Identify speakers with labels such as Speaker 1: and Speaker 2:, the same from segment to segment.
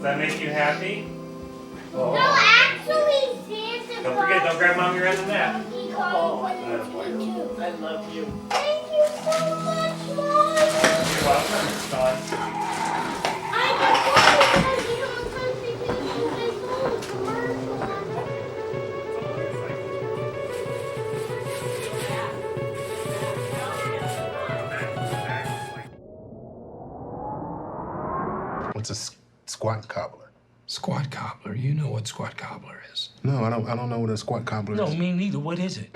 Speaker 1: that make you happy?
Speaker 2: Oh. No, actually, Santa
Speaker 1: Don't forget, don't grab Mommy right in that.
Speaker 2: Oh, I love you. Thank you so much, Mom.
Speaker 1: You're welcome, son.
Speaker 2: I just wanted to get on country because this whole commercial on
Speaker 3: it. What's a squat cobbler?
Speaker 4: Squat cobbler. You know what squat cobbler is.
Speaker 3: No, I don't know what a squat cobbler is.
Speaker 4: No, me neither. What is it?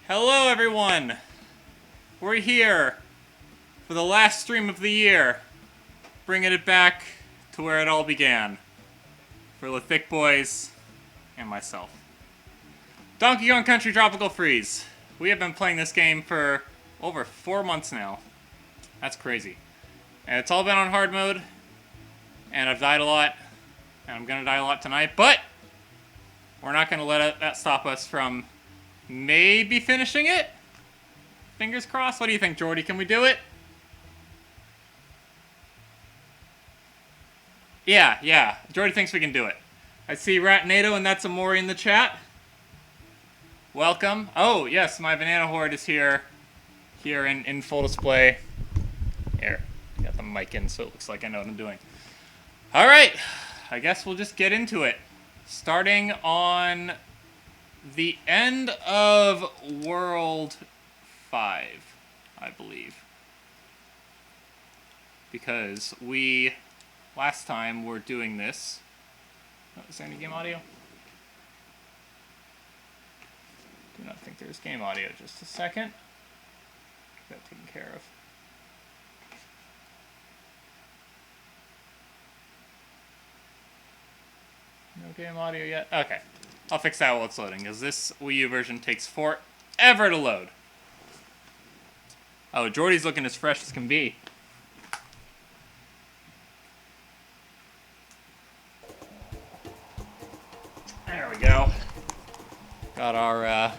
Speaker 1: Hello, everyone. We're here for the last stream of the year, bringing it back to where it all began for the Thick Boys and myself. Donkey Kong Country Tropical Freeze. We have been playing this game for Over 4 months now. That's crazy. And it's all been on hard mode. And I've died a lot. And I'm gonna die a lot tonight. But we're not gonna let that stop us from maybe finishing it. Fingers crossed. What do you think, Jordy? Can we do it? Yeah. Jordy thinks we can do it. I see Ratnado and That's Amori in the chat. Welcome. Oh, yes, my banana horde is here in full display. Here, got the mic in so it looks like I know what I'm doing. All right, I guess we'll just get into it. Starting on the end of World 5, I believe. Because last time were doing this. Oh, is there any game audio? Do not think there's game audio. Just a second. Get that taken care of. No game audio yet? Okay. I'll fix that while it's loading, because this Wii U version takes forever to load. Oh, Jordy's looking as fresh as can be. There we go. Got our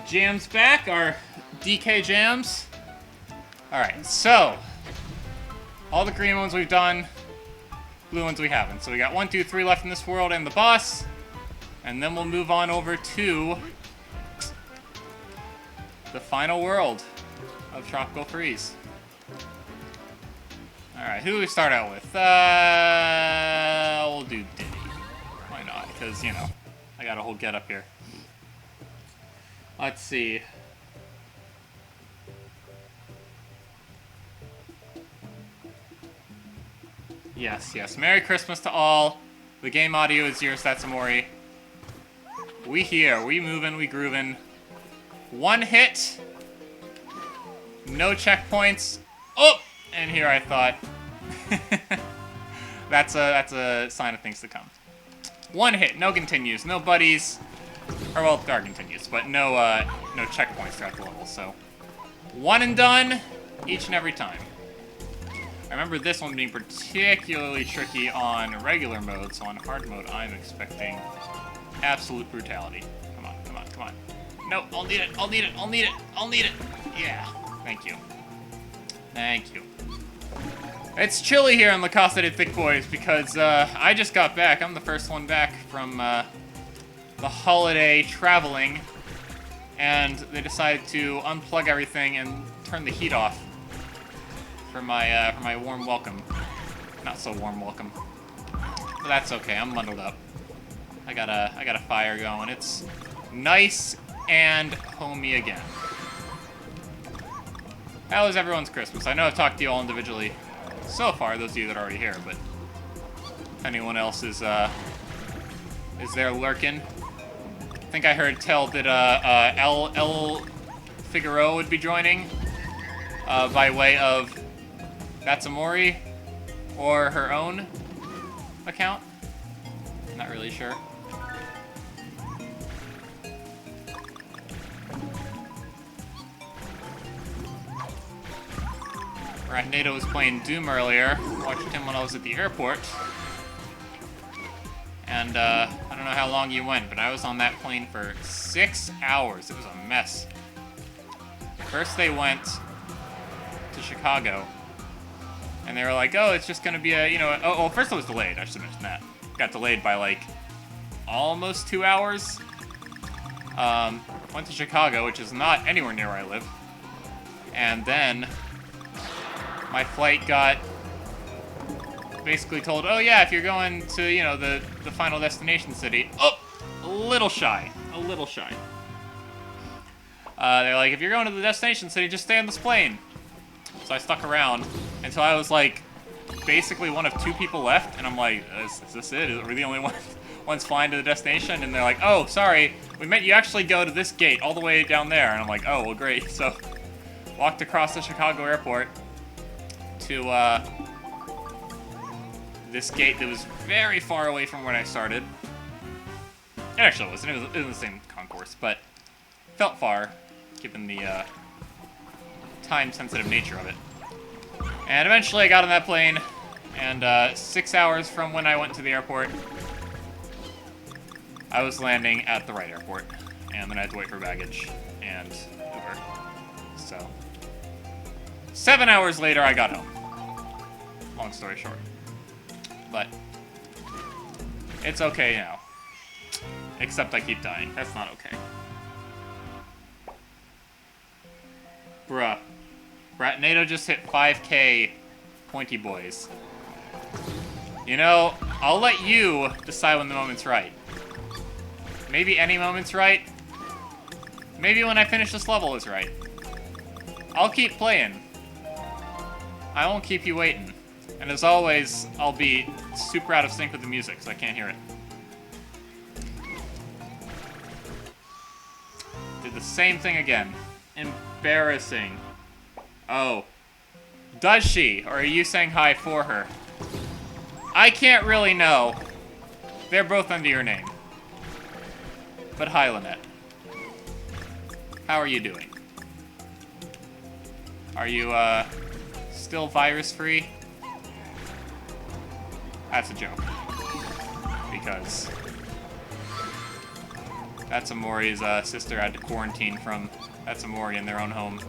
Speaker 1: jams back, our DK jams. Alright, so all the green ones we've done, blue ones we haven't. So we got 1, 2, 3 left in this world and the boss. And then we'll move on over to the final world of Tropical Freeze. Alright, who do we start out with? We'll do Diddy. Why not? Because, you know, I got a whole get up here. Let's see. Yes. Merry Christmas to all. The game audio is yours, That's Amori. We here. We moving, we grooving. 1 hit. No checkpoints. Oh! And here I thought. That's a sign of things to come. 1 hit, no continues, no buddies. Or, well, there are continues, but no checkpoints throughout the level, so. 1 and done, each and every time. I remember this one being particularly tricky on regular mode, so on hard mode, I'm expecting absolute brutality. Come on. No, I'll need it. Yeah, thank you. It's chilly here in La Casa de Thick Boys because I just got back. I'm the first one back from the holiday traveling, and they decided to unplug everything and turn the heat off for my warm welcome. Not so warm welcome, but that's okay. I'm bundled up. I got a fire going. It's nice and homey again. How was everyone's Christmas? I know I've talked to you all individually so far, those of you that are already here, but if anyone else is there lurking. I think I heard tell that L Figueroa would be joining by way of That's Amori or her own account. Not really sure. Ratnado was playing Doom earlier. Watched him when I was at the airport. And I don't know how long you went, but I was on that plane for 6 hours. It was a mess. First they went to Chicago. And they were like, oh, it's just going to be a, well, first it was delayed. I should mention that. Got delayed by like almost 2 hours. Went to Chicago, which is not anywhere near where I live. And then my flight got basically told, oh yeah, if you're going to, the final destination city. Oh, a little shy. They're like, if you're going to the destination city, just stay on this plane. So I stuck around until I was like, basically one of 2 people left, and I'm like, is this it? Are we the only ones flying to the destination? And they're like, oh, sorry, we meant you actually go to this gate all the way down there. And I'm like, oh, well, great. So walked across the Chicago airport to this gate that was very far away from where I started. It actually wasn't. It was in the same concourse, but felt far, given the time-sensitive nature of it. And eventually I got on that plane, and 6 hours from when I went to the airport, I was landing at the right airport. And then I had to wait for baggage and Uber. So, 7 hours later, I got home. Long story short. But, it's okay now. Except I keep dying. That's not okay. Bruh. NATO just hit 5K pointy boys. You know, I'll let you decide when the moment's right. Maybe any moment's right. Maybe when I finish this level is right. I'll keep playing. I won't keep you waiting. And as always, I'll be super out of sync with the music, so I can't hear it. Did the same thing again. Embarrassing. Oh. Does she? Or are you saying hi for her? I can't really know. They're both under your name. But hi, Lynette. How are you doing? Are you, still virus-free? That's a joke. Because that's Amori's sister had to quarantine from that's Amori in their own home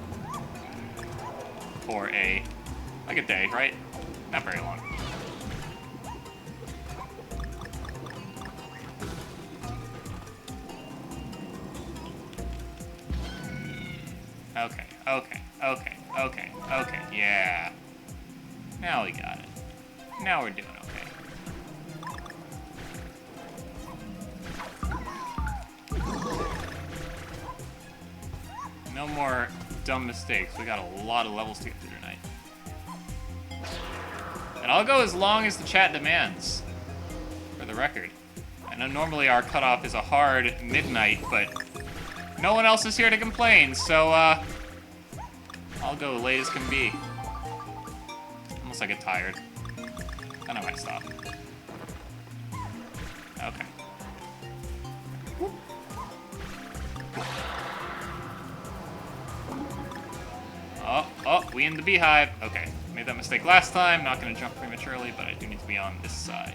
Speaker 1: for like a day, right? Not very long. Okay, yeah. Now we got it. Now we're doing okay. No more dumb mistakes. We got a lot of levels to get through tonight. And I'll go as long as the chat demands, for the record. I know normally our cutoff is a hard midnight, but no one else is here to complain, so, I'll go late as can be. Unless I get tired. Then I might stop. Okay. Oh, we in the beehive. Okay, made that mistake last time. Not gonna jump prematurely, but I do need to be on this side.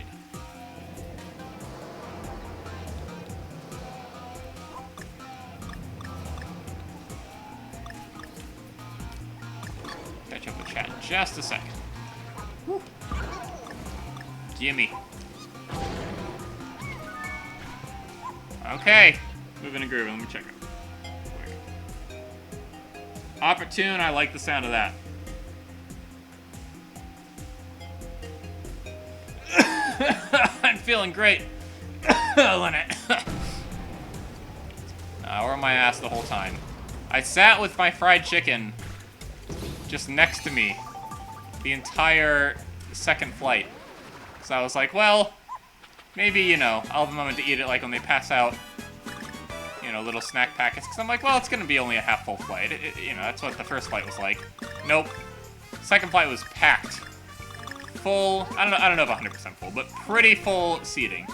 Speaker 1: Catch up with chat in just a second. Woo. Gimme. Okay, moving and grooving. Let me check it. Opportune, I like the sound of that. I'm feeling great. Lynette. I wore my ass the whole time. I sat with my fried chicken just next to me the entire second flight. So I was like, well, maybe, you know, I'll have a moment to eat it like when they pass out, you know, little snack packets. Because I'm like, well, it's going to be only a half-full flight. You know, that's what the first flight was like. Nope. Second flight was packed. Full, I don't know if 100% full, but pretty full seating.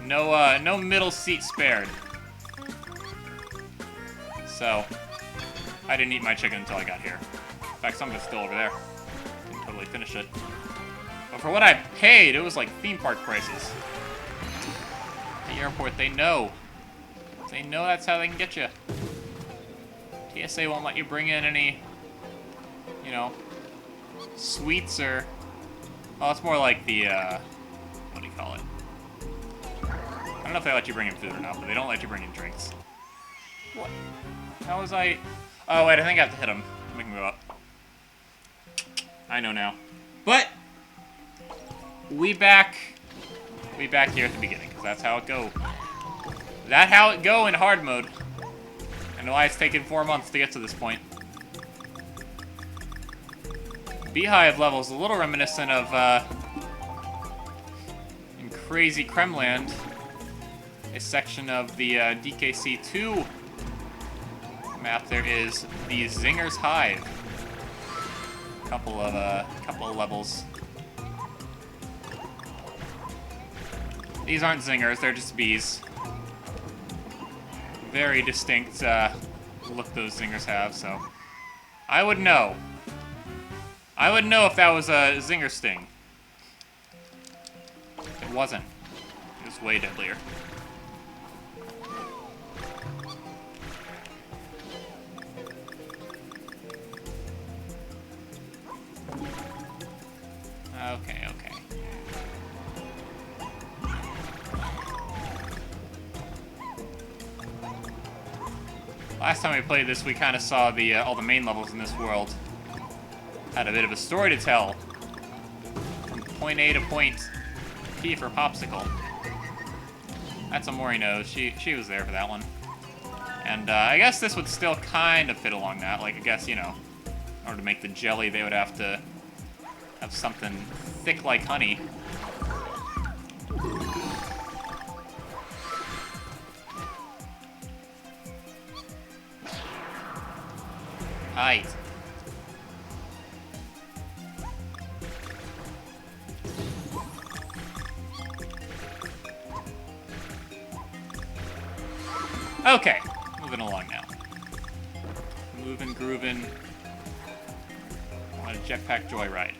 Speaker 1: No, no middle seat spared. So, I didn't eat my chicken until I got here. In fact, some of it's still over there. Didn't totally finish it. But for what I paid, it was like theme park prices. The airport, they know. They know that's how they can get you. TSA won't let you bring in any, you know, sweets or... Oh, it's more like the, what do you call it? I don't know if they let you bring in food or not, but they don't let you bring in drinks. What? How was I... Oh, wait, I think I have to hit him. Make him go up. I know now. But, we back here at the beginning, because that's how it go. That's how it go in hard mode. And why it's taken 4 months to get to this point. Beehive level is a little reminiscent of, in Crazy Kremland, a section of the DKC2 map. There is the Zinger's Hive. Couple of levels. These aren't zingers; they're just bees. Very distinct look those zingers have. So I would know. I would know if that was a Zinger Sting. It wasn't. It was way deadlier. Okay, okay. Last time we played this, we kind of saw the all the main levels in this world. Had a bit of a story to tell. From point A to point P for popsicle. That's a Mori knows. She was there for that one. And I guess this would still kind of fit along that. Like, I guess, you know, in order to make the jelly, they would have to have something thick like honey. Aight. Okay, moving along now. Moving, grooving. On a jetpack joyride.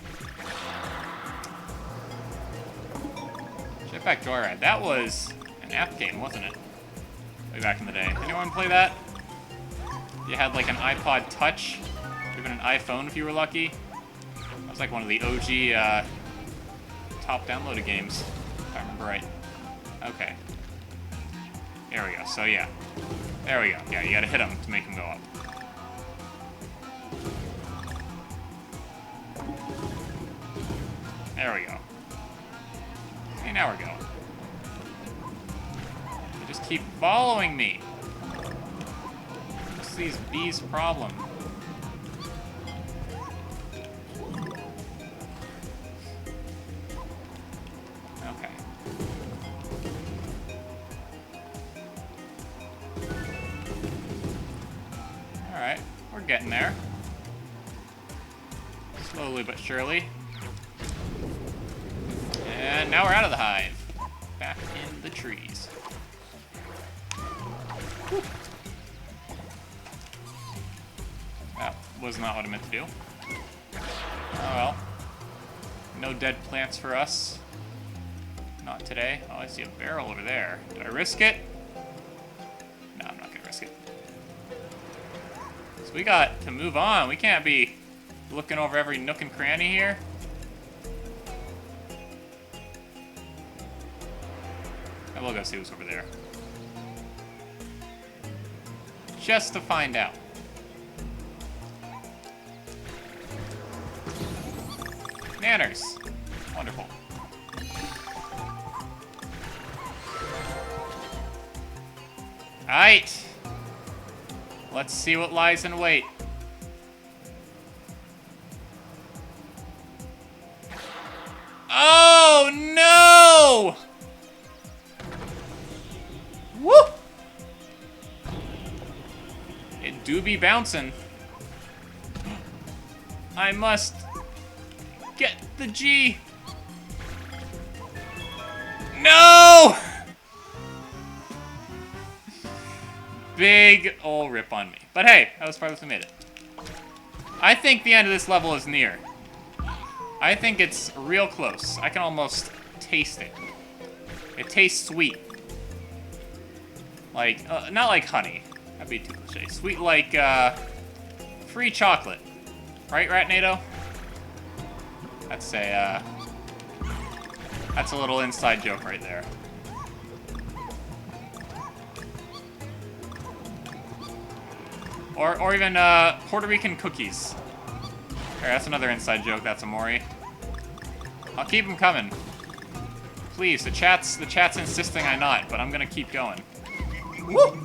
Speaker 1: Jetpack joyride. That was an app game, wasn't it? Way back in the day. Anyone play that? You had like an iPod Touch, even an iPhone if you were lucky. That was like one of the OG top downloaded games, if I remember right. Okay. There we go. So yeah. There we go. Yeah, you gotta hit him to make him go up. There we go. Okay, now we're going. They just keep following me. What's these bees' problem? Okay. Alright, we're getting there. Slowly but surely. And now we're out of the hive. Back in the trees. Whew. That was not what I meant to do. Oh well. No dead plants for us. Not today. Oh, I see a barrel over there. Do I risk it? No, I'm not gonna risk it. So we got to move on. We can't be looking over every nook and cranny here. I will go see what's over there. Just to find out. Nanners. Wonderful. Alright. Let's see what lies in wait. Oh no! Woo! It do be bouncing. I must get the G. No! Big ol' rip on me. But hey, I was farthest we made it. I think the end of this level is near. I think it's real close. I can almost taste it. It tastes sweet. Like, not like honey. That'd be too cliche. Sweet like, free chocolate. Right, Ratnado? That's a little inside joke right there. Or even, Puerto Rican cookies. There, that's another inside joke. That's a Mori. I'll keep them coming. Please, the chat's insisting I not, but I'm gonna keep going. Woo!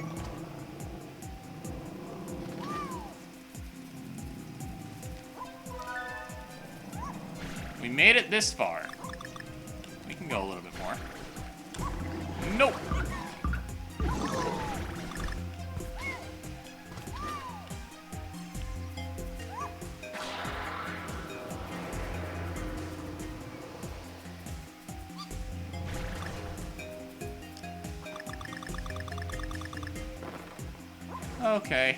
Speaker 1: We made it this far. We can go a little bit more. Nope. Okay.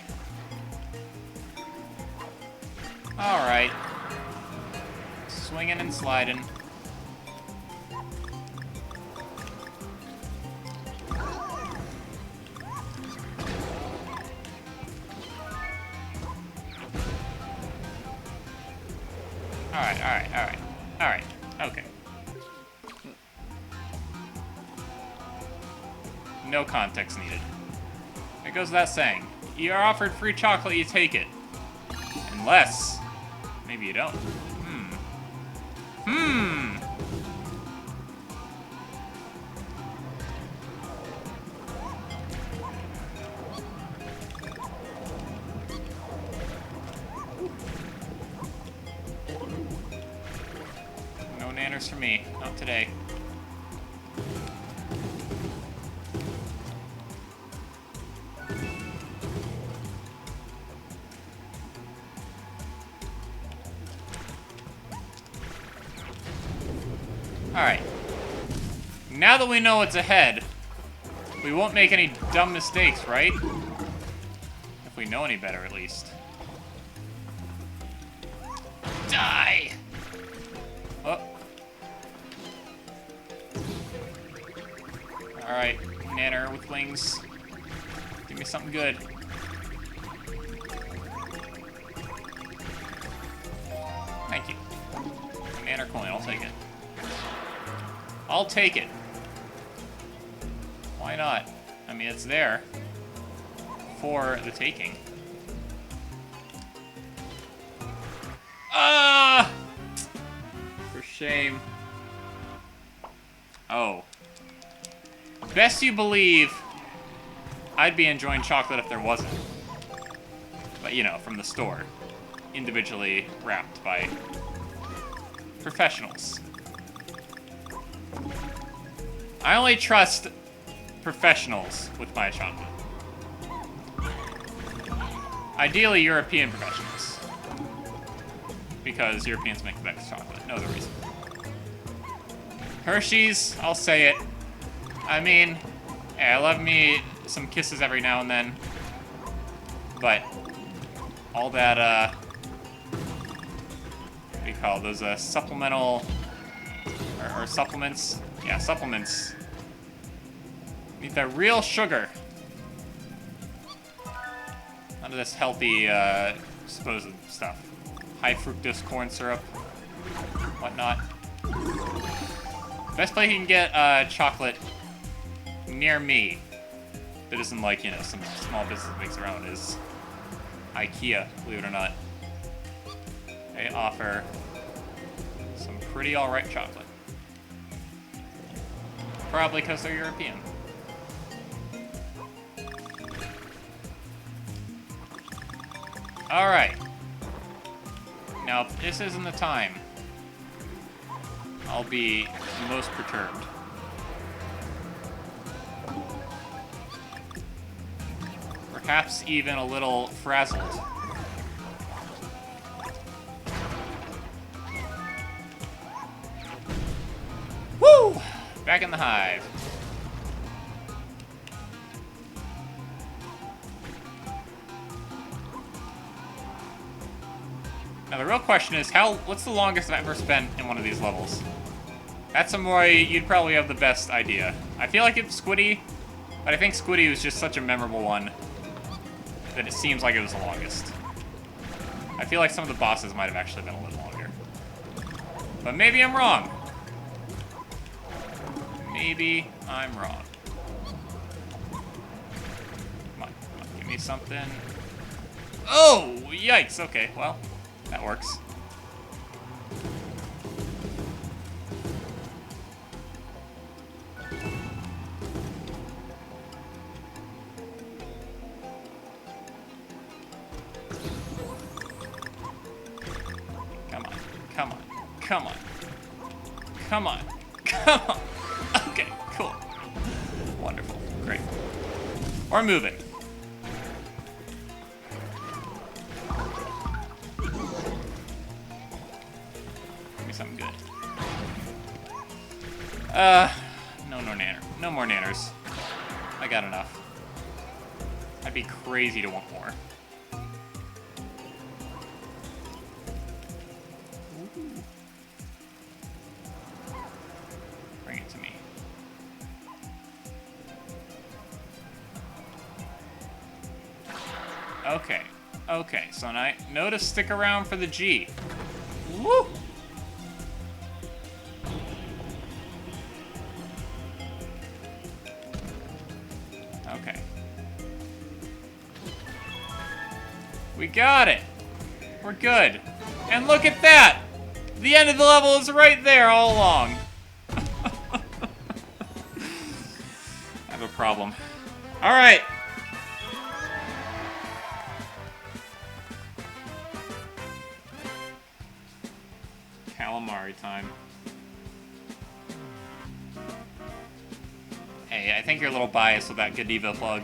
Speaker 1: Alright. Swinging and sliding. Alright. Okay. No context needed. It goes without saying. You are offered free chocolate, you take it. Unless... maybe you don't. No nanners for me. Not today. Alright. Now that we know what's ahead, we won't make any dumb mistakes, right? If we know any better, at least. Die! Oh. Alright, nanner with wings. Give me something good. Thank you. Nanner coin, I'll take it. I'll take it. Why not? I mean, it's there for the taking. Ah! For shame. Oh. Best you believe I'd be enjoying chocolate if there wasn't. But, you know, from the store. Individually wrapped by professionals. I only trust professionals with my chocolate. Ideally, European professionals. Because Europeans make the best chocolate. No other reason. Hershey's, I'll say it. I mean, yeah, I love me some kisses every now and then. But all that, what do you call those, supplemental, or supplements? Yeah, supplements. Need that real sugar. None of this healthy, supposed stuff. High fructose corn syrup, whatnot. Best place you can get, chocolate near me that isn't like, you know, some small business that makes their own is IKEA, believe it or not. They offer some pretty alright chocolate. Probably because they're European. Alright. Now, if this isn't the time, I'll be most perturbed. Perhaps even a little frazzled. Woo! Back in the hive. Now the real question is, what's the longest I've ever spent in one of these levels? That's a more, you'd probably have the best idea. I feel like it's Squiddy, but I think Squiddy was just such a memorable one that it seems like it was the longest. I feel like some of the bosses might have actually been a little longer. But maybe I'm wrong. Maybe I'm wrong. Come on, give me something. Oh, yikes, okay, well, that works. Come on, come on, come on. Come on, come on. Okay, cool. Wonderful, great. We're moving. Give me something good. No more nanners. I got enough. I'd be crazy to want more. Okay. Okay, so I know to stick around for the G. Woo! Okay. We got it! We're good. And look at that! The end of the level is right there all along. I have a problem. Alright. Calamari time. Hey, I think you're a little biased with that Godiva plug.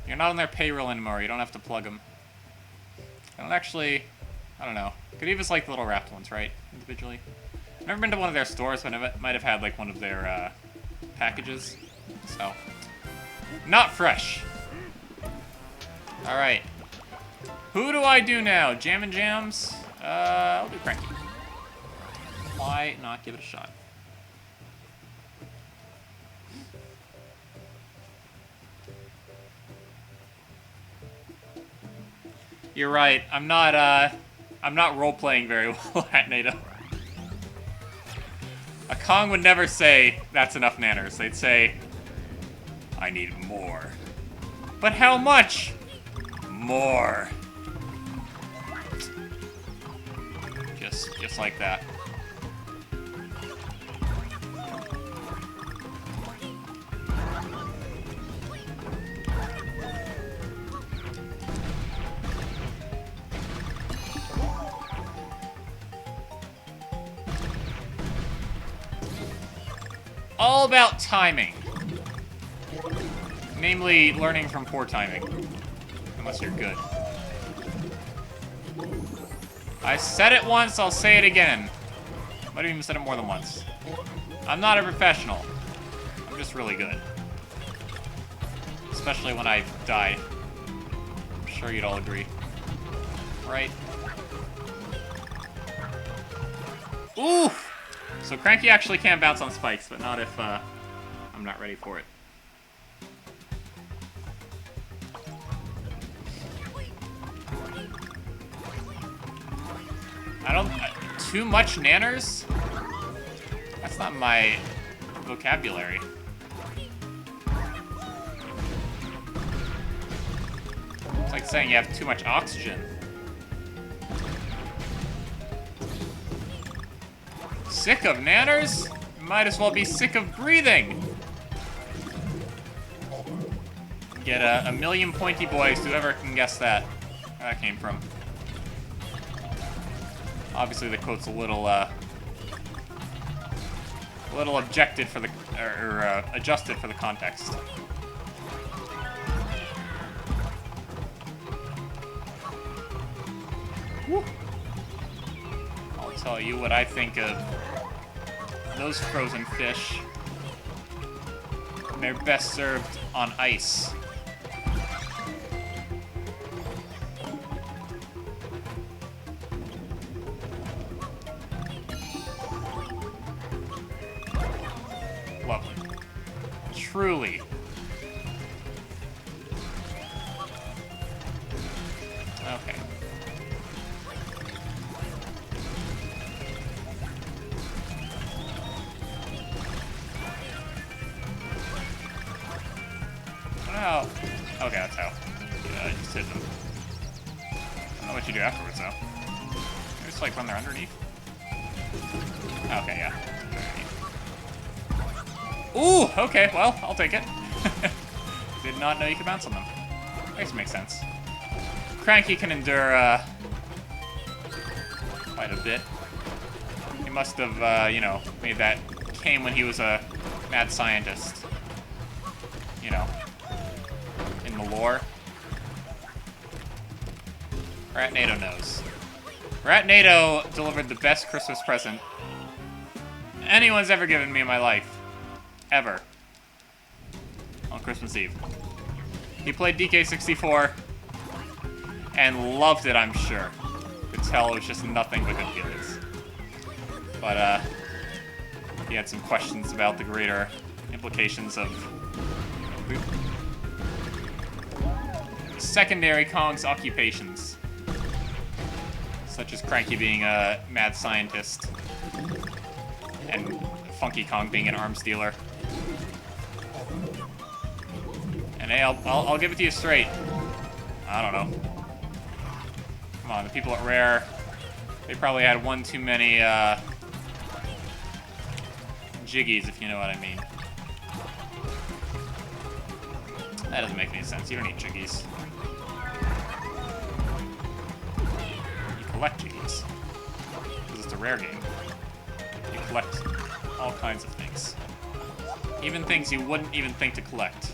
Speaker 1: You're not on their payroll anymore. You don't have to plug them. I don't actually... I don't know. Godiva's like the little wrapped ones, right? Individually. I've never been to one of their stores, but I might have had like one of their packages. So... not fresh. Alright. Who do I do now? Jam and Jams? I'll do Cranky. Why not give it a shot? You're right. I'm not role-playing very well at NATO. A Kong would never say, that's enough nanners. They'd say, I need more. But how much? More. Just like that. All about timing. Namely, learning from poor timing. Unless you're good. I said it once, I'll say it again. Might have even said it more than once. I'm not a professional. I'm just really good. Especially when I die. I'm sure you'd all agree. Right? Ooh! So Cranky actually can bounce on spikes, but not if I'm not ready for it. I don't... too much nanners? That's not my vocabulary. It's like saying you have too much oxygen. Sick of nanners? Might as well be sick of breathing. Get a million pointy boys, whoever can guess that. Where that came from. Obviously the quote's a little objected for the, or adjusted for the context. Woo. I'll tell you what I think of those frozen fish. They're best served on ice. Lovely. Truly. Okay. Oh. Okay, that's how. Yeah, just hit them. I don't know what you do afterwards, though. You just, like, run there underneath? Okay, yeah. Ooh, okay, well, I'll take it. Did not know you could bounce on them. I guess it makes sense. Cranky can endure, quite a bit. He must have, you know, made that came when he was a mad scientist. You know, in the lore. Rat NATO knows. Rat NATO delivered the best Christmas present anyone's ever given me in my life. Ever. On Christmas Eve. He played DK64 and loved it, I'm sure. Could tell it was just nothing but good feelings. But, he had some questions about the greater implications of... secondary Kong's occupations, such as Cranky being a mad scientist and Funky Kong being an arms dealer. And hey, I'll give it to you straight. I don't know. Come on, the people at Rare, they probably had one too many jiggies, if you know what I mean. That doesn't make any sense. You don't need jiggies. You collect jiggies. Because it's a Rare game. You collect all kinds of things. Even things you wouldn't even think to collect.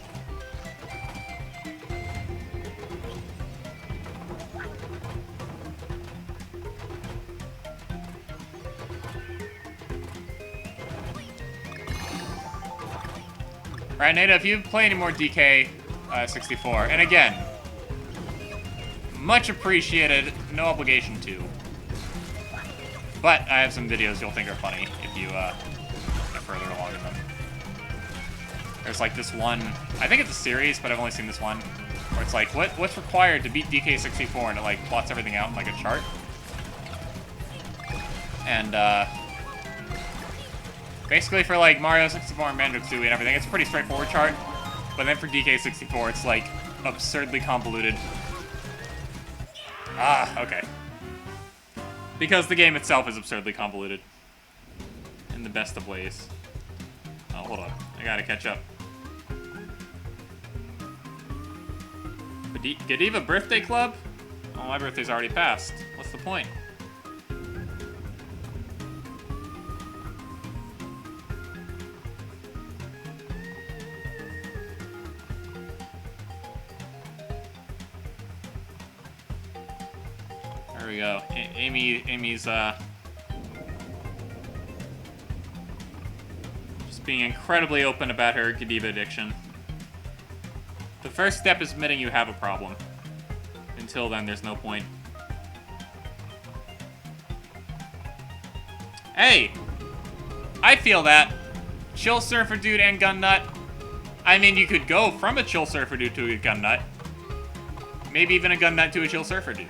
Speaker 1: Alright, Nada, if you play any more DK 64, and again, much appreciated, no obligation to. But I have some videos you'll think are funny if you get further along in them. There's like this one, I think it's a series, but I've only seen this one, where it's like, what's required to beat DK 64, and it like plots everything out in like a chart. And basically for like Mario 64 and Banjo-Kazooie and everything, it's a pretty straightforward chart. But then for DK 64, it's like absurdly convoluted. Ah, okay. Because the game itself is absurdly convoluted. In the best of ways. Oh, hold on. I gotta catch up. Godiva Birthday Club? Oh, my birthday's already passed. What's the point? There we go. Amy's just being incredibly open about her Godiva addiction. The first step is admitting you have a problem. Until then, there's no point. Hey! I feel that. Chill Surfer Dude and Gun Nut. I mean, you could go from a Chill Surfer Dude to a Gun Nut. Maybe even a Gun Nut to a Chill Surfer Dude.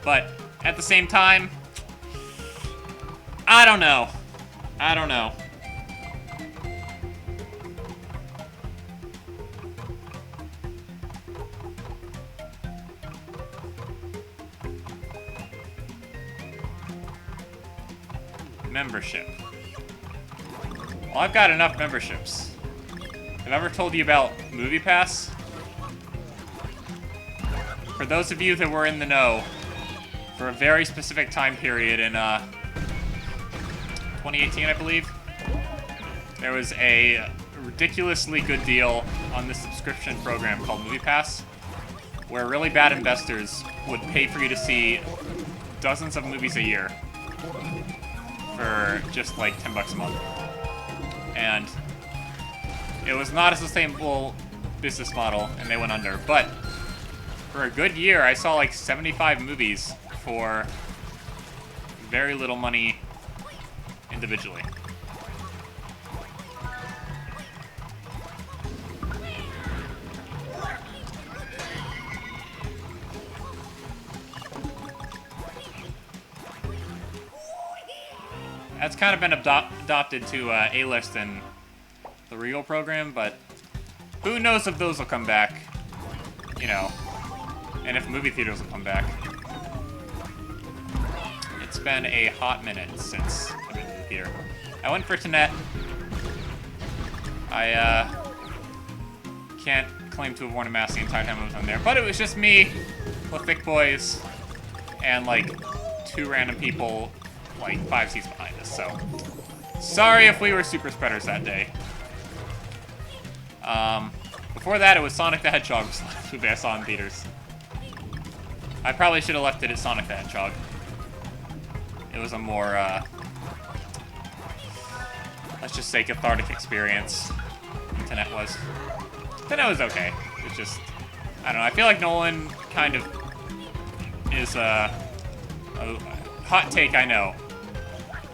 Speaker 1: But at the same time, I don't know. I don't know. Membership. Well, I've got enough memberships. Have I ever told you about Movie Pass? For those of you that were in the know, for a very specific time period in 2018, I believe, there was a ridiculously good deal on this subscription program called Movie Pass, where really bad investors would pay for you to see dozens of movies a year for just like $10 a month. And it was not a sustainable business model, and they went under. But for a good year, I saw like 75 movies for very little money individually. That's kind of been adopted to A-List and the Real program, but who knows if those will come back, you know, and if movie theaters will come back. It's been a hot minute since I've been to the theater. I went for Tenet. I can't claim to have worn a mask the entire time I was on there, but it was just me, the thick boys, and like 2 random people like 5 seats behind us, so sorry if we were super spreaders that day. Before that, it was Sonic the Hedgehog's last movie I saw in theaters. I probably should have left it at Sonic the Hedgehog. It was a more, let's just say cathartic experience than Tenet was. Tenet was okay. It's just, I don't know, I feel like Nolan kind of is a hot take, I know,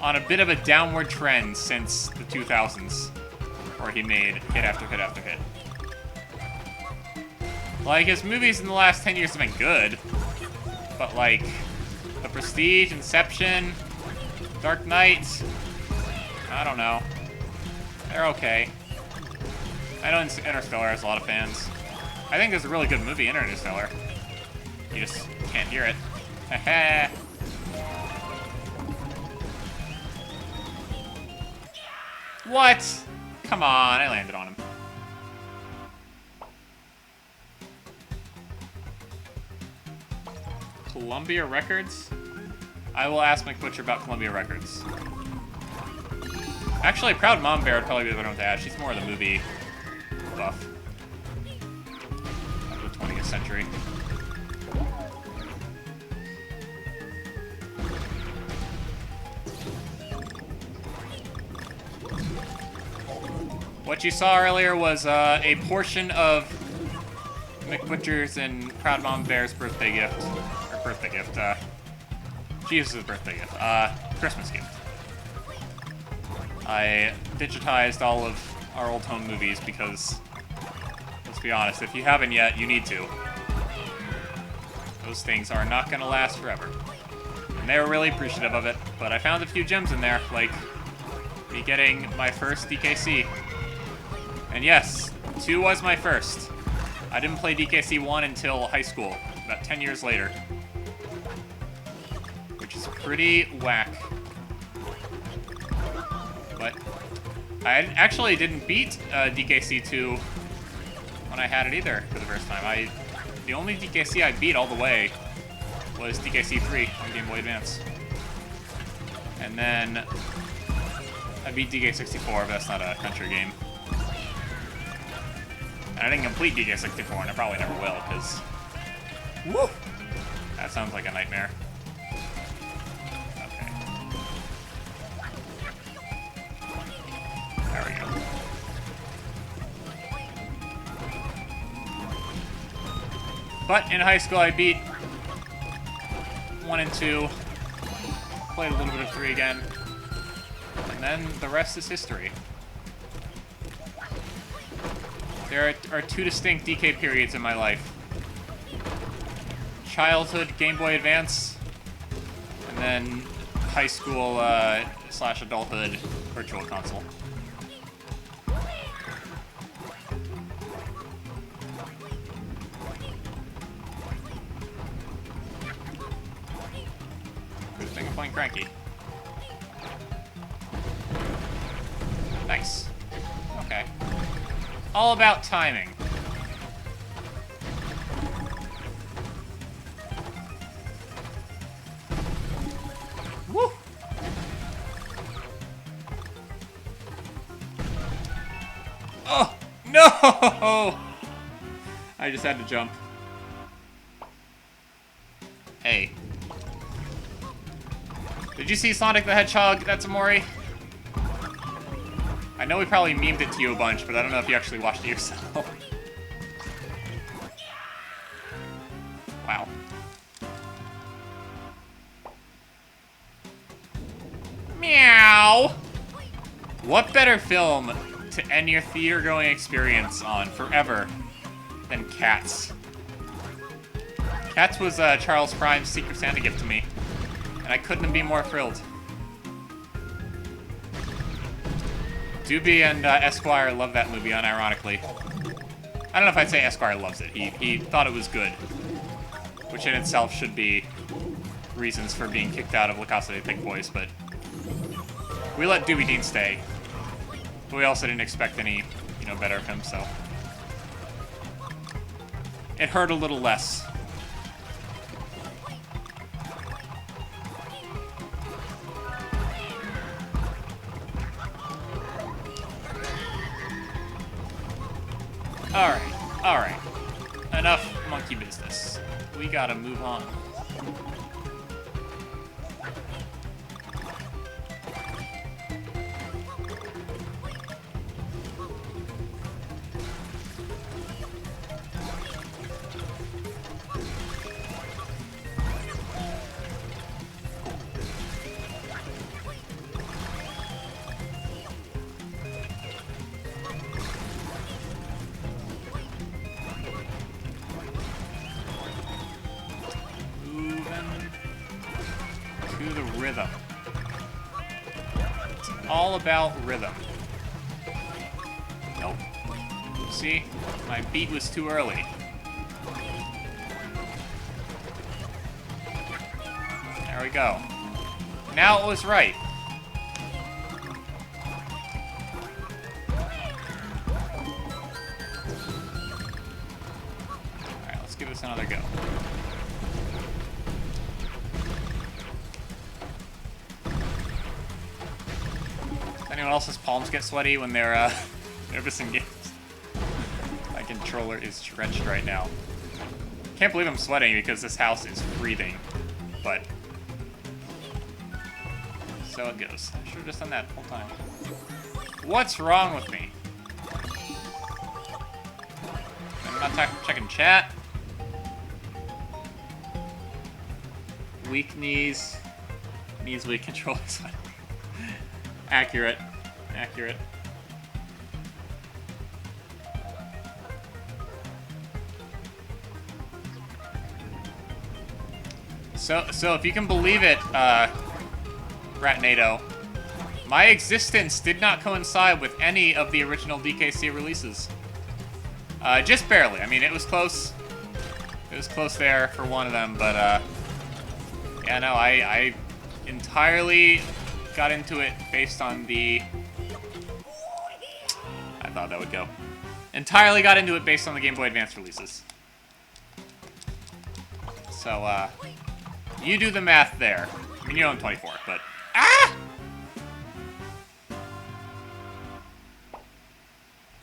Speaker 1: on a bit of a downward trend since the 2000s, where he made hit after hit after hit. Like, his movies in the last 10 years have been good. But, like, The Prestige, Inception, Dark Knight, I don't know. They're okay. I know Interstellar has a lot of fans. I think there's a really good movie, Interstellar. You just can't hear it. Heh. What? Come on, I landed on him. Columbia Records? I will ask McButcher about Columbia Records. Actually, Proud Mom Bear would probably be the one with that. She's more of the movie buff of the 20th century. What you saw earlier was a portion of McButcher's and Proud Mom Bear's birthday gift. Or birthday gift, Jesus' birthday gift. Christmas gift. I digitized all of our old home movies because, let's be honest, if you haven't yet, you need to. Those things are not gonna last forever. And they were really appreciative of it, but I found a few gems in there, like me getting my first DKC. And yes, 2 was my first. I didn't play DKC 1 until high school, about 10 years later. Which is pretty whack. But I actually didn't beat DKC 2 when I had it either for the first time. The only DKC I beat all the way was DKC 3 on Game Boy Advance. And then I beat DK64, but that's not a country game. And I didn't complete DK64, and I probably never will, because... Woo! That sounds like a nightmare. Okay. There we go. But in high school, I beat 1 and 2. Played a little bit of 3 again. And then the rest is history. There are 2 distinct DK periods in my life. Childhood Game Boy Advance, and then high school / adulthood Virtual Console. Good thing I'm playing Cranky. Nice. Okay. All about timing. Woo! Oh, no! I just had to jump. Hey. Did you see Sonic the Hedgehog, that's Amori? I know we probably memed it to you a bunch, but I don't know if you actually watched it yourself. Wow. Meow! What better film to end your theater-going experience on forever than Cats? Cats was Charles Prime's Secret Santa gift to me, and I couldn't be more thrilled. Doobie and Esquire love that movie, unironically. I don't know if I'd say Esquire loves it. He thought it was good, which in itself should be reasons for being kicked out of La Casa de Pink Boys, but we let Doobie Dean stay. But we also didn't expect any, better of him, so it hurt a little less. Alright. Enough monkey business. We gotta move on. to the rhythm. It's all about rhythm. Nope. See? My beat was too early. There we go. Now it was right. Alright, let's give this another go. Does anyone else's palms get sweaty when they're nervous in games? My controller is drenched right now. Can't believe I'm sweating because this house is breathing, but so it goes. I should have just done that the whole time. What's wrong with me? I'm not checking chat. Weak knees. Knees weak, control is accurate. Accurate. So if you can believe it, Ratnado, my existence did not coincide with any of the original DKC releases. Just barely. I mean, it was close. It was close there for one of them, but yeah, no, I entirely got into it based on the... I thought that would go. Entirely got into it based on the Game Boy Advance releases. So, you do the math there. I mean, you're on 24, but... Ah!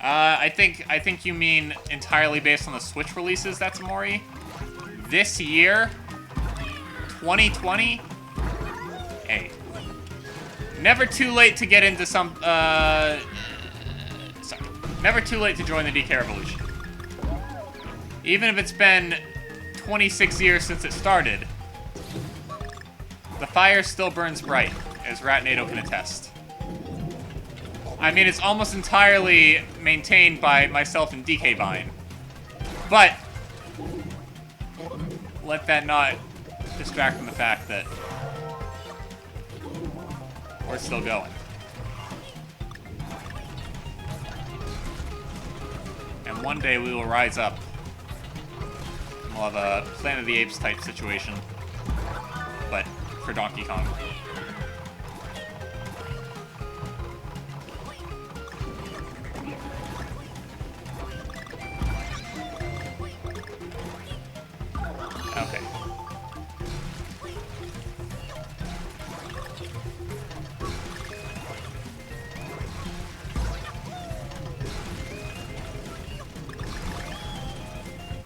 Speaker 1: I think you mean entirely based on the Switch releases, that's Mori. This year, 2020. Hey, never too late to get into some. Sorry, never too late to join the DK Revolution. Even if it's been 26 years since it started, the fire still burns bright, as Ratnado can attest. I mean, it's almost entirely maintained by myself and DK Vine. But let that not distract from the fact that we're still going. And one day we will rise up. And we'll have a Planet of the Apes type situation. But for Donkey Kong. Okay.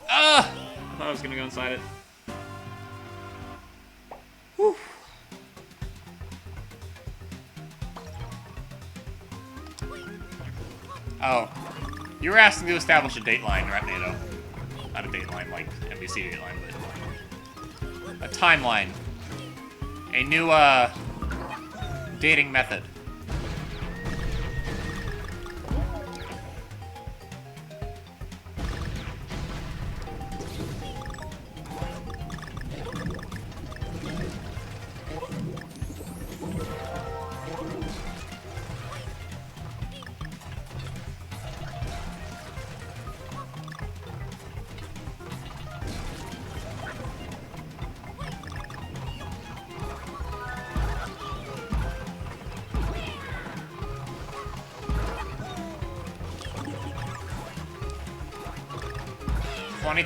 Speaker 1: Ah! I thought I was gonna go inside it. Whew. Oh. You were asking to establish a dateline, Ratnado. Not a dateline like NBC dateline, but a timeline. A new, dating method.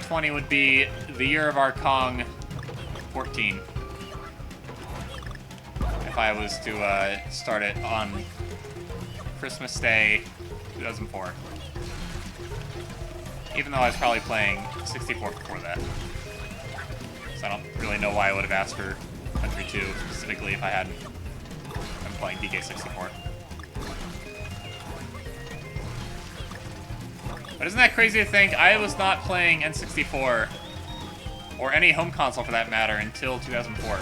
Speaker 1: '20 would be the year of our Kong 14. If I was to start it on Christmas Day 2004. Even though I was probably playing 64 before that. So I don't really know why I would have asked for Country 2 specifically if I hadn't been playing DK64. But isn't that crazy to think? I was not playing N64, or any home console for that matter, until 2004.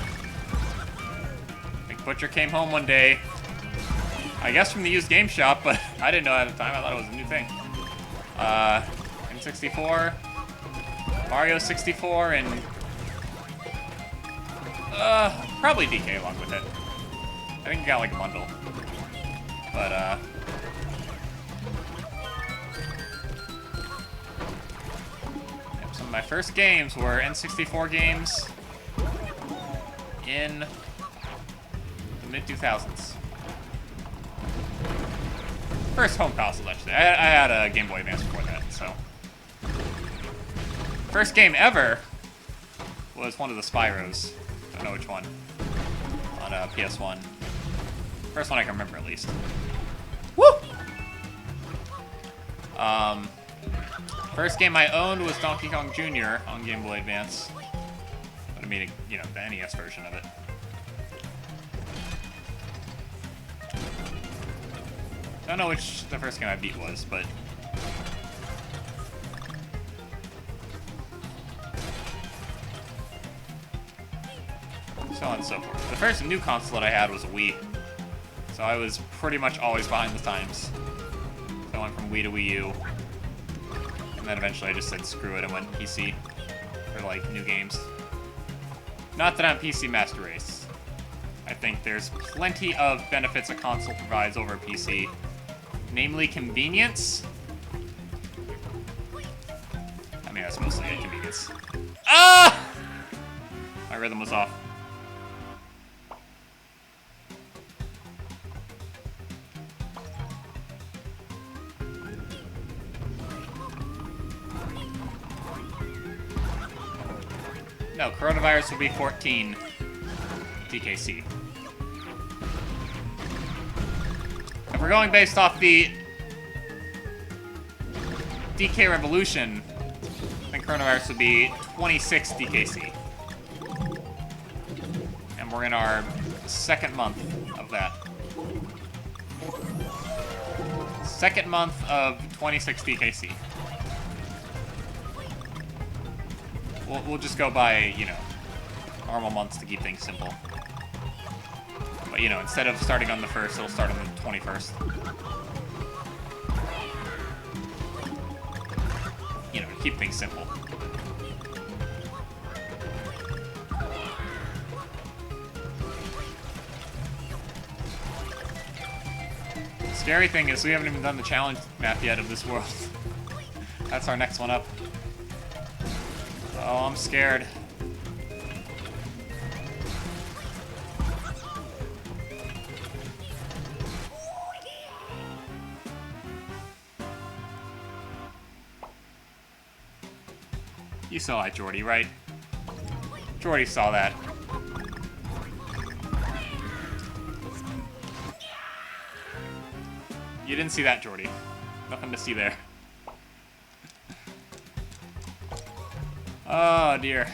Speaker 1: Like, Butcher came home one day, I guess from the used game shop, but I didn't know at the time. I thought it was a new thing. N64, Mario 64, and Probably DK along with it. I think I got like a bundle. But, some of my first games were N64 games in the mid-2000s. First home console, actually. I had a Game Boy Advance before that, so. First game ever was one of the Spyros. Don't know which one. On PS1. First one I can remember, at least. Woo! First game I owned was Donkey Kong Jr. on Game Boy Advance. But I mean, you know, the NES version of it. Don't know which the first game I beat was, but... so on and so forth. The first new console that I had was a Wii. So I was pretty much always behind the times. So I went from Wii to Wii U. And then eventually I just said screw it and went PC for, like, new games. Not that I'm PC Master Race. I think there's plenty of benefits a console provides over a PC. Namely, convenience. I mean, that's mostly inconvenience. Ah! My rhythm was off. No, coronavirus will be 14 DKC. If we're going based off the DK Revolution, then coronavirus would be 26 DKC. And we're in our second month of that. Second month of 26 DKC. We'll just go by, you know, normal months to keep things simple. But, you know, instead of starting on the 1st, it'll start on the 21st. You know, to keep things simple. The scary thing is we haven't even done the challenge map yet of this world. That's our next one up. Oh, I'm scared. You saw that, Jordy, right? Jordy saw that. You didn't see that, Jordy. Nothing to see there. Oh, dear.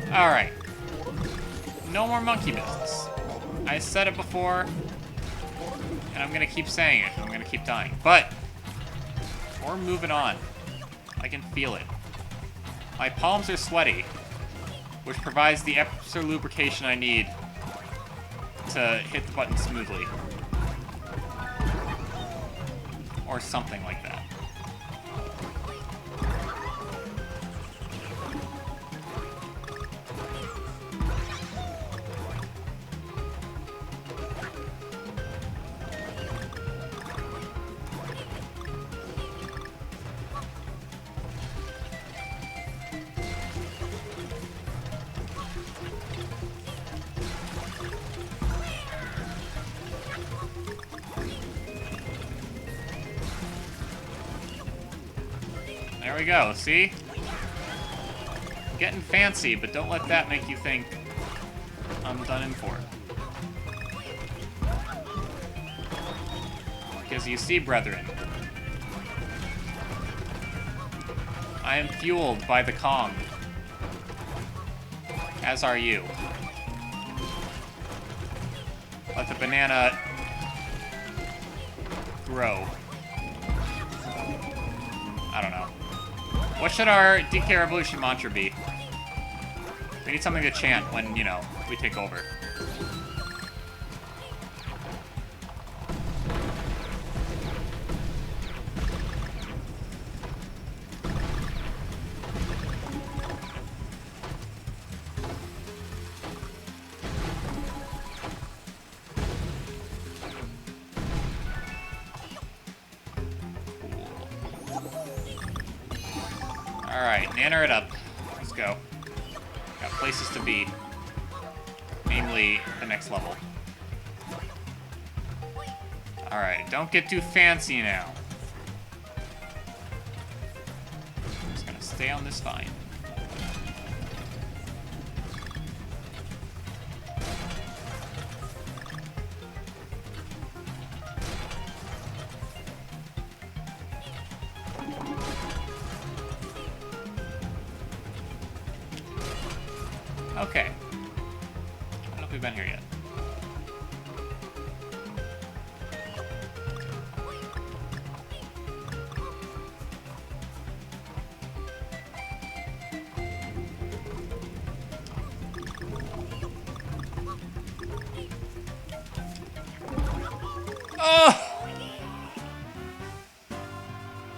Speaker 1: Alright. No more monkey business. I said it before, and I'm gonna keep saying it. I'm gonna keep dying. But, we're moving on. I can feel it. My palms are sweaty, which provides the extra lubrication I need to hit the button smoothly. Or something like that. There we go, see? Getting fancy, but don't let that make you think I'm done in for. Because you see, brethren, I am fueled by the Kong. As are you. Let the banana grow. I don't know. What should our DK Revolution mantra be? We need something to chant when, you know, we take over. Alright, nanner it up. Let's go. Got places to be. Namely, the next level. Alright, don't get too fancy now. I'm just gonna stay on this vine. Okay. I don't know if we've been here yet. Oh!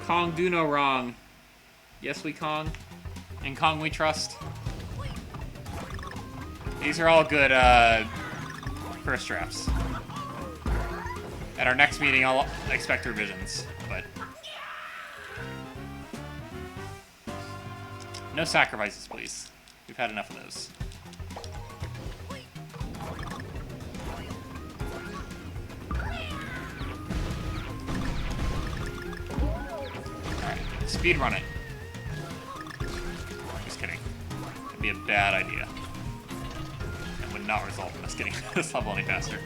Speaker 1: Kong do no wrong. Yes, we Kong. In Kong we trust. These are all good, first drafts. At our next meeting, I'll expect revisions, but... no sacrifices, please. We've had enough of those. Alright, speedrun it. Just kidding. That'd be a bad idea. Not result in us getting this level any faster.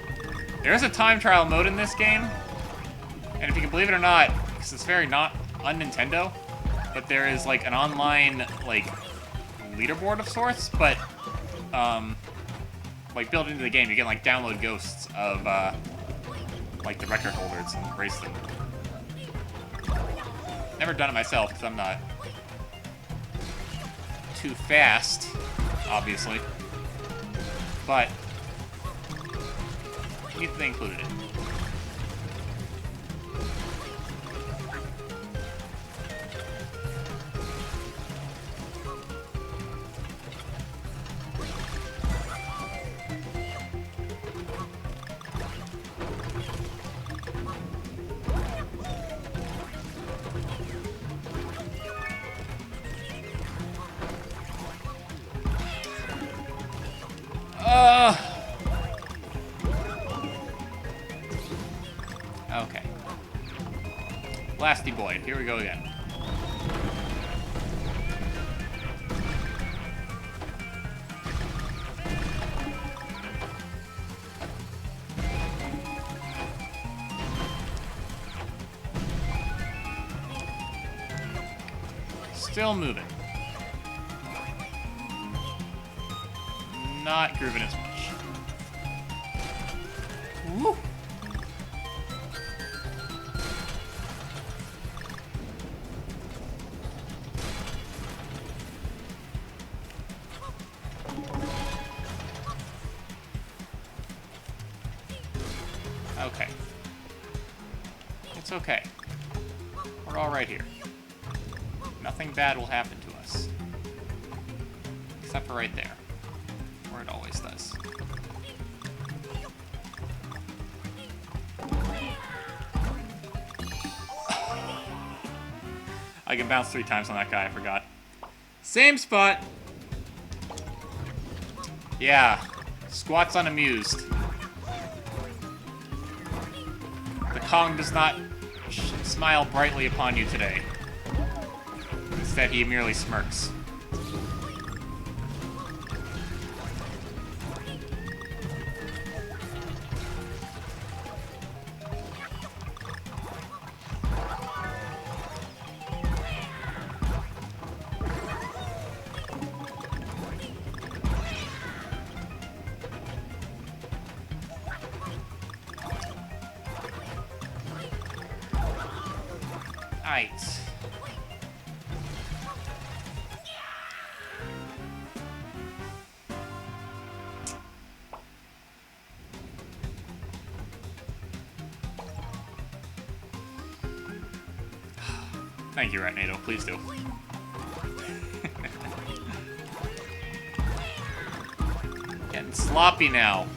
Speaker 1: There is a time trial mode in this game, and if you can believe it or not, because it's very not un-Nintendo, but there is like an online like leaderboard of sorts, but like built into the game, you can like download ghosts of like the record holders and race them. Never done it myself because I'm not too fast, obviously. But neat that they included it. Okay. Blasty boy, here we go again. Still moving. Not grooving as much. Woo! Okay. It's okay. We're all right here. Nothing bad will happen to us. Except for right there. Where it always does. I can bounce 3 times on that guy, I forgot. Same spot! Yeah. Squat's unamused. The Kong does not smile brightly upon you today. Instead, he merely smirks. Alright. Thank you, Ratnado. Please do. Getting sloppy now.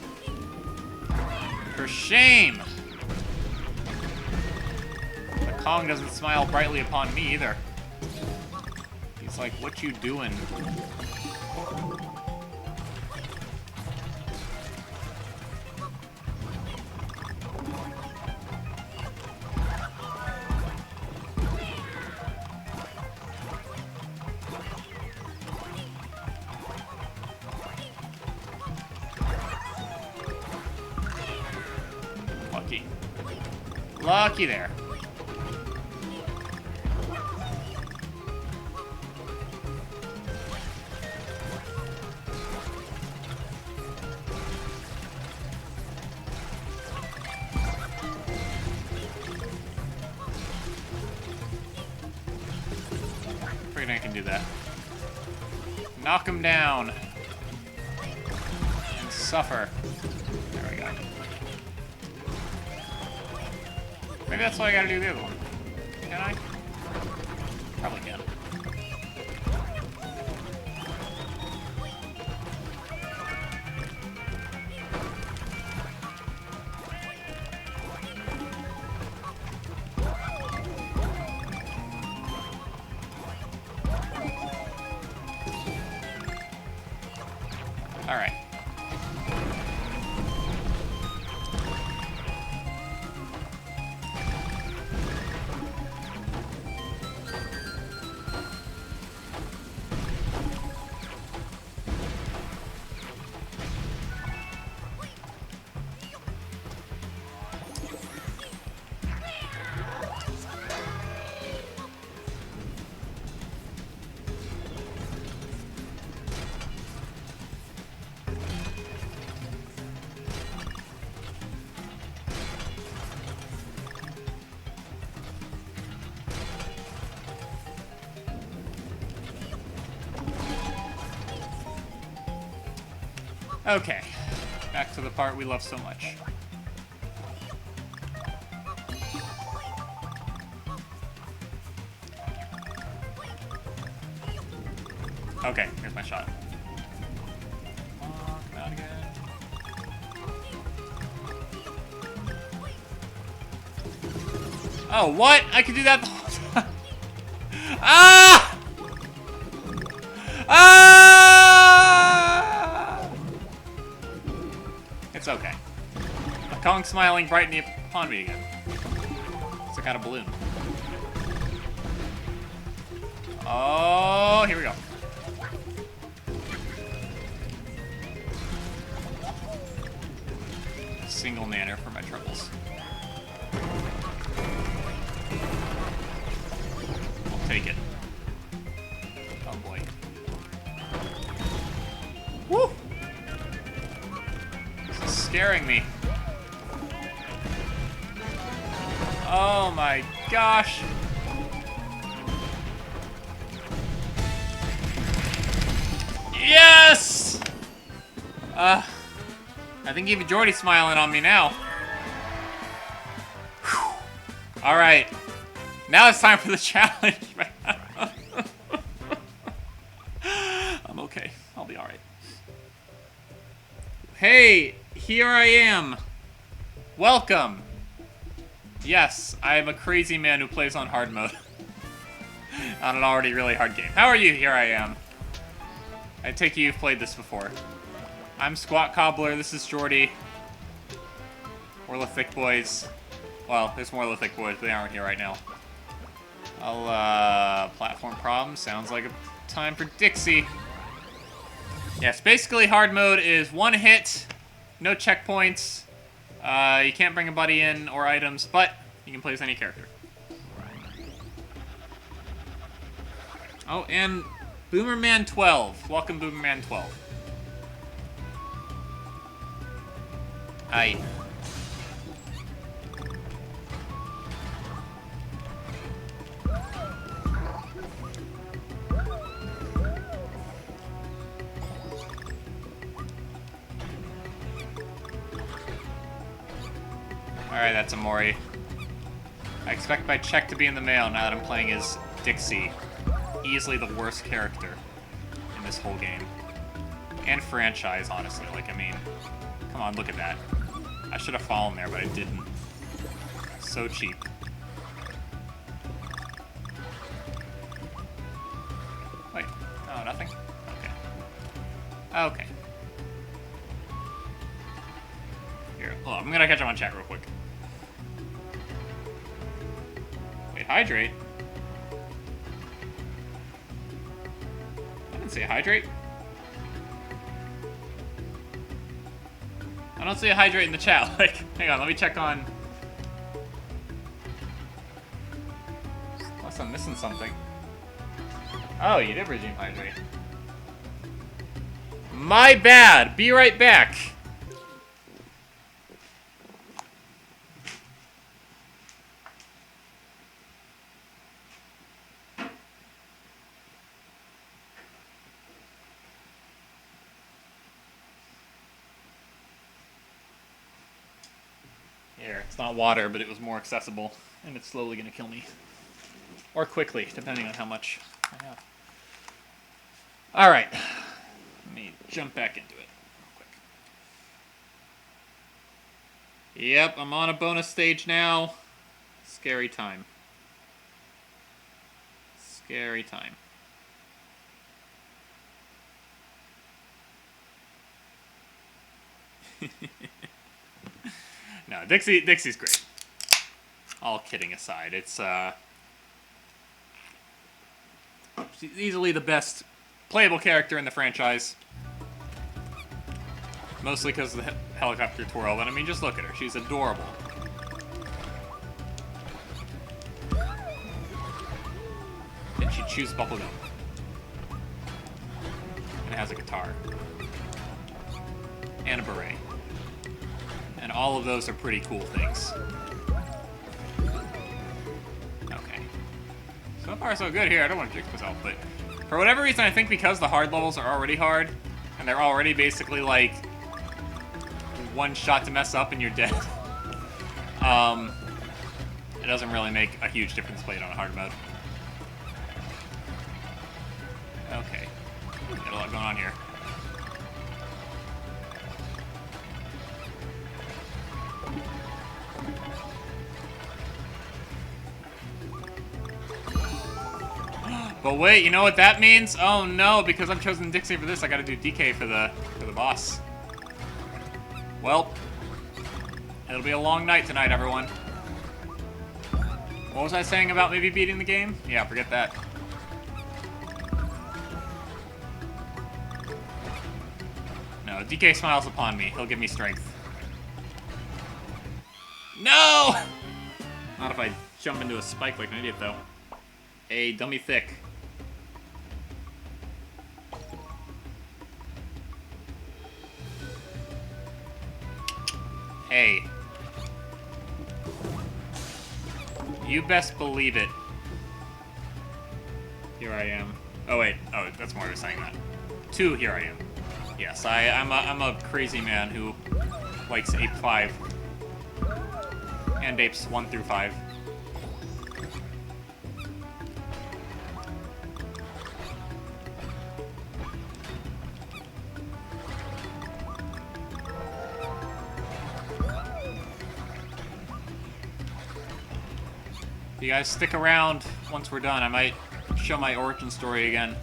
Speaker 1: For shame! The Kong doesn't smile brightly upon me either. He's like, what you doing? Lucky. Lucky there. Afraid I can do that. Knock him down. And suffer. There we go. Maybe that's why I gotta do the other one. Can I? Probably can. All right. Okay, back to the part we love so much. Okay, here's my shot. Come out again. Oh, what? I could do that the whole time. Ah! Ah! It's okay. A Kong smiling brightening upon me again. It's a kind of balloon. Oh, here we go. Single nanner for my troubles. We'll take it. Oh boy. Woo! This is scaring me. Oh my gosh. Yes! I think even Jordy's smiling on me now. Alright. Now it's time for the challenge. I'm okay. I'll be alright. Hey, here I am. Welcome. Yes, I am a crazy man who plays on hard mode. On an already really hard game. How are you? Here I am. I take it you've played this before. I'm Squat Cobbler, this is Jordy. We're the Thick Boys. Well, there's more of the Thick Boys, but they aren't here right now. Platform problem. Sounds like a time for Dixie. Yes, basically hard mode is one hit, no checkpoints. You can't bring a buddy in or items, but you can play as any character. Oh, and Boomerman 12. Welcome, Boomerman 12. Hi. Alright, that's Amori. I expect my check to be in the mail now that I'm playing as Dixie, easily the worst character in this whole game. And franchise, honestly. Like, I mean, come on, look at that. I should have fallen there, but I didn't. So cheap. Wait, oh, nothing? Okay. Okay. Here, hold on, I'm gonna catch up on chat real quick. Wait, hydrate? I didn't say hydrate. I don't see a hydrate in the chat. Like, hang on, let me check on... Unless I'm missing something. Oh, you did redeem hydrate. My bad! Be right back! Here, it's not water, but it was more accessible, and it's slowly gonna kill me. Or quickly, depending on how much I have. Alright. Let me jump back into it real quick. Yep, I'm on a bonus stage now. Scary time. Scary time. No, Dixie's great. All kidding aside, it's she's easily the best playable character in the franchise. Mostly because of the helicopter twirl, but I mean, just look at her. She's adorable. And she chews bubblegum. And it has a guitar. And a beret. And all of those are pretty cool things. Okay. So far, so good here. I don't want to jinx myself, but for whatever reason, I think because the hard levels are already hard, and they're already basically like one shot to mess up and you're dead. It doesn't really make a huge difference played on a hard mode. Okay. Got a lot going on here. But wait, you know what that means? Oh no, because I've chosen Dixie for this, I gotta do DK for the boss. Well, it'll be a long night tonight, everyone. What was I saying about maybe beating the game? Yeah, forget that. No, DK smiles upon me. He'll give me strength. No! Not if I jump into a spike like an idiot, though. A dummy thick. Hey. You best believe it. Here I am. Oh wait, oh, that's Mario saying that. 2, here I am. Yes, I'm a crazy man who likes Ape 5. And Apes 1 through 5. If you guys stick around once we're done, I might show my origin story again.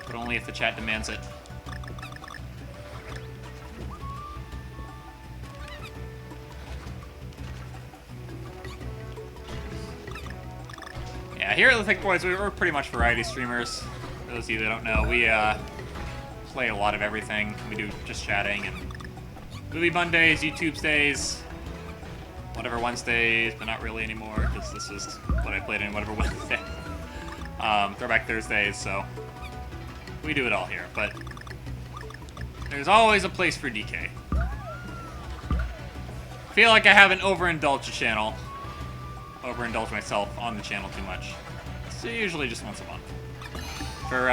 Speaker 1: But only if the chat demands it. Yeah, here at the Thick Boys, we're pretty much variety streamers. For those of you that don't know, we play a lot of everything. We do just chatting and movie Mondays, YouTube days, whatever Wednesdays, but not really anymore, because this is what I played in whatever Wednesday. Throwback Thursdays, so we do it all here, but there's always a place for DK. I feel like I haven't overindulged the channel, overindulged myself on the channel too much. It's usually just once a month. For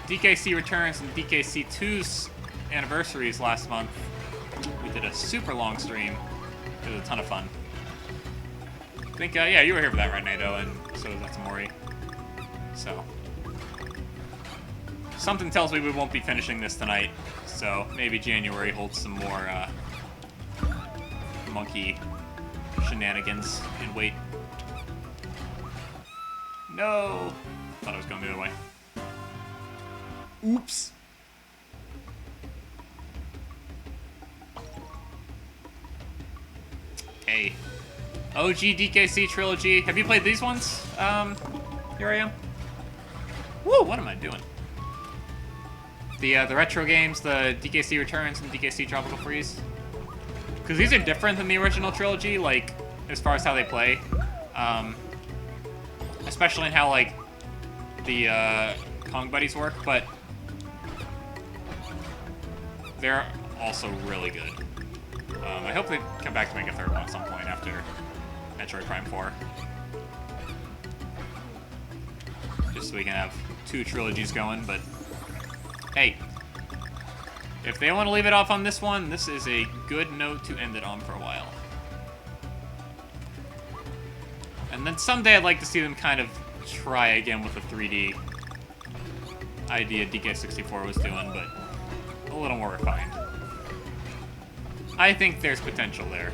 Speaker 1: DKC Returns and DKC2's anniversaries last month, we did a super long stream. It was a ton of fun. think, yeah, you were here for that, right, Nato? And so was Atsumori. So. Something tells me we won't be finishing this tonight. So maybe January holds some more, monkey shenanigans in wait. No! Thought I was going the other way. Oops. Hey. OG DKC trilogy. Have you played these ones? Here I am. Woo, what am I doing? The retro games, the DKC Returns and DKC Tropical Freeze. Because these are different than the original trilogy, like, as far as how they play. Especially in how, like, the Kong buddies work, but they're also really good. I hope they come back to make a third one at some point after Metroid Prime 4. Just so we can have 2 trilogies going, but hey, if they want to leave it off on this one, this is a good note to end it on for a while. And then someday I'd like to see them kind of try again with the 3D idea DK64 was doing, but a little more refined. I think there's potential there.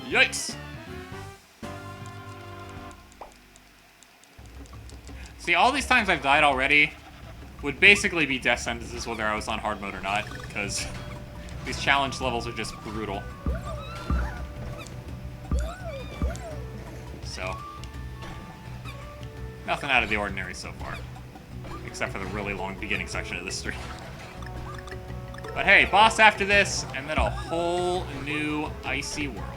Speaker 1: Yikes! See, all these times I've died already would basically be death sentences whether I was on hard mode or not, because these challenge levels are just brutal. So, nothing out of the ordinary so far. Except for the really long beginning section of this stream. But hey, boss after this, and then a whole new icy world.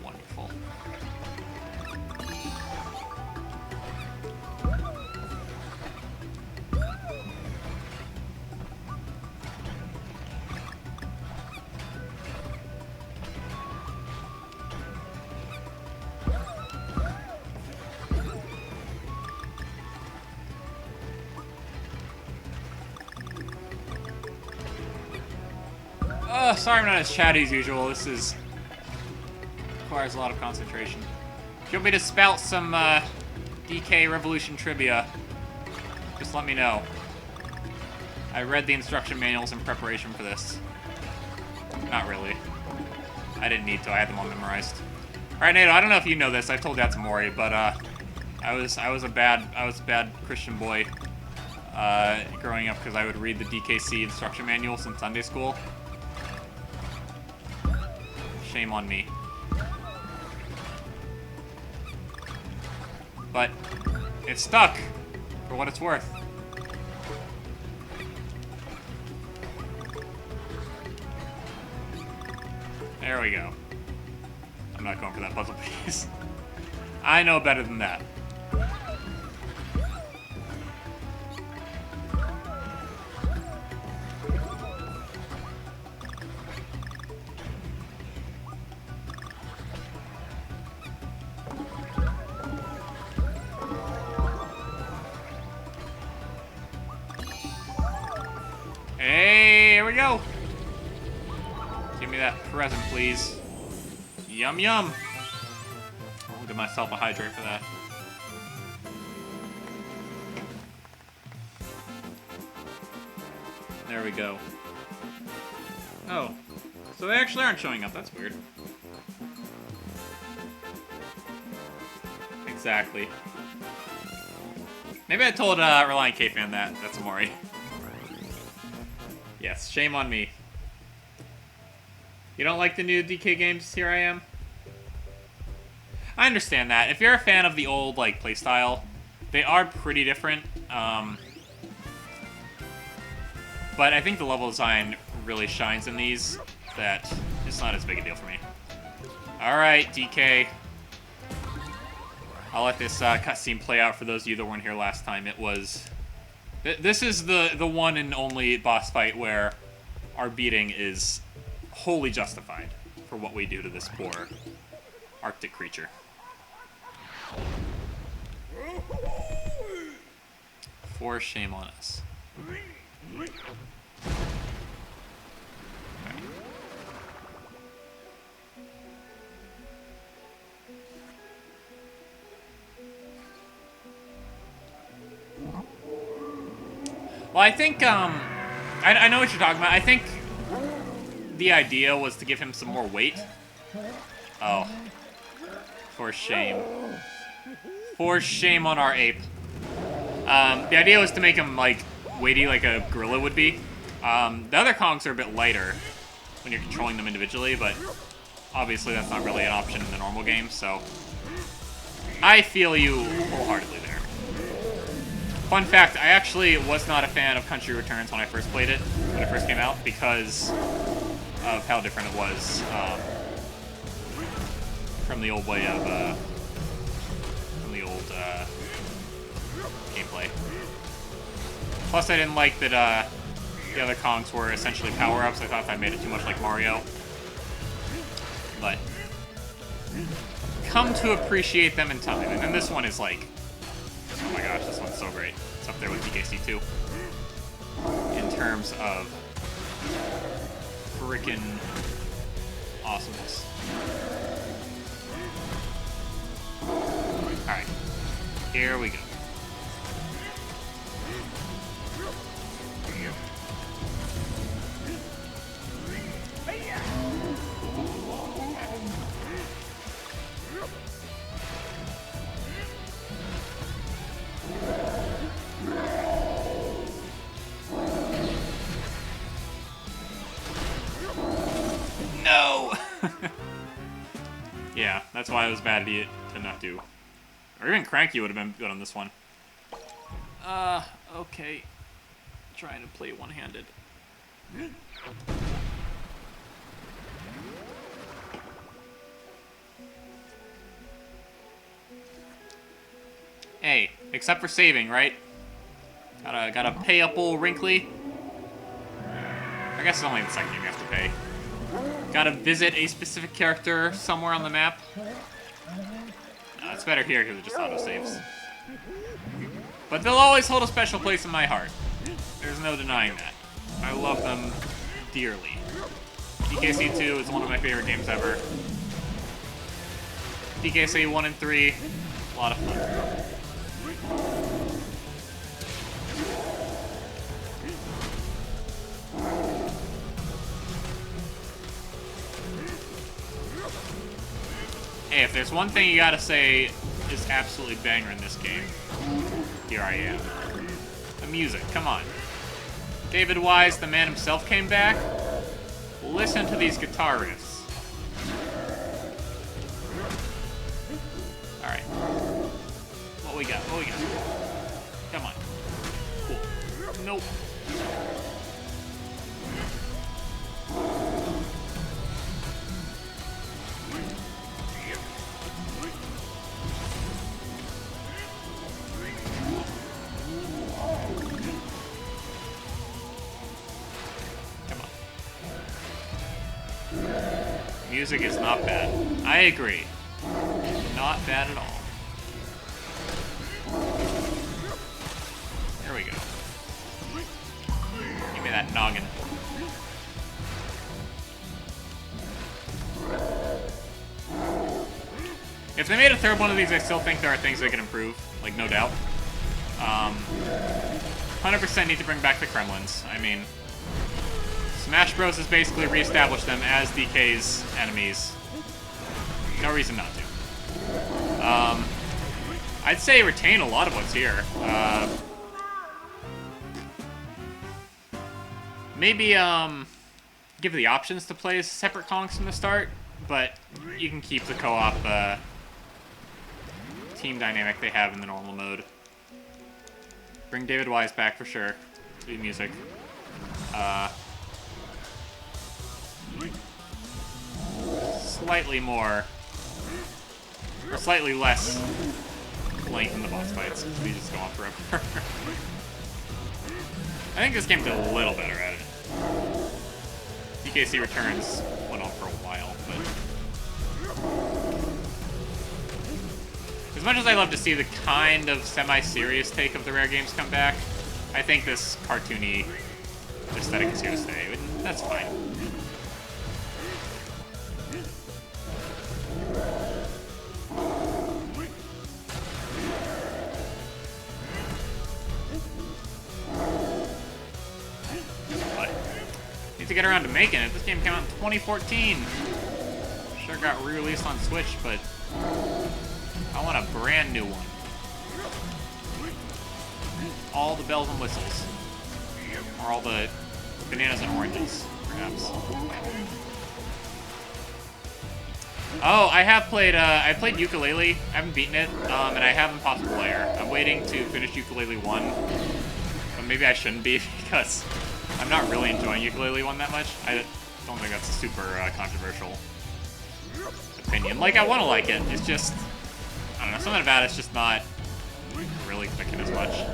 Speaker 1: Wonderful. Sorry I'm not as chatty as usual. This requires a lot of concentration. If you want me to spout some DK Revolution trivia, just let me know. I read the instruction manuals in preparation for this. Not really. I didn't need to. I had them all memorized. All right, Nato. I don't know if you know this. I've told that to Mori, but I was a bad Christian boy growing up because I would read the DKC instruction manuals in Sunday school. Shame on me. But it stuck, for what it's worth. There we go. I'm not going for that puzzle piece. I know better than that. Hey, here we go. Give me that present, please. Yum, yum. I'll give myself a hydrate for that. There we go. Oh, so they actually aren't showing up. That's weird. Exactly. Maybe I told Reliant K-Fan that. That's Amori. Yes, shame on me. You don't like the new DK games? Here I am. I understand that. If you're a fan of the old, like, playstyle, they are pretty different. But I think the level design really shines in these, that it's not as big a deal for me. Alright, DK. I'll let this cutscene play out for those of you that weren't here last time. It was... This is the one and only boss fight where our beating is wholly justified for what we do to this poor Arctic creature. For shame on us. Well, I think, I know what you're talking about. I think the idea was to give him some more weight. Oh. For shame. For shame on our ape. The idea was to make him, like, weighty like a gorilla would be. The other Kongs are a bit lighter when you're controlling them individually, but obviously that's not really an option in the normal game, so I feel you wholeheartedly there. Fun fact, I actually was not a fan of Country Returns when I first played it, when it first came out, because of how different it was from the old way of, from the old gameplay. Plus, I didn't like that the other Kongs were essentially power-ups. I thought that made it too much like Mario. But come to appreciate them in time. And then this one is like, oh my gosh, this one's so great. It's up there with DKC 2 in terms of freaking awesomeness. Alright, here we go. No! Yeah, that's why it was bad to not do. Or even Cranky would have been good on this one. Okay. Trying to play one-handed. Hey, except for saving, right? Gotta pay up old Wrinkly. I guess it's only the second game you have to pay. Gotta visit a specific character somewhere on the map. It's better here because it just auto-saves. But they'll always hold a special place in my heart. There's no denying that. I love them dearly. DKC 2 is one of my favorite games ever. DKC 1 and 3, a lot of fun. Hey, if there's one thing you gotta say is absolutely banger in this game, here I am. The music, come on. David Wise, the man himself, came back. Listen to these guitar riffs. Alright. What we got? What we got? Come on. Cool. Nope. Music is not bad. I agree. Not bad at all. There we go. Give me that noggin. If they made a third one of these, I still think there are things they can improve. Like, no doubt. 100% need to bring back the Kremlins. I mean, Smash Bros. Has basically reestablished them as DK's enemies. No reason not to. I'd say retain a lot of what's here. Maybe, give the options to play as separate Kongs from the start, but you can keep the co-op, team dynamic they have in the normal mode. Bring David Wise back for sure. Do music. Slightly more, or slightly less length in the boss fights, because we just go on forever. I think this game did a little better at it. DKC Returns went on for a while, but As much as I love to see the kind of semi-serious take of the Rare games come back, I think this cartoony aesthetic is here to stay. That's fine. But need to get around to making it. This game came out in 2014. Sure got re-released on Switch, but I want a brand new one. All the bells and whistles. Or all the bananas and oranges, perhaps. Oh, I have played, I played Yooka-Laylee. I haven't beaten it, and I have Impossible Lair. I'm waiting to finish Yooka-Laylee 1, but maybe I shouldn't be, because I'm not really enjoying Yooka-Laylee 1 that much. I don't think that's a super controversial opinion. Like, I want to like it, it's just, I don't know, something about it's just not really clicking as much.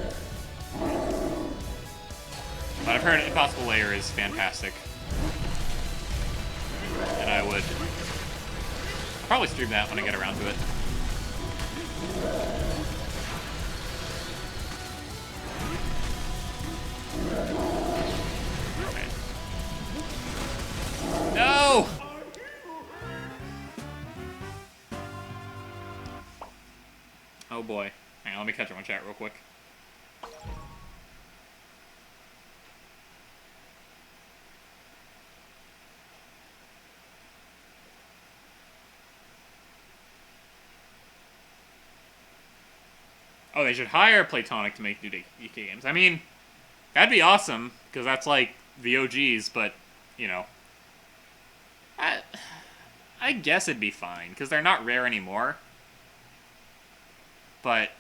Speaker 1: But I've heard Impossible Lair is fantastic. And I'll probably stream that when I get around to it. Okay. No! Oh boy. Hang on, let me catch up on chat real quick. Oh, they should hire Playtonic to make new DK games. I mean, that'd be awesome, because that's like the OGs, but, you know. I guess it'd be fine, because they're not Rare anymore. But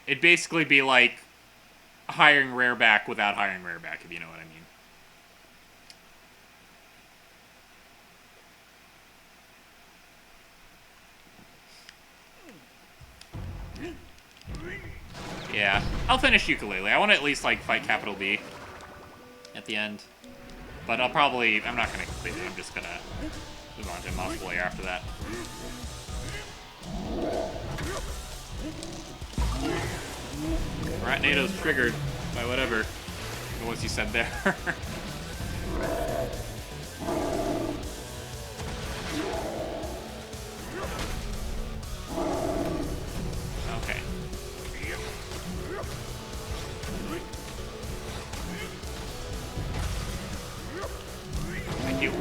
Speaker 1: it'd basically be like hiring Rare back without hiring Rare back, if you know what I mean. Yeah, I'll finish Yooka-Laylee. I want to at least, like, fight Capital B at the end. But I'm not going to complete it. I'm just going to move on to Impossible Lair after that. Ratnado's triggered by whatever it was you said there. Okay. Thank you.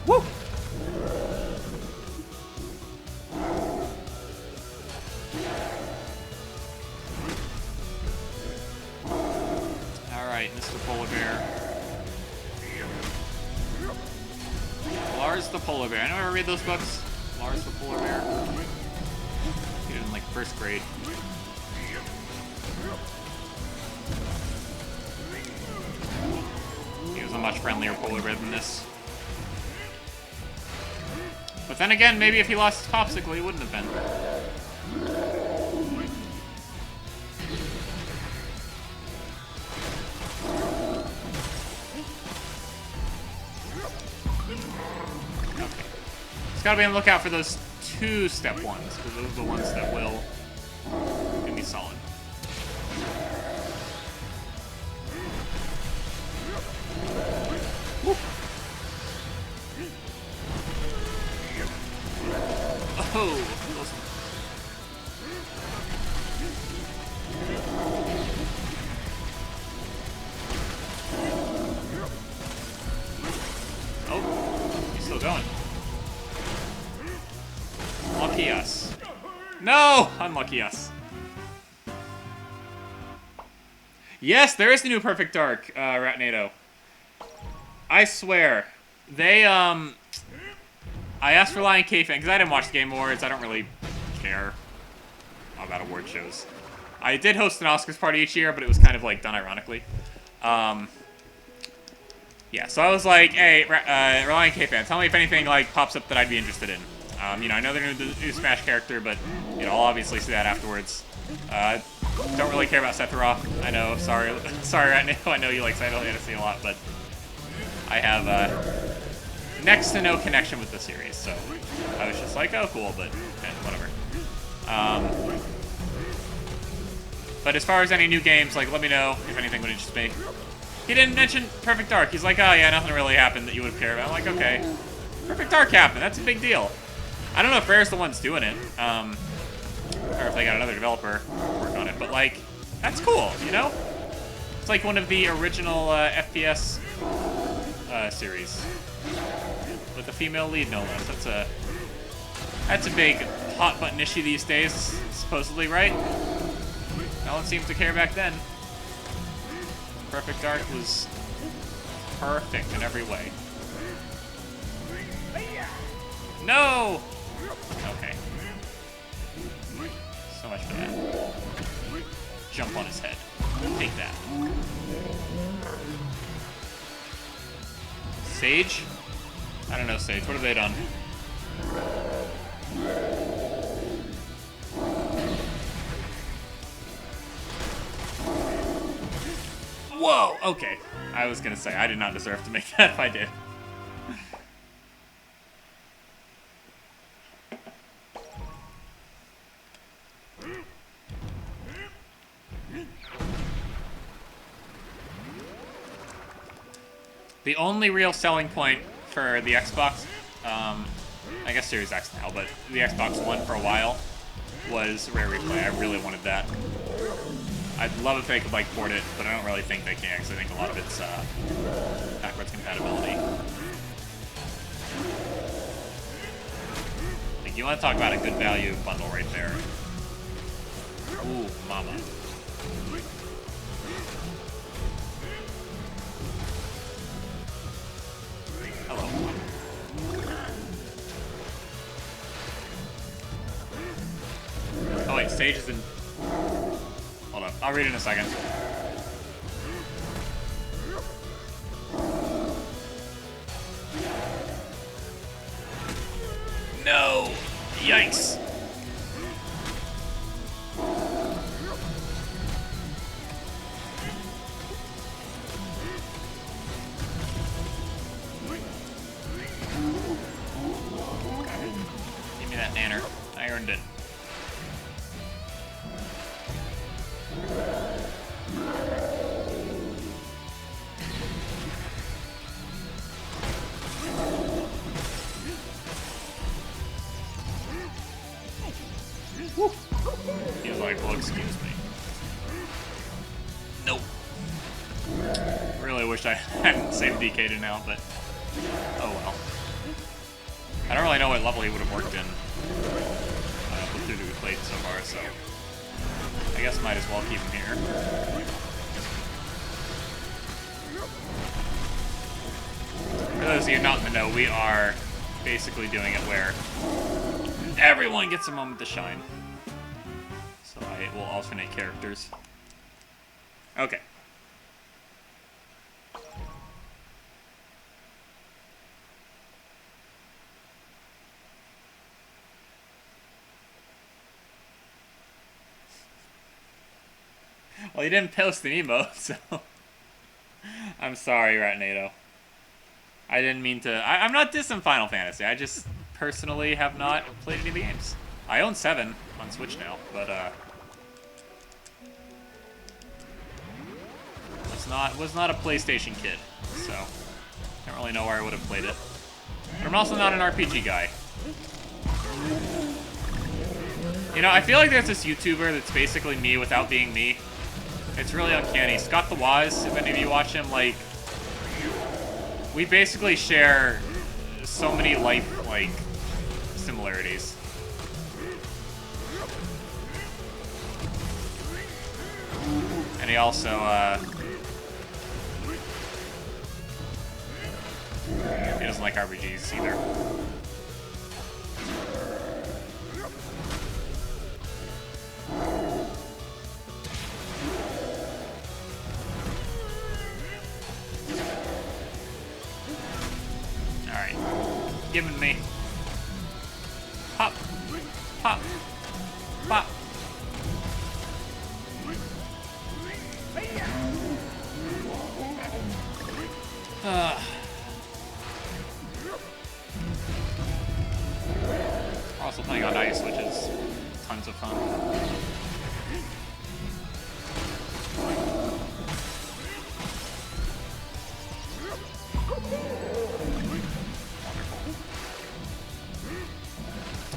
Speaker 1: Woo! Alright, Mr. Polar Bear. Lars the Polar Bear. I never read those books. Lars the Polar Bear. Did it in like first grade. He was a much friendlier polar bear than this. But then again, maybe if he lost his popsicle, he wouldn't have been. Okay. Just gotta be on the lookout for those 2-step ones, because those are the ones that will be solid. Woo. Oh, oh, he's still going. Lucky us. No! Unlucky us. Yes, there is the new Perfect Dark, Ratnado. I swear. They, I asked for Lion K fan, because I didn't watch the Game Awards. I don't really care about award shows. I did host an Oscars party each year, but it was kind of, like, done ironically. Yeah, so I was like, hey, Lion K fan, tell me if anything, like, pops up that I'd be interested in. You know, I know they're the new Smash character, but, you know, I'll obviously see that afterwards. Don't really care about Sephiroth. I know, sorry, I know you like Final Fantasy a lot, but I have, next to no connection with the series, so I was just like, oh, cool, but whatever. But as far as any new games, like, let me know if anything would interest me. He didn't mention Perfect Dark. He's like, oh, yeah, nothing really happened that you would have cared about. I'm like, okay. Perfect Dark happened. That's a big deal. I don't know if Rare's the one's doing it, or if they got another developer working on it, but, like, that's cool, you know? It's like one of the original FPS series with a female lead, no less. That's a big hot button issue these days, supposedly, right? No one seems to care back then. Perfect Dark was perfect in every way. No! Okay. So much for that. Jump on his head. Take that. Sage? I don't know, Sage. What have they done? Whoa! Okay. I was gonna say, I did not deserve to make that if I did. The only real selling point for the Xbox, I guess Series X now, but the Xbox One for a while was Rare Replay. I really wanted that. I'd love if they could, like, port it, but I don't really think they can, because I think a lot of it's backwards compatibility. Like, you want to talk about a good value bundle right there. Ooh, mama. Hello. Oh wait, Sage is in... Hold on, I'll read it in a second. No! Yikes. Give me that nanner. I earned it. Woo. He was like, well, excuse me. Nope. Really wish I hadn't saved DK to now, but oh well. I don't really know what level he would have worked in with who we played so far, so I guess might as well keep him here. For those of you not in the know, we are basically doing it where everyone gets a moment to shine. So I will alternate characters. Okay. Well, you didn't post an emote, so I'm sorry, Ratnado. I didn't mean to. I'm not dissing Final Fantasy. I just personally have not played any of the games. I own 7 on Switch now, but was not a PlayStation kid, so don't really know where I would have played it. But I'm also not an RPG guy. You know, I feel like there's this YouTuber that's basically me without being me. It's really uncanny. Scott the Waz, if any of you watch him, like, we basically share so many life, like, similarities. And he also, he doesn't like RPGs either. Alright. Giving me. Pop. Pop. Pop. playing on ice, which is tons of fun.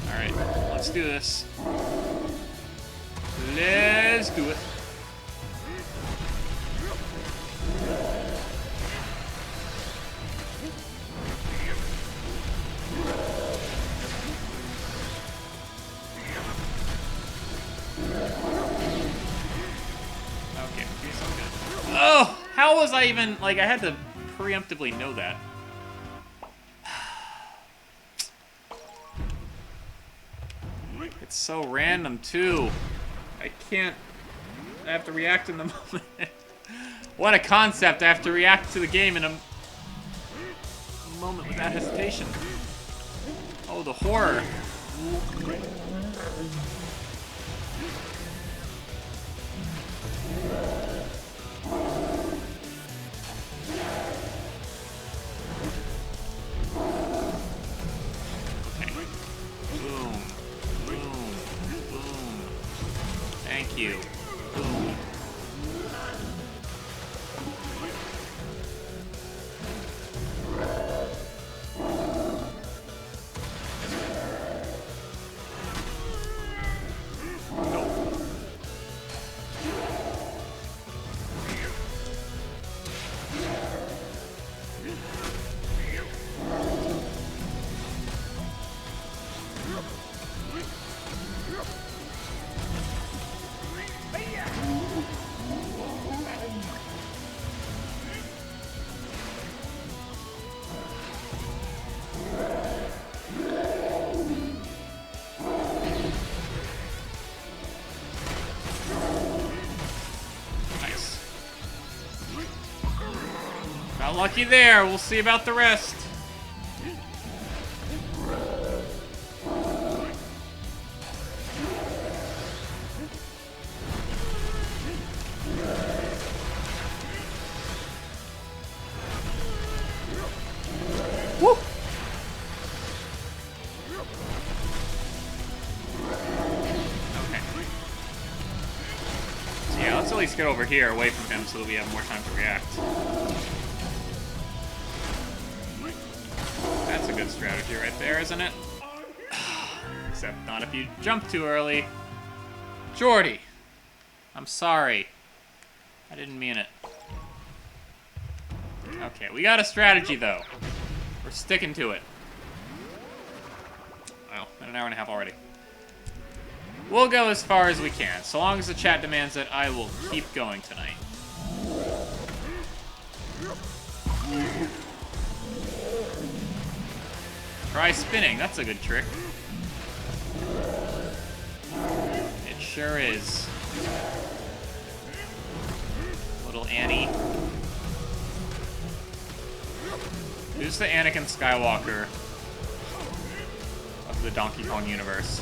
Speaker 1: Alright, let's do this. Let's do it. Okay, do something good. Oh! How was I even... Like, I had to preemptively know that. It's so random, too. I can't... I have to react in the moment. What a concept. I have to react to the game in a moment without hesitation. Oh, the horror. Okay. Boom. Boom. Boom. Thank you. Boom. Got lucky there. We'll see about the rest. Woo! Okay. So yeah, let's at least get over here away from him so that we have more time to react. That's a good strategy right there, isn't it? Except not if you jump too early. Jordy! I'm sorry. I didn't mean it. Okay, we got a strategy, though. We're sticking to it. Well, been an hour and a half already. We'll go as far as we can. So long as the chat demands it, I will keep going tonight. Try spinning. That's a good trick. It sure is. Little Annie. Who's the Anakin Skywalker of the Donkey Kong universe?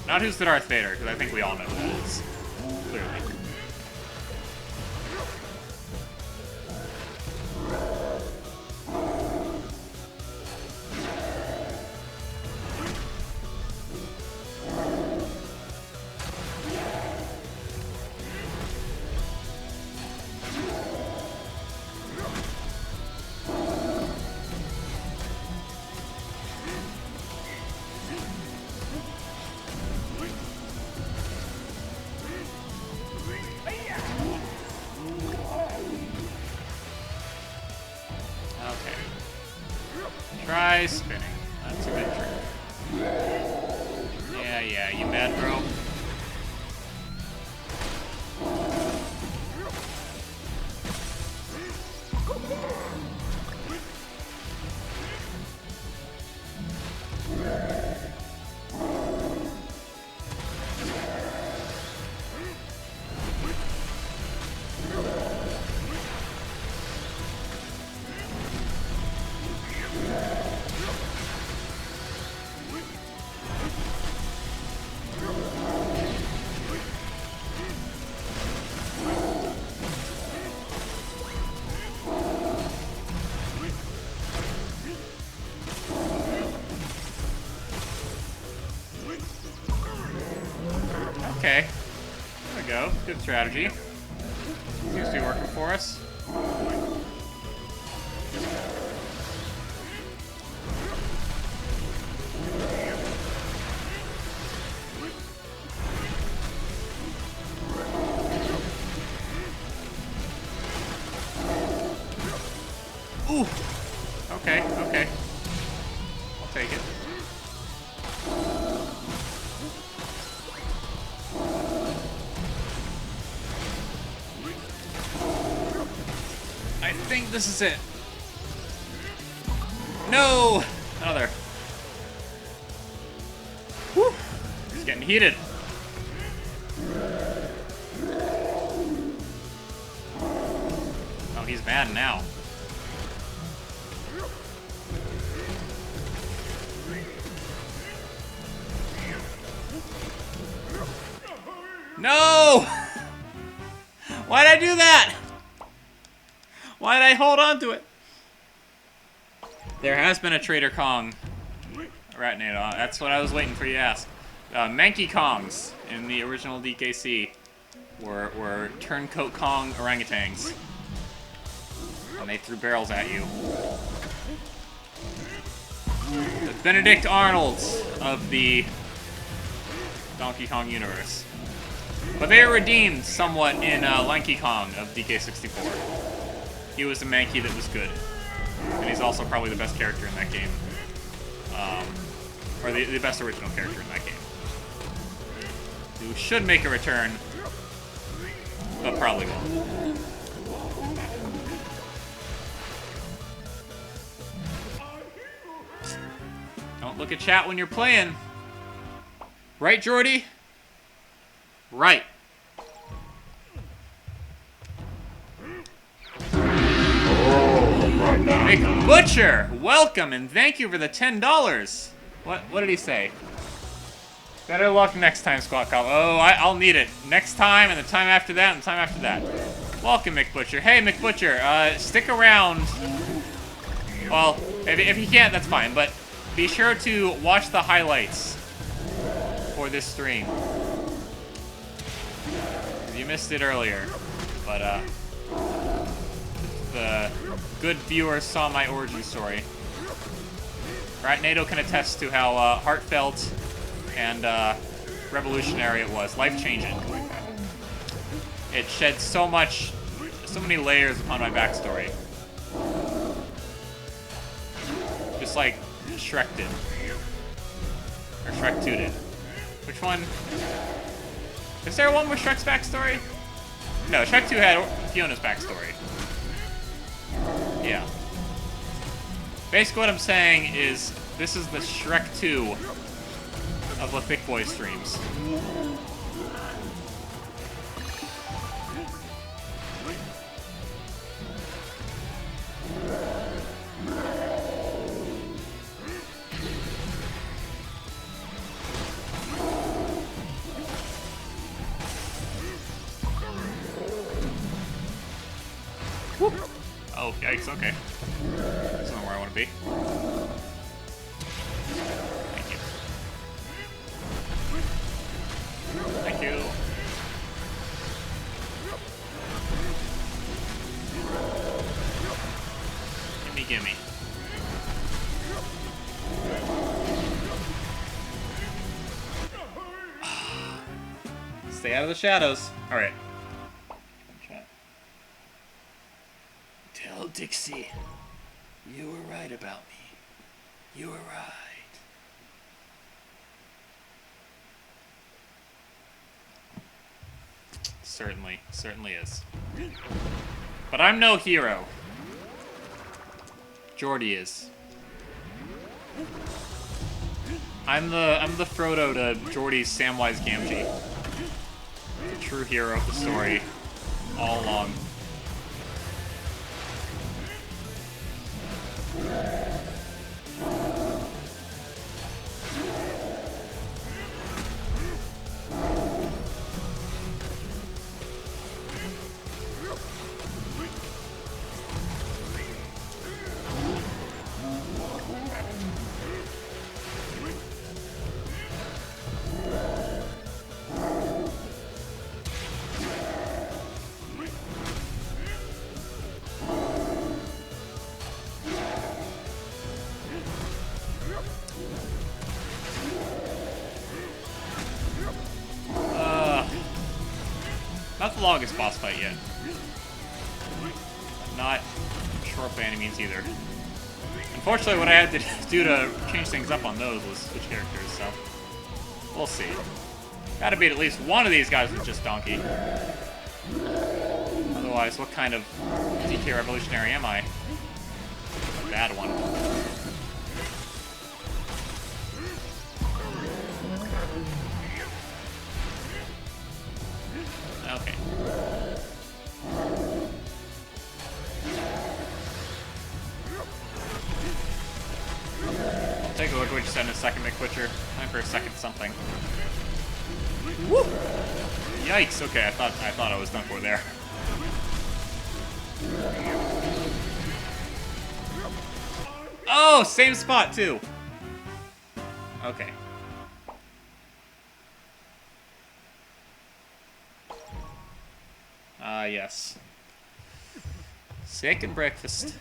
Speaker 1: Not who's the Darth Vader, because I think we all know who that is. Clearly. Try spinning. That's a good trick. Yeah, you mad, bro? okay. There we go. Good strategy. Seems to be working for us. Ooh! Okay, okay. I'll take it. I think this is it. No! Another. Whew! It's getting heated. Oh, he's mad now. No! Why'd I do that? Why'd I hold on to it? There has been a Trader Kong. Right, Nado. That's what I was waiting for you to ask. Manky Kongs in the original DKC were turncoat Kong orangutans. And they threw barrels at you. The Benedict Arnolds of the Donkey Kong universe. But they are redeemed somewhat in Lanky Kong of DK64. He was the Mankey that was good. And he's also probably the best character in that game. Or the best original character in that game. Who should make a return, but probably won't. Don't look at chat when you're playing. Right, Jordy? Right. Mick Butcher, welcome and thank you for the $10. What did he say? Better luck next time, Squat Cop. Oh, I'll need it. Next time, and the time after that, and the time after that. Welcome, Mick Butcher. Hey, Mick Butcher, stick around. Well, if you can't, that's fine, but be sure to watch the highlights for this stream. You missed it earlier, but the good viewers saw my origin story. Right, Nato can attest to how heartfelt and revolutionary it was, life-changing. It shed so many layers upon my backstory. Just like Shrek did. Or Shrek 2 did. Which one? Is there one with Shrek's backstory? No, Shrek 2 had Fiona's backstory. Yeah. Basically what I'm saying is, this is the Shrek 2 of the Thick Boy streams. Whoop. Oh, yikes, okay. That's not where I want to be. Thank you. Thank you. Gimme, gimme. Stay out of the shadows. Alright. Tell Dixie, you were right about me. You were right. Certainly is. But I'm no hero. Jordy is. I'm the Frodo to Jordy's Samwise Gamgee. The true hero of the story, all along. Not the longest boss fight yet. Not short by any means either. Unfortunately, what I had to do to change things up on those was switch characters, so we'll see. Gotta beat at least one of these guys with just Donkey. Otherwise, what kind of DK revolutionary am I? A bad one. Okay. I'll take a look at what you said in a second, McQuitcher. Time for a second something. Woo! Yikes! Okay, I thought I was done for there. Oh, same spot too. Okay. Yes. Second breakfast.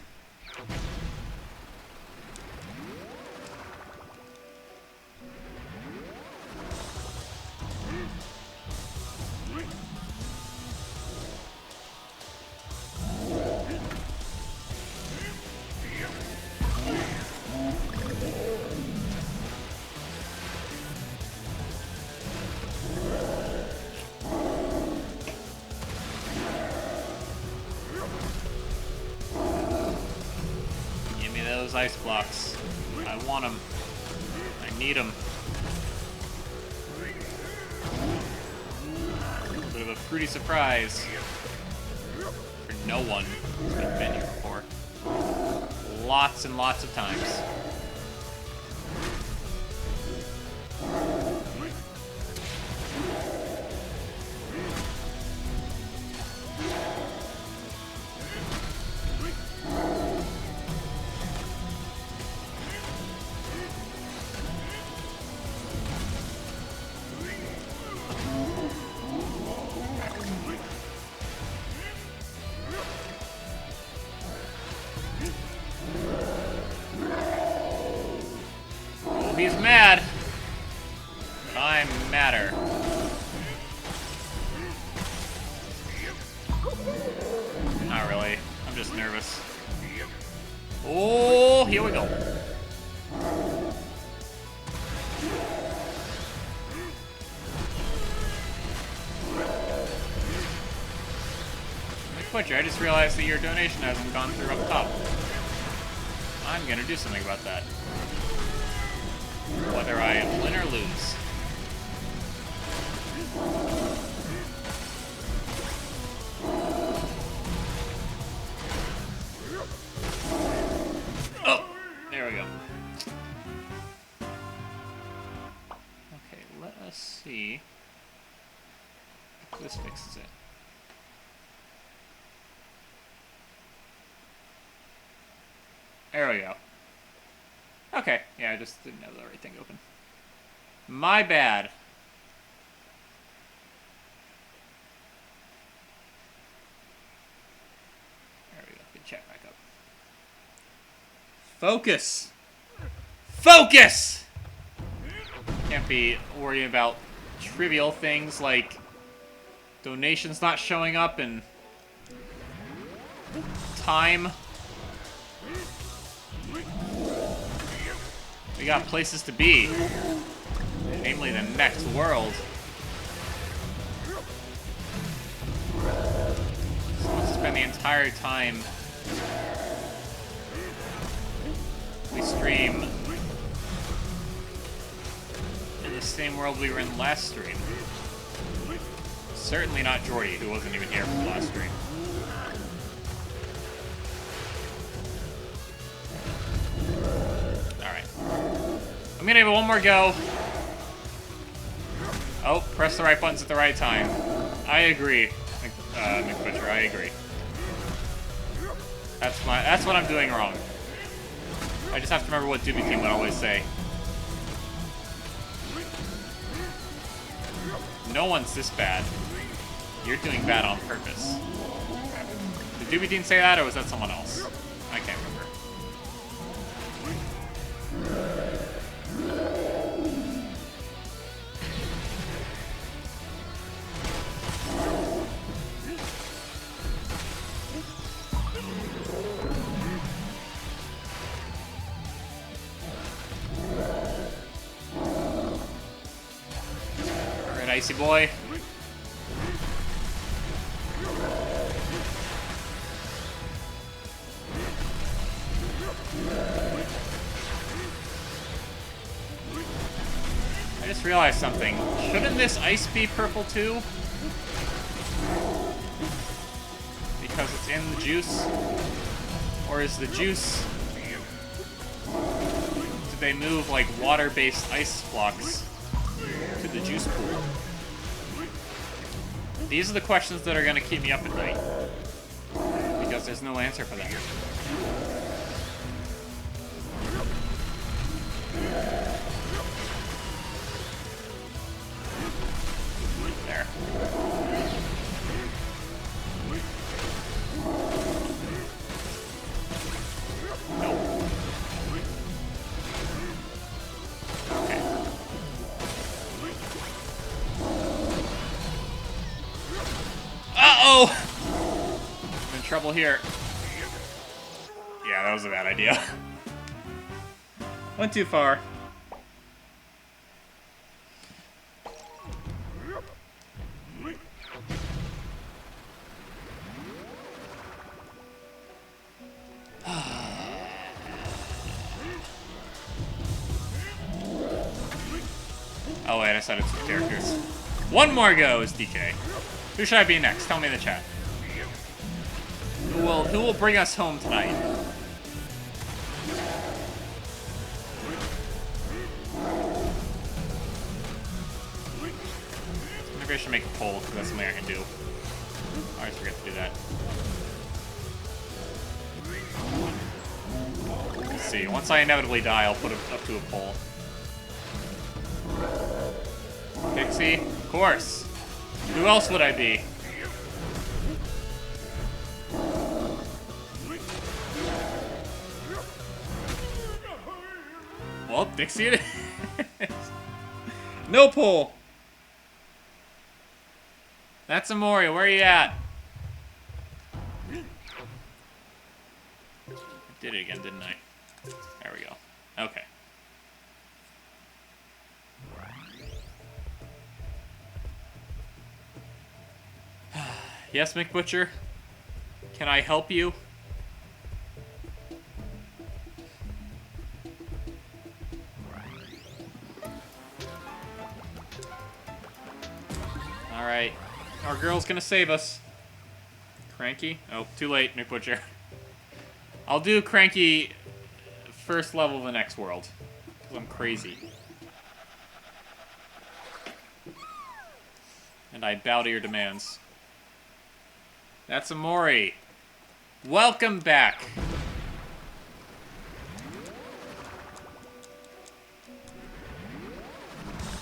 Speaker 1: Ice blocks. I want them. I need them. A little bit of a fruity surprise for no one who's been here before. Lots and lots of times. He's mad. I'm madder. Not really. I'm just nervous. Oh, here we go. Butcher, I just realized that your donation hasn't gone through up top. I'm gonna do something about that. Whether I win or lose. Oh! There we go. Okay, let us see if this fixes it. There we go. Okay, yeah, I just didn't have the right thing open. My bad. There we go, good chat back up. Focus! Focus! Can't be worrying about trivial things like donations not showing up and time. We got places to be, namely the next world. Someone to spend the entire time we stream in the same world we were in last stream. Certainly not Jordy, who wasn't even here for the last stream. I'm gonna give it one more go. Oh, press the right buttons at the right time. I agree, McButcher, I agree. That's what I'm doing wrong. I just have to remember what Doobie Team would always say. No one's this bad. You're doing bad on purpose. Did Doobie Team say that, or was that someone else? I can't remember. Icy boy. I just realized something. Shouldn't this ice be purple too? Because it's in the juice? Or is the juice... Did they move, like, water-based ice flocks to the juice pool? These are the questions that are going to keep me up at night. Because there's no answer for that. There. Nope. Okay. Uh-oh! I'm in trouble here. Yeah, that was a bad idea. Went too far. Oh wait, I said it's with characters. One more go is DK. Who should I be next? Tell me in the chat. Who will bring us home tonight? Maybe I should make a poll, because that's something I can do. I always forget to do that. Let's see. Once I inevitably die, I'll put it up to a poll. Pixie? Of course. Who else would I be? Well, Dixie it is. No poll. That's Amori. Where are you at? I did it again, didn't I? There we go. Okay. Yes, McButcher? Can I help you? Alright. Our girl's gonna save us. Cranky? Oh, too late, McButcher. I'll do Cranky first level of the next world. Because I'm crazy. And I bow to your demands. That's Amori. Welcome back.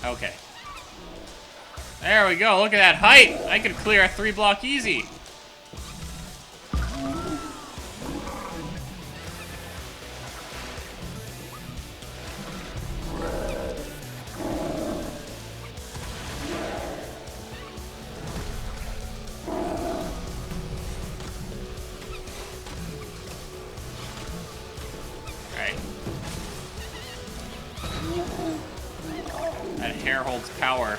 Speaker 1: Okay. There we go. Look at that height. I could clear a 3-block easy. That hair holds power.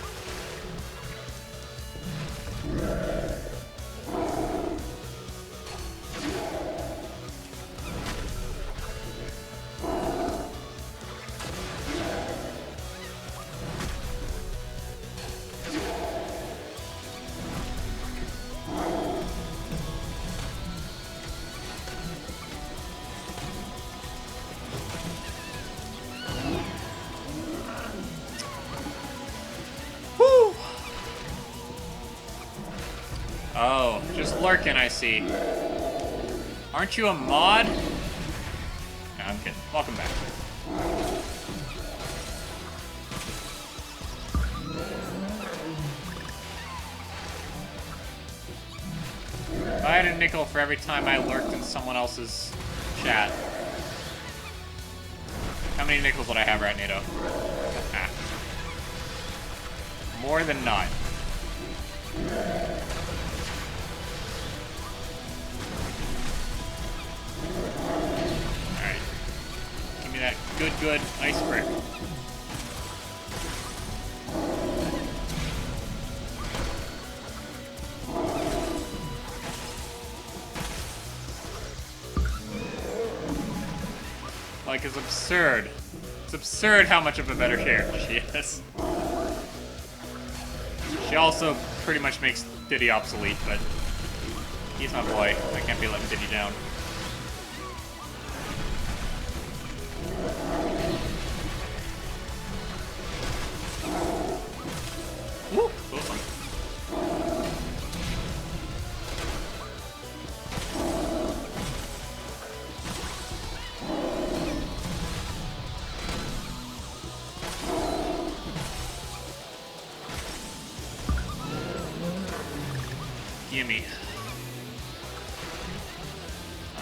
Speaker 1: Oh, just lurking, I see. Aren't you a mod? No, I'm kidding. Welcome back. If I had a nickel for every time I lurked in someone else's chat, how many nickels would I have right, Nato? Ah. More than not. Alright. Give me that good ice brick. Like, it's absurd. It's absurd how much of a better character she is. She also pretty much makes Diddy obsolete, but he's my boy. I can't be letting Diddy down. Woo! Awesome. Gimme.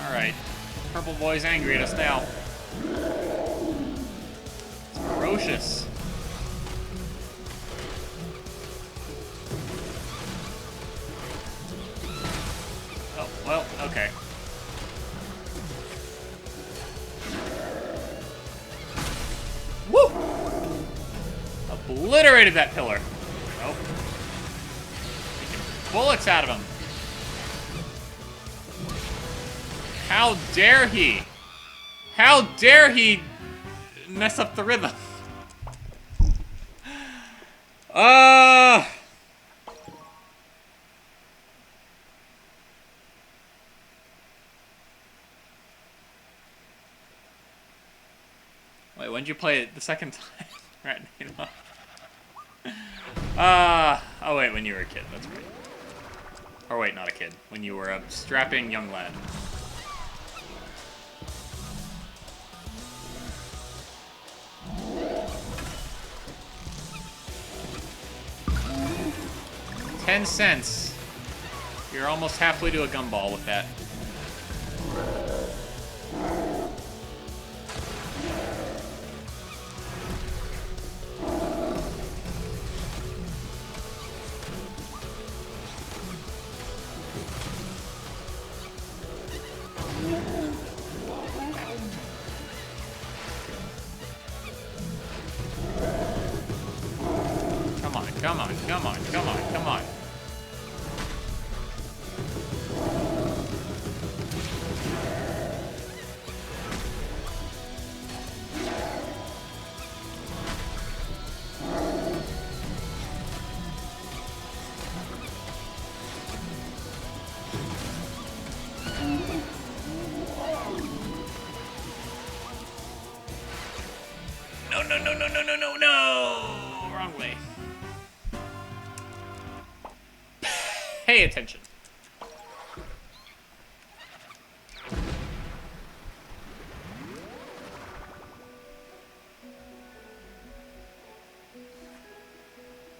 Speaker 1: Alright. Purple boy's angry at us now. It's ferocious. Oh, well, okay. Woo! Obliterated that pillar. Nope. Bullets out of him. How dare he? How dare he mess up the rhythm? Wait, when'd you play it the second time? Right, you know. Oh wait, when you were a kid, that's right. Or wait, not a kid. When you were a strapping young lad. $0.10. You're almost halfway to a gumball with that. Come on, come on, come on, come on, come on. No, no, no, no, no, no, no, no! Wrong way. Pay attention.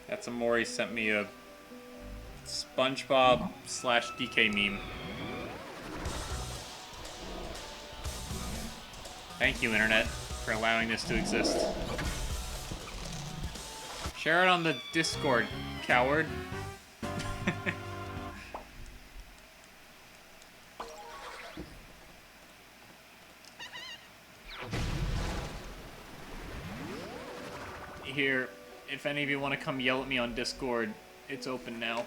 Speaker 1: Katsumori sent me a SpongeBob / DK meme. Thank you, Internet, for allowing this to exist. Share it on the Discord, coward. Here, if any of you want to come yell at me on Discord, it's open now.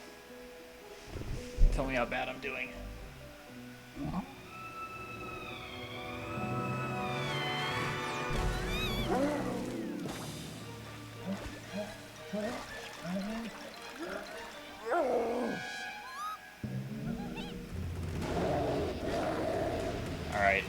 Speaker 1: Tell me how bad I'm doing. Alright.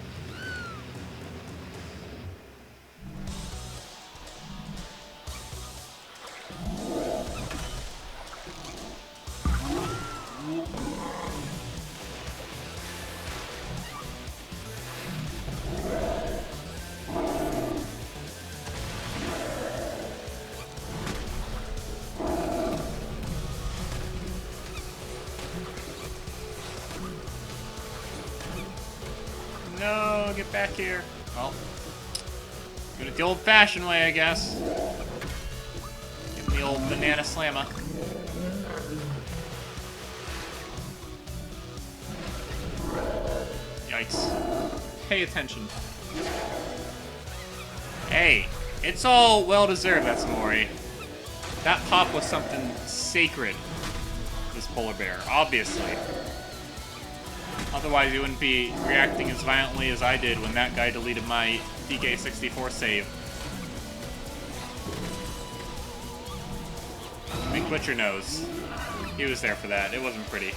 Speaker 1: No, get back here. Well, do it the old-fashioned way, I guess. Give him the old banana slammer. Yikes. Pay attention. Hey, it's all well-deserved, Katsumori. That pop was something sacred, this polar bear, obviously. Otherwise, you wouldn't be reacting as violently as I did when that guy deleted my DK64 save. Big Butcher knows. He was there for that. It wasn't pretty.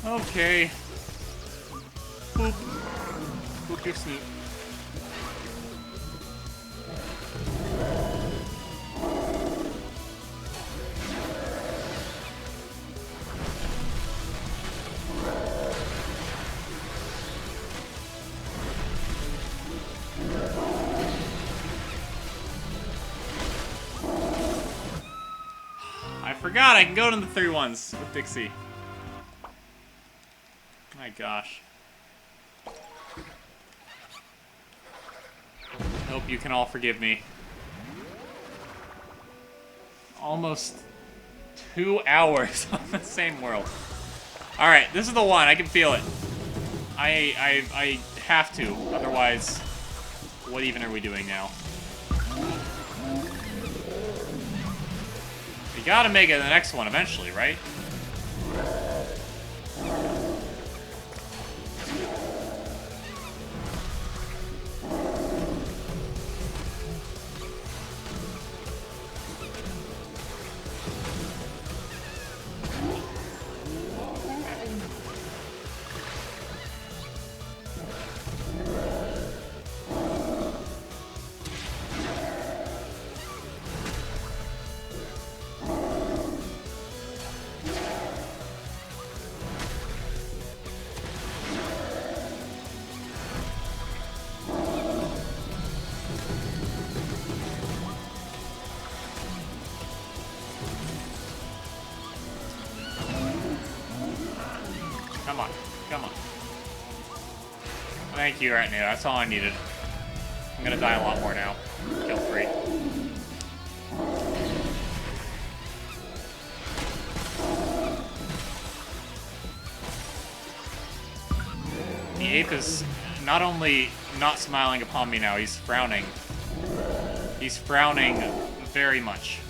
Speaker 1: Okay. Boop. Boop your snoot. I forgot I can go to the 3-1s with Dixie. My gosh. I hope you can all forgive me. Almost 2 hours on the same world. Alright, this is the one. I can feel it. I have to. Otherwise, what even are we doing now? We gotta make it the next one eventually, right? Come on. Come on. Thank you right now. That's all I needed. I'm gonna die a lot more now. Kill free. The ape is not only not smiling upon me now, he's frowning. He's frowning very much.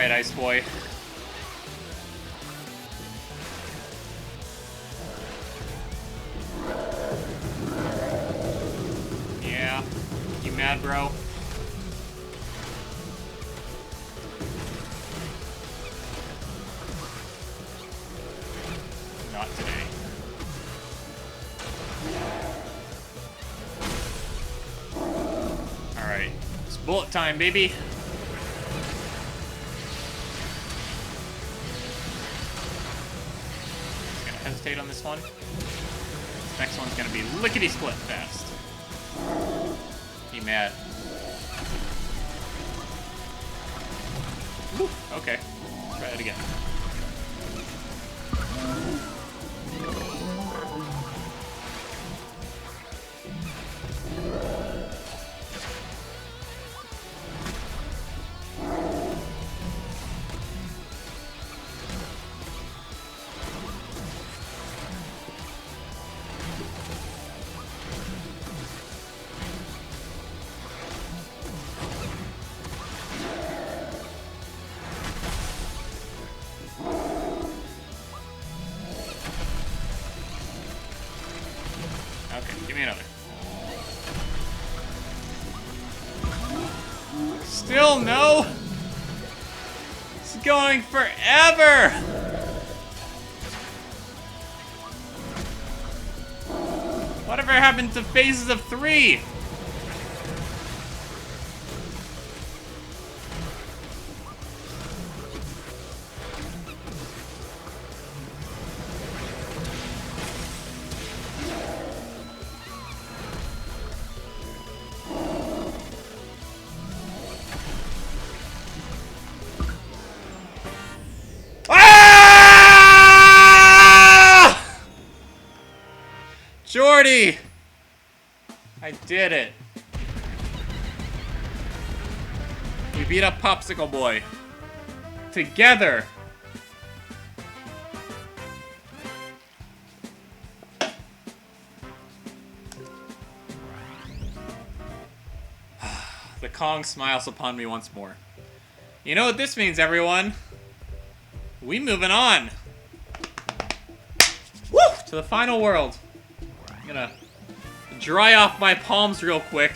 Speaker 1: Alright, Ice Boy. Yeah. You mad, bro? Not today. Alright. It's bullet time, baby. Hesitate on this one. Next one's gonna be lickety-split fast. Be mad. Whew, okay. Try it again. Okay, give me another. Still no? It's going forever! Whatever happened to phases of 3? Jordy! I did it. We beat up Popsicle Boy. Together. The Kong smiles upon me once more. You know what this means, everyone? We moving on. Woo! To the final world. I'm gonna dry off my palms real quick.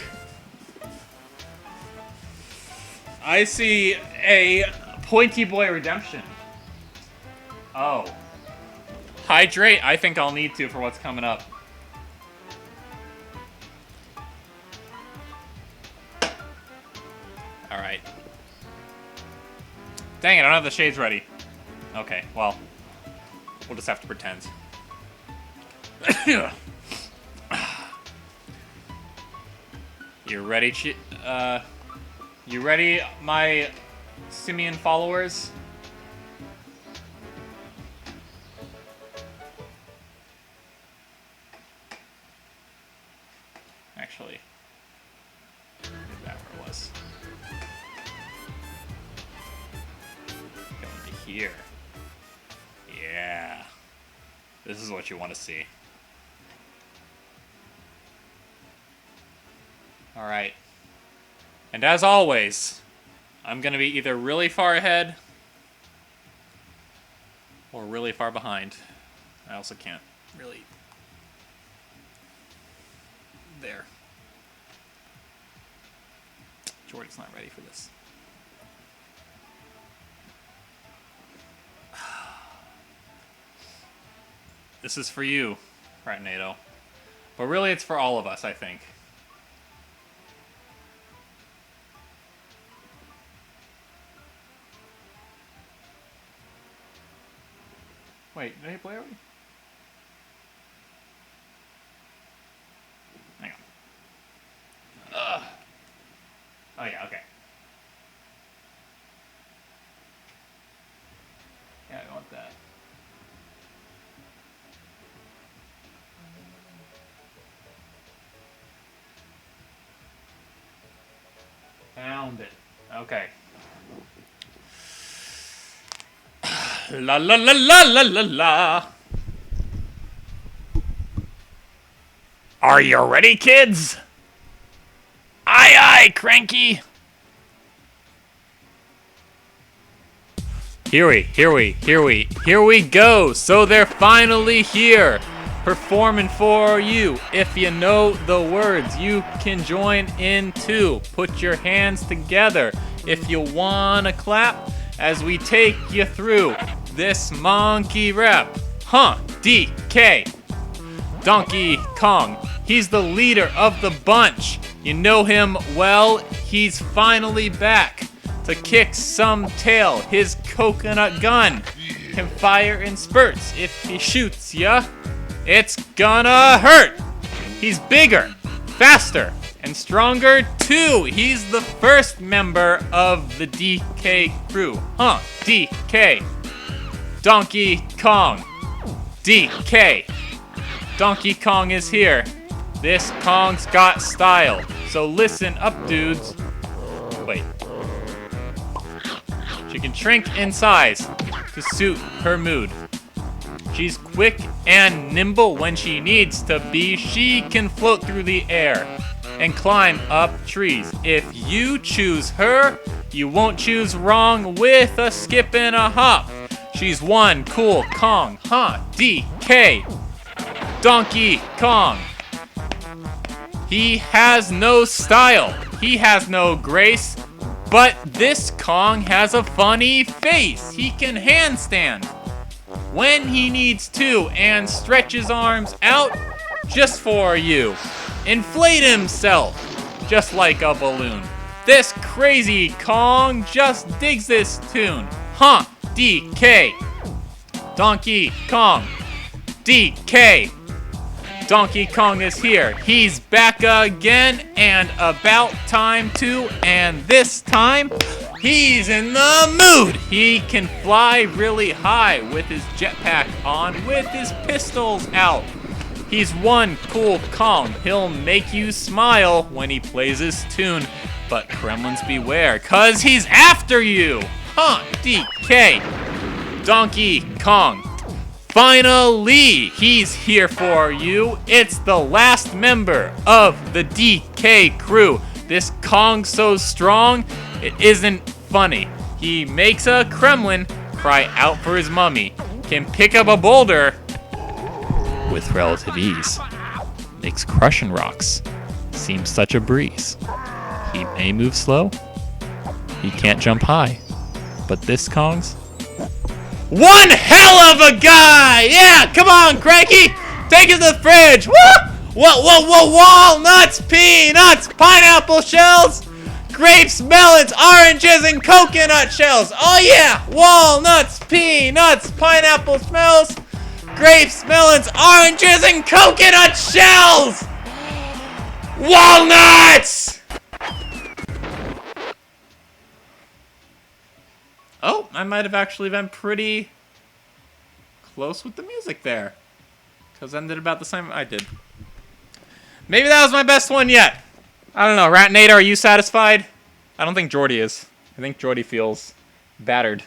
Speaker 1: I see a Pointy Boy redemption. Oh. Hydrate? I think I'll need to for what's coming up. Alright. Dang it, I don't have the shades ready. Okay, well. We'll just have to pretend. You ready, you ready, my simian followers? Actually, is that where it was? Going to here. Yeah. This is what you want to see. Alright. And as always, I'm gonna be either really far ahead or really far behind. I also can't really... There. Jordy's not ready for this. This is for you, right, NATO? But really, it's for all of us, I think. Wait, did I play already? Hang on. Ugh. Oh yeah, okay. Yeah, I want that. Found it. Okay. La la la la la la la. Are you ready, kids? Aye aye, Cranky. Here we go. So they're finally here, performing for you. If you know the words, you can join in too. Put your hands together if you wanna clap as we take you through this monkey rap. DK, Donkey Kong. He's the leader of the bunch. You know him well. He's finally back to kick some tail. His coconut gun can fire in spurts if he shoots ya. It's gonna hurt. He's bigger, faster, and stronger too. He's the first member of the DK crew. Huh, DK. Donkey Kong. DK. Donkey Kong is here. This Kong's got style. So listen up, dudes. Wait. She can shrink in size to suit her mood. She's quick and nimble when she needs to be. She can float through the air and climb up trees. If you choose her, you won't choose wrong with a skip and a hop. She's one cool Kong, huh? DK. Donkey Kong. He has no style. He has no grace. But this Kong has a funny face. He can handstand when he needs to and stretch his arms out just for you. Inflate himself just like a balloon. This crazy Kong just digs this tune. Huh, DK. Donkey Kong. DK. Donkey Kong is here. He's back again and about time too. And this time, he's in the mood. He can fly really high with his jetpack on, with his pistols out. He's one cool Kong. He'll make you smile when he plays his tune. But Kremlins beware, cause he's after you. Huh, DK. Donkey Kong. Finally, he's here for you. It's the last member of the DK crew. This Kong's so strong, it isn't funny. He makes a Kremlin cry out for his mummy. Can pick up a boulder with relative ease. Makes crushing rocks seem such a breeze. He may move slow. He can't jump high. But this Kong's one hell of a guy! Yeah, come on, Cranky! Take it to the fridge! Whoa! Walnuts, peanuts, pineapple shells, grapes, melons, oranges, and coconut shells! Oh yeah! Walnuts, peanuts, pineapple smells, grapes, melons, oranges, and coconut shells! Walnuts! Oh, I might have actually been pretty close with the music there. Because I ended about the same I did. Maybe that was my best one yet. I don't know. Ratnada, are you satisfied? I don't think Jordy is. I think Jordy feels battered.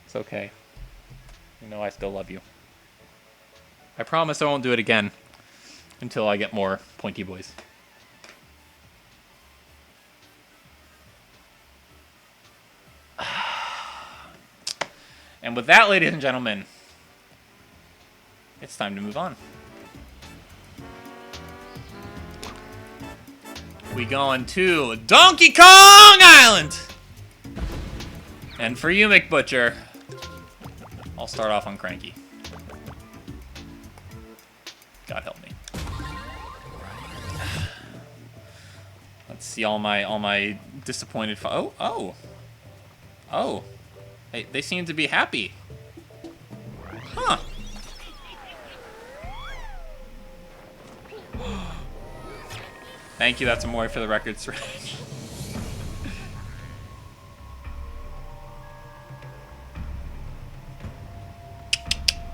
Speaker 1: It's okay. You know I still love you. I promise I won't do it again until I get more pointy boys. And with that, ladies and gentlemen, it's time to move on. We going to Donkey Kong Island! And for you, McButcher, I'll start off on Cranky. God help me. Let's see all my disappointed oh. Hey, they seem to be happy. Huh. Thank you, that's a more for the record syringe.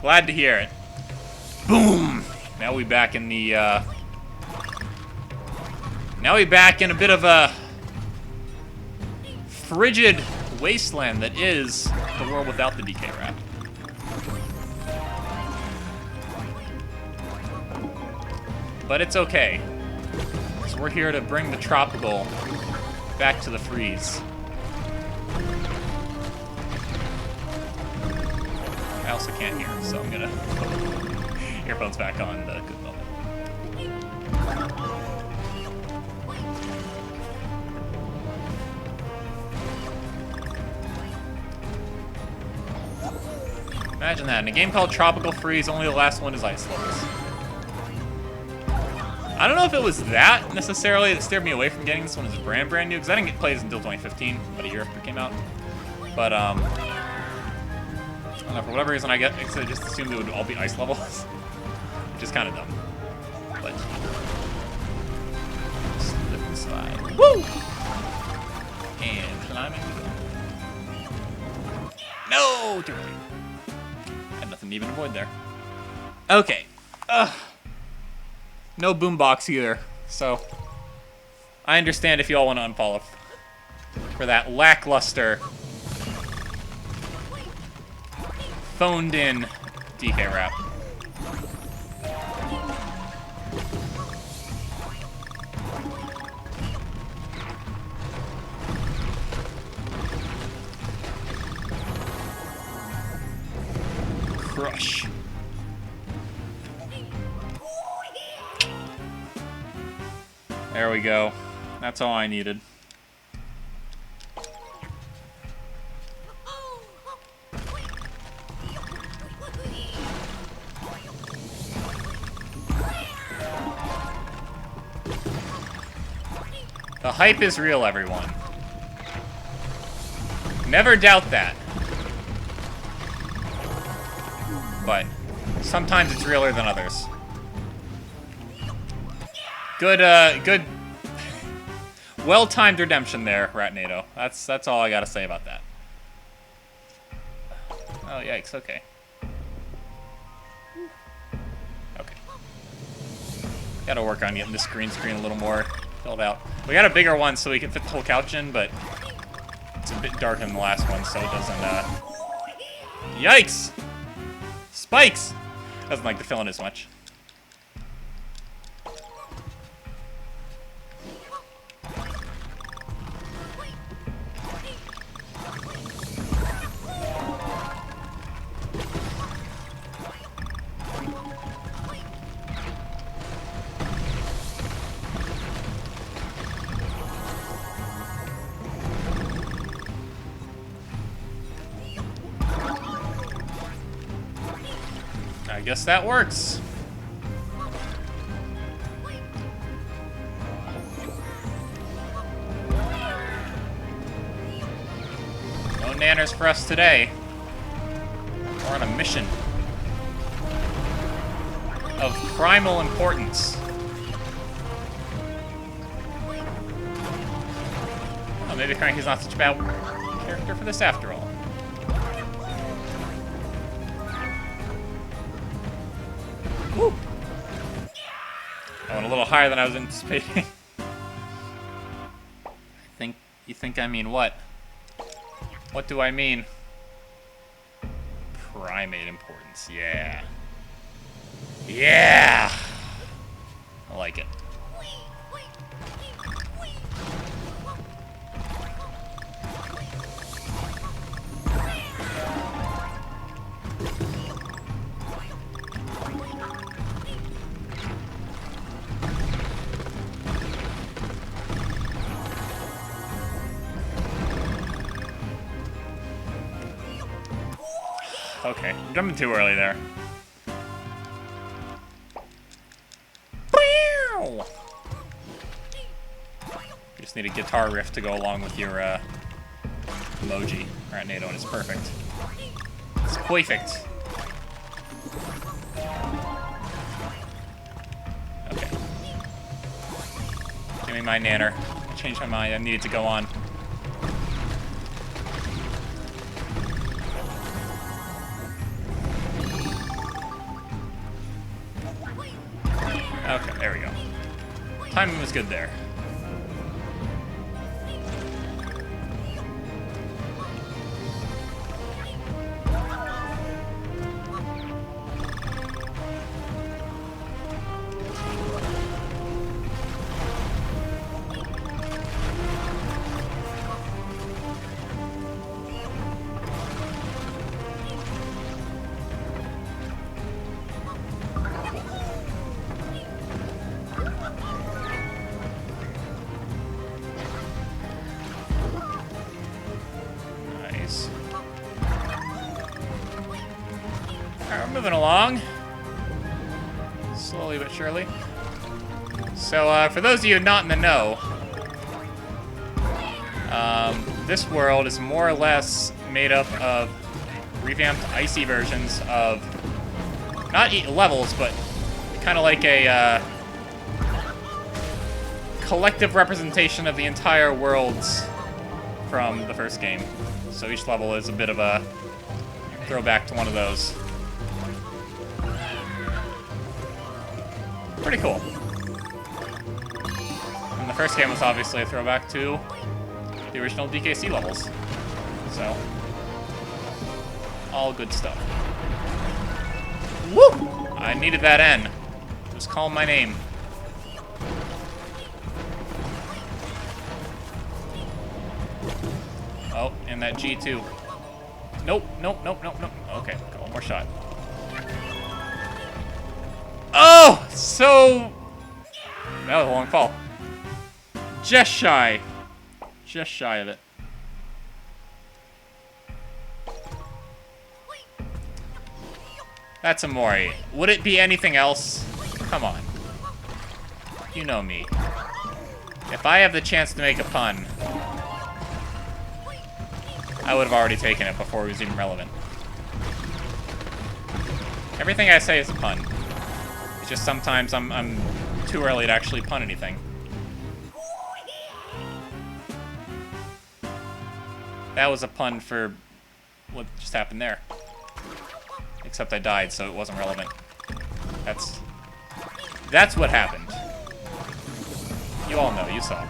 Speaker 1: Glad to hear it. Boom! Now we back in the, now we back in a bit of a frigid wasteland that is the world without the DK rap. But it's okay. So we're here to bring the tropical back to the freeze. I also can't hear, so I'm gonna put earphones back on the good moment. Imagine that. In a game called Tropical Freeze, only the last one is ice levels. I don't know if it was that, necessarily, that steered me away from getting this one as brand new, because I didn't get played until 2015, about a year after it came out. But, I don't know, for whatever reason, I just assumed it would all be ice levels. which is kind of dumb. But slip and slide. Woo! And climbing we go. No! Too early. Had nothing to even avoid there. Okay. No boombox either, so I understand if you all want to unfollow for that lackluster, phoned-in DK rap. Crush. There we go. That's all I needed. The hype is real, everyone. Never doubt that. But sometimes it's realer than others. Good, well-timed redemption there, Ratnado. That's all I gotta say about that. Oh, yikes, okay. Okay. Gotta work on getting this green screen a little more filled out. We got a bigger one so we can fit the whole couch in, but it's a bit darker than the last one, so it doesn't, Yikes! Spikes! Doesn't like to fill in as much. I guess that works. No nanners for us today. We're on a mission of primal importance. Oh, maybe Cranky's not such a bad character for this after all. Woo! I went a little higher than I was anticipating. You think I mean what? What do I mean? Primate importance, yeah. Yeah! I like it. Okay, I'm jumping too early there. You just need a guitar riff to go along with your emoji, Ratnado, and it's perfect. It's perfect. Okay. Give me my nanner. I changed my mind. I needed to go on. Okay, there we go. Timing was good there. Moving along. Slowly but surely. So, for those of you not in the know, this world is more or less made up of revamped icy versions of, not levels, but kind of like a collective representation of the entire worlds from the first game. So each level is a bit of a throwback to one of those. Pretty cool. And the first game was obviously a throwback to the original DKC levels. So, all good stuff. Woo! I needed that N. Just call my name. Oh, and that G too. Nope, nope, nope, nope, nope. Okay, got one more shot. Oh! So... that was a long fall. Just shy. Just shy of it. That's Amori. Would it be anything else? Come on. You know me. If I have the chance to make a pun, I would have already taken it before it was even relevant. Everything I say is a pun. It's just sometimes I'm too early to actually pun anything. That was a pun for what just happened there. Except I died, so it wasn't relevant. That's what happened. You all know, you saw.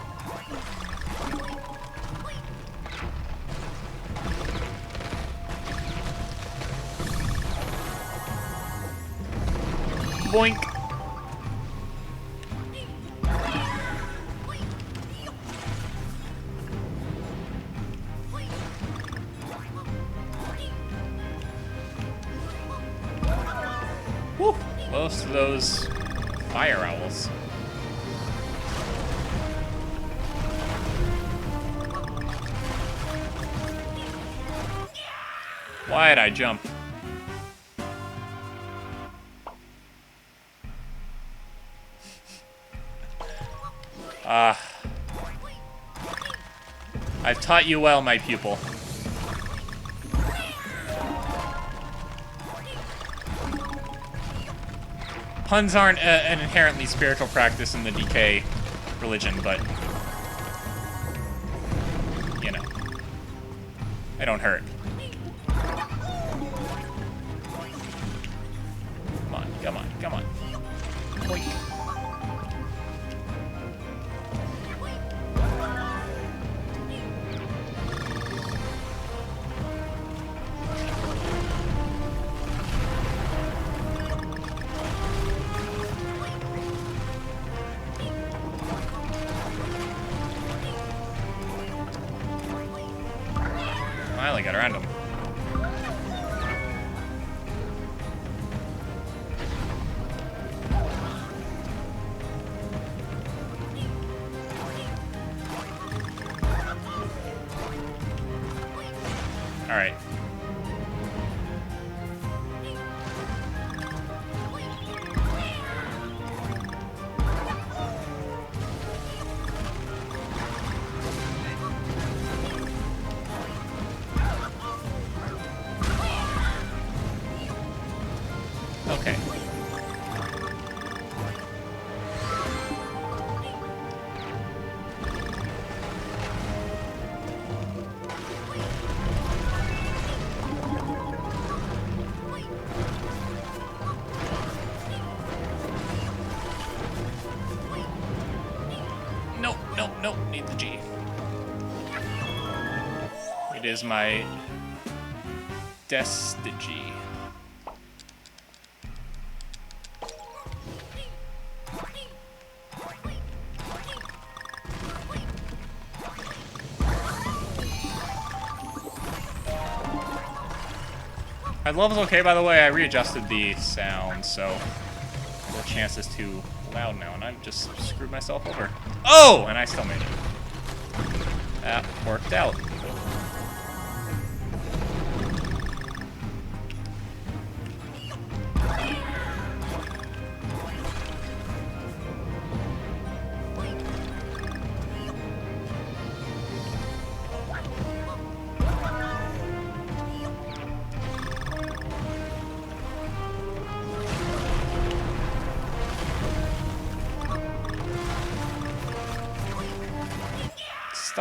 Speaker 1: Boink. Woo! Most of those fire owls. Why'd I jump? I've taught you well, my pupil. Puns aren't an inherently spiritual practice in the DK religion, but, you know, they don't hurt. Come on, come on, come on. Boink. Finally got around him. All right. Okay. Nope, nope, nope. Need the G. It is my Destigi. My level's okay, by the way. I readjusted the sound, so the chance is too loud now, and I've just screwed myself over. Oh! And I still made it. That worked out.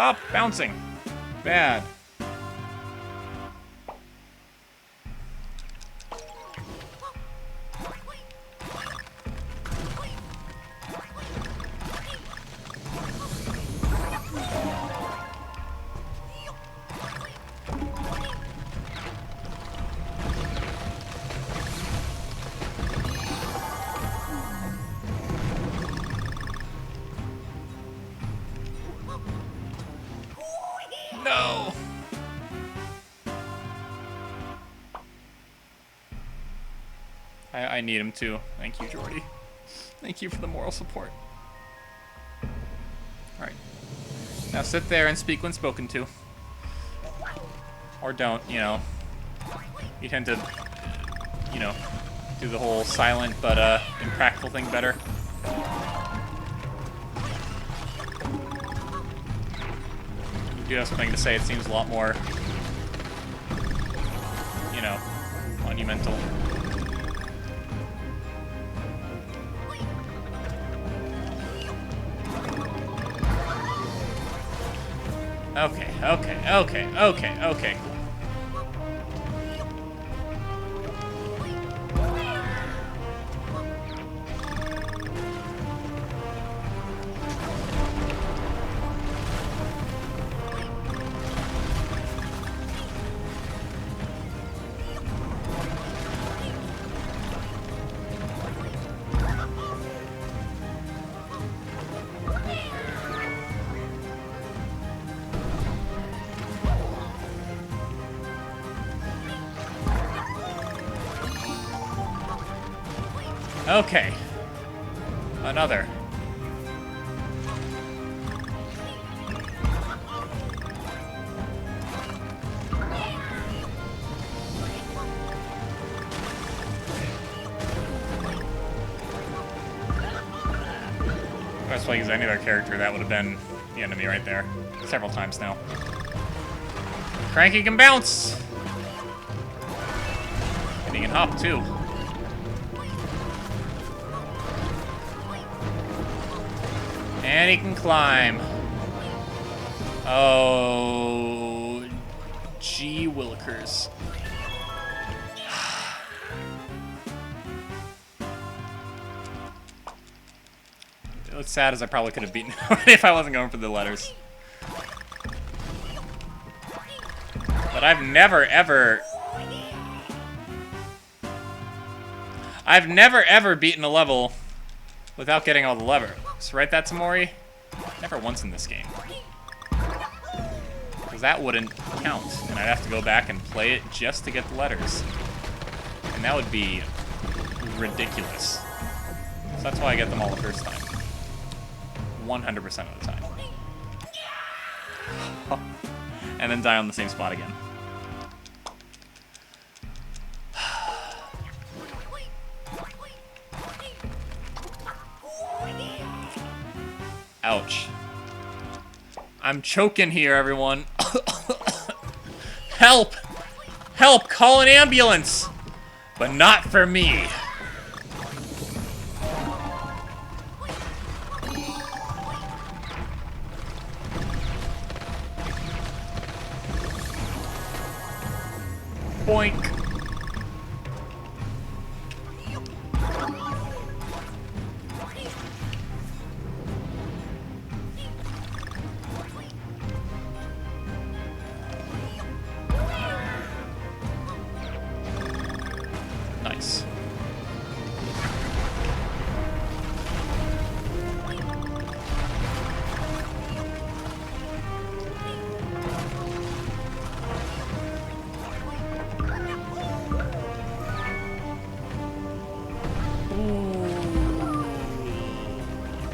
Speaker 1: Stop bouncing. Bad. No! I need him too. Thank you, Jordy. Thank you for the moral support. Alright. Now sit there and speak when spoken to. Or don't, you know. You tend to, you know, do the whole silent but impractical thing better. You do have something to say, it seems a lot more, you know, monumental. Okay. Okay. Another. That's why I use any other character, that would have been the enemy right there. Several times now. Cranky can bounce! And he can hop too. And he can climb. Oh, gee willikers. What's sad is I probably could have beaten him if I wasn't going for the letters. But I've never ever beaten a level without getting all the levers. Right, that's Tamori? Never once in this game. Because that wouldn't count, and I'd have to go back and play it just to get the letters. And that would be ridiculous. So that's why I get them all the first time. 100% of the time. And then die on the same spot again. Ouch. I'm choking here, everyone. Help! Help! Call an ambulance! But not for me. Boink. Nice.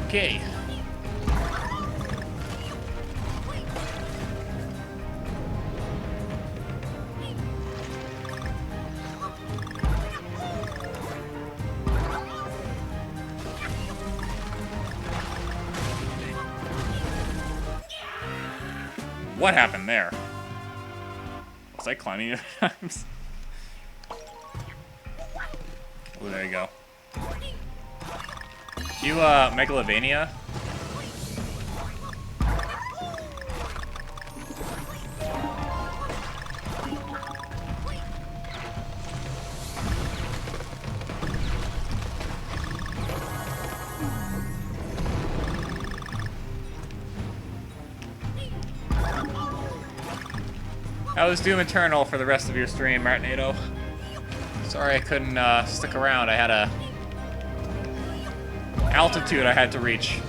Speaker 1: Okay. What happened there? Was I climbing at times? Oh, there you go. You, Megalovania? How was Doom Eternal for the rest of your stream, Martinado? Sorry I couldn't stick around. I had a altitude I had to reach.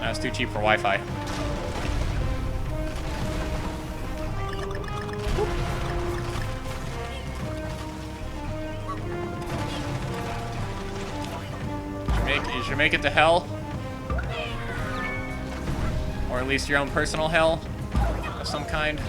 Speaker 1: That was too cheap for Wi-Fi. You should make it to hell. Or at least your own personal hell of some kind.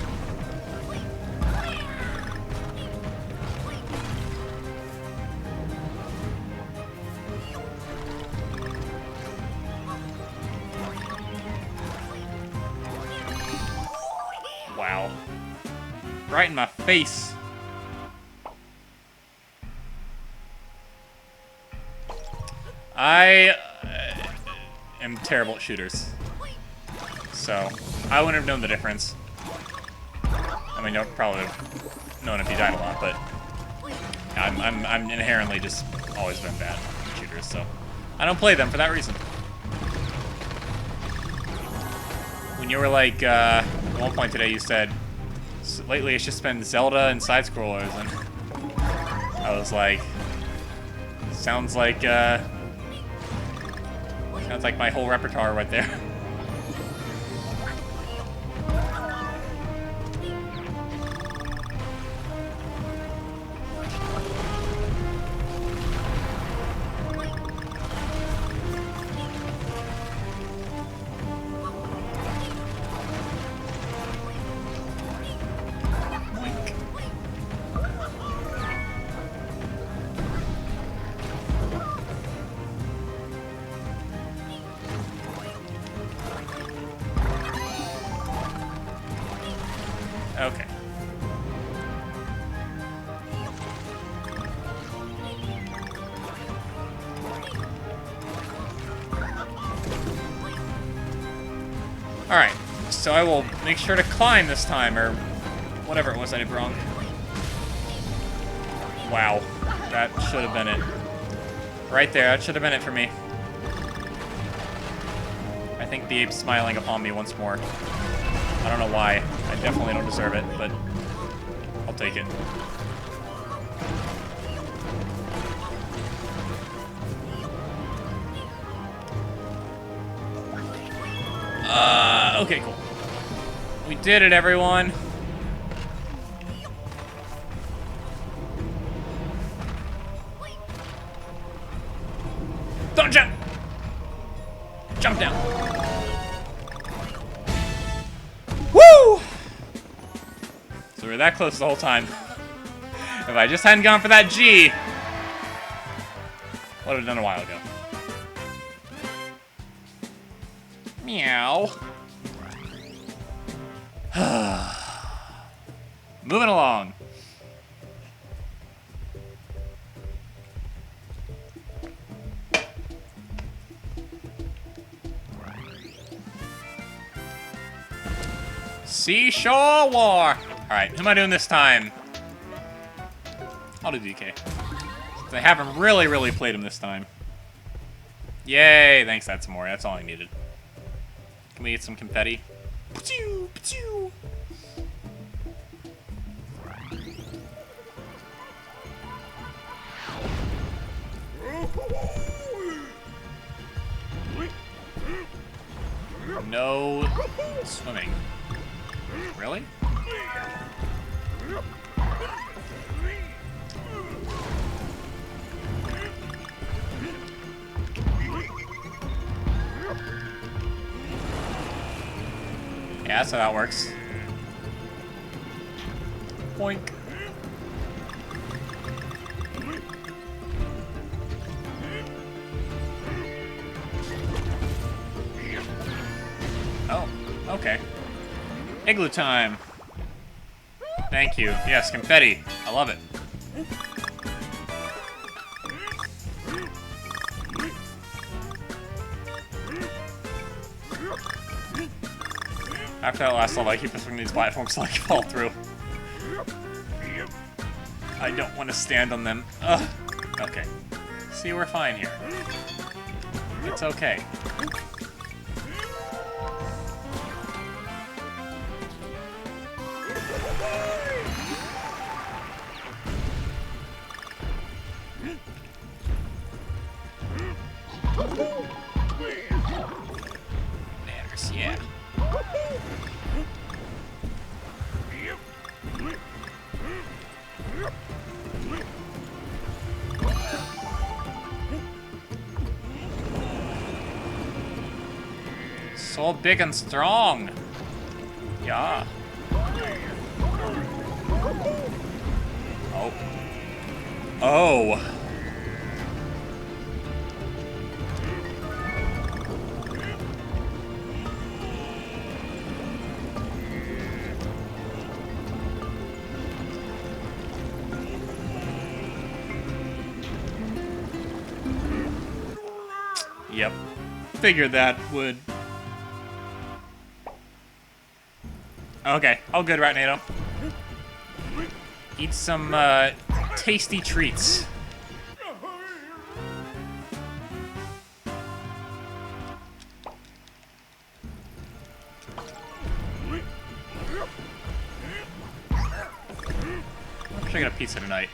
Speaker 1: Wow. Right in my face. I am terrible at shooters. So, I wouldn't have known the difference. I mean, you probably would have known if you died a lot, but I'm inherently just always been bad at shooters, so I don't play them for that reason. When you were like, at one point today you said, lately it's just been Zelda and side-scrollers, and I was like, sounds like my whole repertoire right there. Okay. Alright, so I will make sure to climb this time, or whatever it was I did wrong. Wow, that should have been it. Right there, that should have been it for me. I think the ape's smiling upon me once more. I don't know why. I definitely don't deserve it, but I'll take it. Okay, cool. We did it, everyone. Don't jump! Jump down. Woo! So we were that close the whole time. If I just hadn't gone for that G, would have done a while ago. Meow. Moving along. Seashore War. Alright, who am I doing this time? I'll do DK. I haven't really played him this time. Yay, thanks, that's more. That's all I needed. Can we get some confetti? Pachoo, pachoo. No swimming. Really? Yeah, that's how that works. Boink. Oh, okay. Igloo time. Thank you. Yes, confetti. I love it. After that last level, I keep pushing these platforms so I can fall through. I don't want to stand on them. Ugh. Okay. See, we're fine here. It's okay. So big and strong. Yeah. Oh. Oh. Yep. Figured that would. Okay, all good, Ratnado. Eat some tasty treats. I'm sure I get a pizza tonight.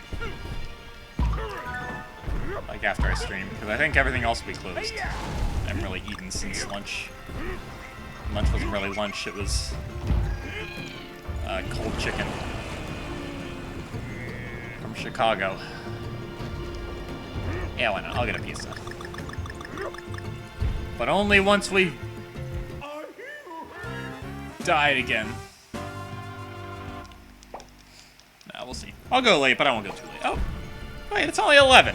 Speaker 1: Like after I stream, because I think everything else will be closed. I haven't really eaten since lunch. Lunch wasn't really lunch, it was cold chicken from Chicago. Yeah, why not? I'll get a pizza. But only once we died again. Nah, we'll see. I'll go late, but I won't go too late. Oh, wait, it's only 11.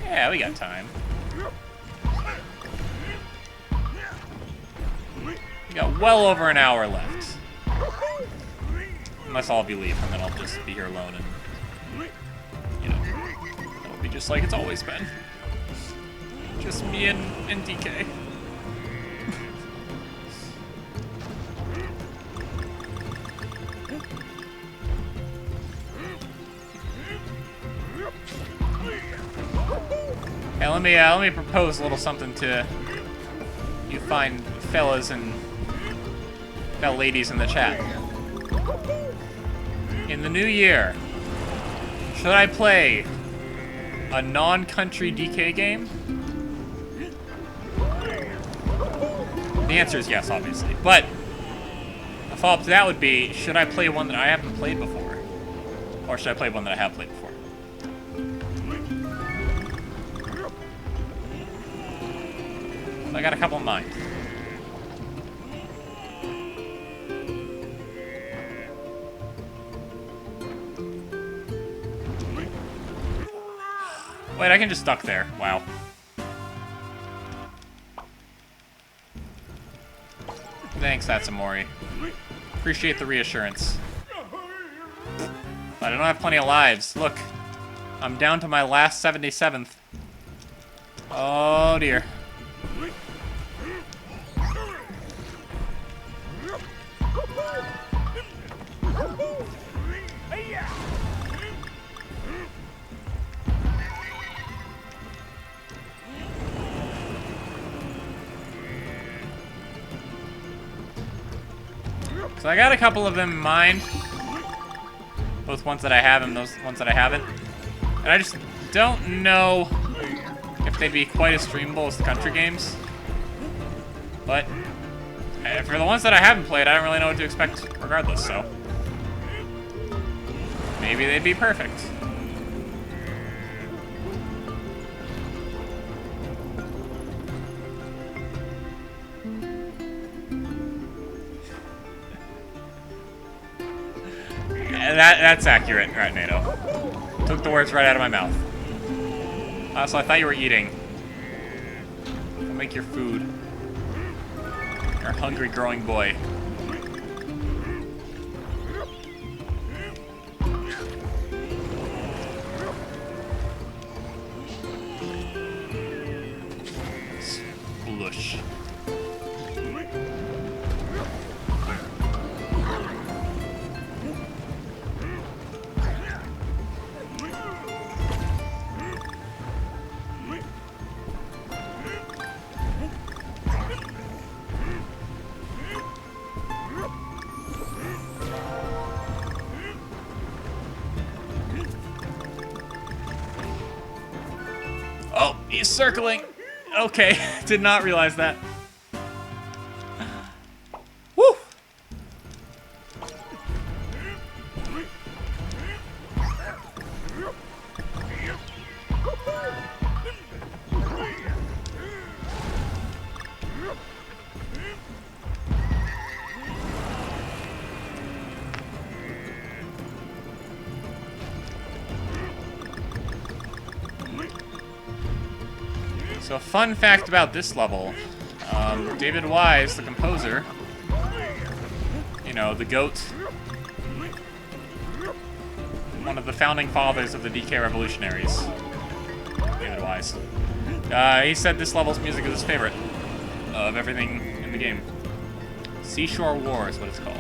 Speaker 1: Yeah, we got time. We got well over an hour left. Unless all of you leave, and then I'll just be here alone, and, you know, it'll be just like it's always been. Just me and DK. Hey, let me propose a little something to you fine fellas and ladies in the chat. In the new year, should I play a non-country DK game? The answer is yes, obviously. But a follow-up to that would be, should I play one that I haven't played before? Or should I play one that I have played before? I got a couple in mind. Wait, I can just duck there. Wow. Thanks, Atsamori. Appreciate the reassurance. But I don't have plenty of lives. Look, I'm down to my last 77th. Oh dear. So I got a couple of them in mind. Both ones that I have and those ones that I haven't. And I just don't know if they'd be quite as streamable as the country games. But for the ones that I haven't played, I don't really know what to expect regardless, so maybe they'd be perfect. That's accurate, right, NATO. Took the words right out of my mouth. So I thought you were eating. Go make your food. You're a hungry, growing boy. Sploosh. Oh, he's circling. Okay, did not realize that. So, fun fact about this level. David Wise, the composer, you know, the GOAT, one of the founding fathers of the DK Revolutionaries, David Wise. He said this level's music is his favorite of everything in the game. Seashore War is what it's called.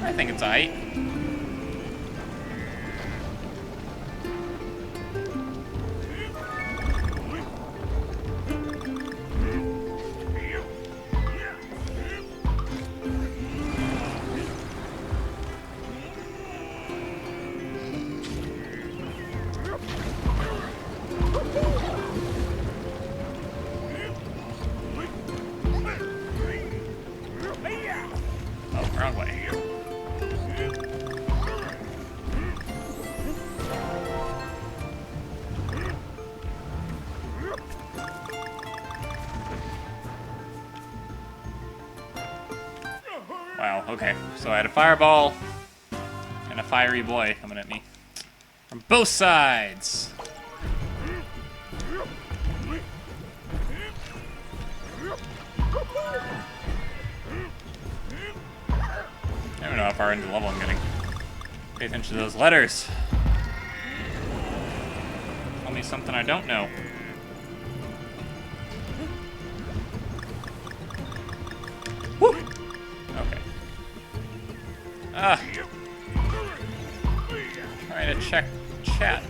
Speaker 1: I think it's aight. Oh, wrong way. Wow, okay. So I had a fireball and a fiery boy coming at me from both sides. I don't know how far into the level I'm getting. Pay attention to those letters. Tell me something I don't know. Woo! Okay. Trying to check chat.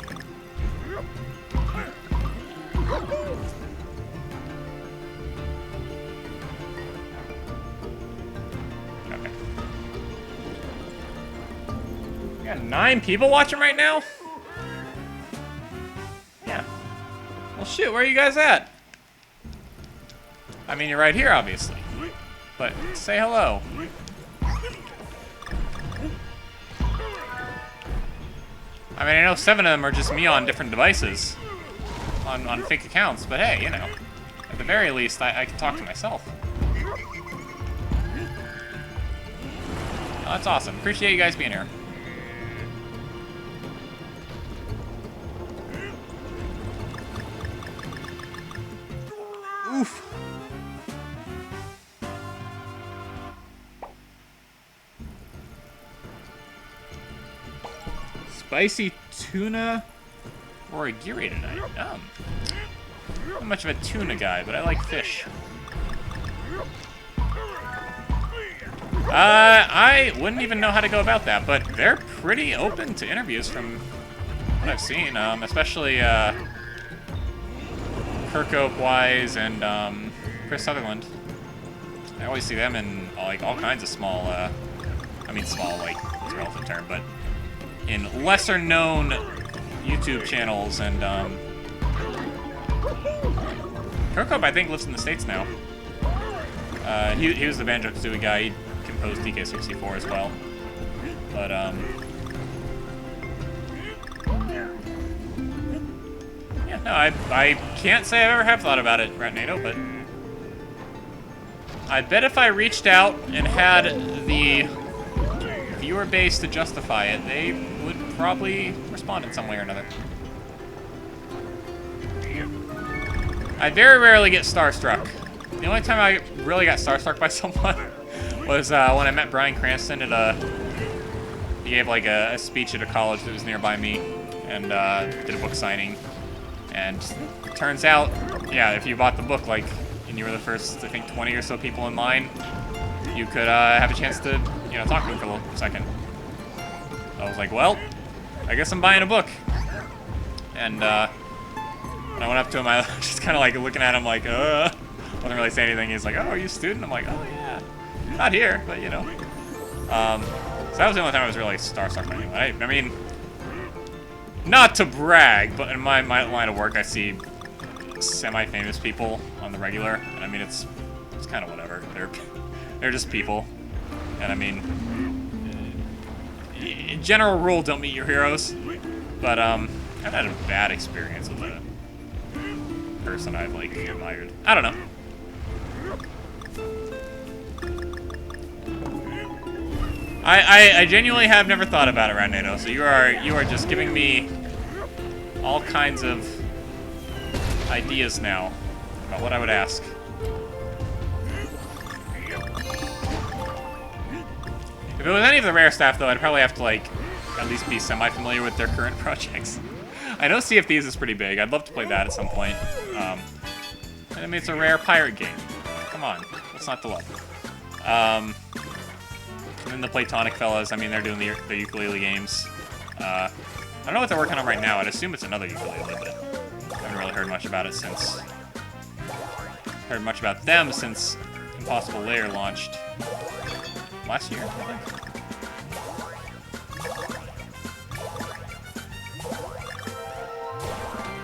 Speaker 1: Okay. We got 9 people watching right now? Yeah. Well, shoot, where are you guys at? I mean, you're right here, obviously. But say hello. I mean, I know 7 of them are just me on different devices, on fake accounts, but hey, you know, at the very least, I can talk to myself. Oh, that's awesome. Appreciate you guys being here. Oof. Spicy tuna or a giri tonight? I'm not much of a tuna guy, but I like fish. I wouldn't even know how to go about that, but they're pretty open to interviews from what I've seen, especially Kirkhope Wise and Chris Sutherland. I always see them in like all kinds of small, I mean small, like it's a relative term, but in lesser known YouTube channels, and Kirkhope I think lives in the States now. He was the Banjo-Kazooie guy. He composed DK64 as well. But yeah, no, I can't say I ever have thought about it, Ratnado, but I bet if I reached out and had the viewer base to justify it, they would probably respond in some way or another. I very rarely get starstruck. The only time I really got starstruck by someone was when I met Bryan Cranston at he gave like a speech at a college that was nearby me, and did a book signing. And it turns out, yeah, if you bought the book, like, and you were the first, I think, 20 or so people in line, you could have a chance to, you know, talk to him for a little second. I was like, well, I guess I'm buying a book. And when I went up to him, I was just kind of like looking at him like, wasn't really saying anything. He's like, oh, are you a student? I'm like, oh, yeah. Not here, but, you know. So that was the only time I was really starstruck by anyone. I mean, not to brag, but in my line of work, I see semi-famous people on the regular. And I mean, it's kind of whatever. They're just people. And I mean, in general rule, don't meet your heroes. But I've had a bad experience with a person I've like admired. I don't know. I genuinely have never thought about it, Ratnado. So you are just giving me all kinds of ideas now about what I would ask. If it was any of the Rare staff, though, I'd probably have to, like, at least be semi-familiar with their current projects. I know Sea of Thieves is pretty big. I'd love to play that at some point. I mean, it's a Rare pirate game. Come on, what's not to love? And then the Platonic fellas, I mean, they're doing the ukulele games. I don't know what they're working on right now. I'd assume it's another ukulele, but I haven't really heard much about it since... Heard much about them since Impossible Lair launched last year, I think.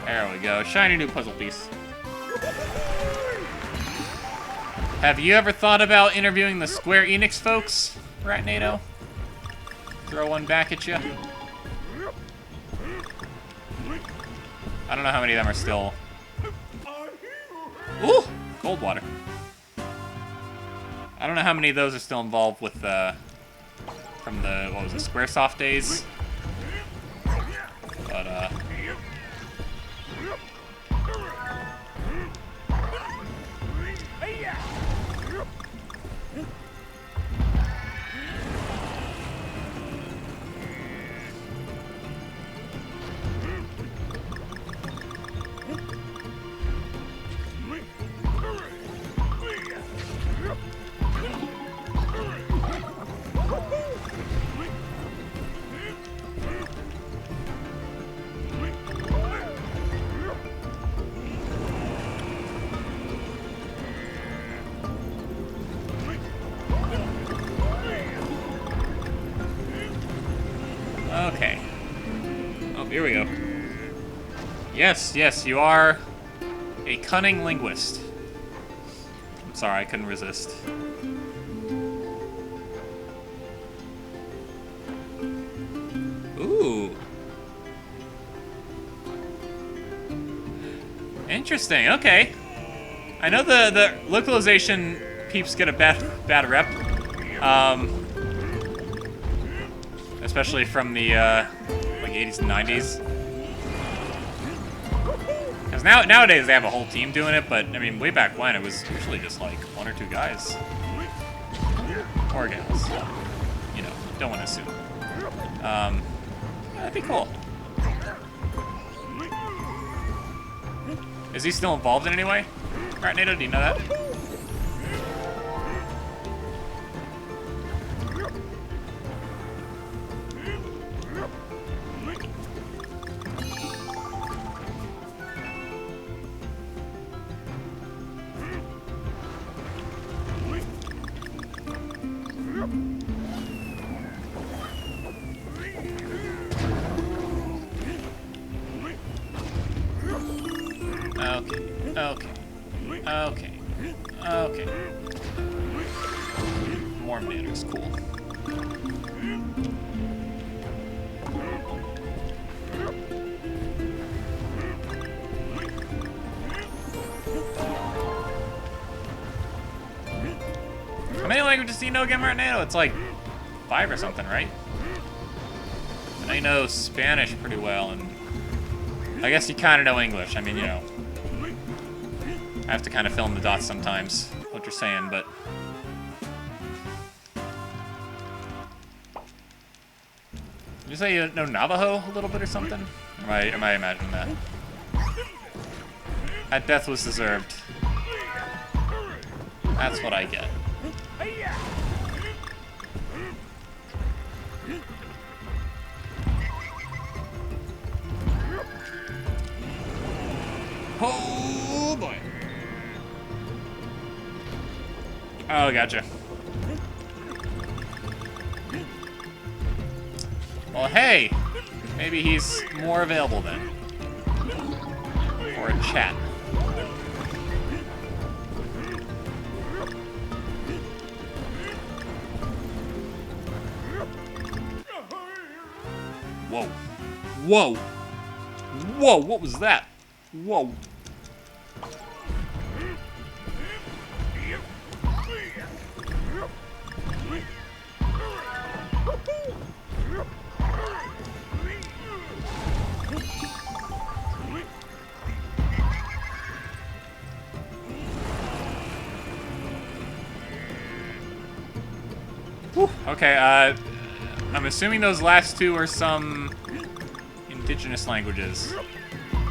Speaker 1: There we go. Shiny new puzzle piece. Have you ever thought about interviewing the Square Enix folks, Ratnado? Throw one back at you. I don't know how many of them are still... Ooh! Cold water. I don't know how many of those are still involved with from the, what was it, Squaresoft days? But, okay. Oh, here we go. Yes, yes, you are a cunning linguist. I'm sorry, I couldn't resist. Ooh. Interesting, okay. I know the localization peeps get a bad rep. Especially from the like 80s and 90s. Because nowadays they have a whole team doing it, but I mean, way back when it was usually just like one or two guys. Or gals. You know, don't want to assume. That'd be cool. Is he still involved in any way? Ratnado, do you know that? Okay. More manners, cool. How many languages do you know again, Ratnado? It's like 5 or something, right? And I know Spanish pretty well, and I guess you kind of know English. I mean, you know, I have to kind of fill in the dots sometimes, what you're saying, but... Did you say you know Navajo a little bit or something? Or am I imagining that? That death was deserved. That's what I get. Oh boy. Oh, gotcha. Well, hey, maybe he's more available then. For a chat. Whoa. Whoa. Whoa, what was that? Whoa. Whew. Okay, I'm assuming those last two are some indigenous languages.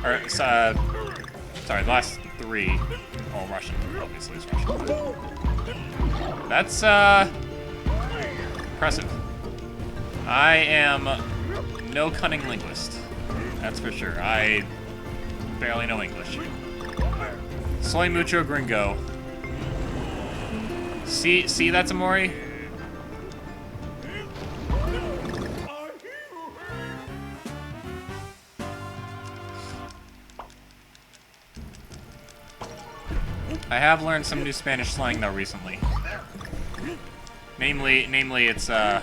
Speaker 1: Or, sorry, the last three. Oh, Russian. Obviously, it's Russian. That's, impressive. I am no cunning linguist. That's for sure. I barely know English. Soy mucho gringo. See that's Amori? I have learned some new Spanish slang though recently. Namely it's the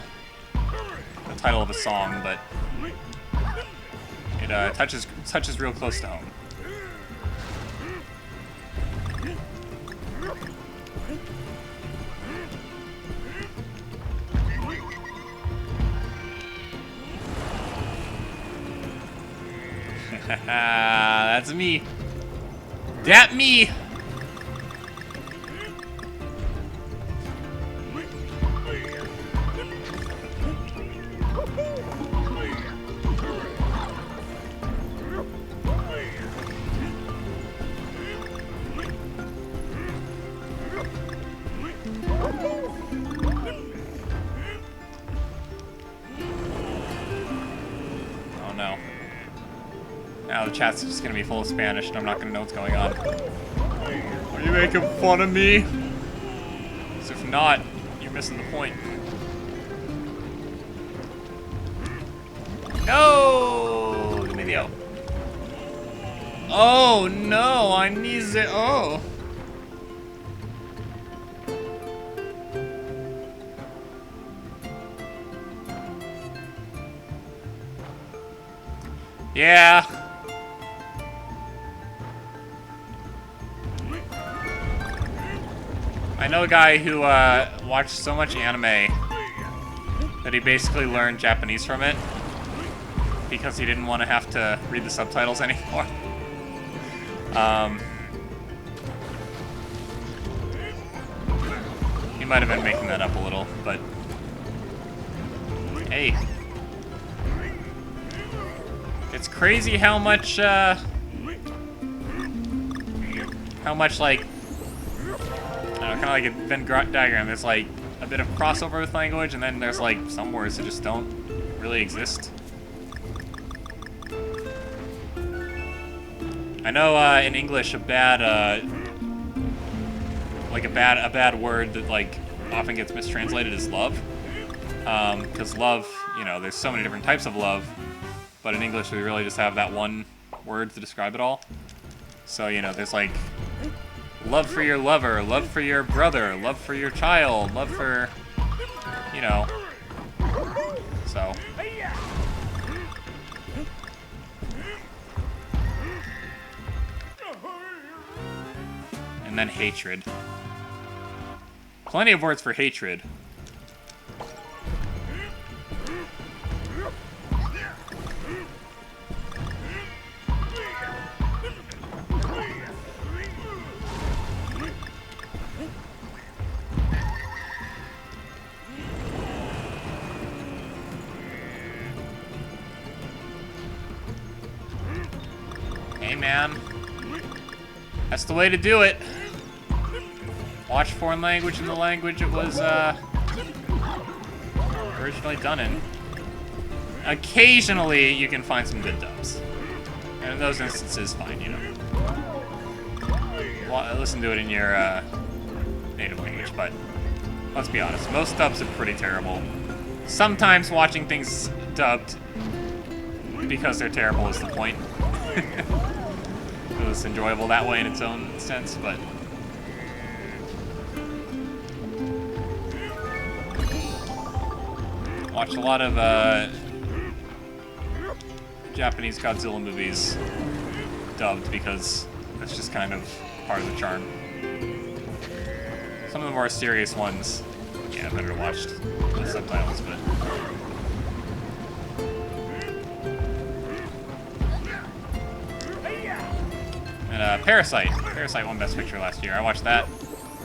Speaker 1: title of a song, but it touches real close to home. That's me. That me. Oh no. Now the chat's just gonna be full of Spanish and I'm not gonna know what's going on. Are you making fun of me? Because if not, you're missing the point. No! Give me the O. Oh no, I need the O. Yeah. I know a guy who watched so much anime that he basically learned Japanese from it because he didn't want to have to read the subtitles anymore. He might have been making that up a little, but hey. It's crazy how much like, kind of like a Venn diagram. There's like a bit of crossover with language, and then there's like some words that just don't really exist. I know in English a bad word that like often gets mistranslated is love, because love, you know, there's so many different types of love, but in English we really just have that one word to describe it all. So, you know, there's like love for your lover, love for your brother, love for your child, love for, you know, so. And then hatred. Plenty of words for hatred. Hey man, that's the way to do it. Watch foreign language in the language it was originally done in. Occasionally you can find some good dubs, and in those instances, fine, you know. Listen to it in your native language, but let's be honest, most dubs are pretty terrible. Sometimes watching things dubbed because they're terrible is the point. It was enjoyable that way in its own sense, but watched a lot of Japanese Godzilla movies dubbed because that's just kind of part of the charm. Some of the more serious ones, yeah, better watched with subtitles, but and Parasite won Best Picture last year. I watched that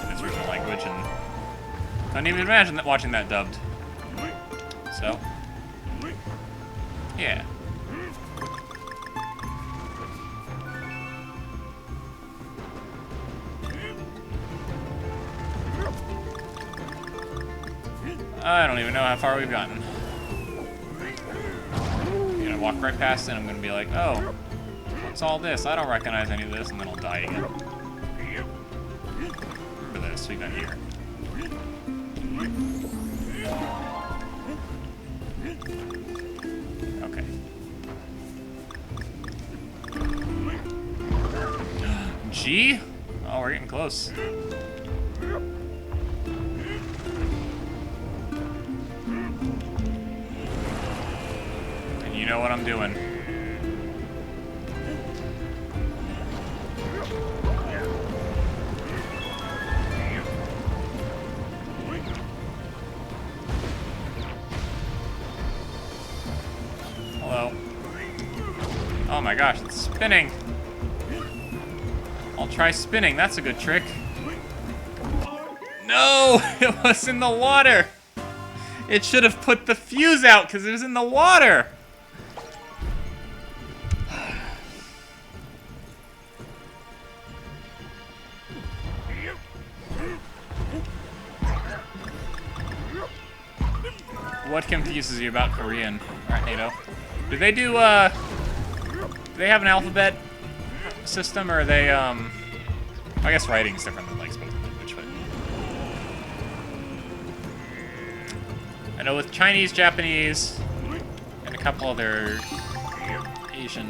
Speaker 1: in its original language, and Couldn't even imagine that watching that dubbed. So, yeah. I don't even know how far we've gotten. I'm gonna walk right past it and I'm gonna be like, oh, what's all this? I don't recognize any of this, and then I'll die again. For this, we've been here. Okay. G? Oh, we're getting close. And you know what I'm doing. Hello. Oh my gosh, it's spinning. I'll try spinning, that's a good trick. No, it was in the water. It should have put the fuse out because it was in the water. What confuses you about Korean? Alright, NATO. Do they do they have an alphabet system, or are they, I guess writing's different than, like, spoken language, but... I know with Chinese, Japanese, and a couple other Asian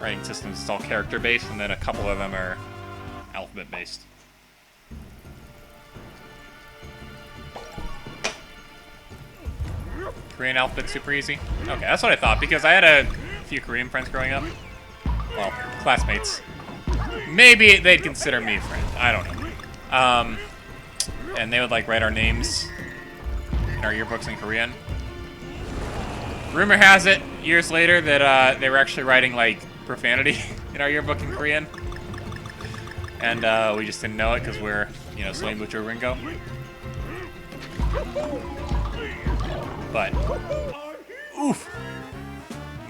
Speaker 1: writing systems, it's all character-based, and then a couple of them are alphabet-based. Korean alphabet's super easy? Okay, that's what I thought, because I had a few Korean friends growing up. Well, classmates. Maybe they'd consider me a friend. I don't know. And they would, like, write our names in our yearbooks in Korean. Rumor has it, years later, that they were actually writing, like, profanity in our yearbook in Korean. And we just didn't know it because we're, you know, Soy Mucho Ringo. But, oof,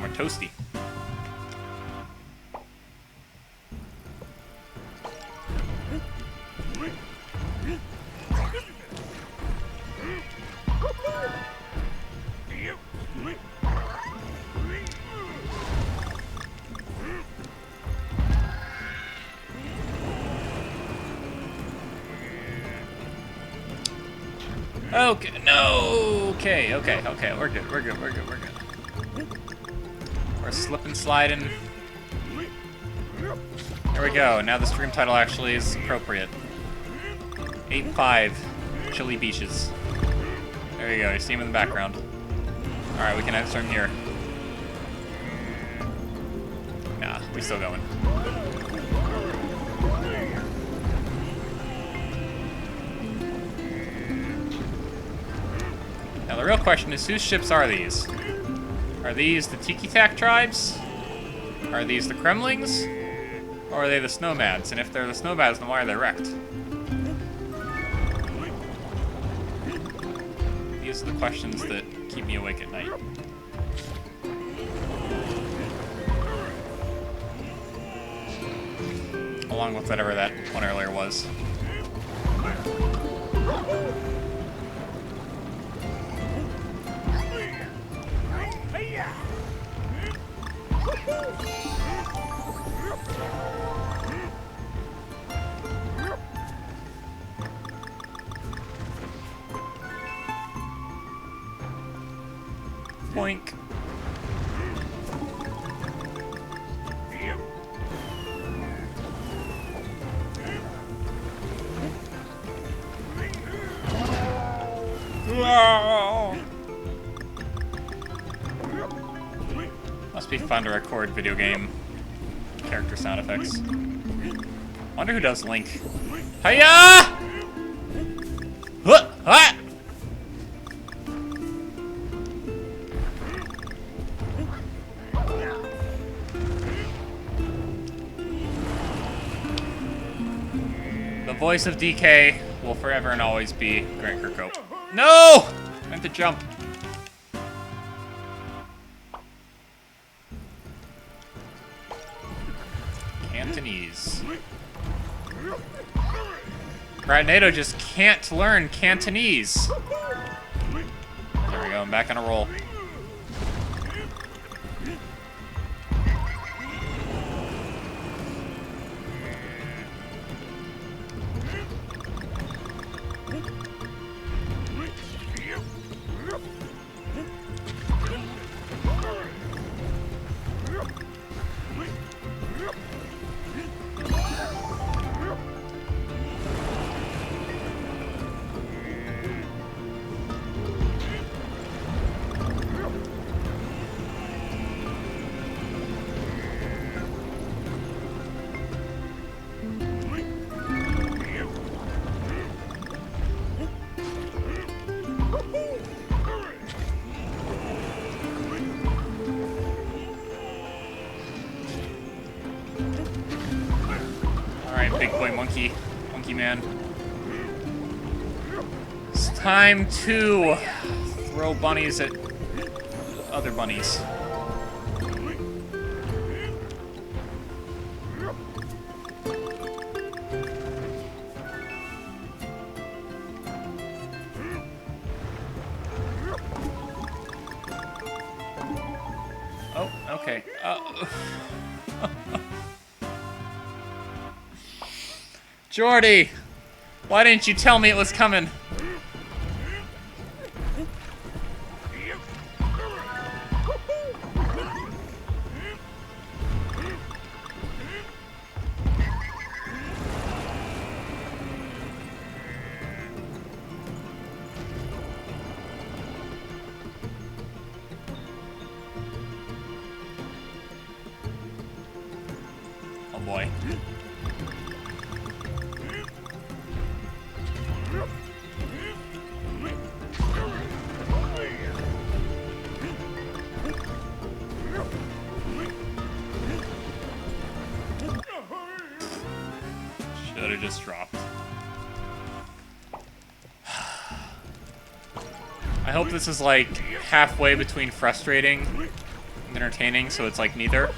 Speaker 1: more toasty. Okay, no, okay, we're good. We're slipping, sliding. There we go, now the stream title actually is appropriate. 8-5, Chili Beaches. There you go, you see him in the background. Alright, we can end stream here. Nah, we still going. Now the real question is, whose ships are these? Are these the Tiki-Tak tribes? Are these the Kremlings? Or are they the Snowmads? And if they're the Snowmads, then why are they wrecked? These are the questions that keep me awake at night. Along with whatever that one earlier was. Boink. Must be fun to record video game character sound effects. Wonder who does Link. Hiya! Huh! Ah! The voice of DK will forever and always be Grant Kirkhope. No! I meant to jump. Cantonese. Ratnado just can't learn Cantonese. There we go, I'm back on a roll. Big boy monkey man. It's time to throw bunnies at other bunnies. Oh, okay. Jordy! Why didn't you tell me it was coming? Oh boy. Should have just dropped. I hope this is like halfway between frustrating and entertaining, so it's like neither.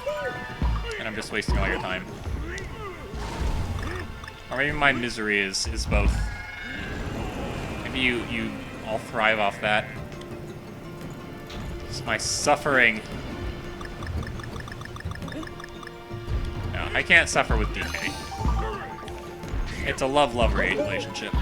Speaker 1: And I'm just wasting all your time. Or maybe my misery is both. Maybe you all thrive off that. It's my suffering. No, I can't suffer with DK. It's a love-love relationship.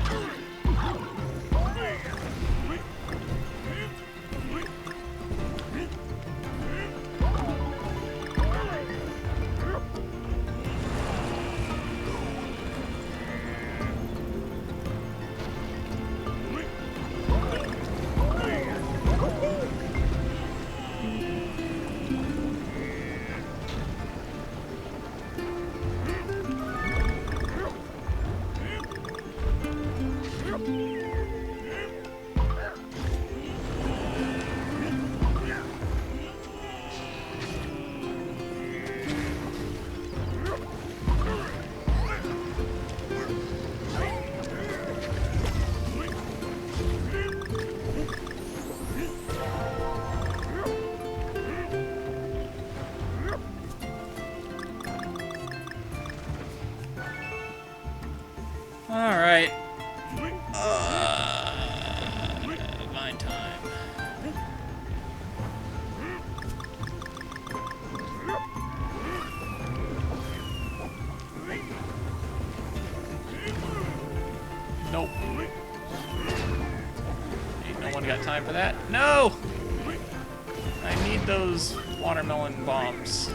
Speaker 1: Alright. Mine time. Nope. Ain't no one got time for that. No! I need those watermelon bombs.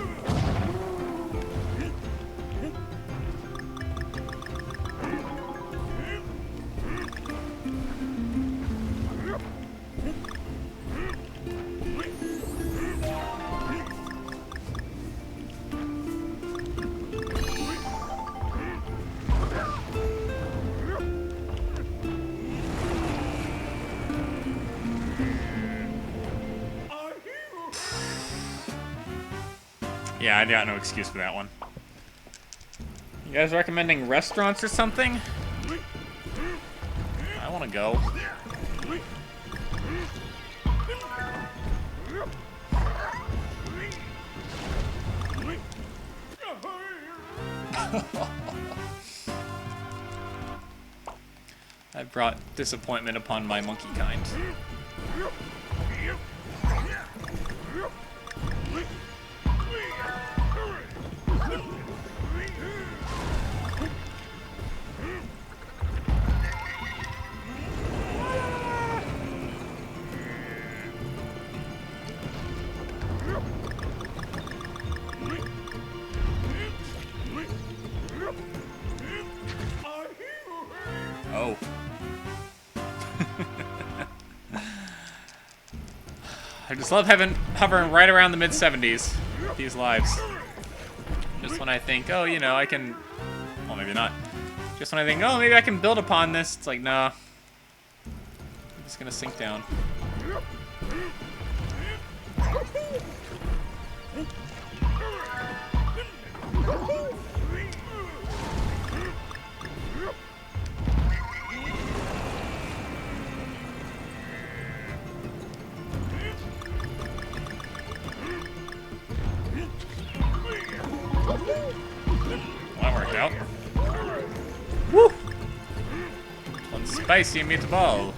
Speaker 1: Yeah, I got no excuse for that one. You guys recommending restaurants or something? want to go. I brought disappointment upon my monkey kind. Oh. I just love hovering right around the mid-70s with these lives. Just when I think, oh, you know, I can... Well, maybe not. Just when I think, oh, maybe I can build upon this, it's like, nah. I'm just gonna sink down. That worked out. Woo! One spicy meatball.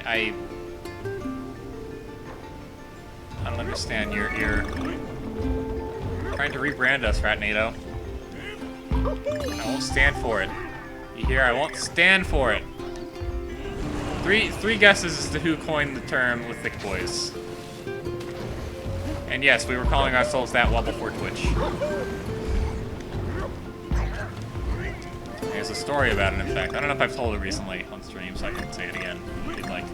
Speaker 1: I don't understand. You're trying to rebrand us, Ratnado. I won't stand for it. You hear? I won't stand for it. Three guesses as to who coined the term with thick boys. And yes, we were calling ourselves that well before Twitch. There's a story about it, in fact. I don't know if I've told it recently on stream, so I can say it again if you'd like.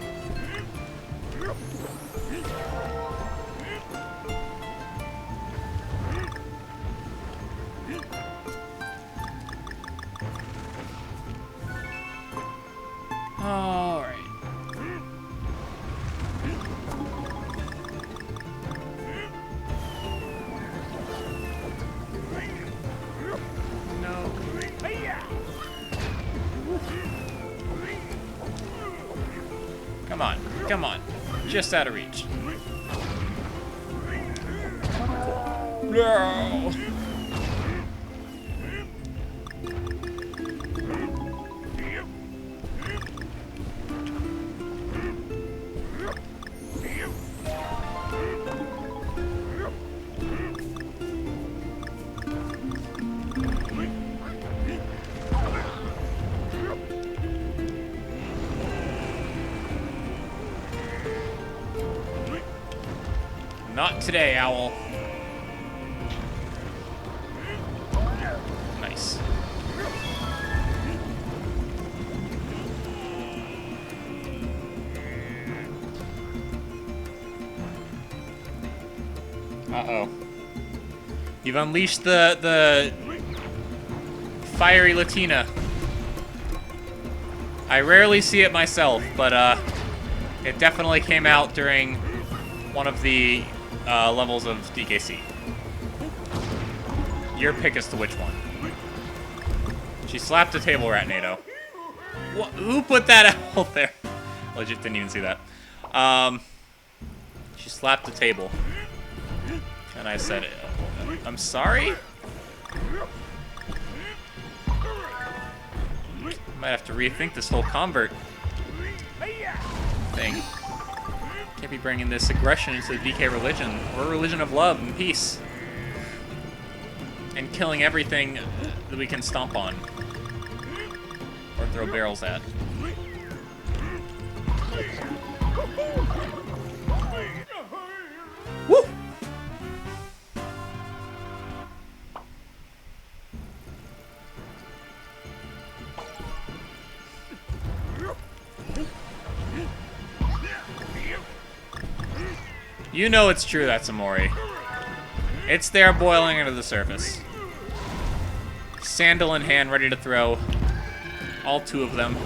Speaker 1: All right. No. Come on, come on. Just out of reach. No. Not today, Owl. Nice. Uh-oh. You've unleashed the fiery Latina. I rarely see it myself, but it definitely came out during one of the levels of DKC. Your pick as to which one. She slapped the table, Ratnado. Who put that out there? Legit didn't even see that. She slapped the table. And I said, I'm sorry? Might have to rethink this whole convert thing. Can't be bringing this aggression into the DK religion. We're a religion of love and peace. And killing everything that we can stomp on. Or throw barrels at. Woo! You know it's true, that's Amori. It's there boiling under the surface. Sandal in hand, ready to throw. All two of them.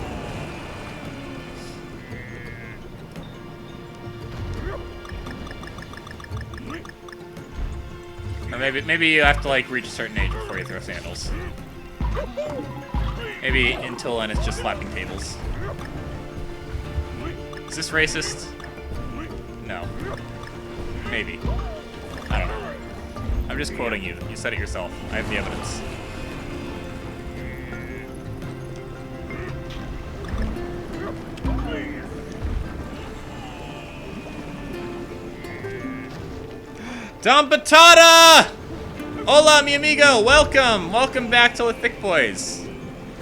Speaker 1: Or maybe you have to like reach a certain age before you throw sandals. Maybe until then it's just slapping tables. Is this racist? No. Maybe. I don't know. I'm just quoting you. You said it yourself. I have the evidence. Don Batata! Hola, mi amigo! Welcome! Welcome back to the Thick Boys.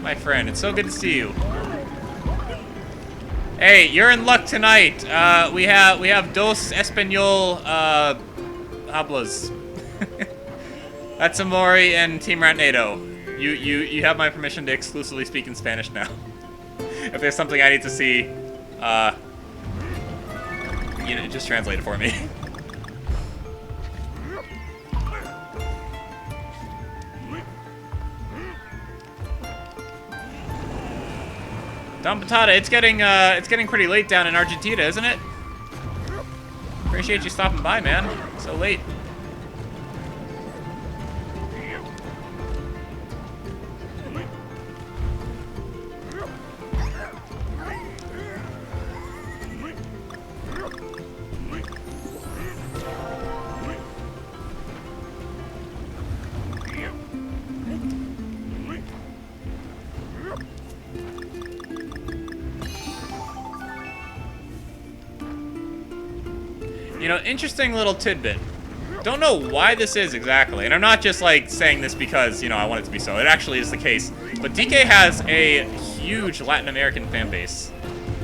Speaker 1: My friend, it's so good to see you. Hey, you're in luck tonight. We have dos español hablas. That's Amori and Team Ratnado. You have my permission to exclusively speak in Spanish now. If there's something I need to see, you know, just translate it for me. Don Patata, it's getting pretty late down in Argentina, isn't it? Appreciate you stopping by, man. So late. You know, interesting little tidbit. Don't know why this is exactly, and I'm not just like saying this because, you know, I want it to be so. It actually is the case. But DK has a huge Latin American fan base.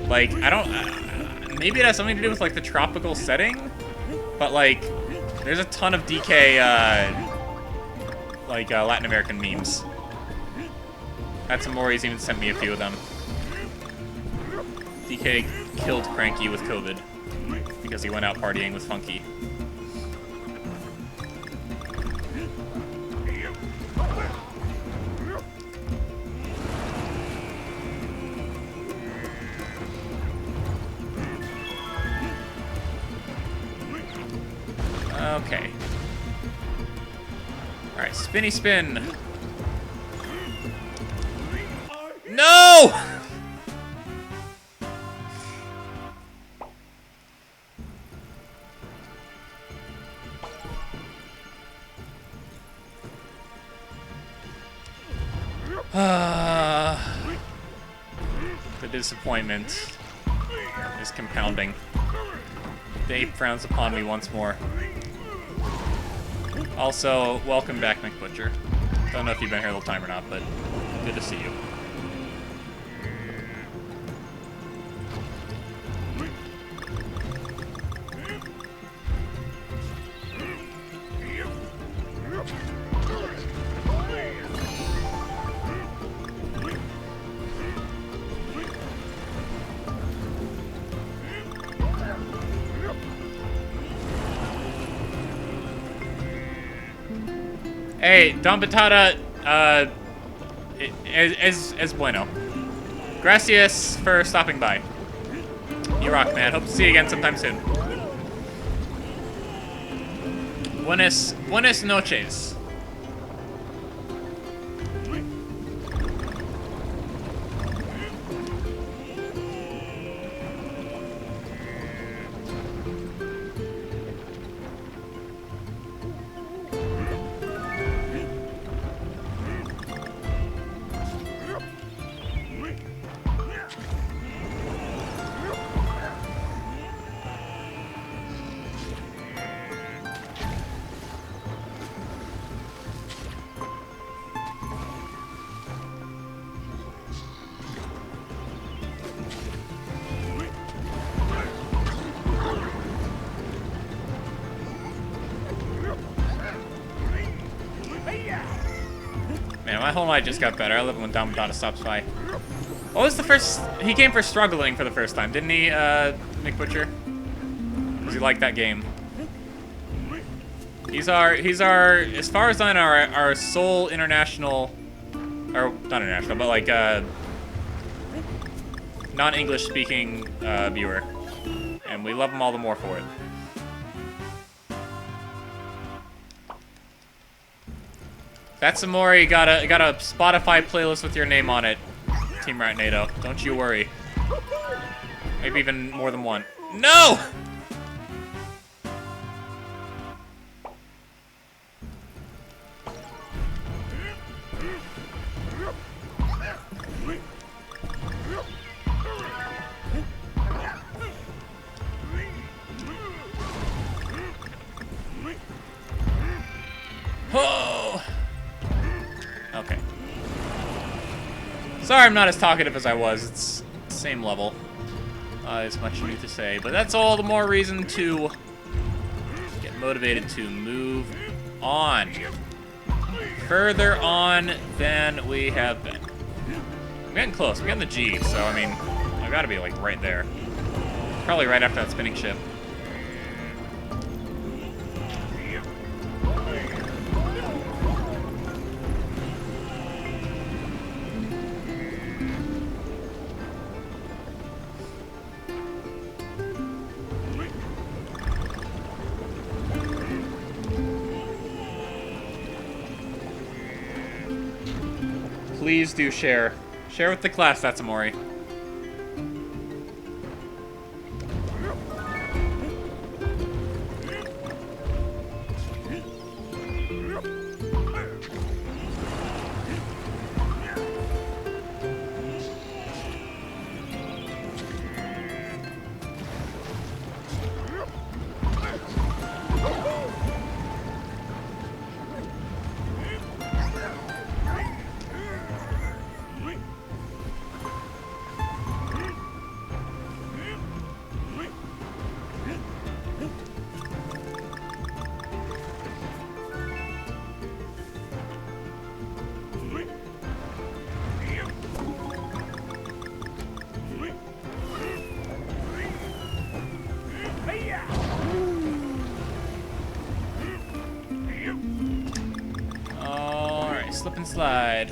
Speaker 1: Like, I don't, maybe it has something to do with like the tropical setting, but like, there's a ton of DK, Latin American memes. Hatsumori's even sent me a few of them. DK killed Cranky with COVID. Because he went out partying with Funky. Okay. Alright, spinny spin. No! The disappointment is compounding. Dave frowns upon me once more. Also, welcome back, McButcher. Don't know if you've been here the whole time or not, but good to see you. Hey, Don Batata, es bueno. Gracias for stopping by. You rock, man. Hope to see you again sometime soon. Buenas noches. Man, my whole night just got better. I love it when Don Batata stops by. What was the first... He came for Struggling for the first time, didn't he, McButcher? Because he liked that game. He's our, as far as I know, our sole international, or not international, but like, non-English speaking, viewer. And we love him all the more for it. That's Amori, got a Spotify playlist with your name on it, Team Rat NATO. Don't you worry. Maybe even more than one. No! Oh! Okay. Sorry I'm not as talkative as I was. It's the same level. As much need to say. But that's all the more reason to get motivated to move on. Further on than we have been. I'm getting close. I'm getting the G, so I mean, I've got to be like right there. Probably right after that spinning ship. Please do share. Share with the class, that's Amori. Slip and slide.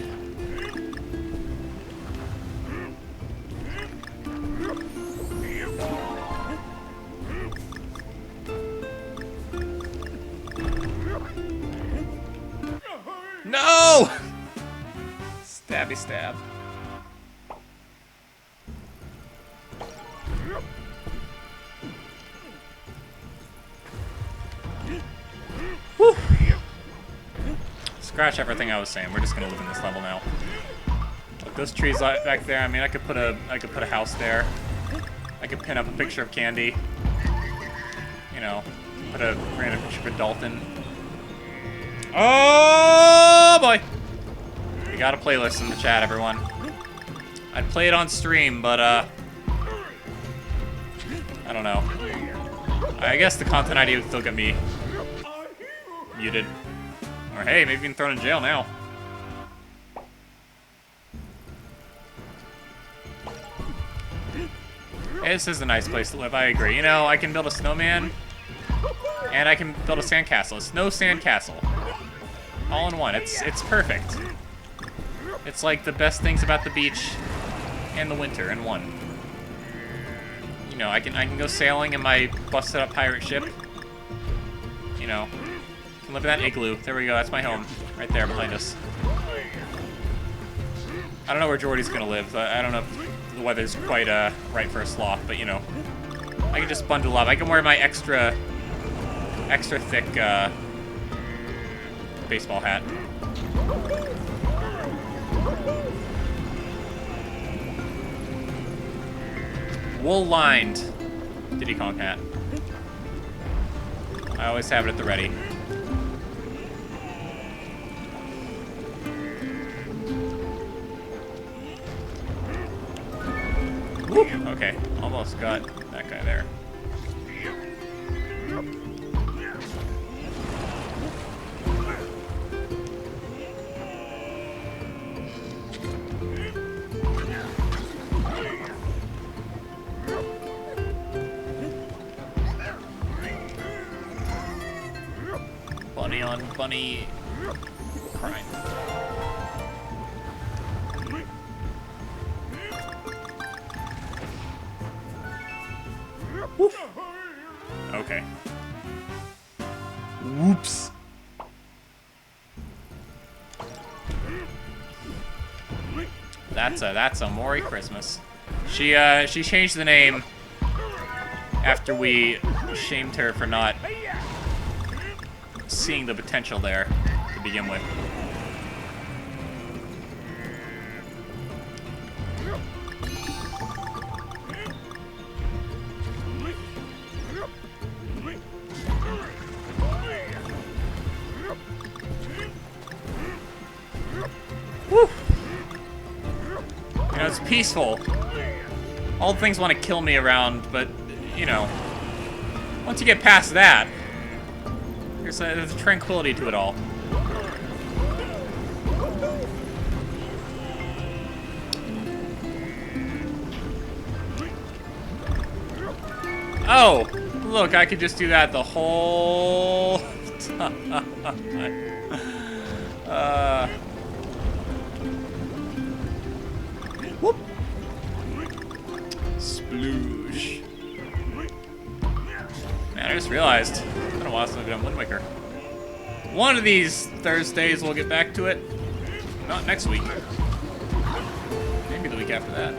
Speaker 1: No! Stabby stab. Whew. Scratch everything I was saying. We're just gonna live in this level now. Look, those trees back there. I mean, I could put a house there. I could pin up a picture of Candy. You know, put a random picture of Dalton. Oh boy! We got a playlist in the chat, everyone. I'd play it on stream, but I don't know. I guess the content ID would still get me muted. Or hey, maybe even thrown in jail now. Hey, this is a nice place to live, I agree. You know, I can build a snowman, and I can build a sandcastle. A snow sandcastle. All in one. It's perfect. It's like the best things about the beach and the winter in one. You know, I can go sailing in my busted up pirate ship. You know. Can live in that igloo. There we go. That's my home. Right there behind us. I don't know where Jordy's gonna live. I don't know if the weather's quite right for a sloth, but you know. I can just bundle up. I can wear my extra thick baseball hat. Wool-lined Diddy Kong hat. I always have it at the ready. Woo! Okay, almost got that guy there. bunny on bunny crime. Woof. Okay. Whoops. That's a Mori Christmas. She changed the name after we shamed her for not seeing the potential there to begin with. Woo! You know, it's peaceful. All the things want to kill me around, but, you know, once you get past that, there's a tranquility to it all. Oh! Look, I could just do that the whole time. Whoop! Sploosh. Man, I just realized, it's been a while since I've done Wind Waker. One of these Thursdays we'll get back to it. Not next week. Maybe the week after that.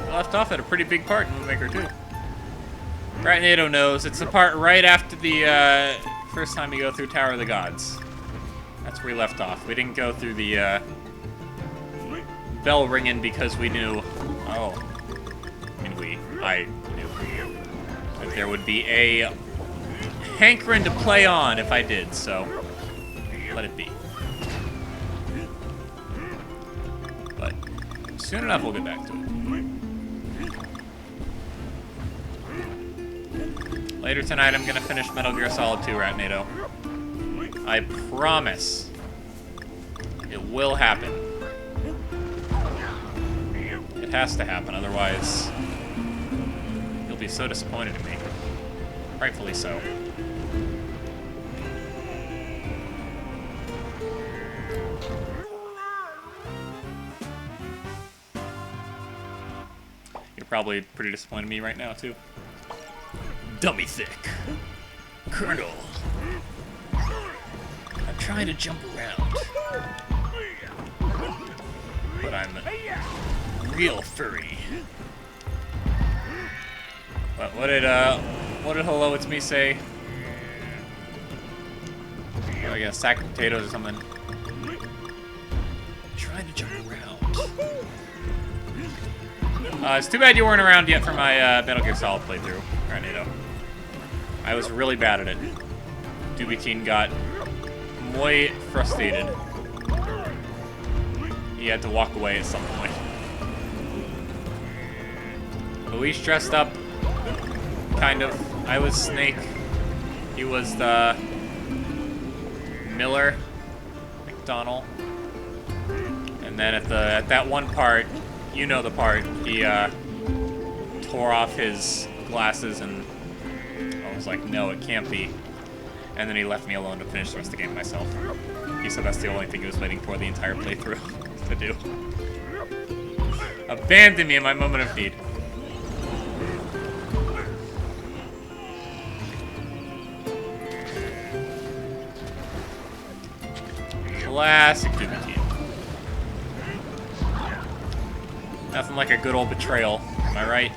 Speaker 1: We left off at a pretty big part in Wind Waker too. Ratnado knows. It's the part right after the first time you go through Tower of the Gods. That's where we left off. We didn't go through the bell ringing because we knew. Oh, I knew that there would be a hankering to play on if I did. So let it be. But soon enough, we'll get back to it. Later tonight, I'm gonna finish Metal Gear Solid 2, Ratnado. I promise. It will happen. It has to happen, otherwise you'll be so disappointed in me. Rightfully so. You're probably pretty disappointed in me right now, too. Dummy thick. Colonel. I'm trying to jump around. But I'm real furry. What did Hello It's Me say? Oh, I guess sack of potatoes or something. Trying to jump around. It's too bad you weren't around yet for my Metal Gear Solid playthrough, Ratnado. I was really bad at it. Dubitin got muy frustrated. He had to walk away at some point. Luis dressed up, kind of. I was Snake. He was the Miller McDonald. And then at that one part, you know the part, he tore off his glasses and I was like, no, it can't be. And then he left me alone to finish the rest of the game myself. He said that's the only thing he was waiting for the entire playthrough to do. Abandon me in my moment of need. Classic Dubitin. Nothing like a good old betrayal, am I right?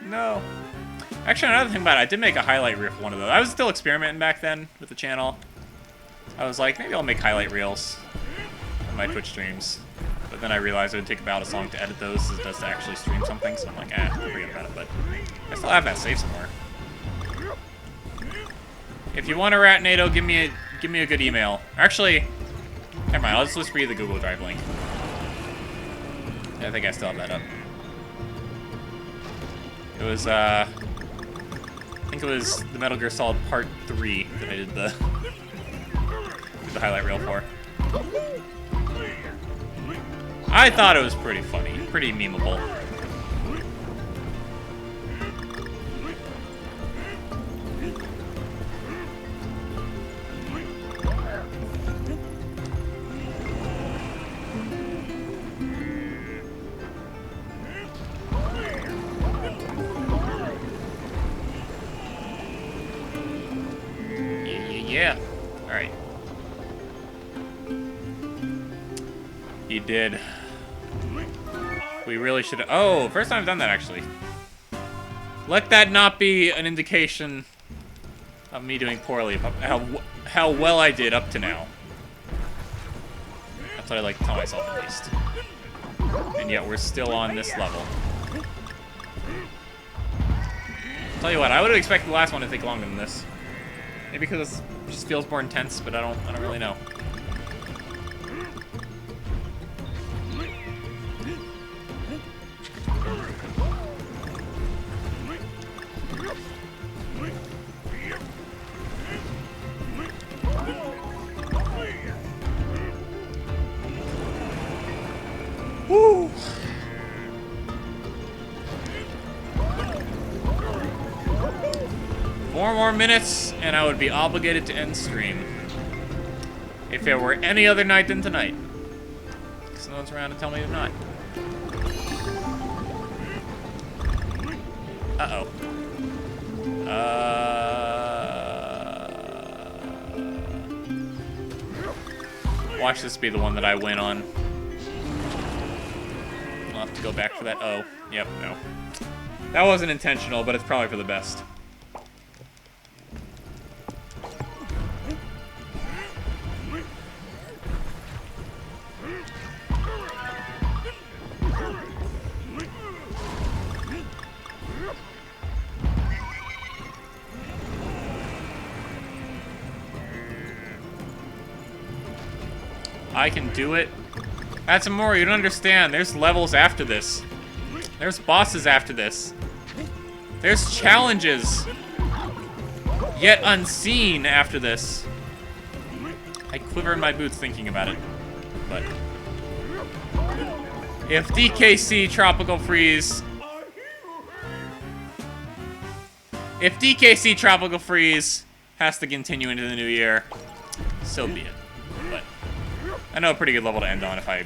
Speaker 1: No. Actually, another thing about it, I did make a highlight reel for one of those. I was still experimenting back then with the channel. I was like, maybe I'll make highlight reels on my Twitch streams. But then I realized it would take about as long to edit those as it does to actually stream something, so I'm like, forget about it. But I still have that saved somewhere. If you want a Ratnado, give me a good email. Actually, never mind, I'll just read the Google Drive link. I think I still have that up. It was, I think it was the Metal Gear Solid Part 3 that I did the highlight reel for. I thought it was pretty funny, pretty memeable. Yeah. Alright. He did. We really should have... Oh, first time I've done that, actually. Let that not be an indication of me doing poorly. How well I did up to now. That's what I like to tell myself, at least. And yet we're still on this level. Tell you what, I would have expected the last one to take longer than this. Maybe because it just feels more intense, but I don't really know. Woo! 4 more minutes, and I would be obligated to end stream. If it were any other night than tonight. Because no one's around to tell me to not. Uh-oh. Watch this be the one that I win on. I'll have to go back for that. Oh, yep, no. That wasn't intentional, but it's probably for the best. I can do it. That's more, you don't understand. There's levels after this. There's bosses after this. There's challenges yet unseen after this. I quiver in my boots thinking about it. But if DKC Tropical Freeze... If DKC Tropical Freeze has to continue into the new year, so be it. But I know a pretty good level to end on if I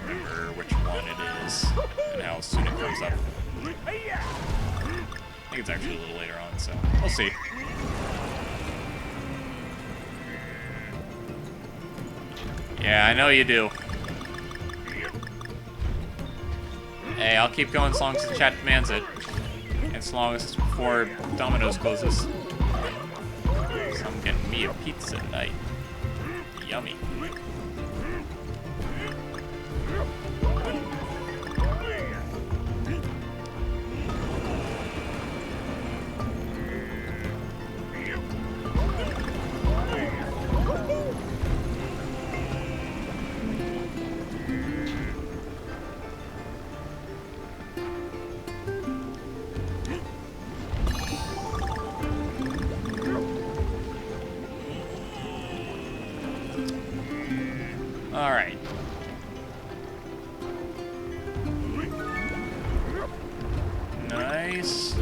Speaker 1: remember which one it is and how soon it comes up. I think it's actually a little later on, so we'll see. Yeah, I know you do. Hey, I'll keep going as long as the chat demands it. As long as it's before Domino's closes. So I'm getting me a pizza tonight. Yummy. All right. Nice.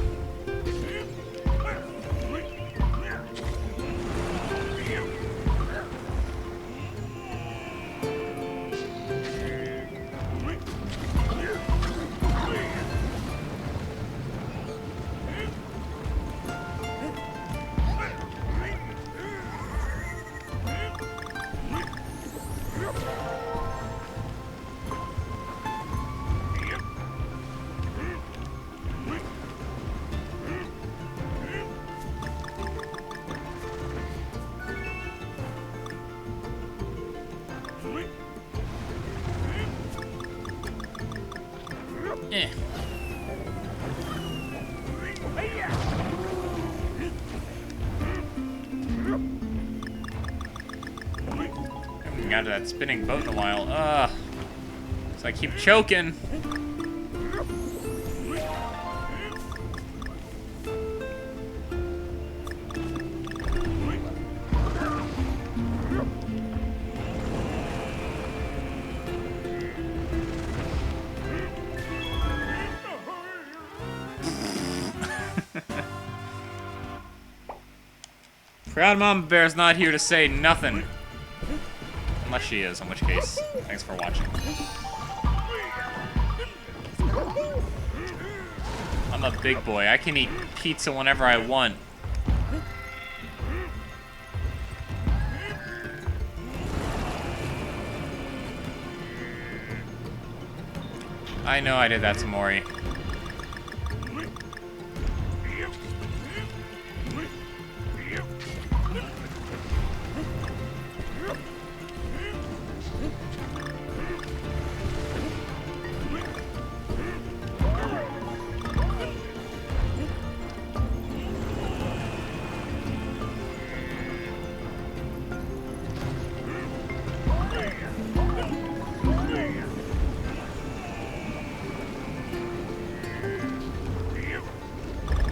Speaker 1: Eh. Haven't got to that spinning boat in a while. So I keep choking. Proud Mama Bear's not here to say nothing. Unless she is, in which case, thanks for watching. I'm a big boy. I can eat pizza whenever I want. I know I did that to Mori.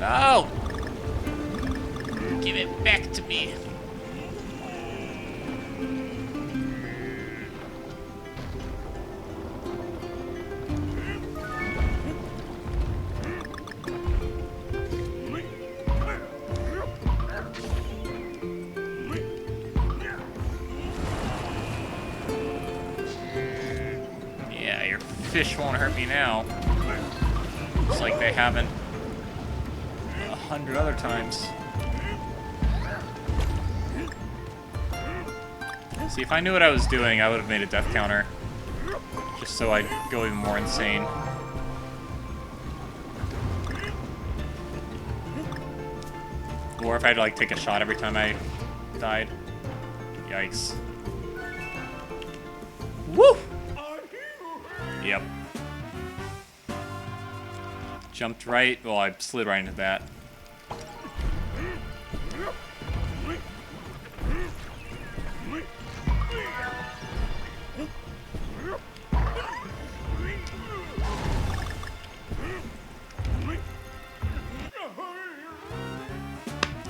Speaker 1: No! Give it back to me. Yeah, your fish won't hurt me now. Looks like they haven't 100 other times. See, if I knew what I was doing, I would have made a death counter. Just so I'd go even more insane. Or if I had to, like, take a shot every time I died. Yikes. Woo! Yep. Jumped right. Well, I slid right into that.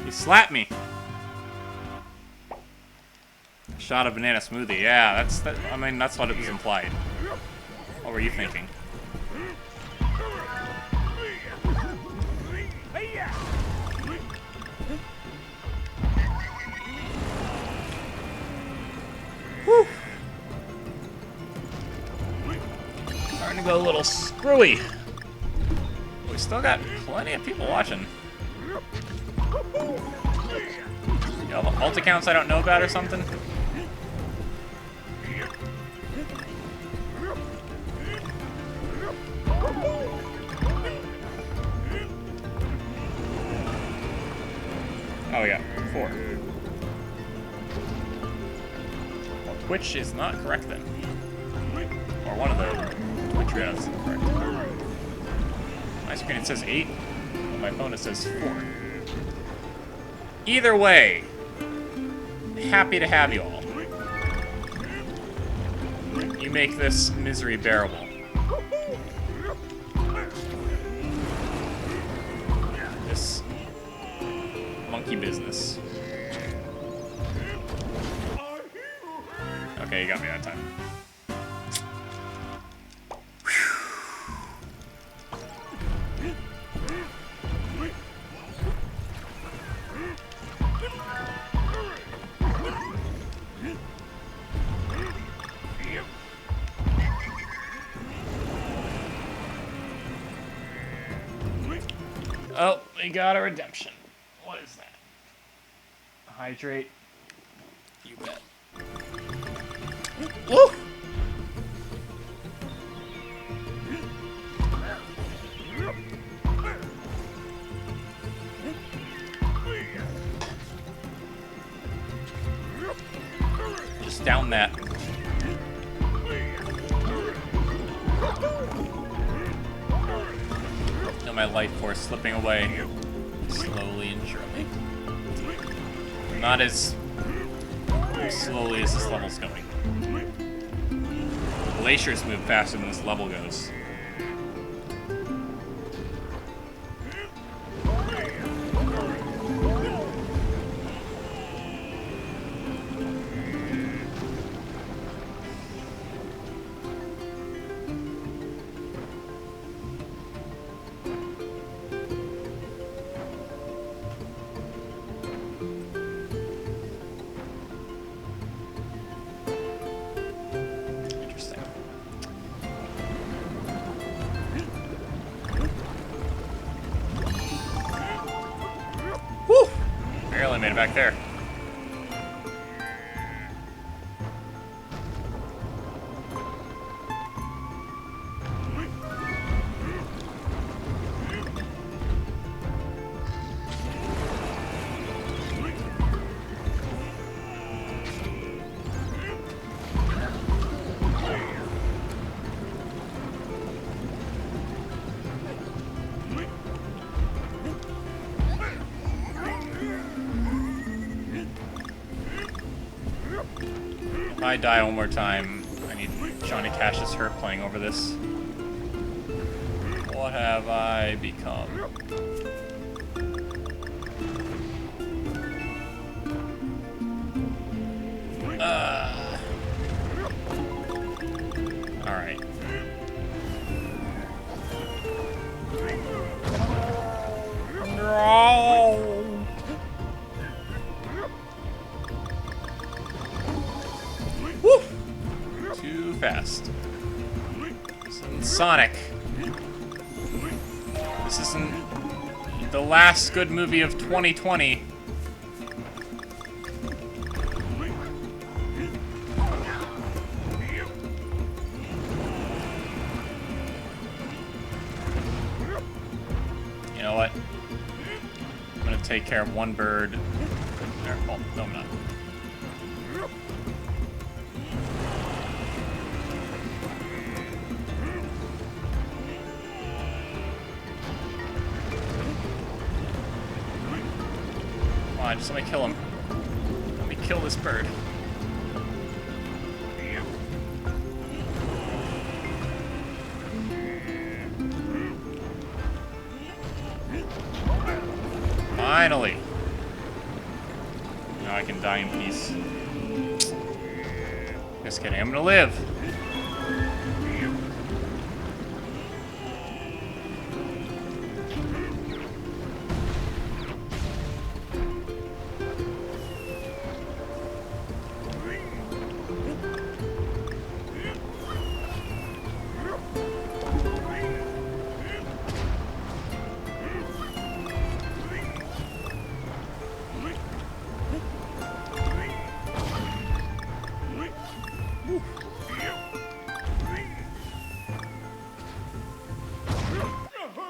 Speaker 1: He slapped me. Shot of banana smoothie. Yeah, I mean, that's what it was implied. What were you thinking? Whew. Starting to go a little screwy. We still got plenty of people watching. You have alt accounts I don't know about or something? Oh yeah, 4. Well, Twitch is not correct then. Or one of the Twitch videos is incorrect. My screen it says 8, on my phone it says 4. Either way, happy to have you all. You make this misery bearable. This monkey business. Okay, you got me that time. Oh, we got a redemption. What is that? Hydrate. You bet. Woo! Just down that. Feel my life force slipping away slowly and surely. Not as slowly as this level's going. Glaciers move faster than this level goes. stand back there. If I die one more time, I need Johnny Cash's Hurt playing over this. What have I become? Alright. No! Woo! Too fast. This isn't Sonic. This isn't the last good movie of 2020. You know what? I'm gonna take care of one bird. There, oh, no, I'm not. Come on, just let me kill him. Let me kill this bird. Finally! Now I can die in peace. Just kidding, I'm gonna live!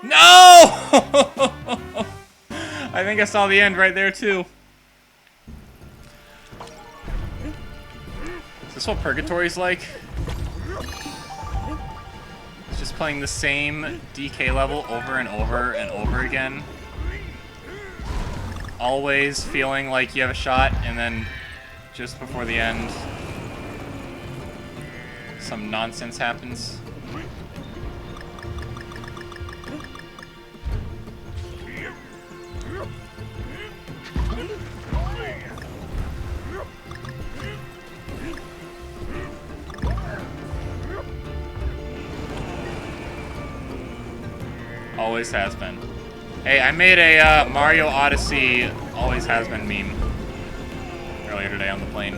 Speaker 1: No! I think I saw the end right there, too. Is this what Purgatory's like? It's just playing the same DK level over and over and over again. Always feeling like you have a shot, and then just before the end, some nonsense happens. Always has been. Hey, I made a Mario Odyssey always has been meme earlier today on the plane.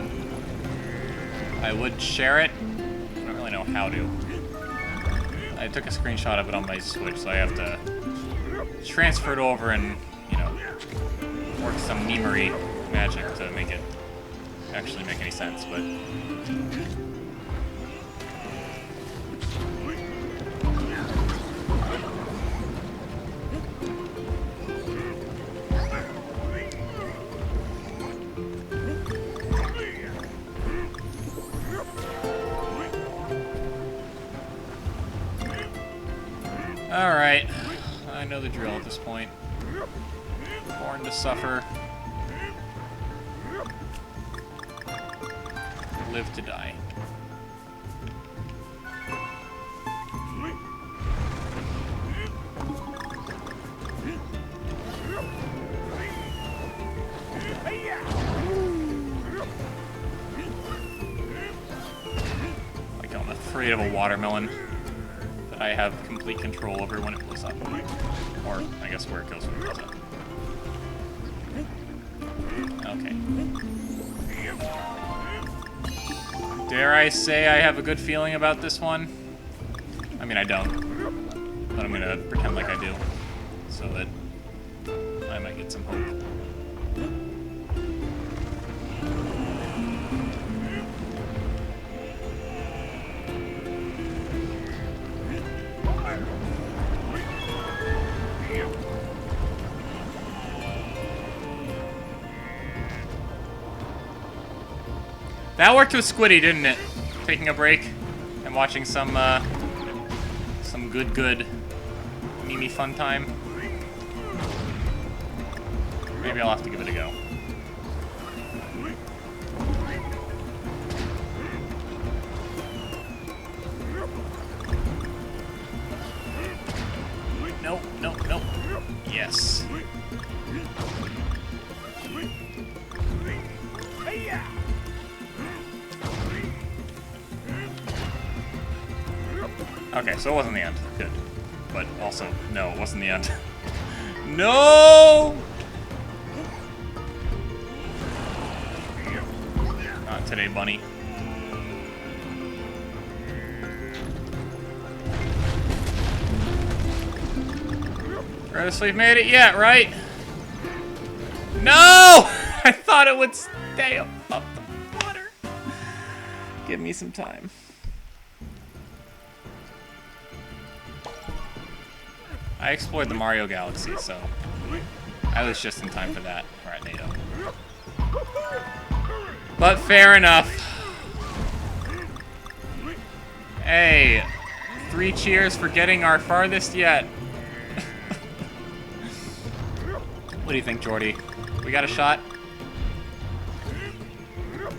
Speaker 1: I would share it. I don't really know how to. I took a screenshot of it on my Switch, so I have to transfer it over and, you know, work some memery magic to make it actually make any sense, but... Alright, I know the drill at this point. Born to suffer. Live to die. Like I'm afraid of a watermelon that I have complete control over when it blows up. Or, I guess, where it goes when it blows up. Okay. Dare I say I have a good feeling about this one? I mean, I don't. But I'm gonna pretend like I do. So that I might get some hope. That worked with Squiddy, didn't it? Taking a break and watching some good Mimi fun time. Maybe I'll have to give it a go. Nope, nope, nope. Yes. Okay, so it wasn't the end. Good. But also, no, it wasn't the end. No! Not today, bunny. Furthest we've made it yet, right? No! I thought it would stay up the water. Give me some time. I explored the Mario Galaxy, so I was just in time for that. Alright, NATO. But fair enough. Hey, 3 cheers for getting our farthest yet. What do you think, Jordy? We got a shot?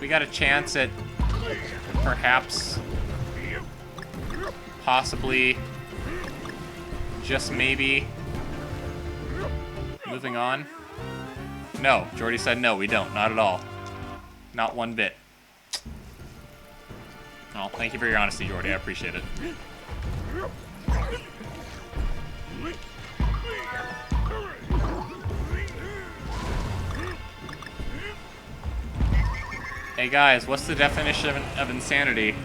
Speaker 1: We got a chance at perhaps, possibly, just maybe moving on? No, Jordy said no, we don't. Not at all. Not one bit. Oh, thank you for your honesty, Jordy. I appreciate it. Hey guys, what's the definition of insanity?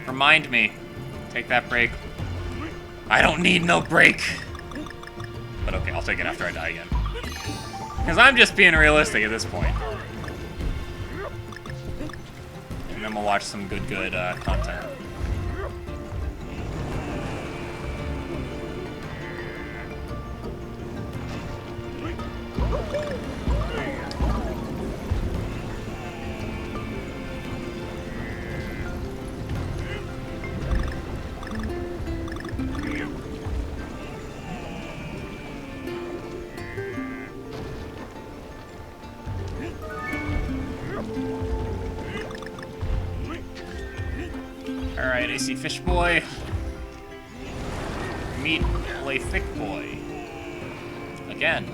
Speaker 1: Remind me. Take that break. I don't need no break. But okay, I'll take it after I die again. Because I'm just being realistic at this point. And then we'll watch some good content. Alright, AC Fish Boy. Meet Lay Thick Boy. Again.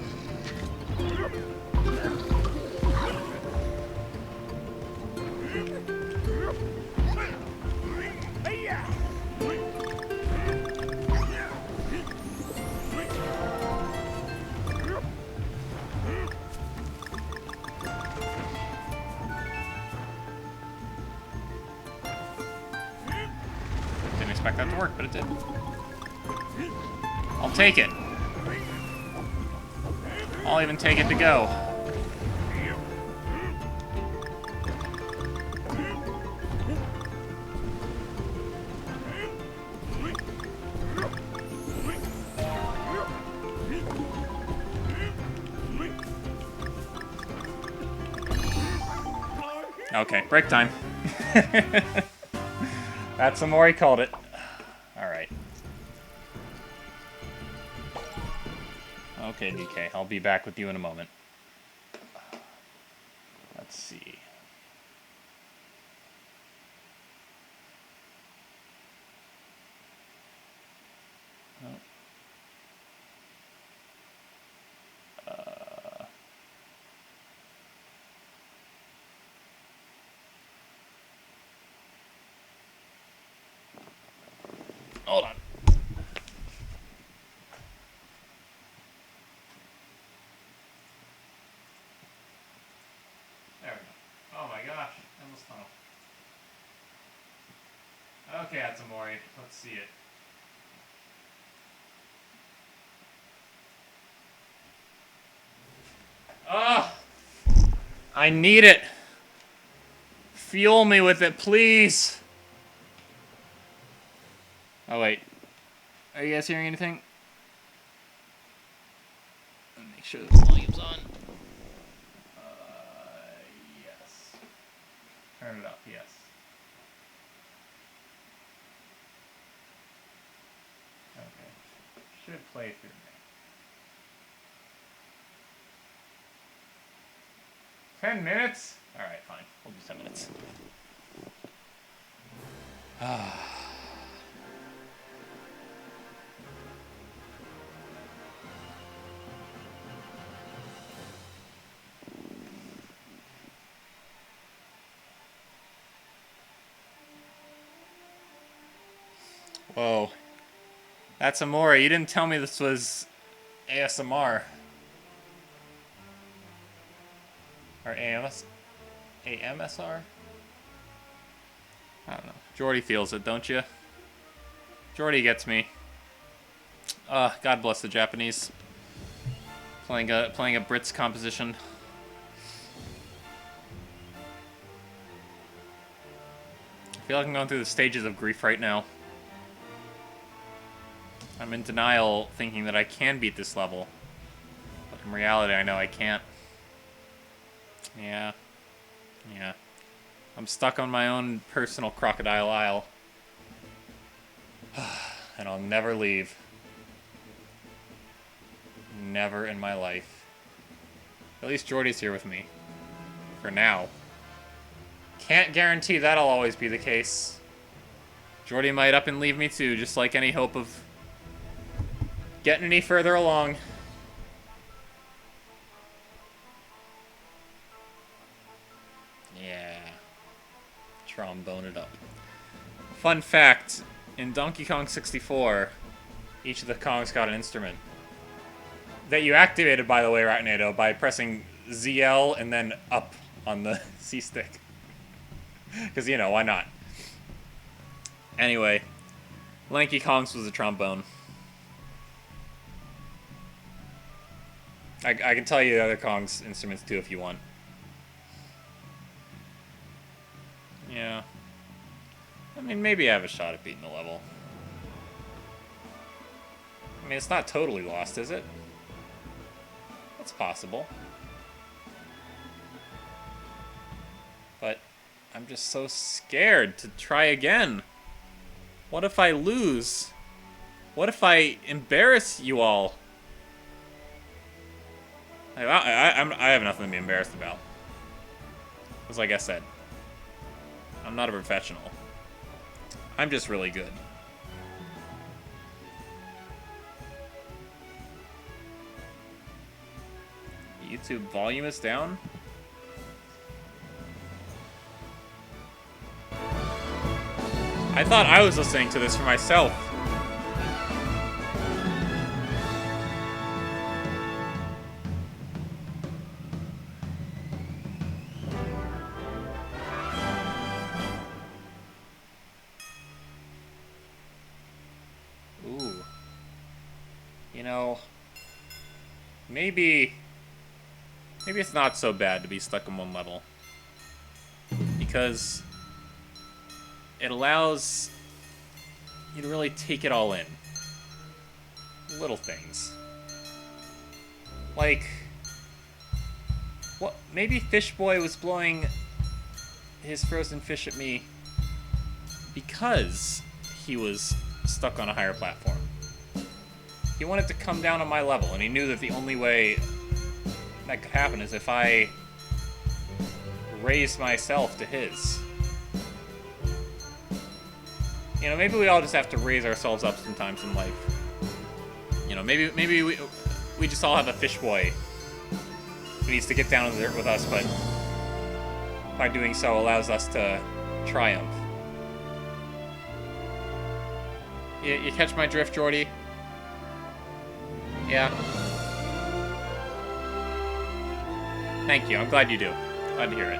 Speaker 1: Didn't expect that to work, but it did. I'll take it. I'll even take it to go. Okay, break time. That's the more he called it. Alright. Okay, DK, I'll be back with you in a moment. Let's see. Hold on. There we go. Oh my gosh, endless tunnel. Okay, Atsumori, let's see it. Ah, I need it. Fuel me with it, please. Oh wait, are you guys hearing anything? Let me make sure the volume's on. Yes. Turn it up, yes. Okay. Should play through me. 10 minutes? Alright, fine. We'll do 10 minutes. Whoa. That's Amore. You didn't tell me this was ASMR. Or AMSR? I don't know. Jordy feels it, don't you? Jordy gets me. God bless the Japanese. Playing a Brits composition. I feel like I'm going through the stages of grief right now. I'm in denial, thinking that I can beat this level. But in reality, I know I can't. Yeah. Yeah. I'm stuck on my own personal crocodile isle. And I'll never leave. Never in my life. At least Jordy's here with me. For now. Can't guarantee that'll always be the case. Jordy might up and leave me too, just like any hope of getting any further along. Yeah. Trombone it up. Fun fact, in Donkey Kong 64, each of the Kongs got an instrument. That you activated, by the way, Ratnado, by pressing ZL and then up on the C-stick. Because, you know, why not? Anyway, Lanky Kong's was a trombone. I can tell you the other Kong's instruments too if you want. Yeah. I mean, maybe I have a shot at beating the level. I mean, it's not totally lost, is it? It's possible. But I'm just so scared to try again. What if I lose? What if I embarrass you all? I have nothing to be embarrassed about. Because like I said, I'm not a professional. I'm just really good. YouTube volume is down? I thought I was listening to this for myself. Ooh. You know, maybe it's not so bad to be stuck in one level. Because it allows you to really take it all in. Little things. Like, what? Maybe Fish Boy was blowing his frozen fish at me because he was stuck on a higher platform. He wanted to come down on my level, and he knew that the only way that could happen is if I raised myself to his. You know, maybe we all just have to raise ourselves up sometimes in life. You know, maybe we just all have a fish boy who needs to get down in the dirt with us, but by doing so allows us to triumph. You catch my drift, Jordy? Yeah. Thank you. I'm glad you do. Glad to hear it.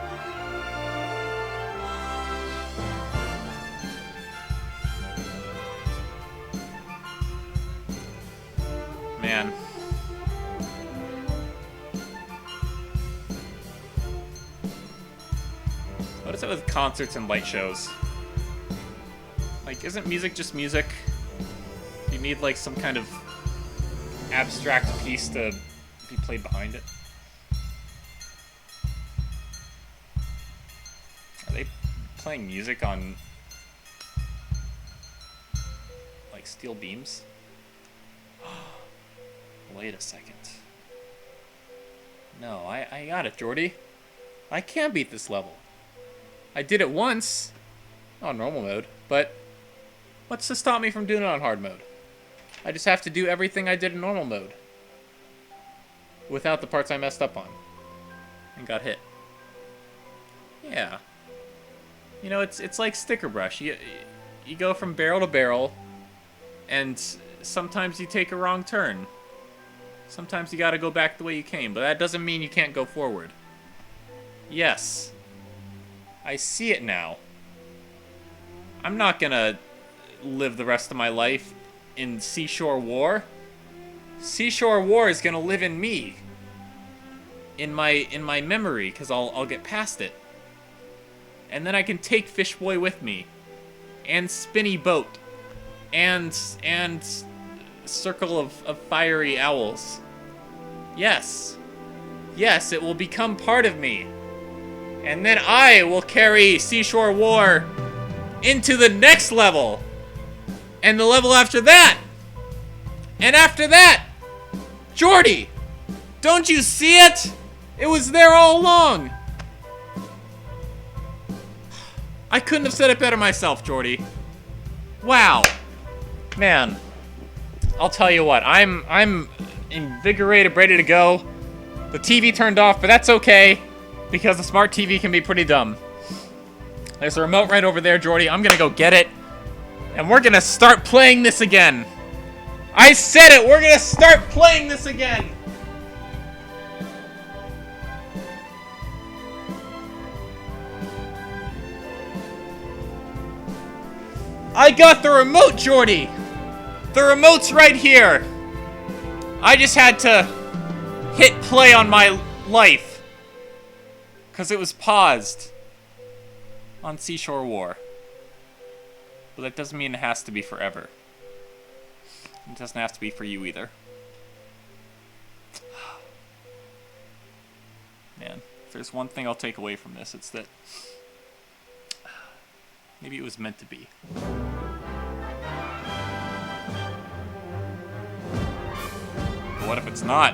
Speaker 1: Man. What is it with concerts and light shows? Like, isn't music just music? You need, like, some kind of abstract piece to be played behind it. Are they playing music on like steel beams? Wait a second. No, I got it, Jordy. I can beat this level. I did it once on normal mode, but what's to stop me from doing it on hard mode? I just have to do everything I did in normal mode without the parts I messed up on and got hit. Yeah. You know, it's like sticker brush. You go from barrel to barrel, and sometimes you take a wrong turn. Sometimes you gotta go back the way you came, but that doesn't mean you can't go forward. Yes. I see it now. I'm not gonna live the rest of my life in Seashore War. Seashore War is gonna live in me. In my memory, because I'll get past it. And then I can take Fish Boy with me. And Spinny Boat. And Circle of Fiery Owls. Yes. Yes, it will become part of me. And then I will carry Seashore War into the next level. And the level after that. And after that. Jordy! Don't you see it? It was there all along. I couldn't have said it better myself, Jordy. Wow. Man. I'll tell you what, I'm invigorated, ready to go. The TV turned off, but that's okay, because the smart TV can be pretty dumb. There's a remote right over there, Jordy. I'm gonna go get it, and we're gonna start playing this again. I said it, we're gonna start playing this again. I got the remote, Jordy! The remote's right here! I just had to hit play on my life. Because it was paused on Seashore War. But that doesn't mean it has to be forever. It doesn't have to be for you either. Man, if there's one thing I'll take away from this, it's that maybe it was meant to be. But what if it's not?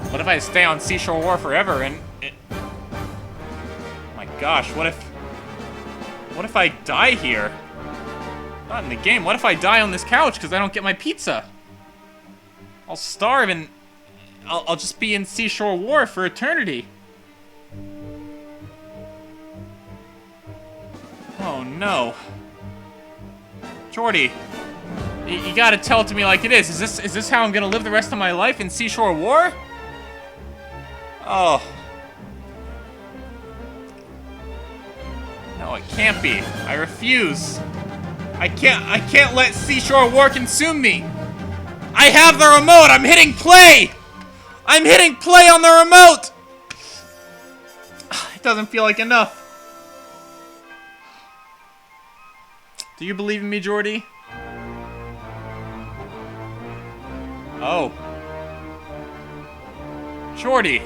Speaker 1: What if I stay on Seashore War forever and it... Oh my gosh, what if I die here? Not in the game. What if I die on this couch because I don't get my pizza? I'll starve and I'll just be in Seashore War for eternity. Oh no. Jordy, you gotta tell it to me like it is. Is this how I'm gonna live the rest of my life in Seashore War? Oh. No, it can't be. I refuse. I can't let Seashore War consume me. I have the remote. I'm hitting play. I'm hitting play on the remote. It doesn't feel like enough. Do you believe in me, Jordy? Oh. Jordy.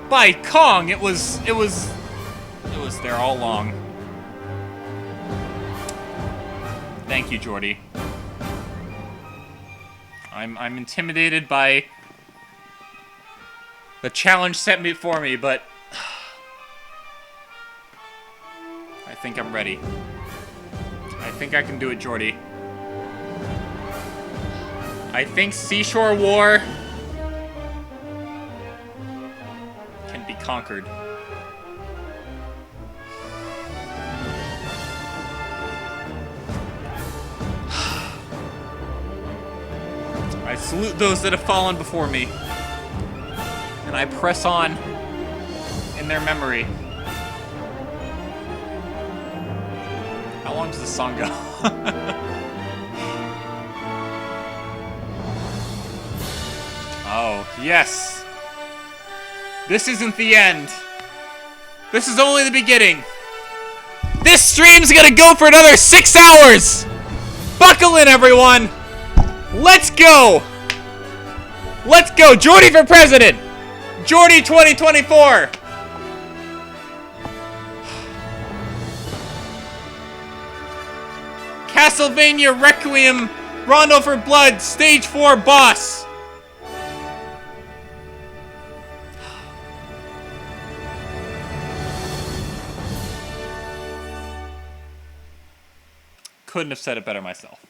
Speaker 1: By Kong, it was there all along. Thank you, Jordy. I'm intimidated by the challenge set before me, but I think I'm ready. I think I can do it, Jordy. I think Seashore War can be conquered. I salute those that have fallen before me, and I press on in their memory. How long does this song go? Oh, yes! This isn't the end. This is only the beginning. This stream's gonna go for another 6 hours! Buckle in, everyone! Let's go! Let's go! Jordy for president! Jordy 2024! Castlevania Requiem Rondo for Blood Stage 4 boss. Couldn't have said it better myself.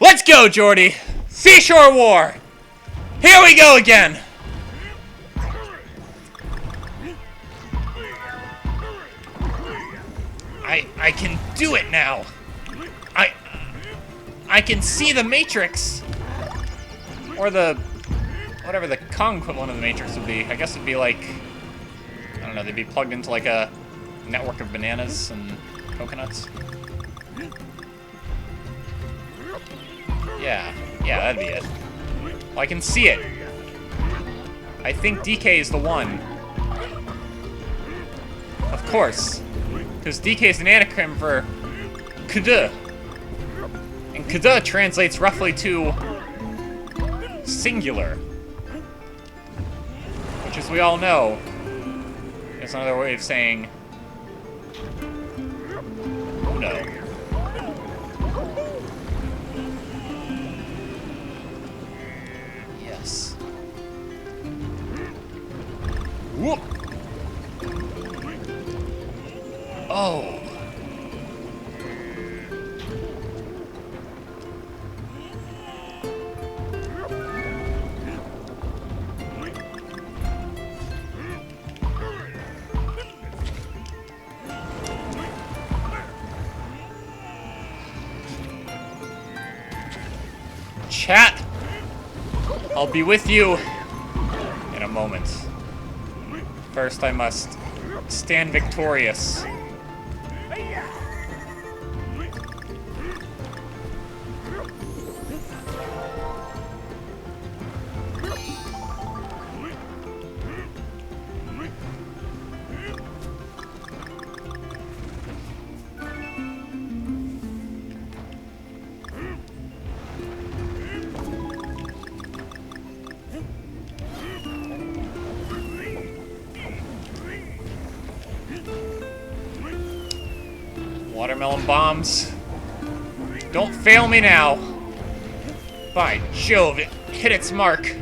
Speaker 1: Let's go, Jordy! Seashore War! Here we go again! I can do it now! I can see the Matrix! Or the... whatever the Kong equivalent of the Matrix would be. I guess it'd be like... I don't know, they'd be plugged into like a network of bananas and coconuts. Yeah, that'd be it. Well, I can see it. I think DK is the one. Of course. Because DK is an anagram for KD. And KD translates roughly to singular. Which, as we all know, is another way of saying no. Yes. Whoop! Oh. Chat, I'll be with you in a moment. First, I must stand victorious. Watermelon bombs. Don't fail me now. By Jove, it hit its mark.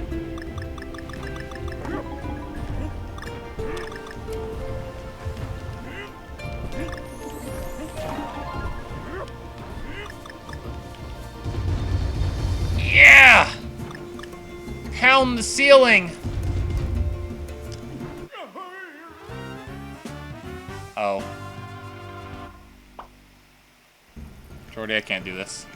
Speaker 1: Yeah! Pound the ceiling. Oh. Jordy, I can't do this.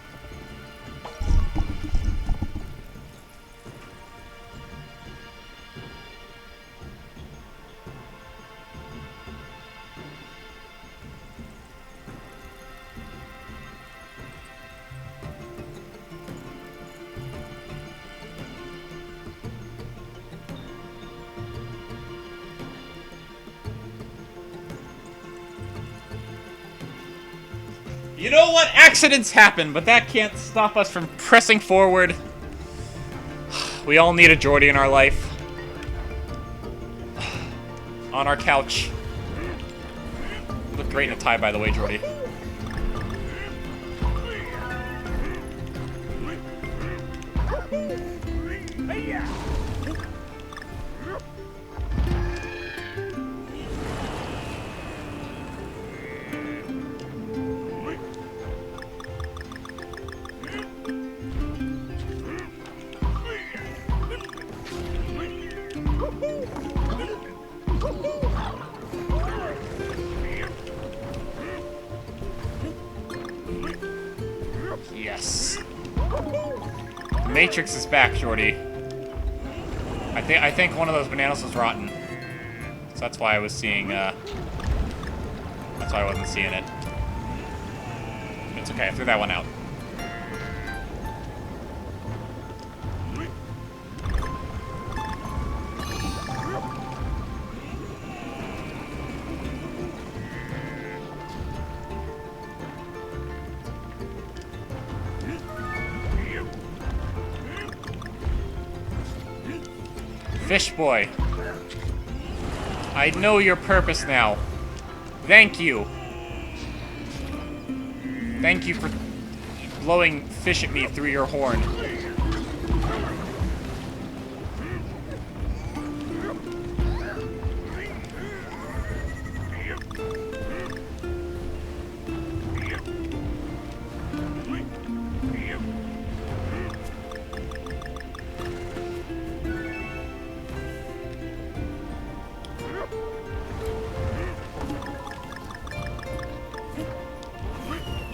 Speaker 1: You know what? Accidents happen, but that can't stop us from pressing forward. We all need a Jordy in our life. On our couch. You look great in a tie, by the way, Jordy. Yes. The Matrix is back, Jordy. I think one of those bananas was rotten. So that's why I was seeing, that's why I wasn't seeing it. It's okay, I threw that one out. Fish boy. I know your purpose now. Thank you. Thank you for blowing fish at me through your horn.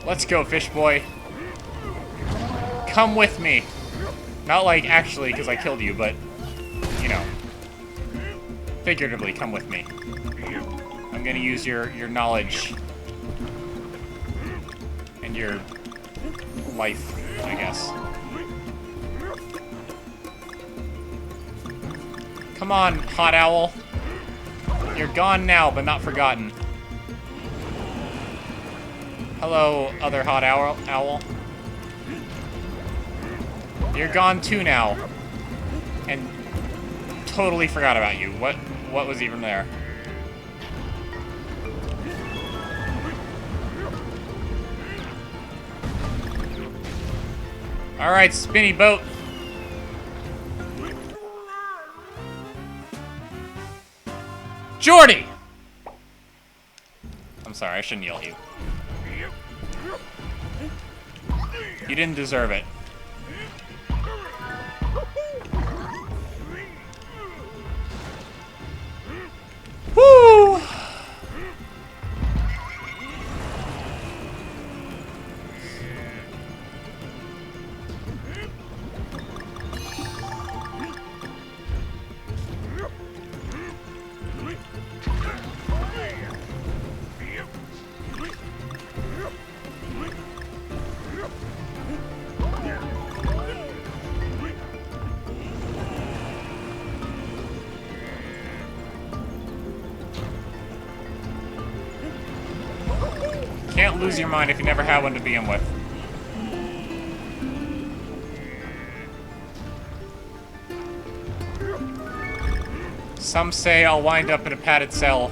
Speaker 1: Let's go, fish boy. Come with me. Not like actually, because I killed you, but, you know, figuratively, come with me. I'm gonna use your knowledge and your life, I guess. Come on, hot owl. You're gone now, but not forgotten. Hello, other hot owl. You're gone too now. And totally forgot about you. What was even there? Alright, spinny boat. Jordy! I'm sorry, I shouldn't yell at you. You didn't deserve it. Woo! Can't lose your mind if you never had one to begin with. Some say I'll wind up in a padded cell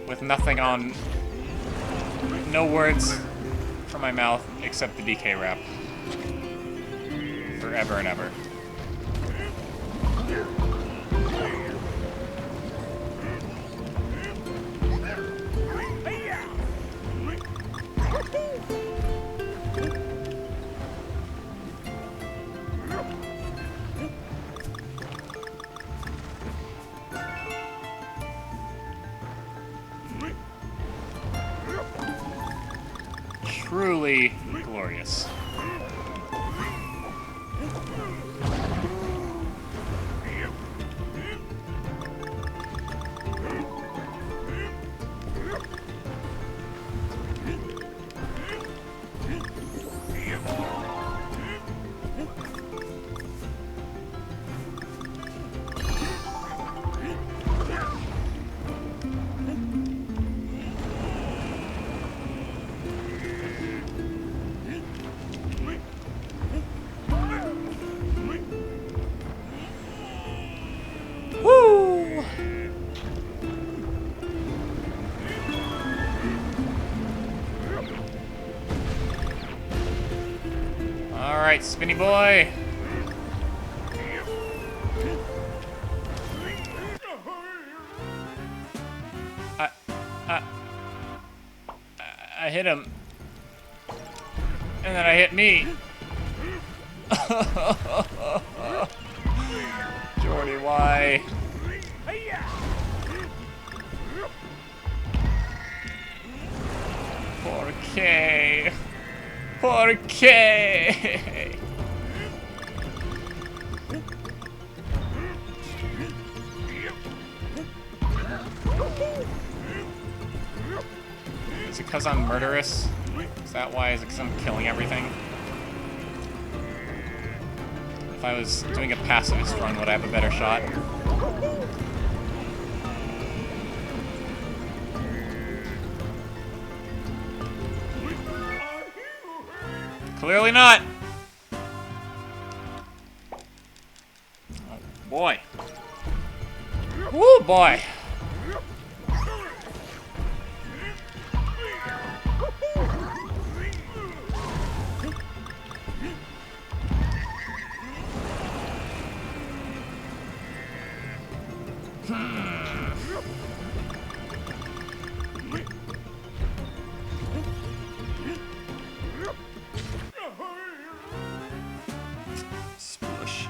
Speaker 1: with nothing on, no words from my mouth except the DK rap. Forever and ever. Truly glorious. Woo! Alright, spinny boy. I hit him. And then I hit me. Jordy, why? Por qué? Por qué? Is it because I'm murderous? Is that why? Is it because I'm killing everything? If I was doing a pacifist run, would I have a better shot? Clearly not! Oh, Boy. Woo, boy. Spush.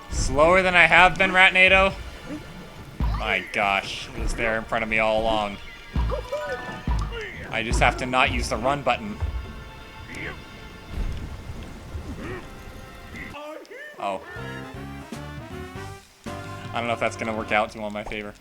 Speaker 1: Slower than I have been, Ratnado? My gosh, it was there in front of me all along. I just have to not use the run button. Oh. I don't know if that's gonna work out too in my favor.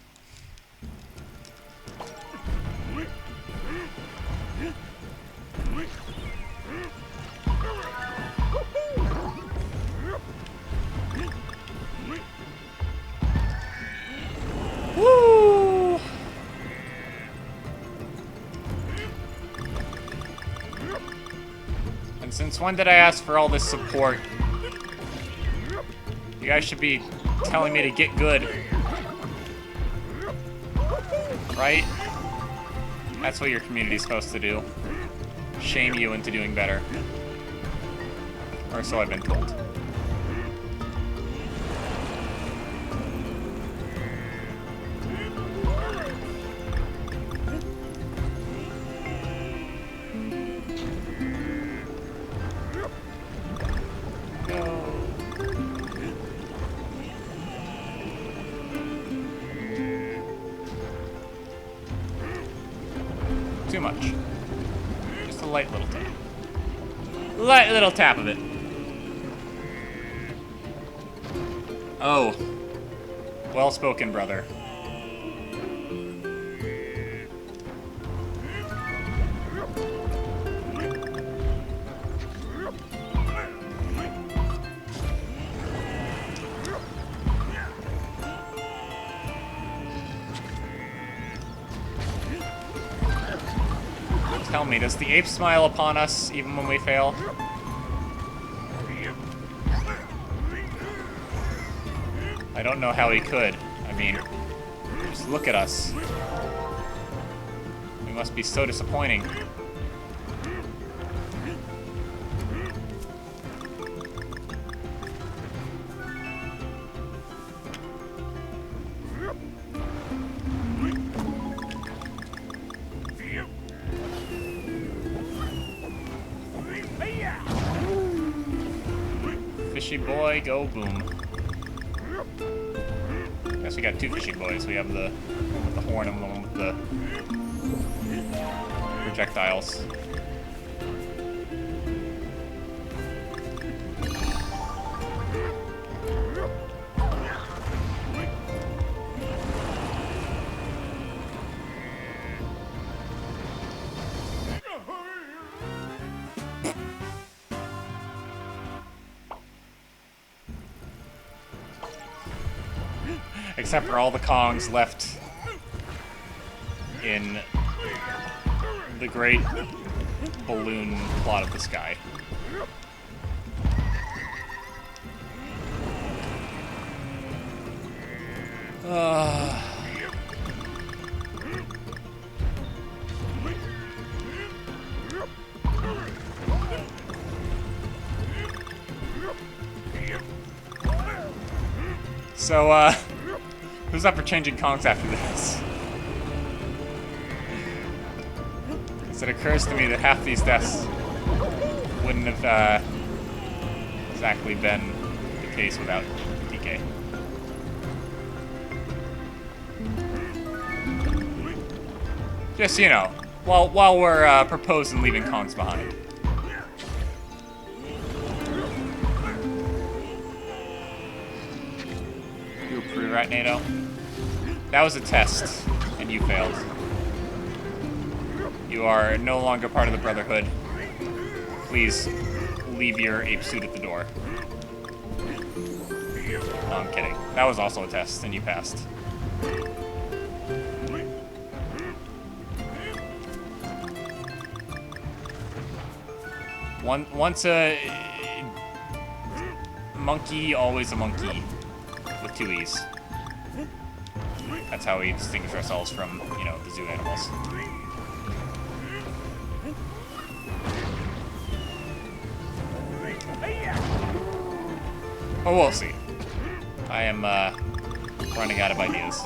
Speaker 1: Woo! And since when did I ask for all this support? You guys should be telling me to get good. Right? That's what your community's supposed to do. Shame you into doing better. Or so I've been told. Too much. Just a light little tap. Light little tap of it. Oh. Well spoken, brother. Tell me, does the ape smile upon us even when we fail? I don't know how he could. I mean, just look at us. We must be so disappointing. Fishy boy, go boom. Guess we got two fishy boys. We have the one with the horn and the one with the projectiles. Except for all the Kongs left in the great balloon plot of the sky. So, who's up for changing Kongs after this? Because it occurs to me that half these deaths wouldn't have exactly been the case without DK. Just, you know, while we're proposing leaving Kongs behind. You approve, right, NATO? That was a test, and you failed. You are no longer part of the Brotherhood. Please leave your ape suit at the door. No, I'm kidding. That was also a test, and you passed. monkey, always a monkey. With 2 E's. That's how we distinguish ourselves from, you know, the zoo animals. But we'll see. I am, running out of ideas.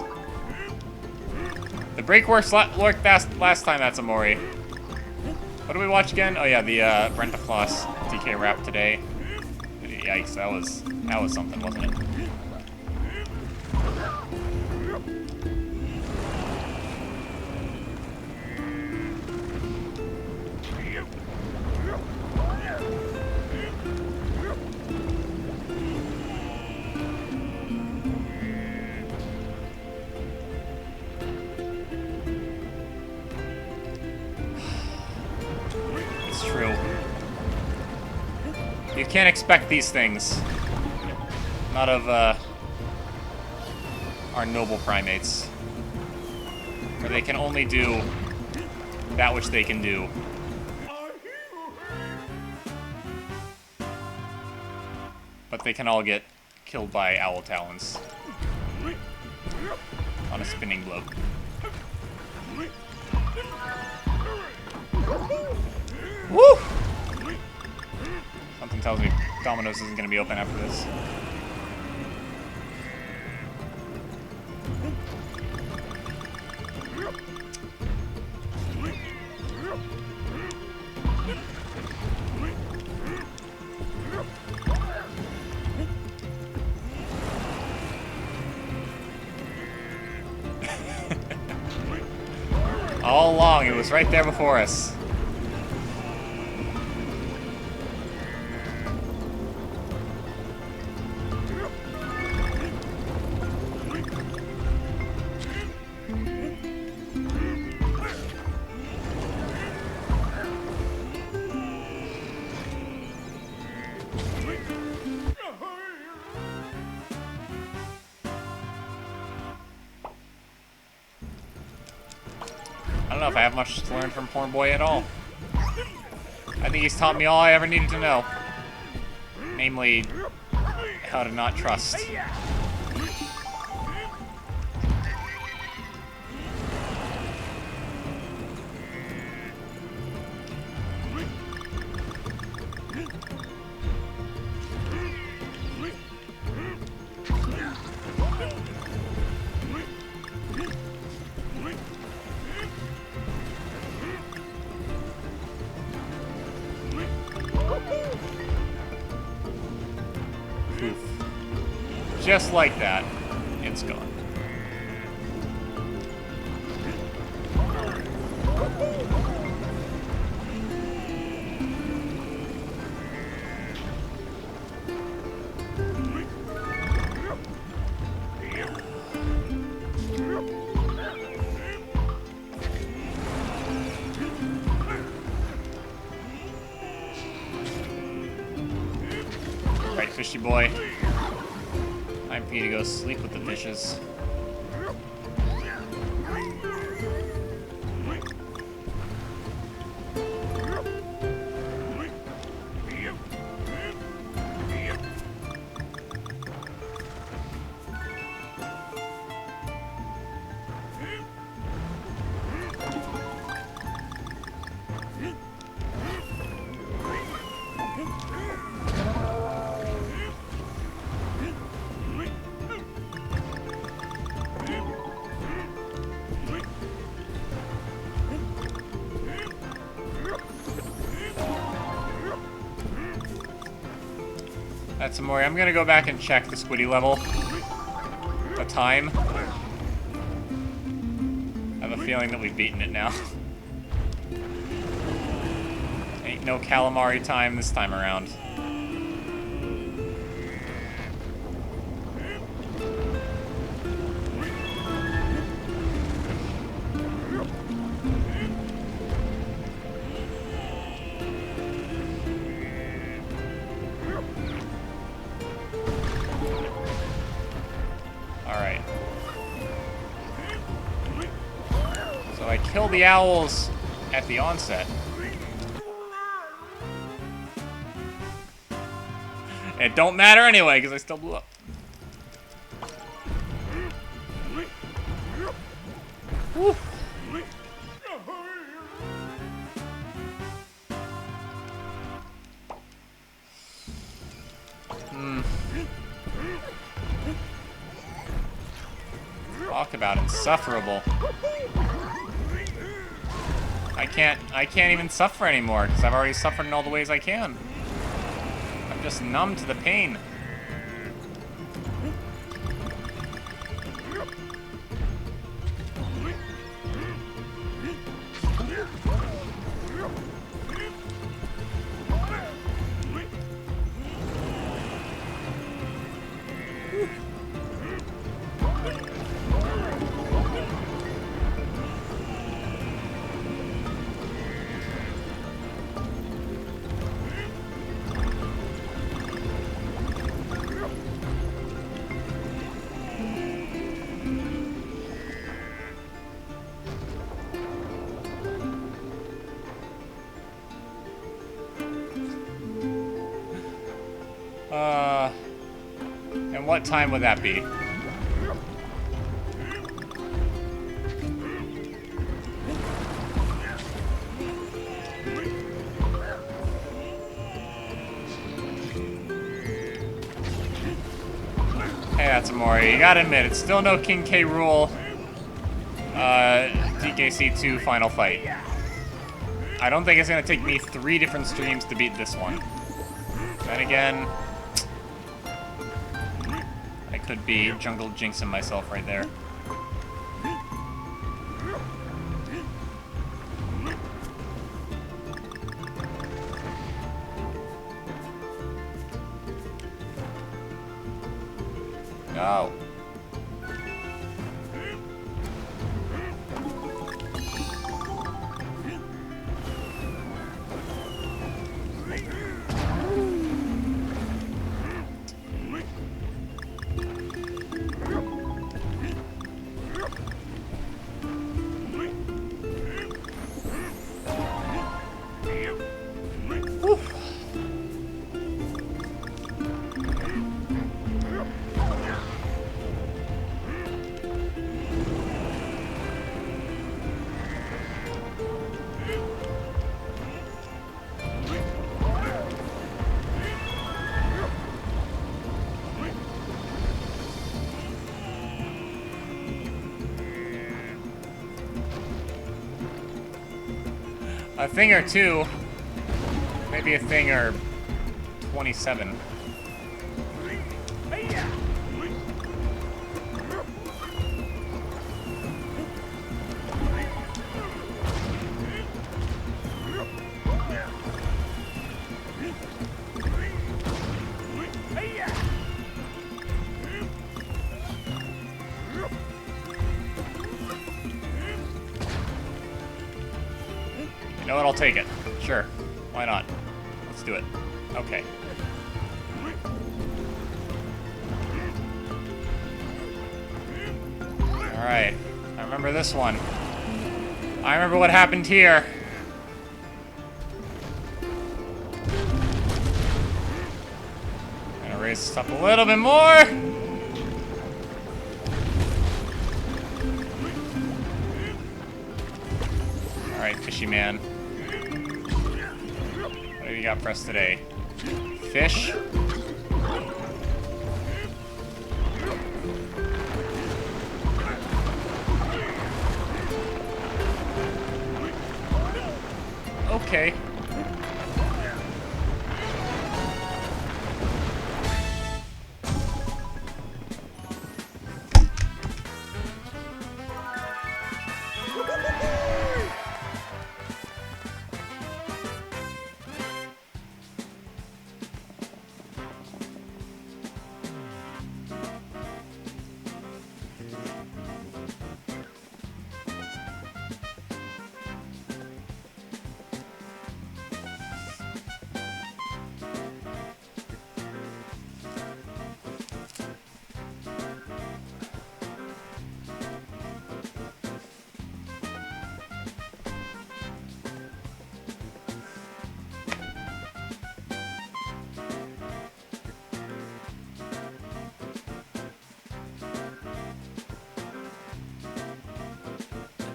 Speaker 1: The break worked last time, that's Amori. What did we watch again? Oh yeah, the Brenda Floss DK rap today. Yikes, that was something, wasn't it? It's true. You can't expect these things. Not of, our noble primates. For they can only do that which they can do. But they can all get killed by owl talons. On a spinning globe. Woo! Something tells me Domino's isn't going to be open after this. All along, it was right there before us. I don't know if I have much to learn from Porn Boy at all. I think he's taught me all I ever needed to know. Namely, how to not trust. Just like that, it's gone. Right, fishy boy. Time for you to go sleep with the fishes. That's Amori. I'm gonna go back and check the Squiddy level. The time. I have a feeling that we've beaten it now. Ain't no calamari time this time around. Alright. So I kill the owls at the onset. It don't matter anyway, because I still blew up. Woo. Talk about insufferable. I can't even suffer anymore, because I've already suffered in all the ways I can. I'm just numb to the pain. And what time would that be? Hey, that's Amori. You gotta admit, it's still no King K. Rool DKC2 final fight. I don't think it's gonna take me 3 different streams to beat this one. Then again, I could be jungle jinxing myself right there. No. A thing or two. Maybe a thing or 27. You know what? I'll take it. Sure. Why not? Let's do it. Okay. Alright. I remember this one. I remember what happened here. Gonna raise this up a little bit more. Alright, fishy man. What have you got for us today? Fish? Okay.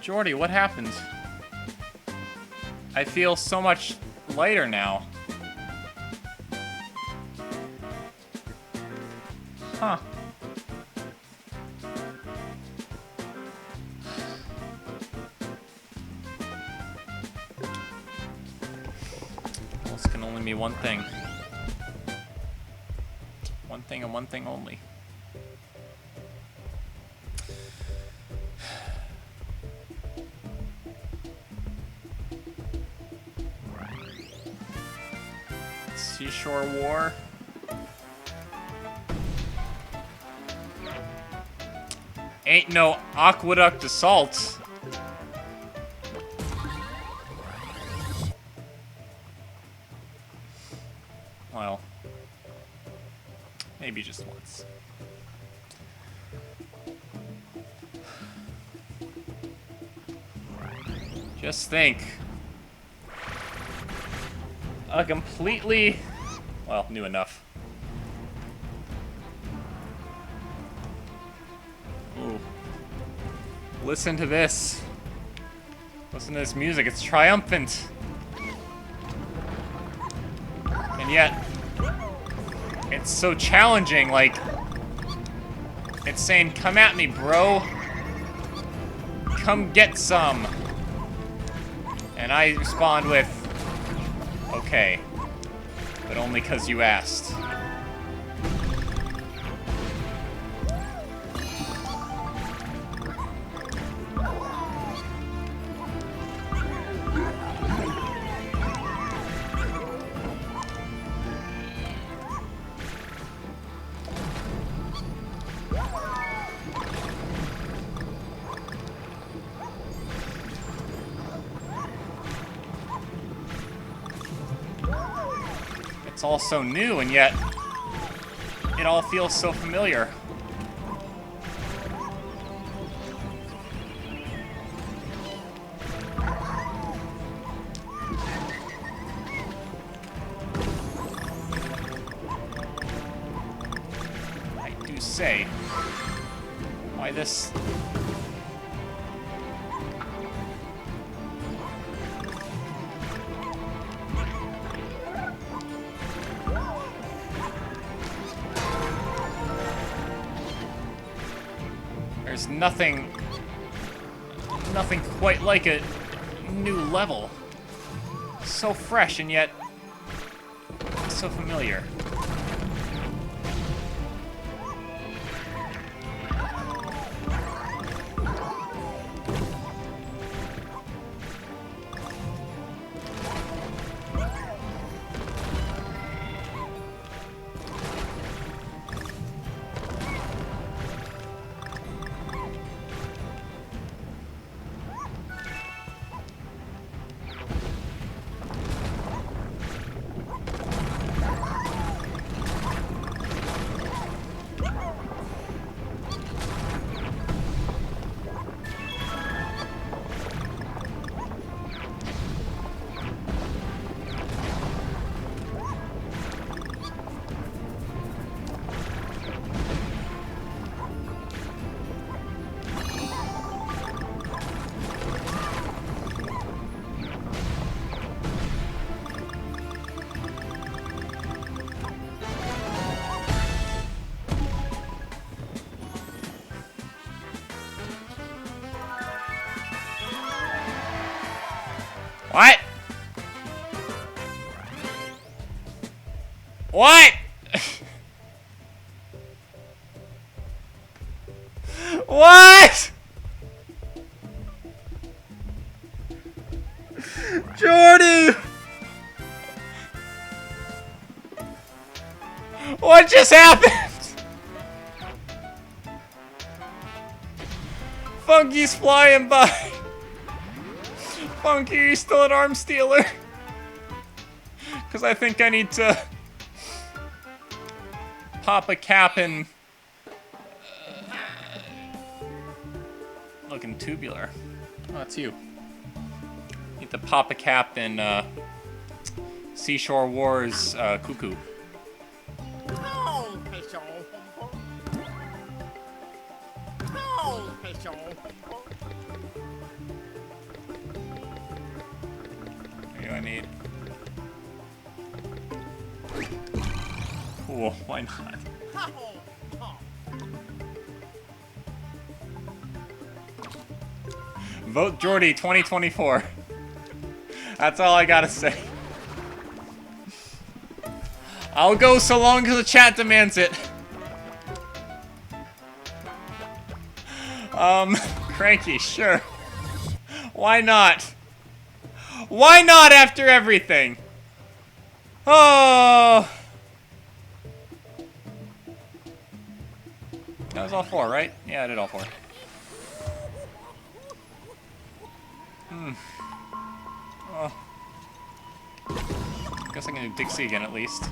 Speaker 1: Jordy, what happened? I feel so much lighter now. Huh. Well, this can only mean one thing. One thing and one thing only. Seashore War. Ain't no aqueduct assault. Well, maybe just once. Just think. A completely, well, new enough. Ooh. Listen to this. Listen to this music. It's triumphant. And yet, it's so challenging. Like, it's saying, come at me, bro. Come get some. And I respond with, okay. But only 'cause you asked. It's all so new, and yet it all feels so familiar. I do say, why this? There's nothing quite like a new level. So fresh and yet so familiar. What? What? What? Jordy! What just happened? Funky's flying by. Funky, you're still an arm stealer. Because I think I need to pop a cap in. Looking tubular. Oh, that's you. Need to pop a cap in Seashore Wars Cuckoo. do I need? Cool, why not? Vote Jordy 2024. That's all I gotta say. I'll go so long as the chat demands it. Cranky, sure. Why not? Why not after everything? Oh. That was all 4, right? Yeah, I did all 4. Oh. Guess I can do Dixie again at least.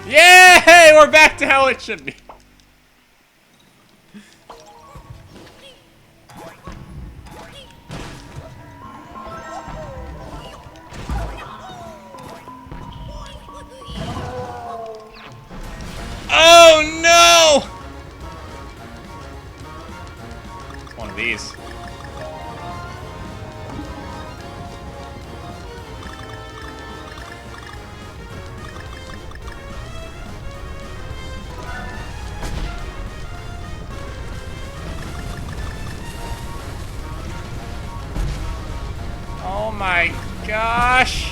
Speaker 1: Yay! We're back to how it should be. Oh no! It's one of these. Oh my gosh!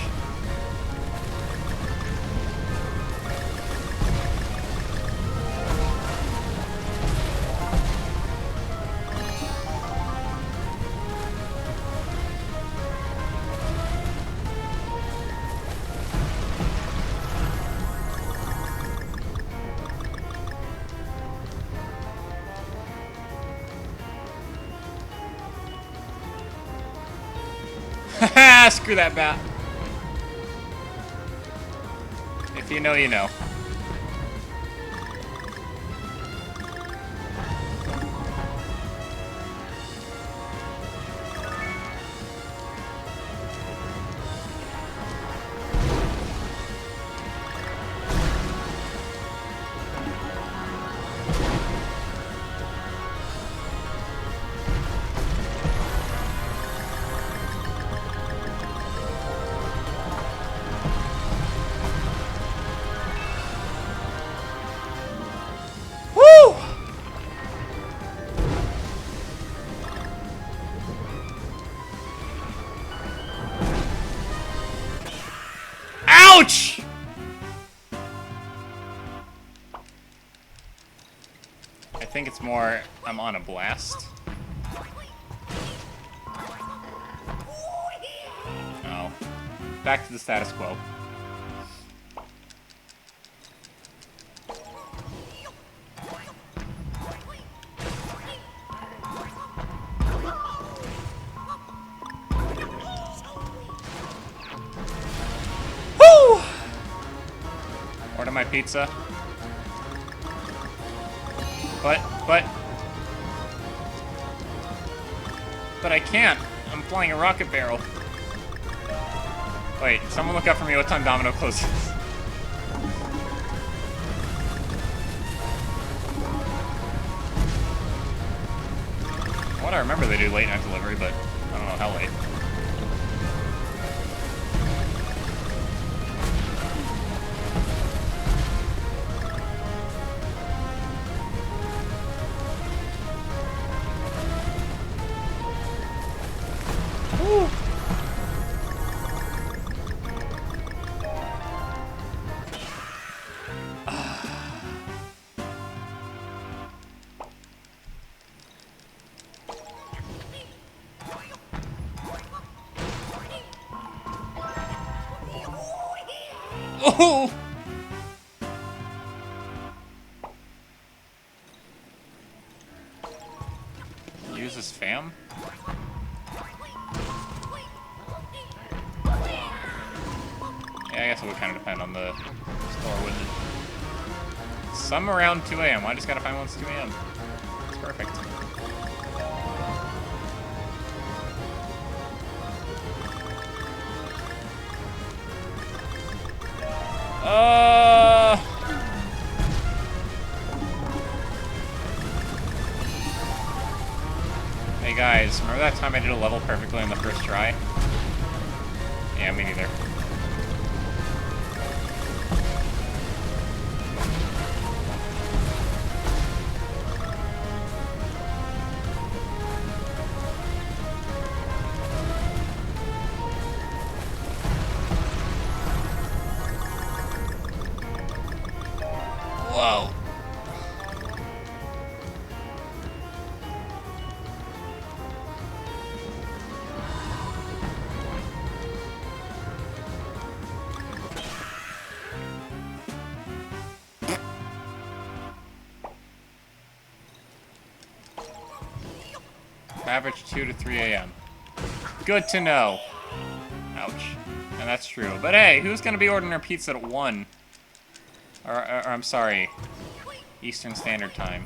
Speaker 1: Haha, screw that bat. If you know, you know. Woo! Ouch! I think it's more I'm on a blast. Oh. Back to the status quo. Woo! Order my pizza. But I can't. I'm flying a rocket barrel. Wait, someone look up for me what time Domino closes. What I remember they do late night delivery, but I don't know how late. Woo. Oh! Use this fam? Yeah, I guess it would kind of depend on the store, wouldn't it? Some around 2 a.m. I just gotta find one's 2 a.m. It's perfect. Guys, remember that time I did a level perfectly on the first try? Yeah, me neither. Whoa. Average 2 to 3 a.m. Good to know. Ouch. And that's true. But hey, who's gonna be ordering their pizza at 1? Or I'm sorry, Eastern Standard Time.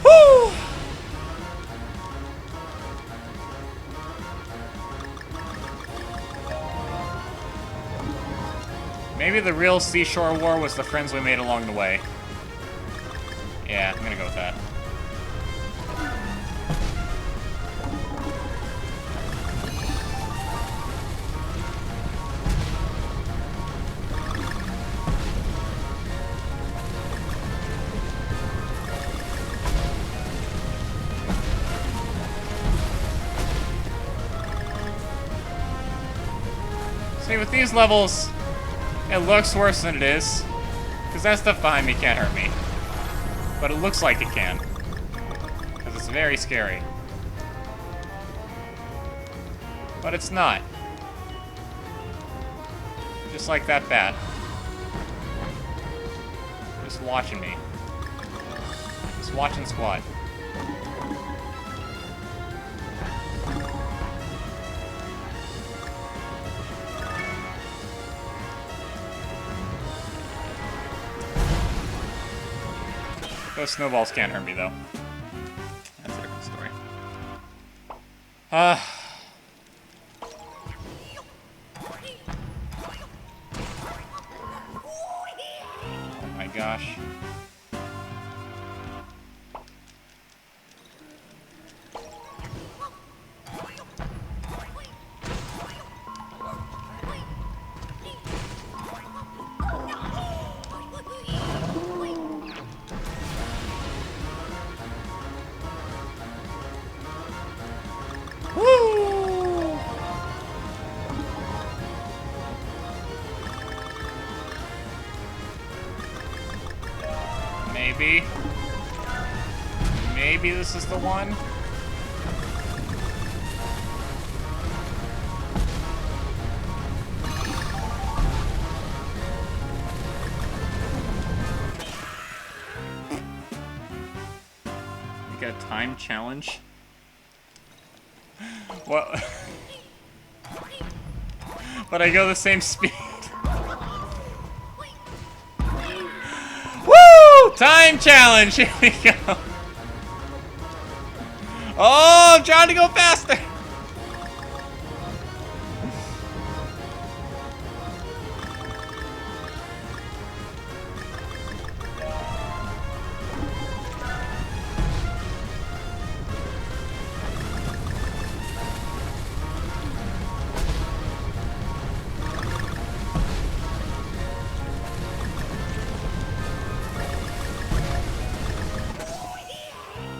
Speaker 1: Woo! Maybe the real Seashore War was the friends we made along the way. Yeah, I'm gonna go with that. See, with these levels, it looks worse than it is, because that stuff behind me can't hurt me. But it looks like it can, because it's very scary. But it's not. Just like that bat. Just watching me. Just watching Squad. Those snowballs can't hurt me, though. That's a different story. Oh my gosh. Woo! Maybe this is the one? You got a time challenge? What? But I go the same speed. Woo! Time challenge! Here we go. Oh, I'm trying to go faster!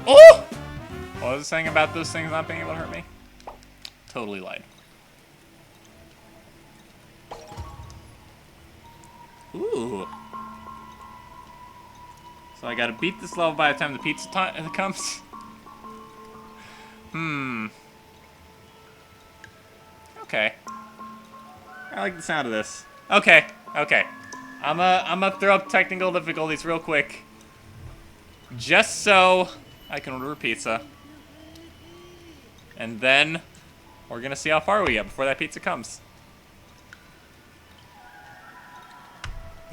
Speaker 1: Oh! What was it saying about those things not being able to hurt me? Totally lied. Ooh. So I gotta beat this level by the time the pizza comes? Okay. I like the sound of this. Okay, okay. I'm gonna throw up technical difficulties real quick. Just so I can order a pizza. And then we're gonna see how far we get before that pizza comes.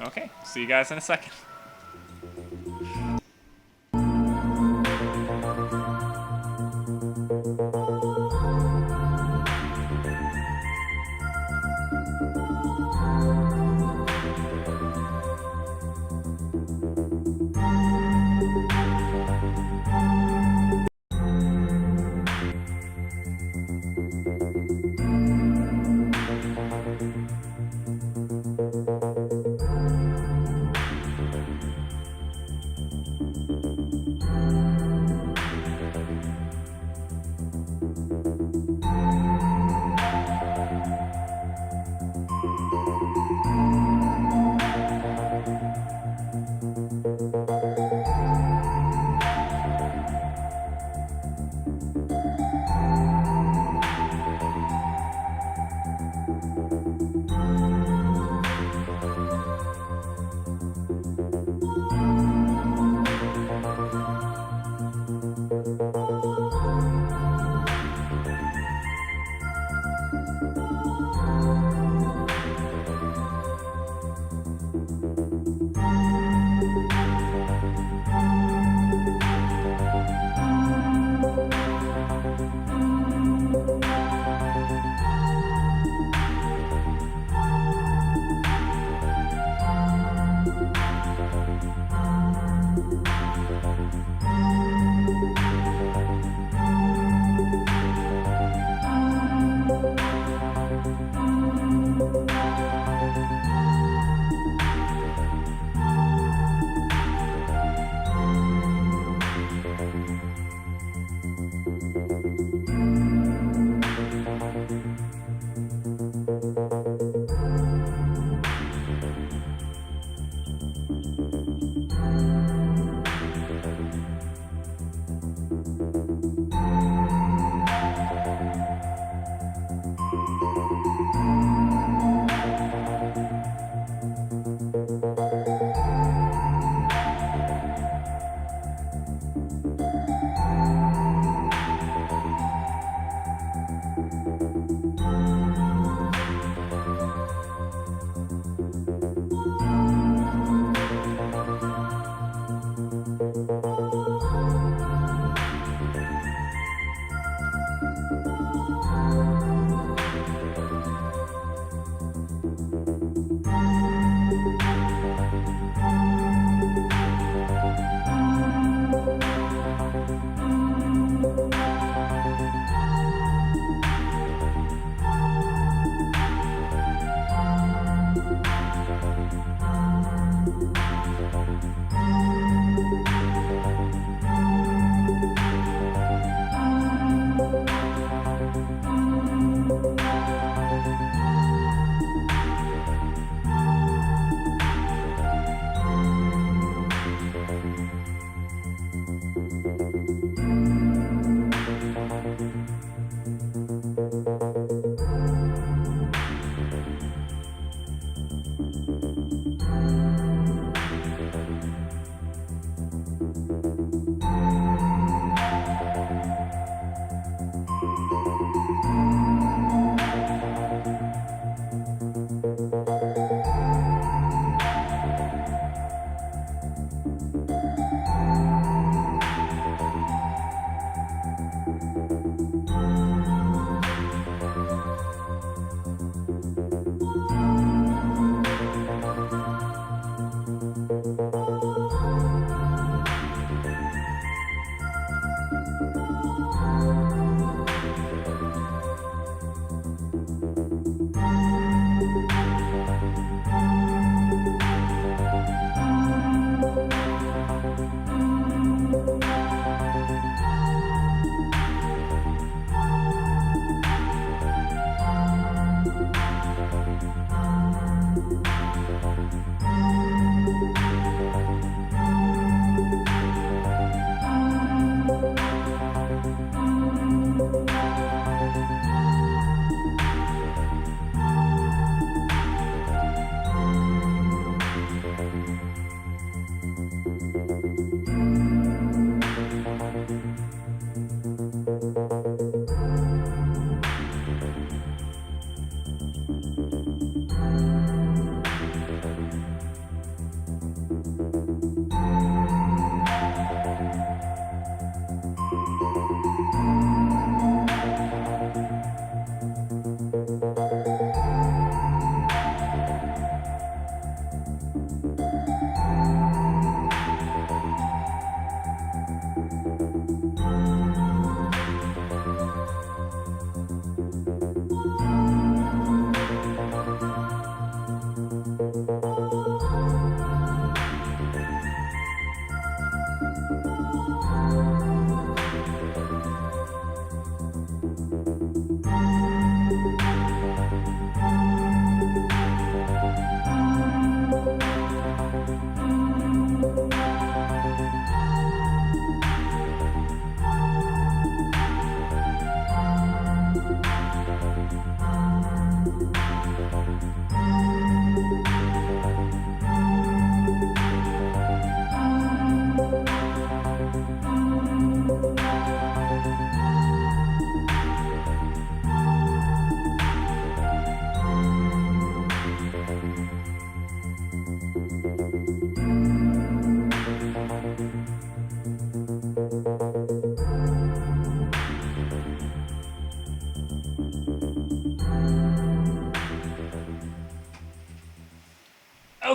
Speaker 1: Okay, see you guys in a second.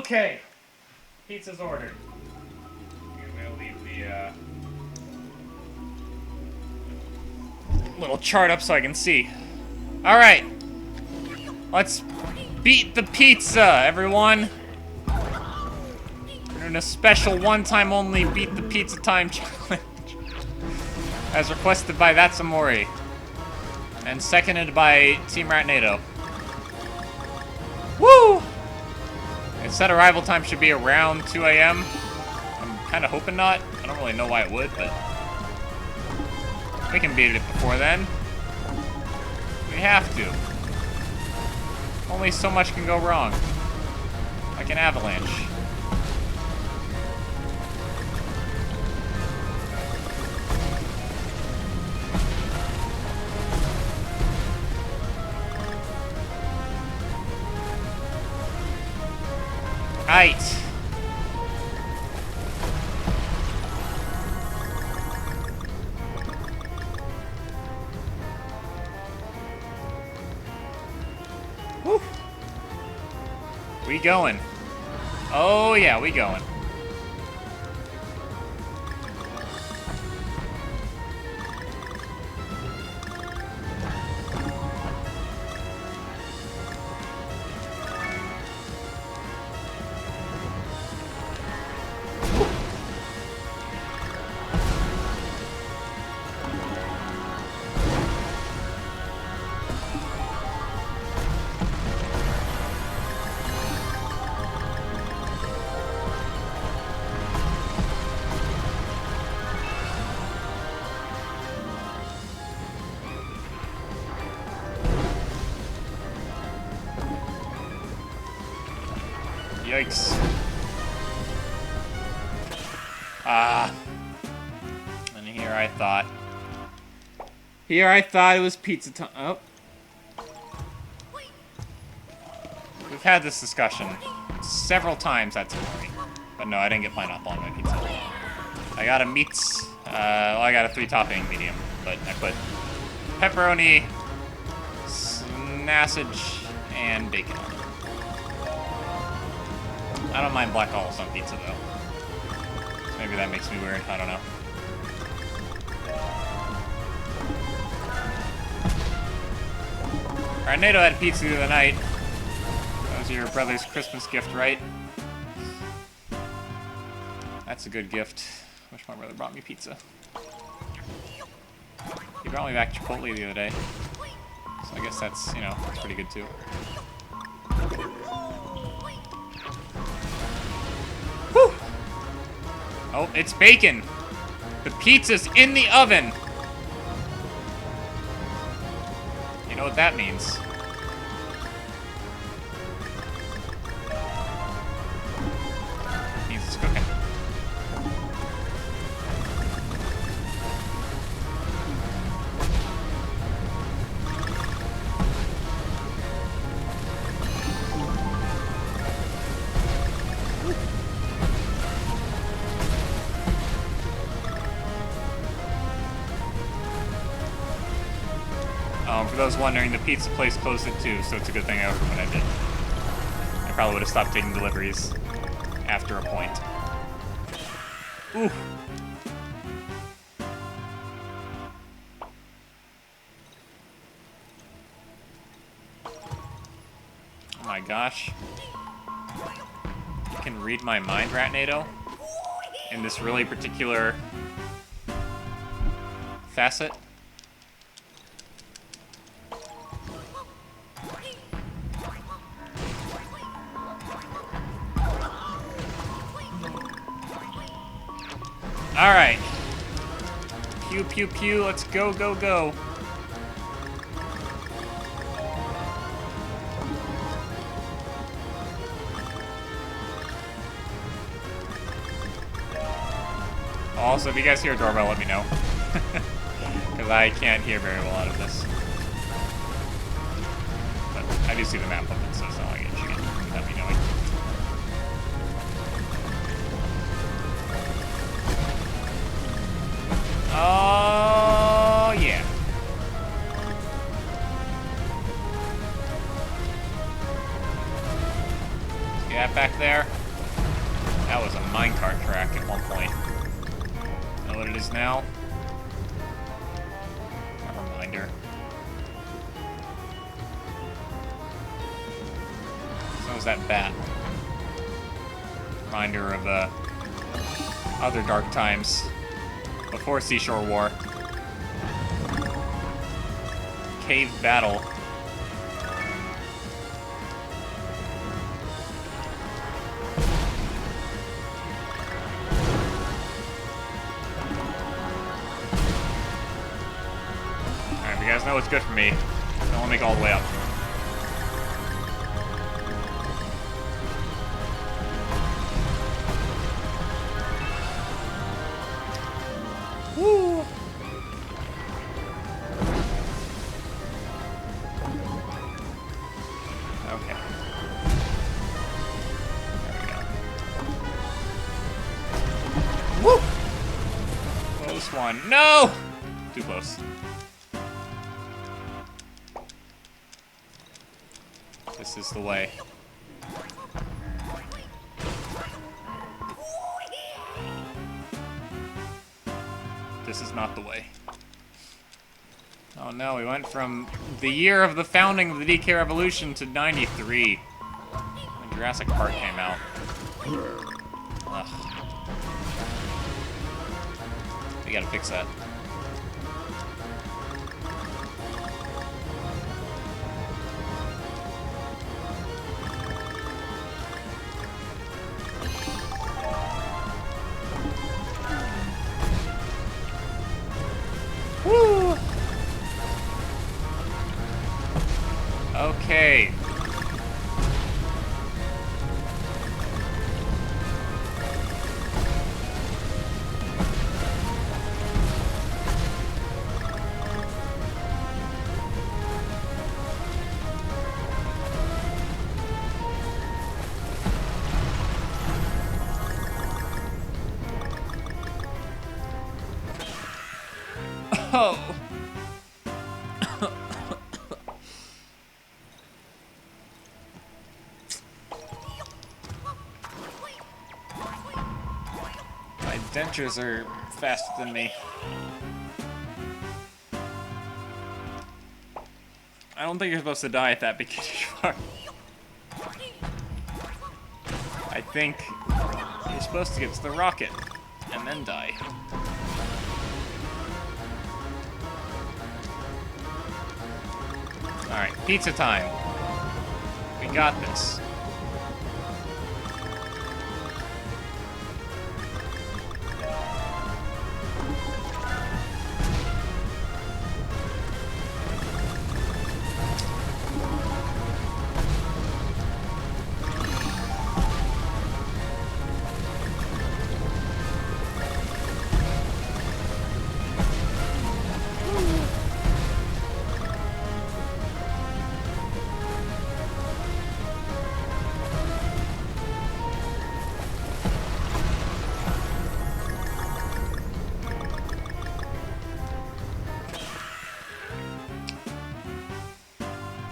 Speaker 1: Okay, pizza's ordered. I'm gonna leave the little chart up so I can see. All right, let's beat the pizza, everyone. We're doing a special one-time only beat the pizza time challenge. As requested by That's Amori. And seconded by Team Ratnado. Woo! It said arrival time should be around 2 a.m. I'm kind of hoping not. I don't really know why it would, but we can beat it before then. We have to. Only so much can go wrong. Like an avalanche. Right. Woo. We going. Oh yeah, we going. Yikes. And here I thought it was pizza time. Oh. We've had this discussion several times at Sanity. But no, I didn't get pineapple on my pizza. I got a meats, well, I got a 3-topping medium, but I put pepperoni, sausage, and bacon on it. I don't mind black olives on pizza, though. So maybe that makes me weird. I don't know. Alright, Nato had pizza the other night. That was your brother's Christmas gift, right? That's a good gift. Wish my brother brought me pizza. He brought me back Chipotle the other day. So I guess that's, you know, that's pretty good, too. Whew! Oh, it's bacon! The pizza's in the oven! You know what that means. It means it's cooking. For those wondering, the pizza place closed at 2, so it's a good thing I ordered when I did. I probably would have stopped taking deliveries after a point. Ooh. Oh my gosh. You can read my mind, Ratnado, in this really particular facet. Alright. Pew, pew, pew. Let's go, go, go. Also, if you guys hear a doorbell, let me know. Because I can't hear very well out of this. But I do see the map open, so it's not like it should get without me knowing. Oh, yeah. See that back there? That was a minecart track at one point. Know what it is now? A reminder. So was that bat. Reminder of other dark times. Before Seashore War. cave battle. Alright, you guys know what's good for me. Don't let me go all the way up. Woo! Okay. There we go. Woo! Close one. No! Too close. This is the way. This is not the way. Oh no, we went from the year of the founding of the DK Revolution to 93. When Jurassic Park came out. Ugh. We gotta fix that. Woo! Okay. Oh. My dentures are faster than me. I don't think you're supposed to die at that beginning part. I think you're supposed to get to the rocket and then die. Alright, pizza time. We got this.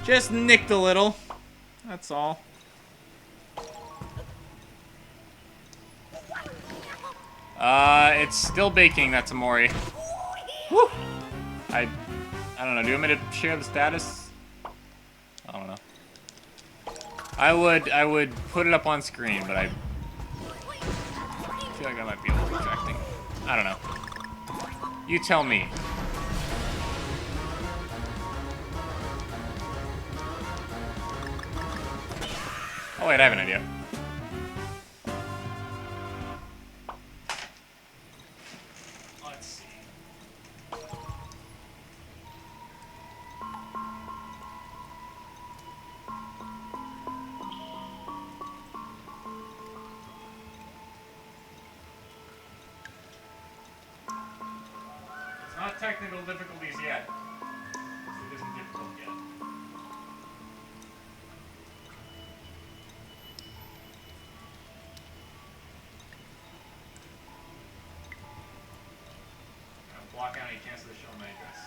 Speaker 1: Just nicked a little. That's all. It's still baking, that's Amori. Woo! I don't know, do you want me to share the status? I don't know. I would put it up on screen, but I feel like that might be a little distracting. I don't know. You tell me. Oh wait, I have an idea. Let's see. It's not technical difficulties yet. It isn't difficult yet. Block out any chance of the show my address.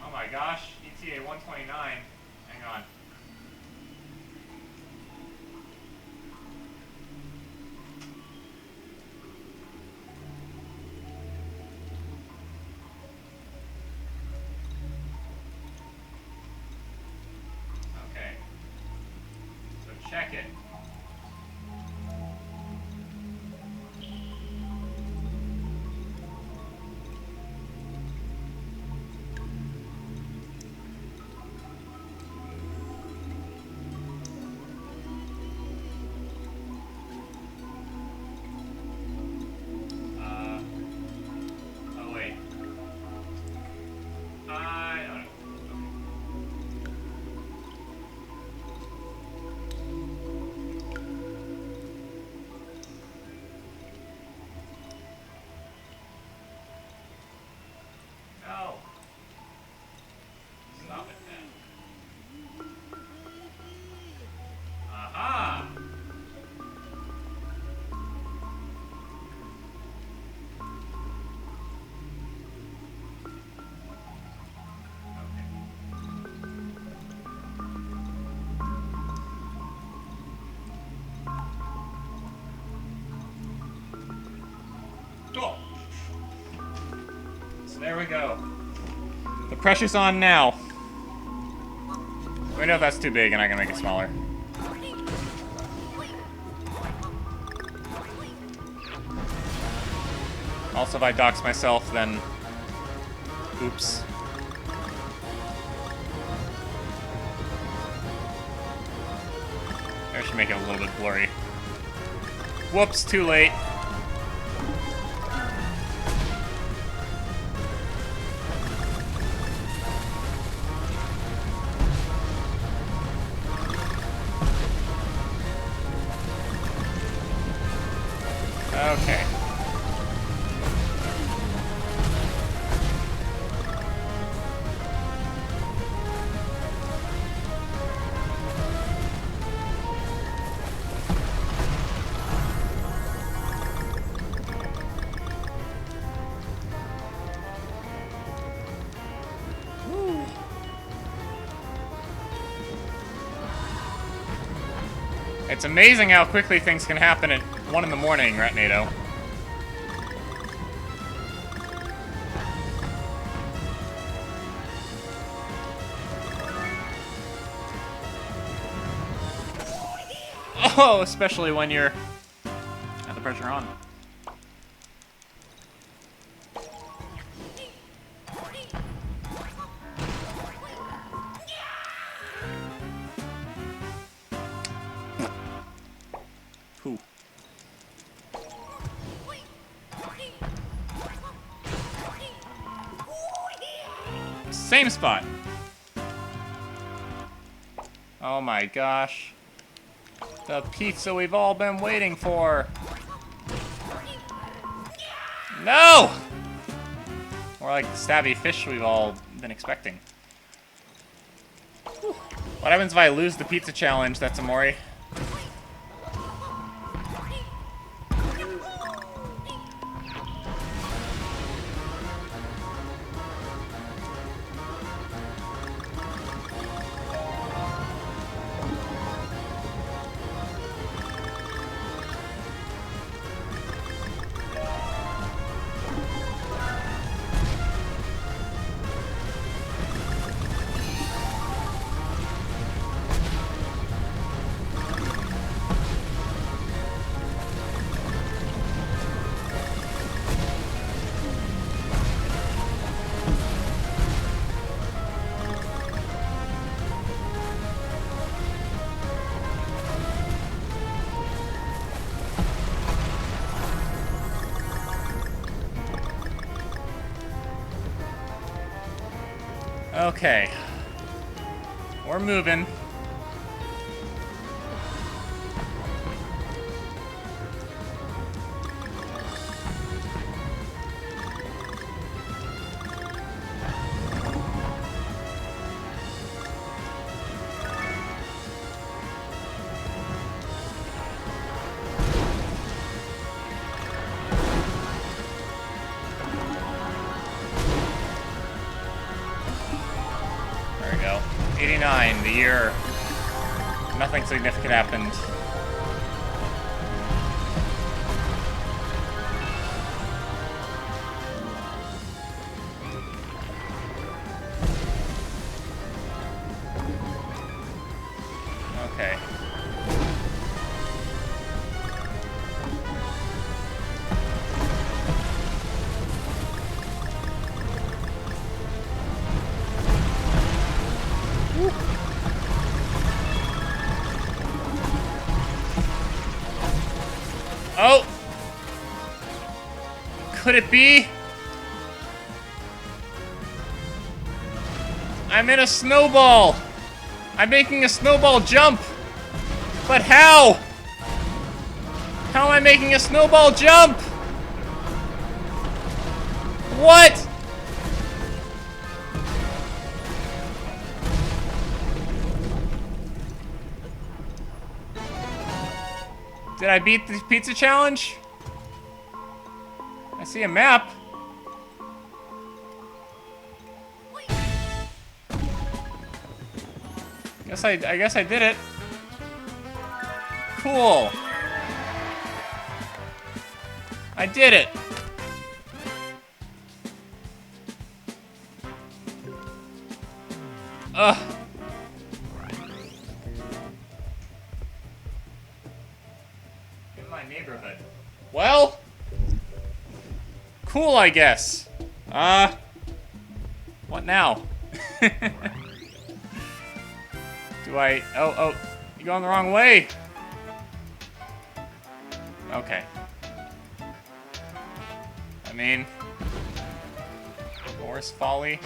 Speaker 1: Oh my gosh, ETA 129. Hang on. go. The pressure's on now. Wait, no, that's too big and I can make it smaller. Also, if I dox myself, then... Oops. I should make it a little bit blurry. Whoops, too late. Okay. It's amazing how quickly things can happen at 1 in the morning, right, NATO? Oh, especially when you're at the pressure on. Who? Same spot. Oh my gosh. The pizza we've all been waiting for. No! More like the stabby fish we've all been expecting. Whew. What happens if I lose the pizza challenge? That's Amori. Okay. We're moving. There we go. 89, the year nothing significant happened. Okay. Oh! Could it be? I'm in a snowball! I'm making a snowball jump! But how? How am I making a snowball jump? What? Did I beat the pizza challenge? I see a map. I guess I did it. Cool. I did it. Ugh. In my neighborhood. Well, cool, I guess. What now? Do I... Oh, you're going the wrong way. Okay. I mean... Morris Folly.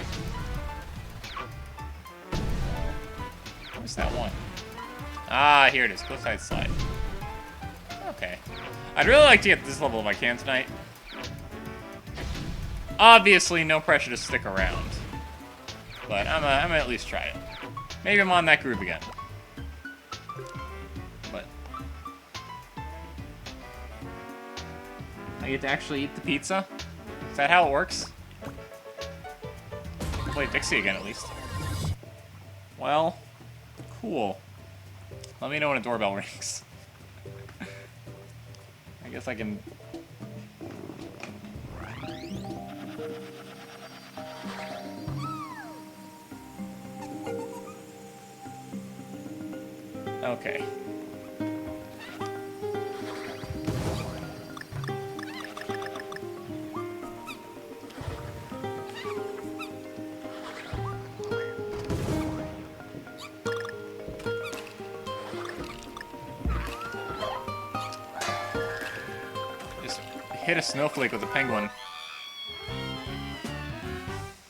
Speaker 1: Where's that one? Ah, here it is. Cliffside Slide. Okay. I'd really like to get this level if I can tonight. Obviously, no pressure to stick around. But I'm gonna at least try it. Maybe I'm on that groove again. But... I get to actually eat the pizza? Is that how it works? Play Dixie again, at least. Well, cool. Let me know when a doorbell rings. I guess I can... Okay. Just hit a snowflake with a penguin.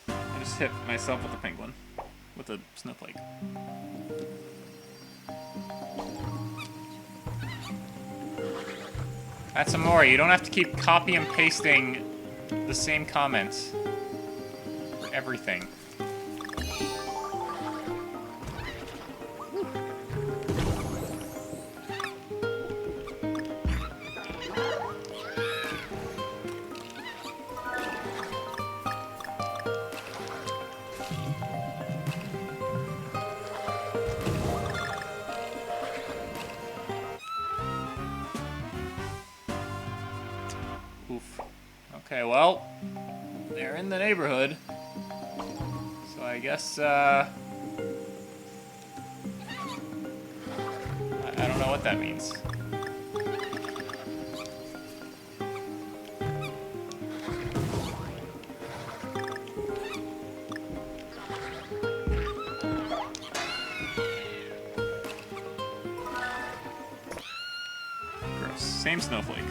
Speaker 1: I just hit myself with a penguin. With a snowflake. That's Amore. You don't have to keep copy and pasting the same comments for everything. Oof. Okay, well, they're in the neighborhood. So I guess, I don't know what that means. Gross. Same snowflake.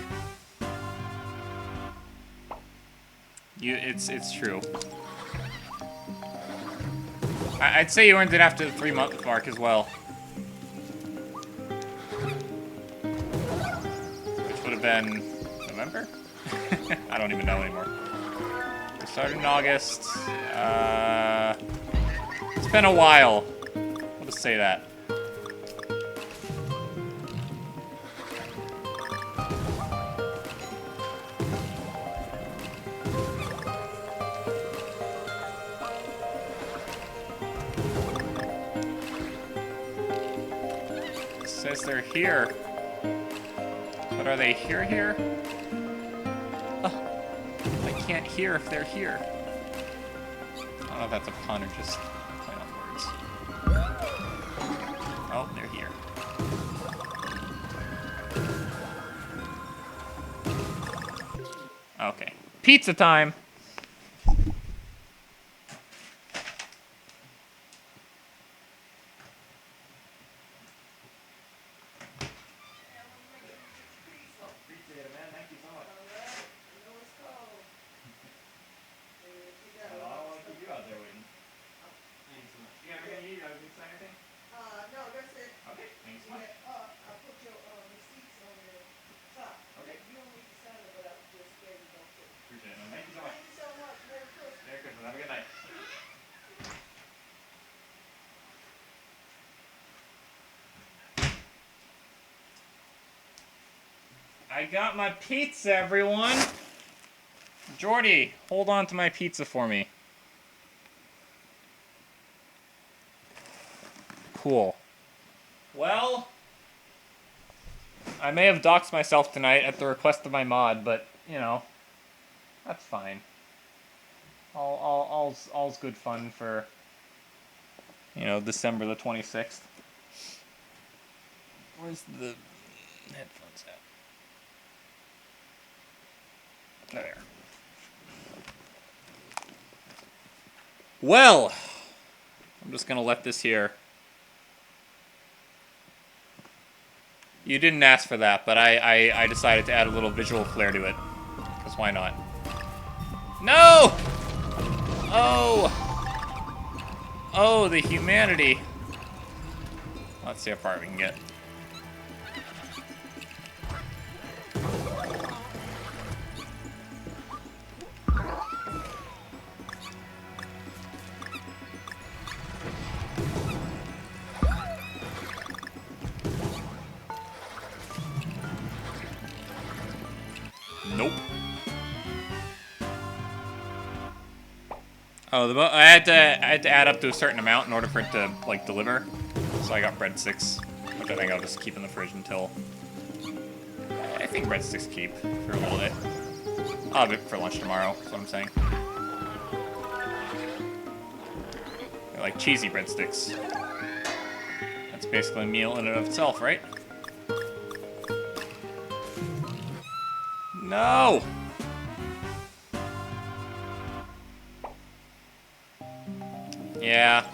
Speaker 1: It's true. I'd say you earned it after the 3-month mark as well. Which would have been November? I don't even know anymore. We started in August. It's been a while. I'll just say that. Says they're here. But are they here? I can't hear if they're here. I don't know if that's a pun or just plain on words. Oh, they're here. Okay. Pizza time! I got my pizza, everyone! Jordy, hold on to my pizza for me. Cool. Well, I may have doxed myself tonight at the request of my mod, but, you know, that's fine. All's good fun for You know, December the 26th. Where's the headphones at? There. Well, I'm just gonna let this here. You didn't ask for that, but I decided to add a little visual flair to it. Because why not? No! Oh! Oh, the humanity. Let's see how far we can get. Nope. Oh, I had to add up to a certain amount in order for it to like deliver. So I got breadsticks, which I think I'll just keep in the fridge until. I think breadsticks keep for a little bit. I'll have it for lunch tomorrow. That's what I'm saying. They're like cheesy breadsticks. That's basically a meal in and of itself, right? No! Yeah.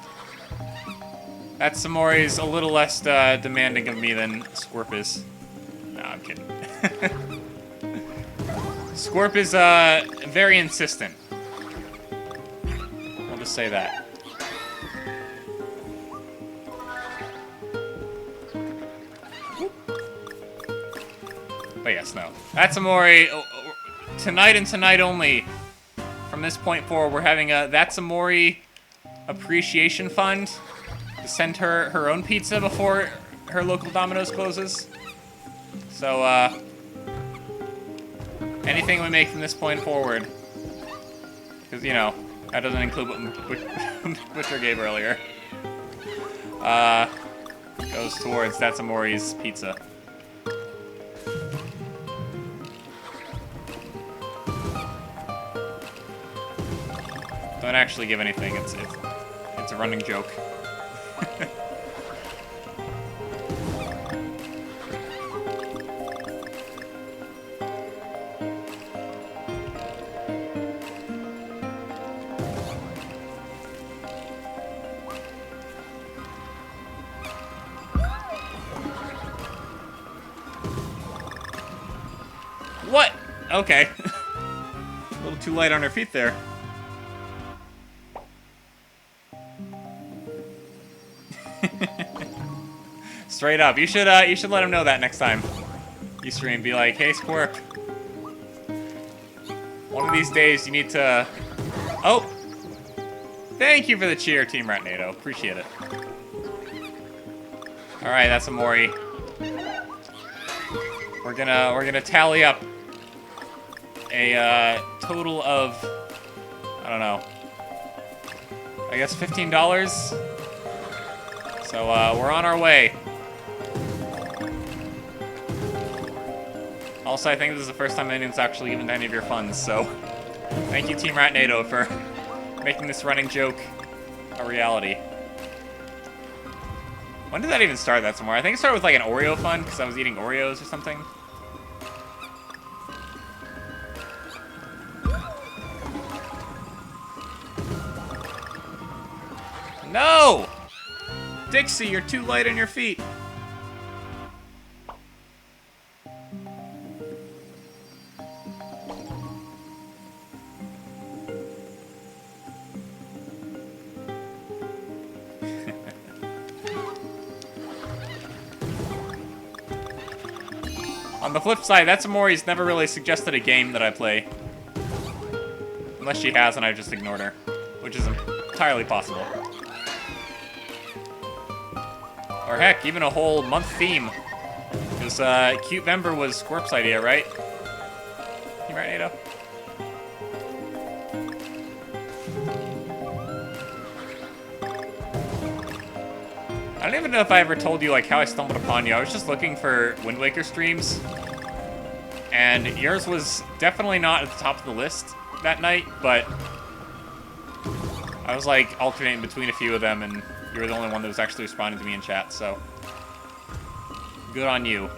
Speaker 1: That Samori's a little less demanding of me than Scorp is. No, I'm kidding. Scorp is very insistent. I'll just say that. But yes, no. That's Amori. Tonight and tonight only. From this point forward, we're having a That's Amori appreciation fund to send her own pizza before her local Domino's closes. So, anything we make from this point forward, because, you know, that doesn't include what Butcher gave earlier, goes towards That's Amori's pizza. Don't actually give anything. It's a running joke. What? Okay. A little too light on her feet there. Straight up. You should let him know that next time you stream. Be like, hey, Squirp. One of these days you need to... Oh! Thank you for the cheer, Team Ratnado. Appreciate it. Alright, that's Amori. We're gonna tally up a total of, I don't know, I guess $15. So we're on our way. Also, I think this is the first time anyone's actually given any of your funds, so thank you, Team Ratnado, for making this running joke a reality. When did that even start? That somewhere? I think it started with like an Oreo fund because I was eating Oreos or something. No! Dixie, you're too light on your feet. On the flip side, That's Amori's never really suggested a game that I play. Unless she has and I just ignored her. Which is entirely possible. Or heck, even a whole month theme. Because Cute Member was Squirp's idea, right? You right, Nato? I don't even know if I ever told you like how I stumbled upon you. I was just looking for Wind Waker streams. And yours was definitely not at the top of the list that night, but I was like alternating between a few of them, and you were the only one that was actually responding to me in chat, so good on you.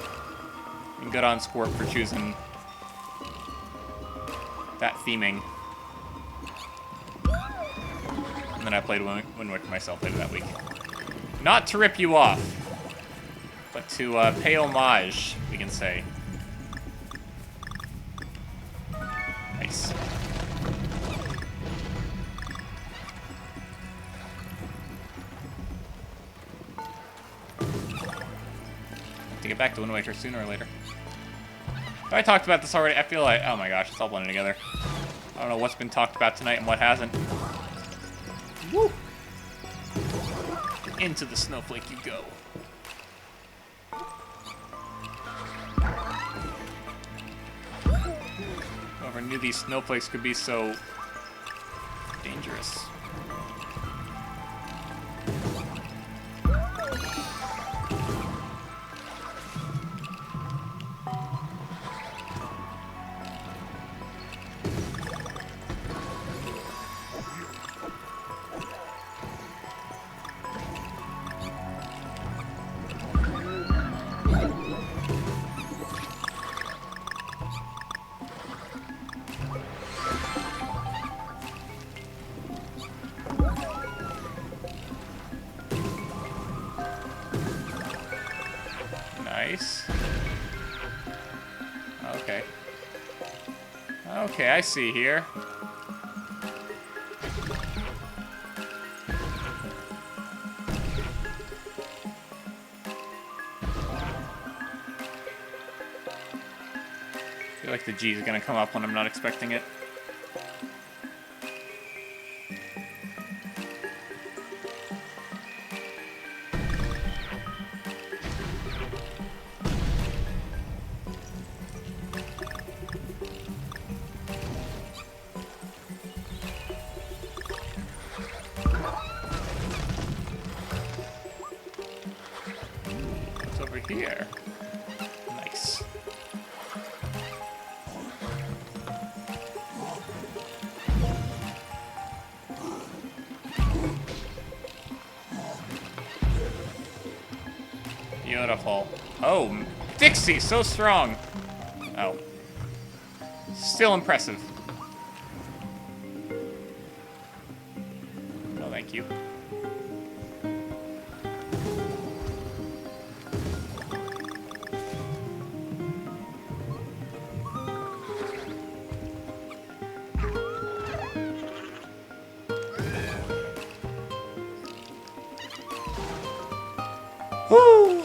Speaker 1: And good on Squirt for choosing that theming. And then I played Wind Waker myself later that week. Not to rip you off, but to pay homage, we can say. Nice. To get back to Wind Waker sooner or later. I talked about this already. I feel like, oh my gosh, it's all blending together. I don't know what's been talked about tonight and what hasn't. Woo! Into the snowflake you go. Whoever knew these snowflakes could be so dangerous. Nice. Okay. Okay, I see here. I feel like the G's are gonna come up when I'm not expecting it. Here. Nice. Beautiful. Oh, Dixie, so strong. Oh. Still impressive. No, thank you. Woo!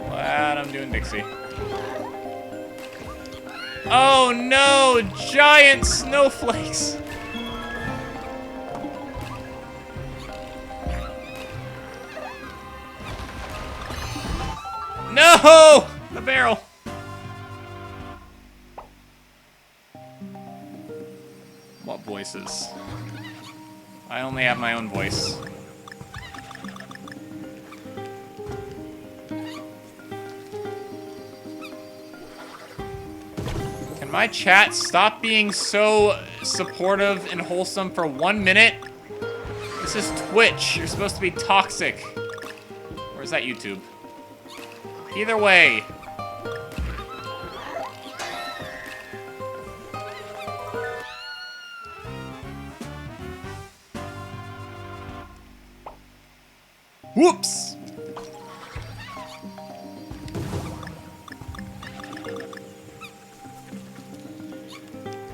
Speaker 1: Glad I'm doing Dixie. Oh no! Giant snowflakes! No! The barrel! What voices? I only have my own voice. Can my chat stop being so supportive and wholesome for 1 minute? This is Twitch. You're supposed to be toxic. Or is that YouTube? Either way. Whoops!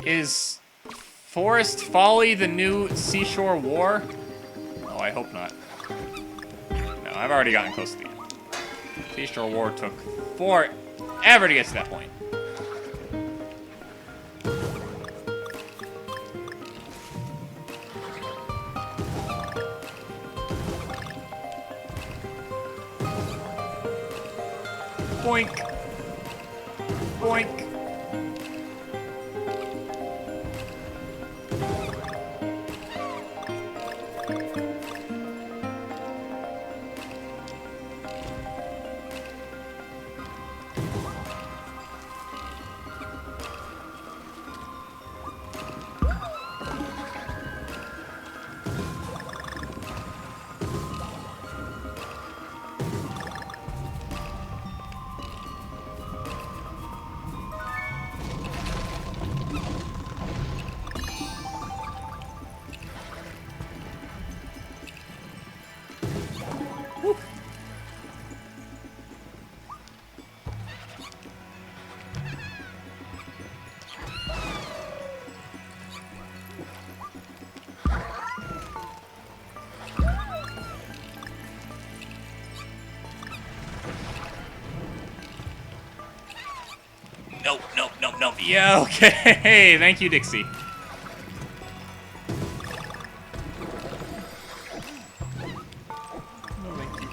Speaker 1: Is Forest Folly the new Seashore War? Oh, I hope not. No, I've already gotten close to the end. Seashore War took forever to get to that point. Boink. Boink. nope. Yeah, okay. Thank you, Dixie. No, thank you.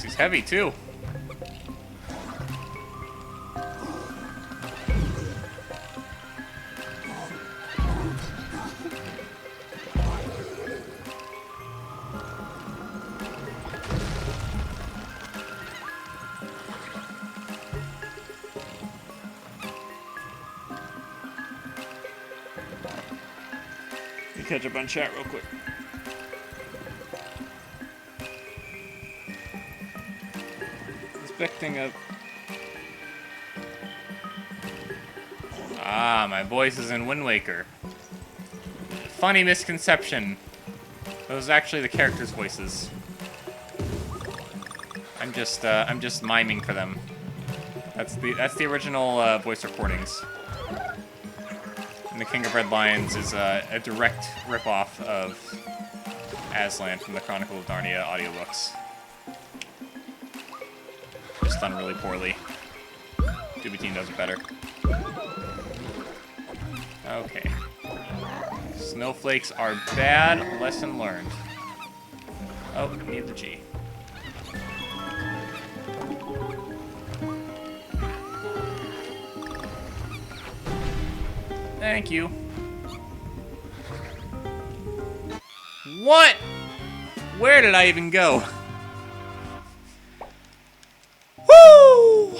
Speaker 1: He's heavy too. Let me catch up on chat real quick. Expecting a... Ah, my voice is in Wind Waker. Funny misconception. Those are actually the characters' voices. I'm just miming for them. That's the original voice recordings. And the King of Red Lions is a direct ripoff of Aslan from the Chronicle of Narnia audiobooks. Just done really poorly. Doobie Team does it better. Okay. Snowflakes are bad. Lesson learned. Oh, need the G. Thank you. What? Where did I even go? Woo!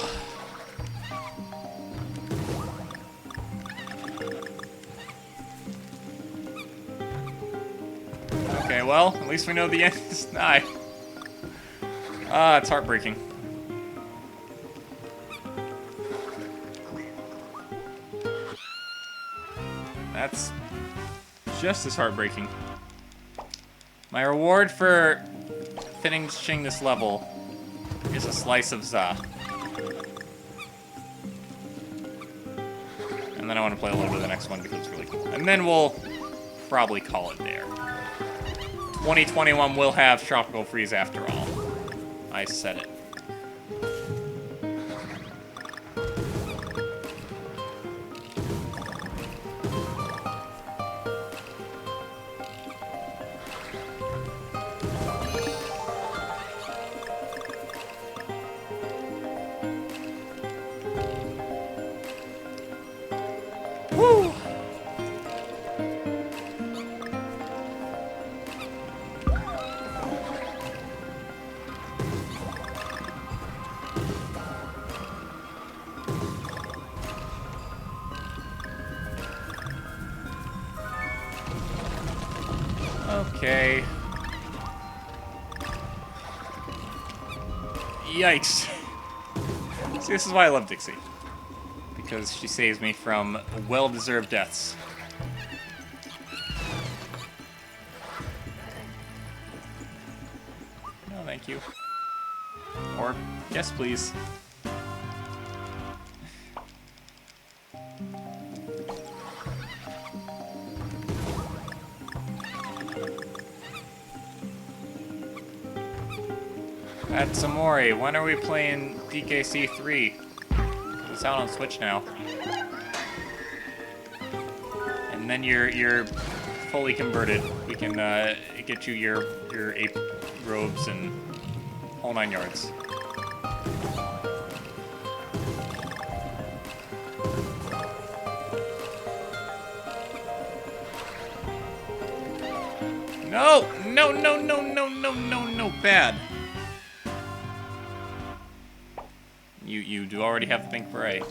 Speaker 1: Okay, well, at least we know the end is nigh. Ah, it's heartbreaking. That's just as heartbreaking. My reward for finishing this level is a slice of za. And then I want to play a little bit of the next one because it's really cool. And then we'll probably call it there. 2021 will have Tropical Freeze after all. I said it. Woo! Okay. Yikes. See, this is why I love Dixie. Because she saves me from well-deserved deaths. No, thank you. Or, yes, please. That's Amori. When are we playing DKC 3? It's out on Switch now. And then you're fully converted. We can get you your ape robes and whole 9 yards. No! No, no, no, no, no, no, no, bad. You do already have the pink beret.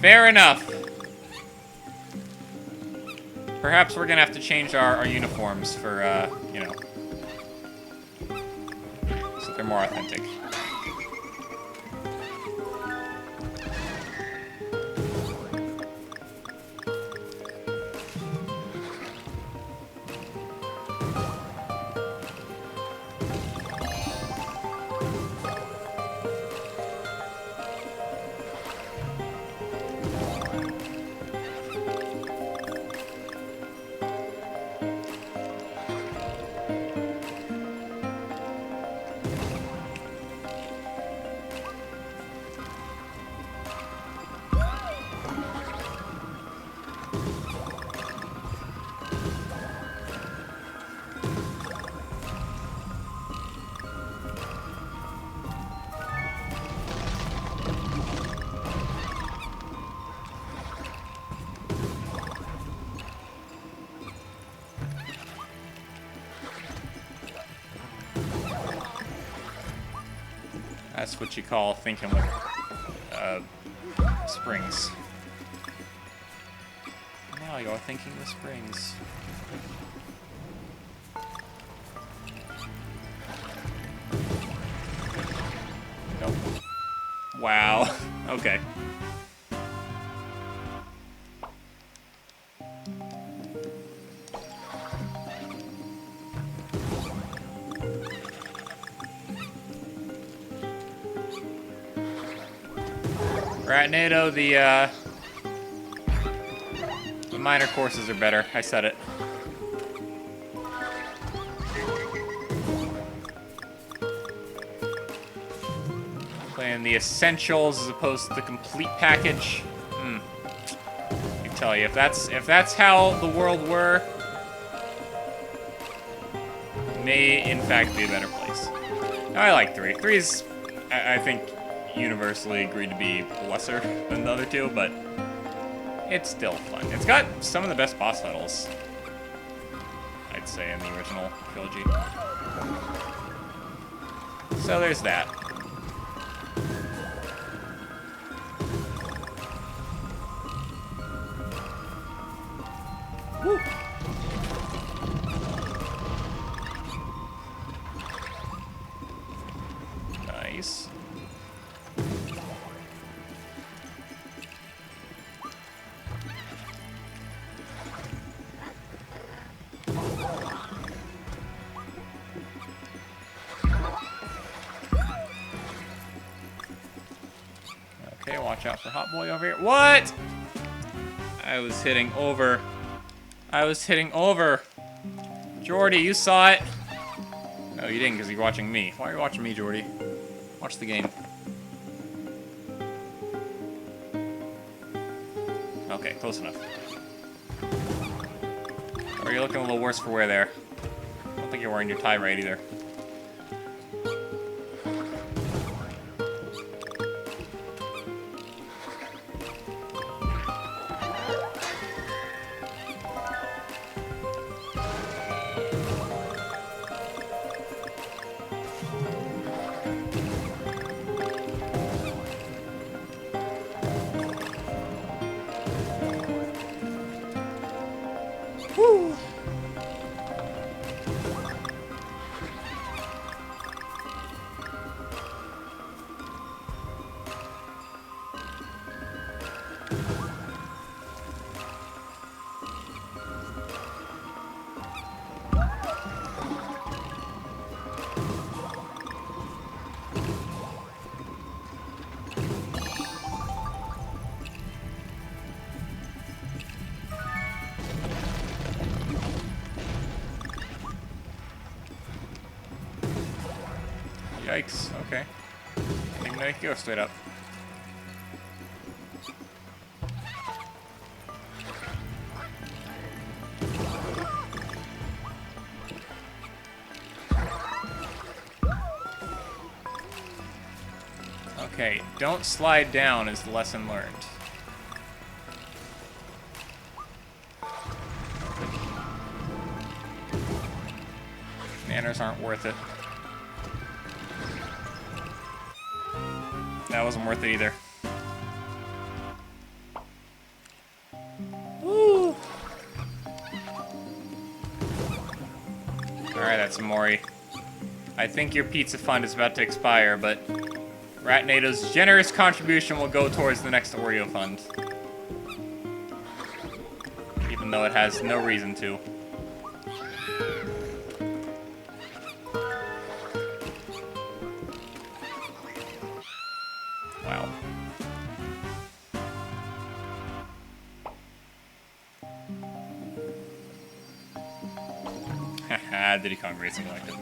Speaker 1: Fair enough. Perhaps we're gonna have to change our uniforms for, you know, so they're more authentic. That's what you call thinking with springs. Now you're thinking with springs. Nope. Wow. Okay. Right, NATO, the minor courses are better. I said it. Playing the essentials as opposed to the complete package. I tell you, if that's how the world were, may in fact be a better place. I like 3. 3's, I think, universally agreed to be lesser than the other two, but it's still fun. It's got some of the best boss battles, I'd say, in the original trilogy. So there's that. Woo! Nice. Okay, watch out for Hot Boy over here. What? I was hitting over. I was hitting over. Jordy, you saw it. No, you didn't because you're watching me. Why are you watching me, Jordy? Watch the game. Okay, close enough. Or you're looking a little worse for wear there. I don't think you're wearing your tie right either. Woo! Yikes, okay. Didn't even know you could go straight up. Okay, don't slide down is the lesson learned. Manners aren't worth it. That wasn't worth it either. Woo! that's Mori. I think your pizza fund is about to expire, but Ratnado's generous contribution will go towards the next Oreo fund. Even though it has no reason to. Wow. Haha, Diddy Kong Racing elected.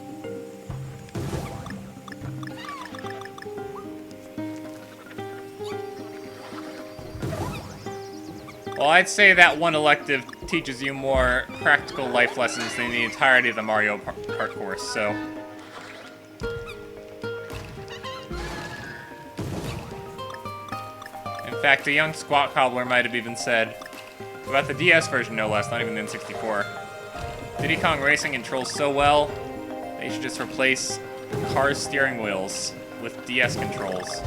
Speaker 1: Well, I'd say that one elective teaches you more practical life lessons than the entirety of the Mario Kart course, so... In fact, a young squat cobbler might have even said, about the DS version no less, not even the N64, Diddy Kong Racing controls so well, they should just replace cars' steering wheels with DS controls.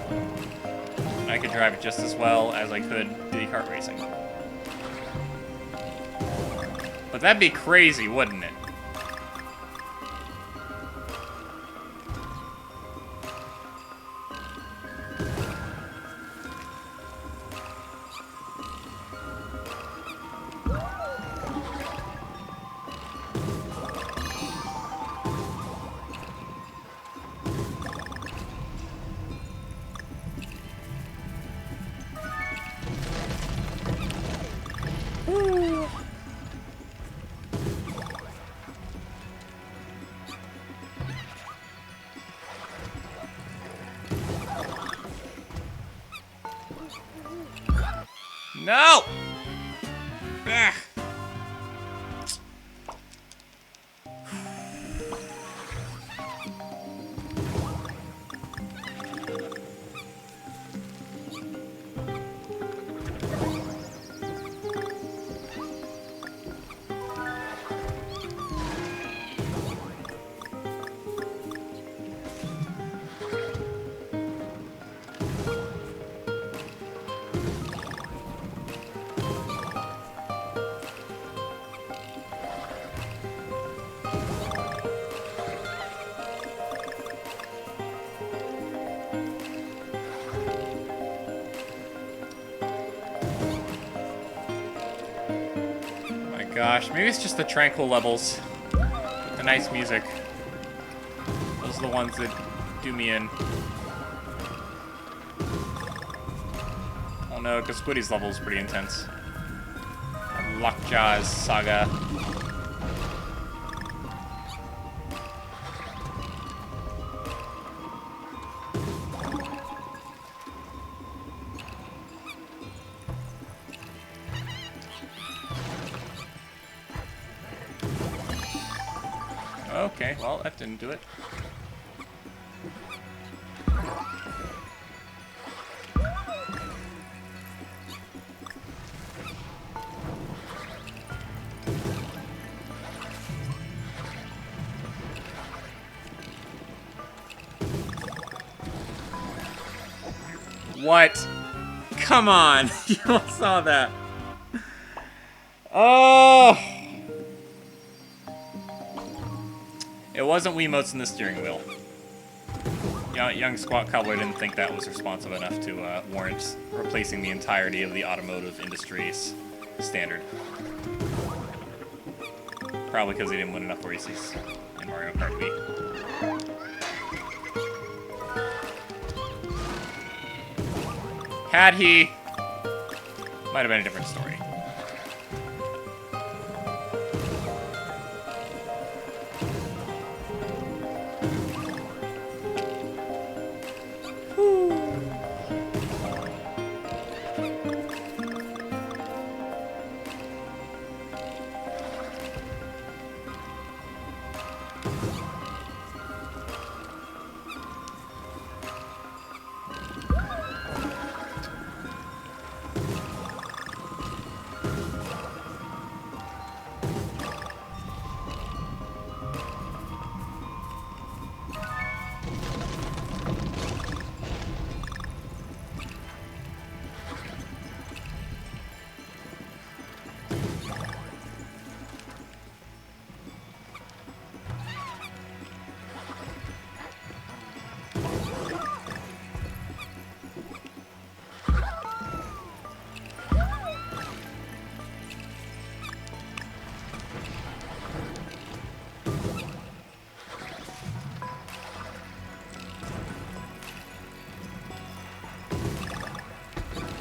Speaker 1: And I could drive it just as well as I could Diddy Kart Racing. But that'd be crazy, wouldn't it? No! Ah. Gosh, maybe it's just the tranquil levels. The nice music. Those are the ones that do me in. Oh no, because Squiddy's level is pretty intense. And Lockjaw's saga. Okay, well, that didn't do it. What? Come on! You all saw that. Oh! It wasn't Wiimotes in the steering wheel. Young Squat Cobbler didn't think that was responsive enough to warrant replacing the entirety of the automotive industry's standard. Probably because he didn't win enough races in Mario Kart Wii. Had he, might have been a different story.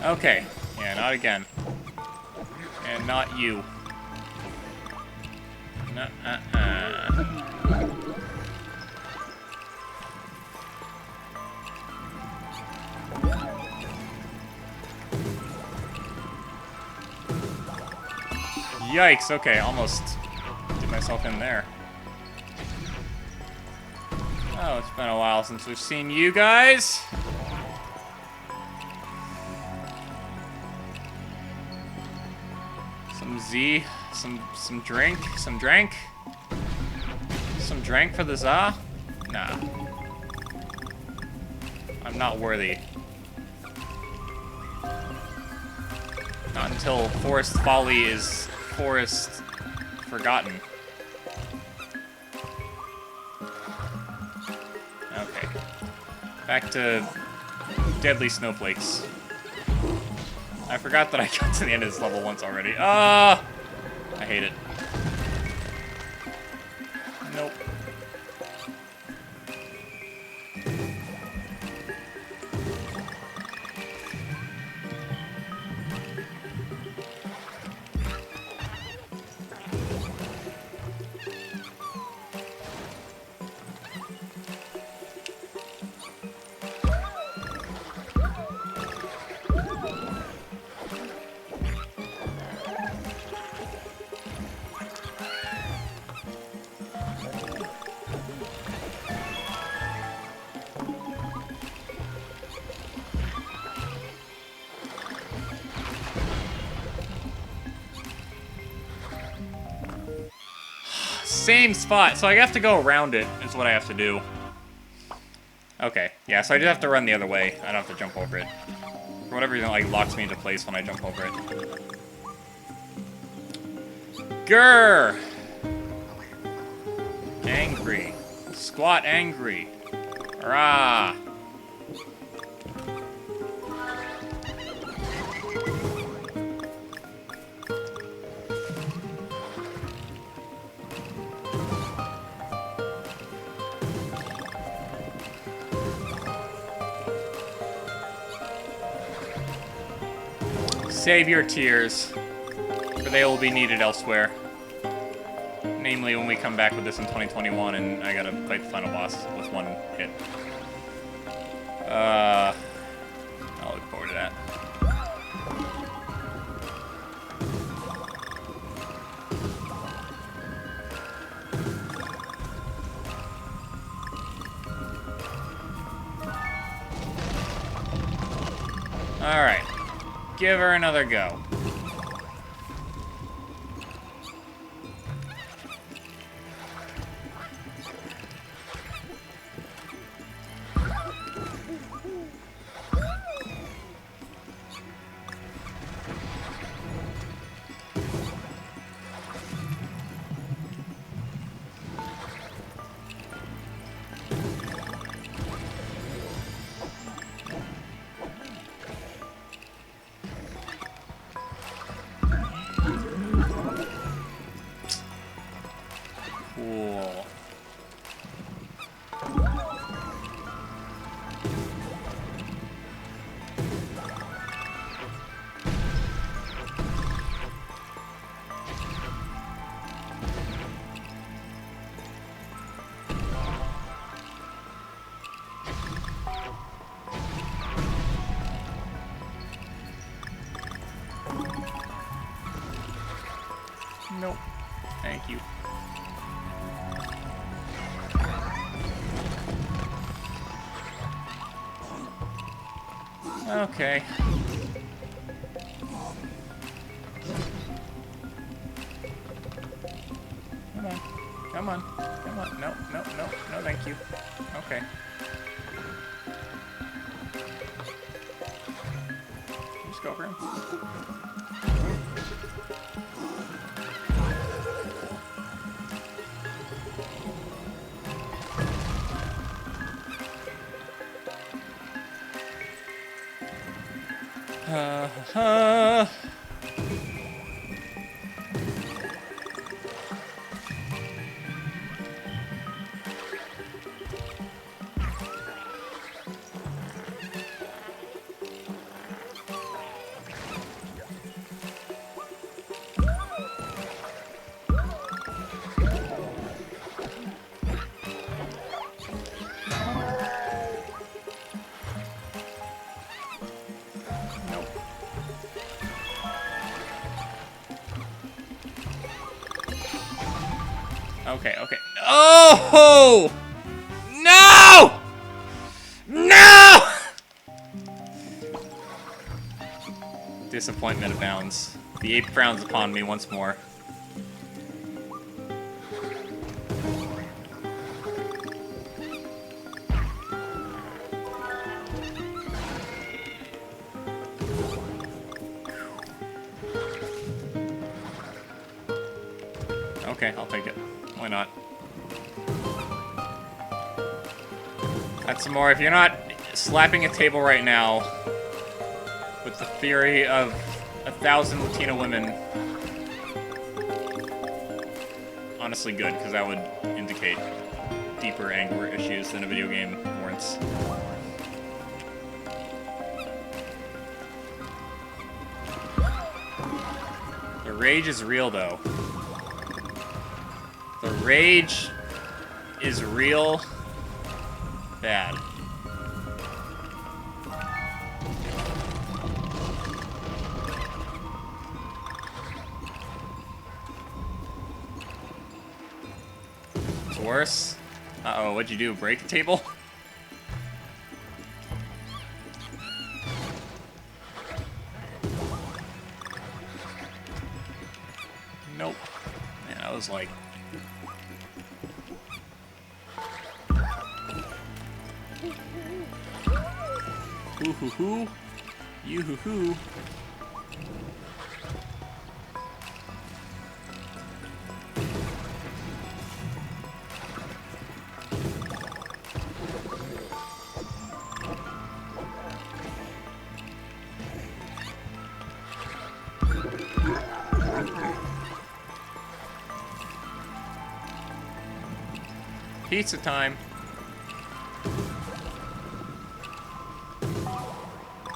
Speaker 1: Okay. Yeah, not again. And not you. Yikes, okay, almost did myself in there. Oh, it's been a while since we've seen you guys. Some Z, some drink, some drank for the za? Nah. I'm not worthy. Not until Forest Folly is Forest Forgotten. Okay. Back to Deadly Snowflakes. I forgot that I got to the end of this level once already. Ah! I hate it. Nope. Same spot, so I have to go around it, is what I have to do. Okay, yeah, so I just have to run the other way. I don't have to jump over it. For whatever reason, it, like, locks me into place when I jump over it. Grr! Angry. Squat angry. Hurrah! Save your tears, for they will be needed elsewhere. Namely, when we come back with this in 2021 and I gotta fight the final boss with one hit. I'll look forward to that. Alright. Give her another go. Cool. Nope. Thank you. Okay. Come on. Come on. Come on. No, no, no. No, thank you. Okay. Just go over him. Okay, okay. Oh! No! No! Disappointment abounds. The ape frowns upon me once more. Okay, I'll take it. Why not? That's some more. If you're not slapping a table right now with the fury of 1,000 Latina women, honestly good, because that would indicate deeper anger issues than a video game warrants. The rage is real, though. The rage is real bad. It's worse. Uh-oh, what'd you do? Break the table? Nope. Man, I was like... Hoo-hoo-hoo. You-hoo-hoo. Pizza time.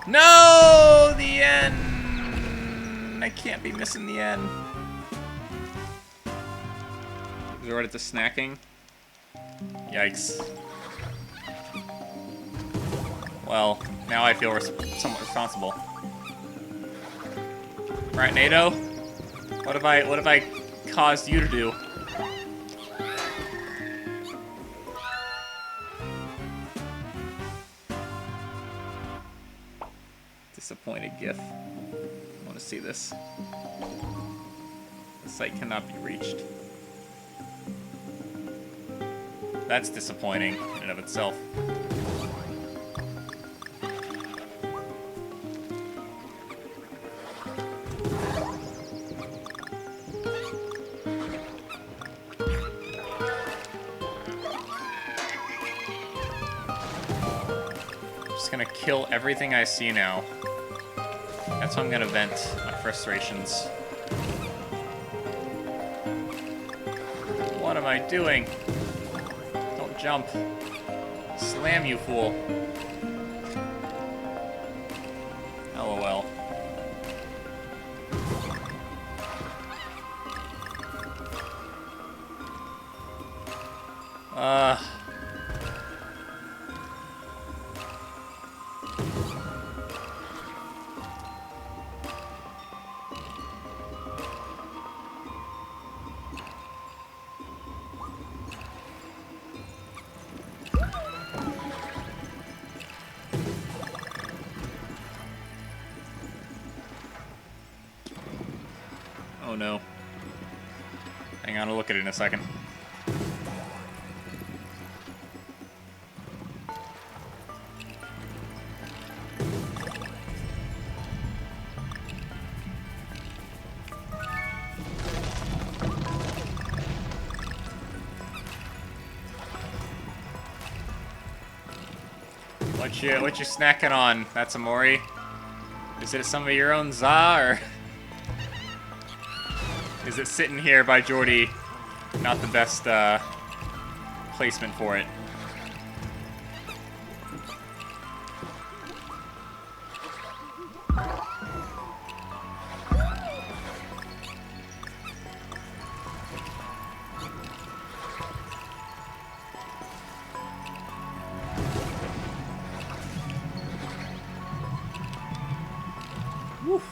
Speaker 1: No! The end! I can't be missing the end. Resorted to snacking. Yikes. Well, now I feel somewhat responsible. Right, NATO? What have I caused you to do? Disappointed GIF. I want to see this. The site cannot be reached. That's disappointing in and of itself. I'm just gonna kill everything I see now. That's how I'm gonna vent my frustrations. What am I doing? Don't jump. Slam, you fool. LOL. Oh no. Hang on, I'll look at it in a second. What you snacking on, that's Amori? Is it some of your own za, or is it sitting here by Jordy? Not the best placement for it. Woof.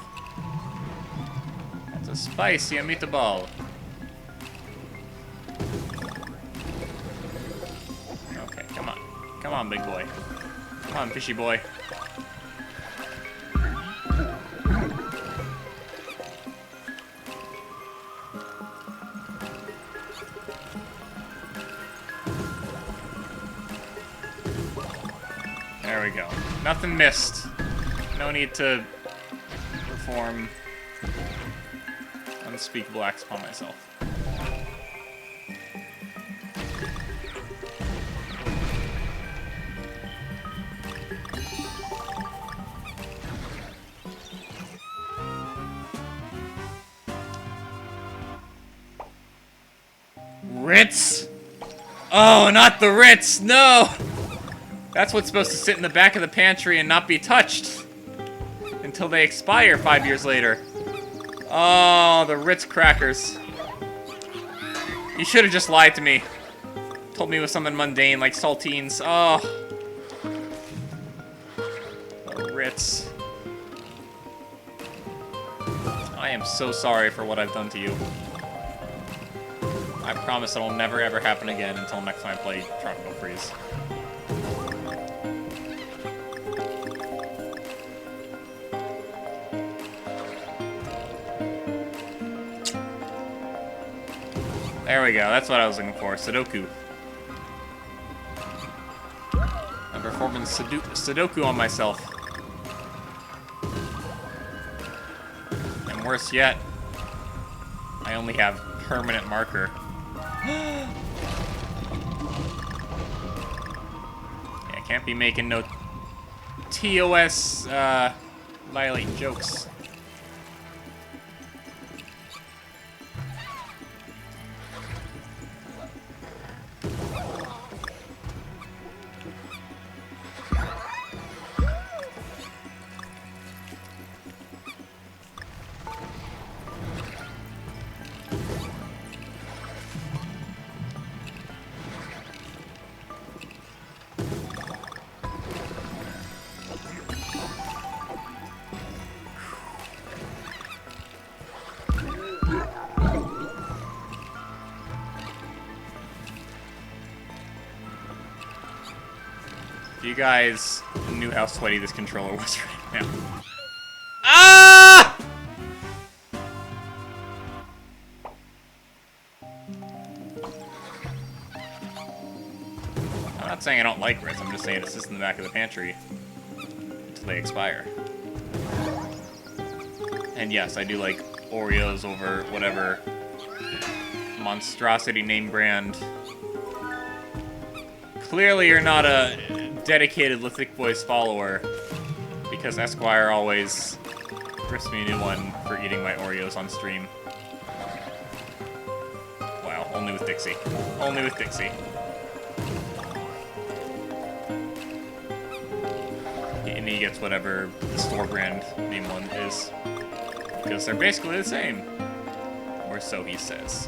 Speaker 1: That's a spicy meatball. Come on, big boy. Come on, fishy boy. There we go. Nothing missed. No need to perform unspeakable acts upon myself. Ritz? Oh, not the Ritz! No! That's what's supposed to sit in the back of the pantry and not be touched until they expire 5 years later. Oh, the Ritz crackers. You should have just lied to me. Told me it was something mundane like saltines. Oh. The Ritz. I am so sorry for what I've done to you. I promise it'll never ever happen again until next time I play Tropical Freeze. There we go, that's what I was looking for, Sudoku. I'm performing Sudoku on myself. And worse yet, I only have permanent marker. Yeah, can't be making no TOS violating jokes. You guys knew how sweaty this controller was right now. Ah! I'm not saying I don't like Ritz, I'm just saying it's just in the back of the pantry until they expire. And yes, I do like Oreos over whatever monstrosity name brand. Clearly you're not a dedicated Lithic Boys follower, because Esquire always rips me a new one for eating my Oreos on stream. Wow, only with Dixie. Only with Dixie. And he gets whatever the store brand name one is, because they're basically the same. Or so he says.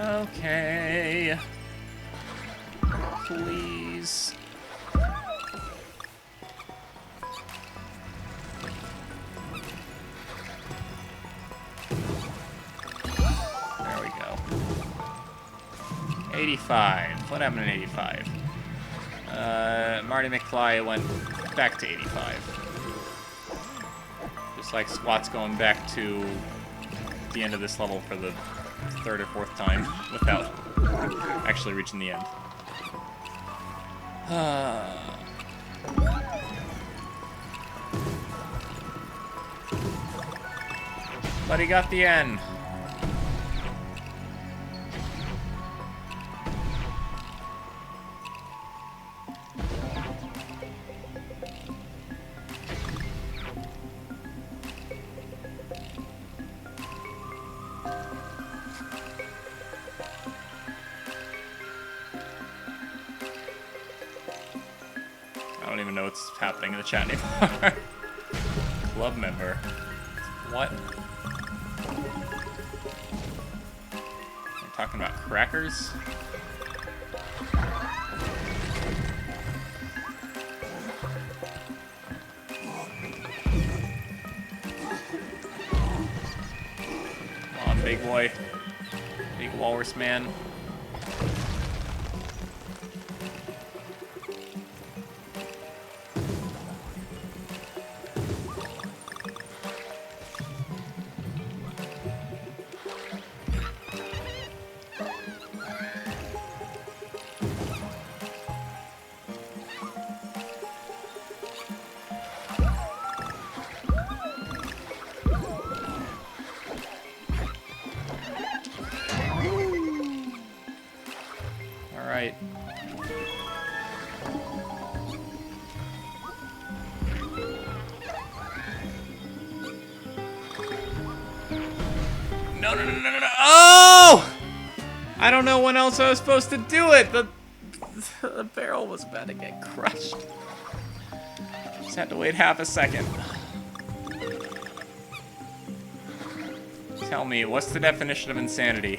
Speaker 1: Okay. Please. There we go. 85. What happened in 85? Marty McFly went back to 85. Just like Squat's going back to the end of this level for the third or fourth time without actually reaching the end. But he got the end. I don't even know what's happening in the chat anymore. Club member. What? We're talking about crackers? Come on, big boy. Big walrus man. Alright. No, no, no, no, no, no. Oh! I don't know when else I was supposed to do it. The barrel was about to get crushed. Just had to wait half a second. Tell me, what's the definition of insanity?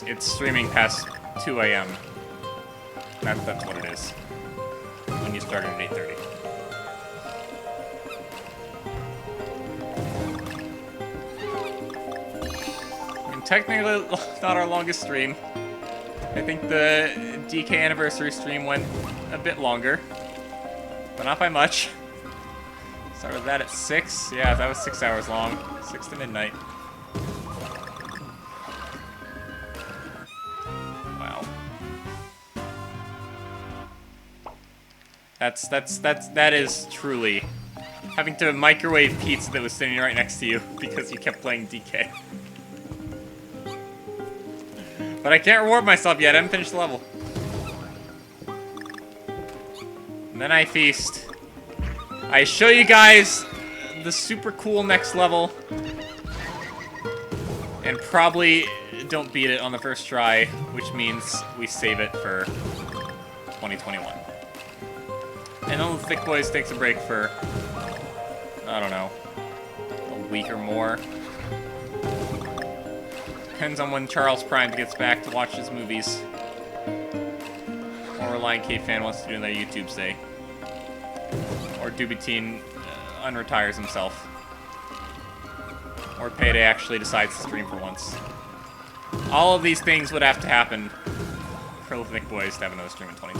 Speaker 1: It's streaming past 2 a.m. That's what it is. When you start at 8:30. I mean, technically, not our longest stream. I think the DK anniversary stream went a bit longer, but not by much. Started that at 6. Yeah, that was 6 hours long. 6 to midnight. That is truly having to microwave pizza that was sitting right next to you because you kept playing DK. But I can't reward myself yet. I haven't finished the level. And then I feast. I show you guys the super cool next level. And probably don't beat it on the first try, which means we save it for 2021. And then the Thick Boys takes a break for, I don't know, a week or more. Depends on when Charles Prime gets back to watch his movies. Or Lion Cave fan wants to do another YouTube day. Or Dubiteen unretires himself. Or Payday actually decides to stream for once. All of these things would have to happen for the Thick Boys to have another stream in 2020.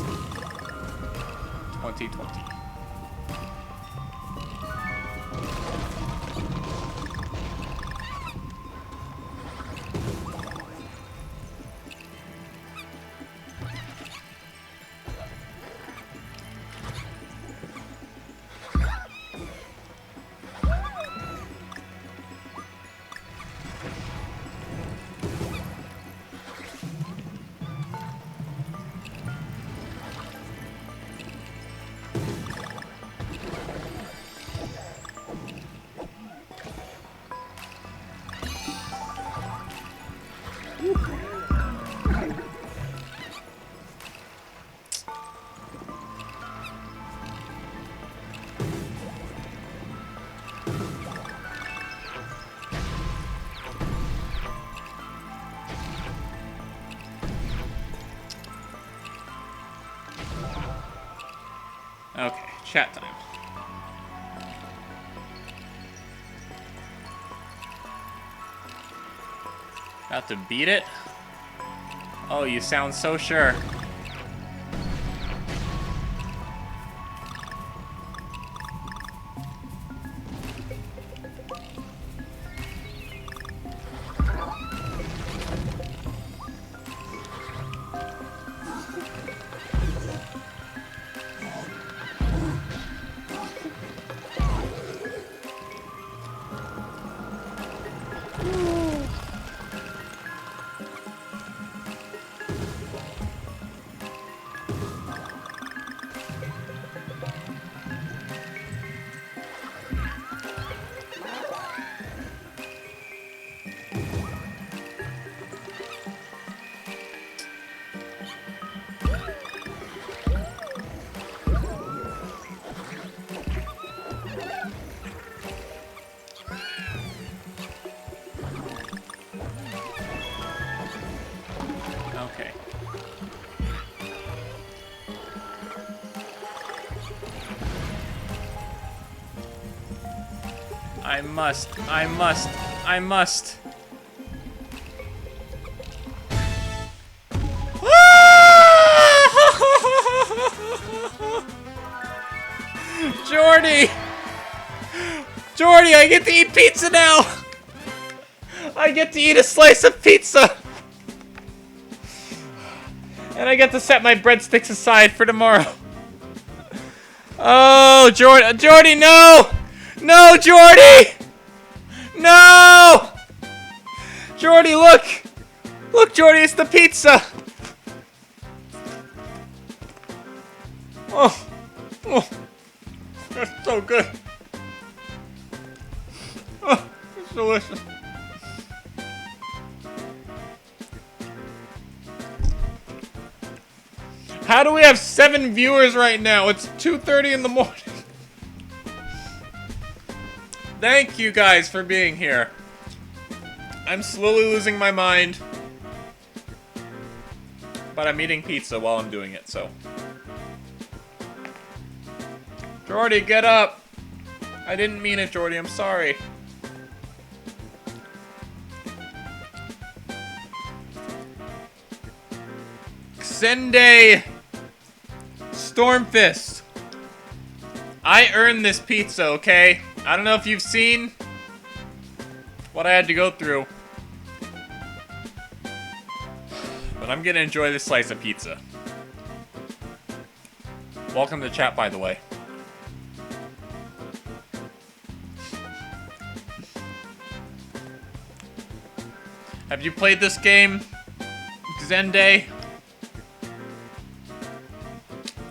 Speaker 1: Okay, chat time. About to beat it? Oh, you sound so sure. I must. I must. I must. Jordy! Jordy, I get to eat pizza now! I get to eat a slice of pizza! And I get to set my breadsticks aside for tomorrow. Oh, Jordy, no! No, Jordy! No! Jordy, look! Look, Jordy, it's the pizza! Oh, oh, that's so good. Oh, it's delicious. How do we have 7 viewers right now? It's 2:30 in the morning. Thank you guys for being here. I'm slowly losing my mind. But I'm eating pizza while I'm doing it, so. Jordy, get up! I didn't mean it, Jordy, I'm sorry. Xende Stormfist. I earned this pizza, okay? I don't know if you've seen what I had to go through. But I'm gonna enjoy this slice of pizza. Welcome to chat, by the way. Have you played this game, Xende?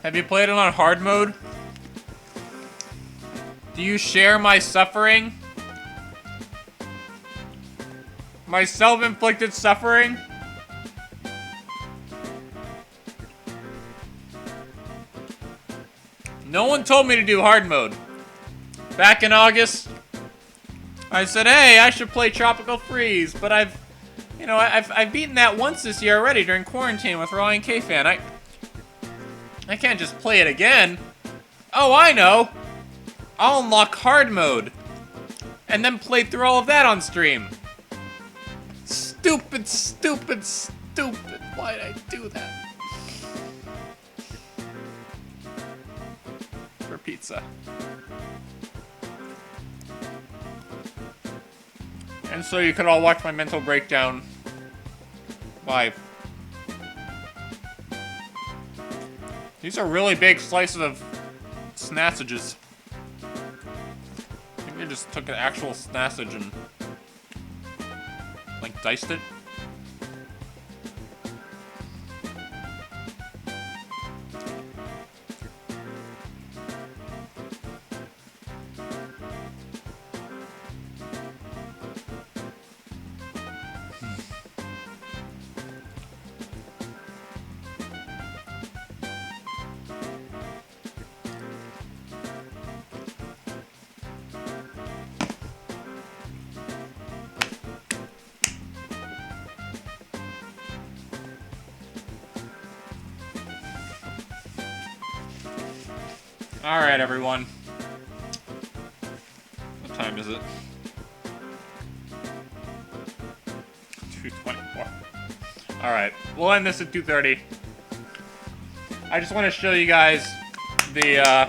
Speaker 1: Have you played it on hard mode? Do you share my suffering? My self-inflicted suffering? No one told me to do hard mode. Back in August, I said, hey, I should play Tropical Freeze, but I've beaten that once this year already during quarantine with Ryan K-Fan. I can't just play it again. Oh, I know. I'll unlock hard mode and then play through all of that on stream. Stupid, stupid, stupid. Why did I do that? For pizza. And so you could all watch my mental breakdown live. These are really big slices of snassages. I think they just took an actual snassage and like diced it. Alright, everyone. What time is it? 2:24. Alright, we'll end this at 2:30. I just want to show you guys the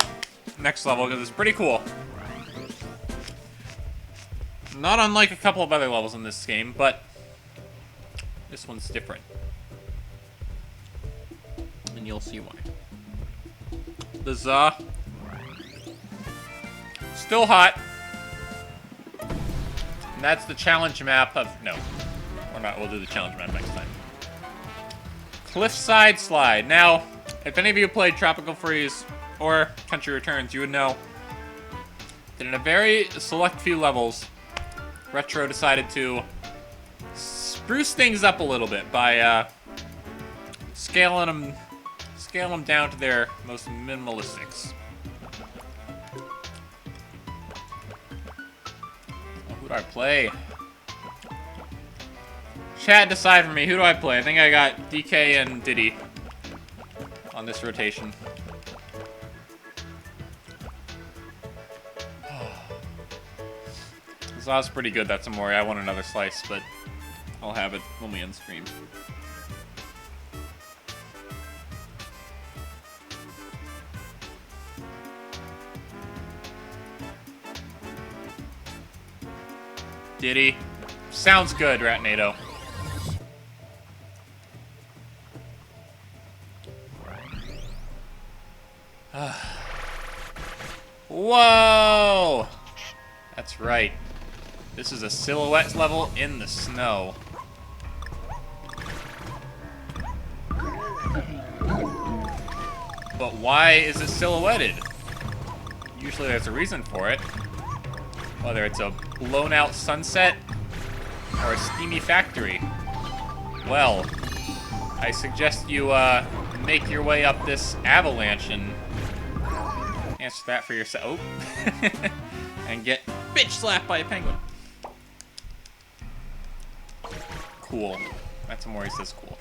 Speaker 1: next level, because it's pretty cool. Not unlike a couple of other levels in this game, but this one's different. And you'll see why. The still hot. And that's the challenge map of... No. We're not. We'll do the challenge map next time. Cliffside Slide. Now, if any of you played Tropical Freeze or Country Returns, you would know that in a very select few levels, Retro decided to spruce things up a little bit by scaling them down to their most minimalistics. Who do I play? Chat, decide for me. Who do I play? I think I got DK and Diddy on this rotation. The sauce is pretty good, that's Amori. I want another slice, but I'll have it when we end stream. Diddy. Sounds good, Ratnado. Whoa! That's right. This is a silhouette level in the snow. But why is it silhouetted? Usually there's a reason for it. Whether it's a blown out sunset or a steamy factory. Well, I suggest you make your way up this avalanche and answer that for yourself. Oh. And get bitch slapped by a penguin. Cool. That's what Maury says cool.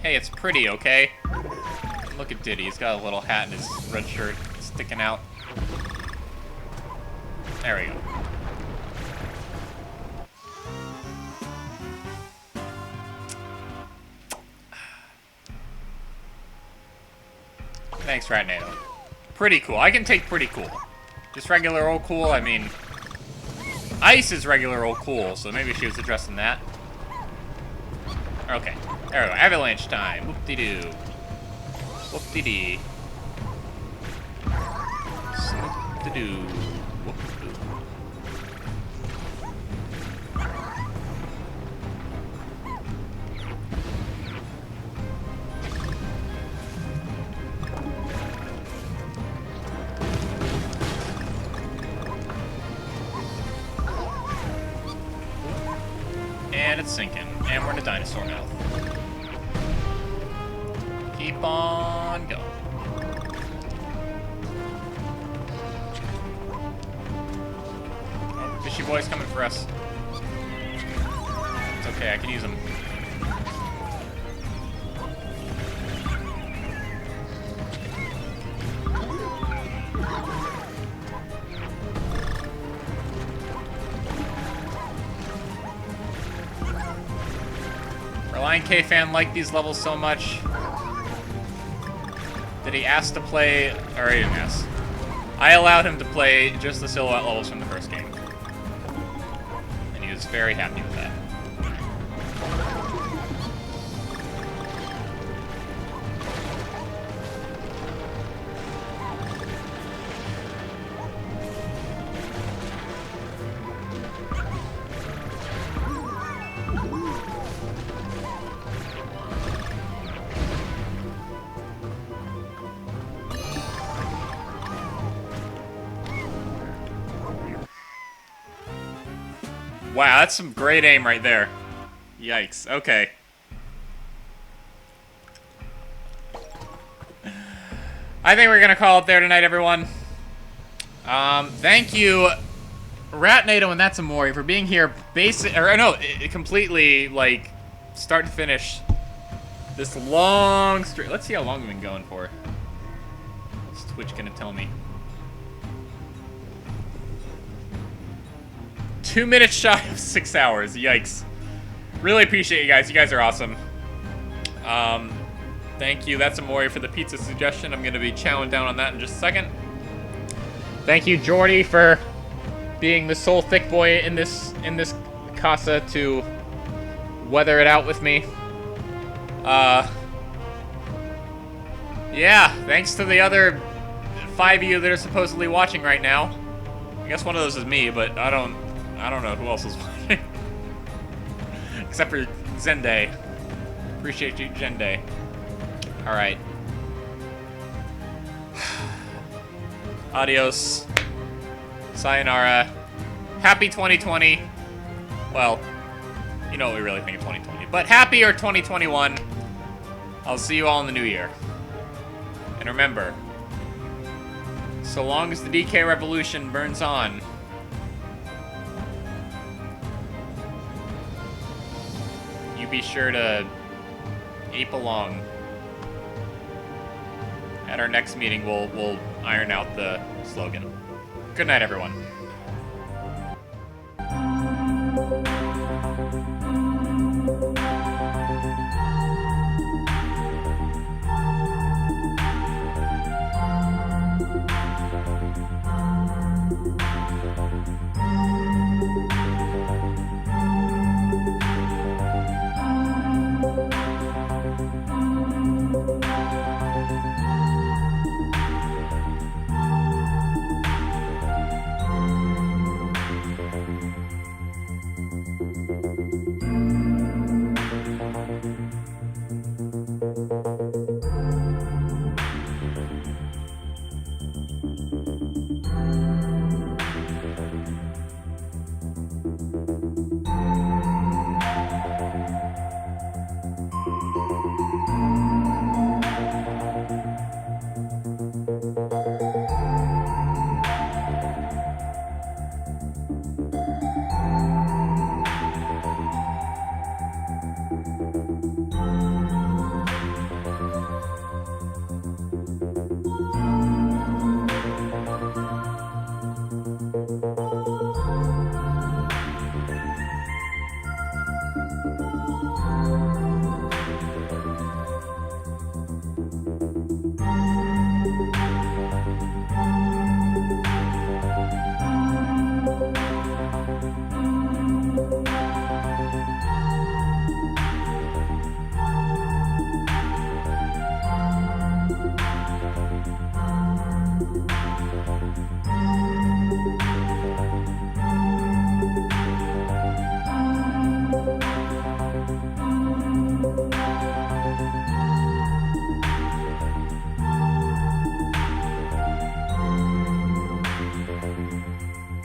Speaker 1: Hey, it's pretty, okay? Look at Diddy. He's got a little hat and his red shirt sticking out. There we go. Thanks, Ratnado. Pretty cool. I can take pretty cool. Just regular old cool, I mean... Ice is regular old cool, so maybe she was addressing that. Okay. There we go. Avalanche time. Whoop-de-doo. Whoop-de-dee. Snoop-de-doo. Whoop-de-doo. And it's sinking. And we're in a dinosaur mouth. Keep on going. Oh, fishy boy's coming for us. It's okay, I can use him. Lion K fan liked these levels so much that he asked to play, or he didn't ask. I allowed him to play just the silhouette levels from the first game. And he was very happy with that. Wow, that's some great aim right there. Yikes. Okay. I think we're gonna call it there tonight, everyone. Thank you, Ratnado and That's Amori, for being here completely, like, start to finish this long stream. Let's see how long we've been going for. What's Twitch gonna tell me? 2 minutes shy of 6 hours. Yikes. Really appreciate you guys. You guys are awesome. Thank you. That's Amori for the pizza suggestion. I'm going to be chowing down on that in just a second. Thank you, Jordy, for being the sole thick boy in this casa to weather it out with me. Yeah, thanks to the other 5 of you that are supposedly watching right now. I guess one of those is me, but I don't know who else is watching. Except for Zenday. Appreciate you, Zenday. Alright. Adios. Sayonara. Happy 2020. Well, you know what we really think of 2020. But happier 2021. I'll see you all in the new year. And remember, so long as the DK revolution burns on, you be sure to ape along. At our next meeting, we'll iron out the slogan. Good night, everyone.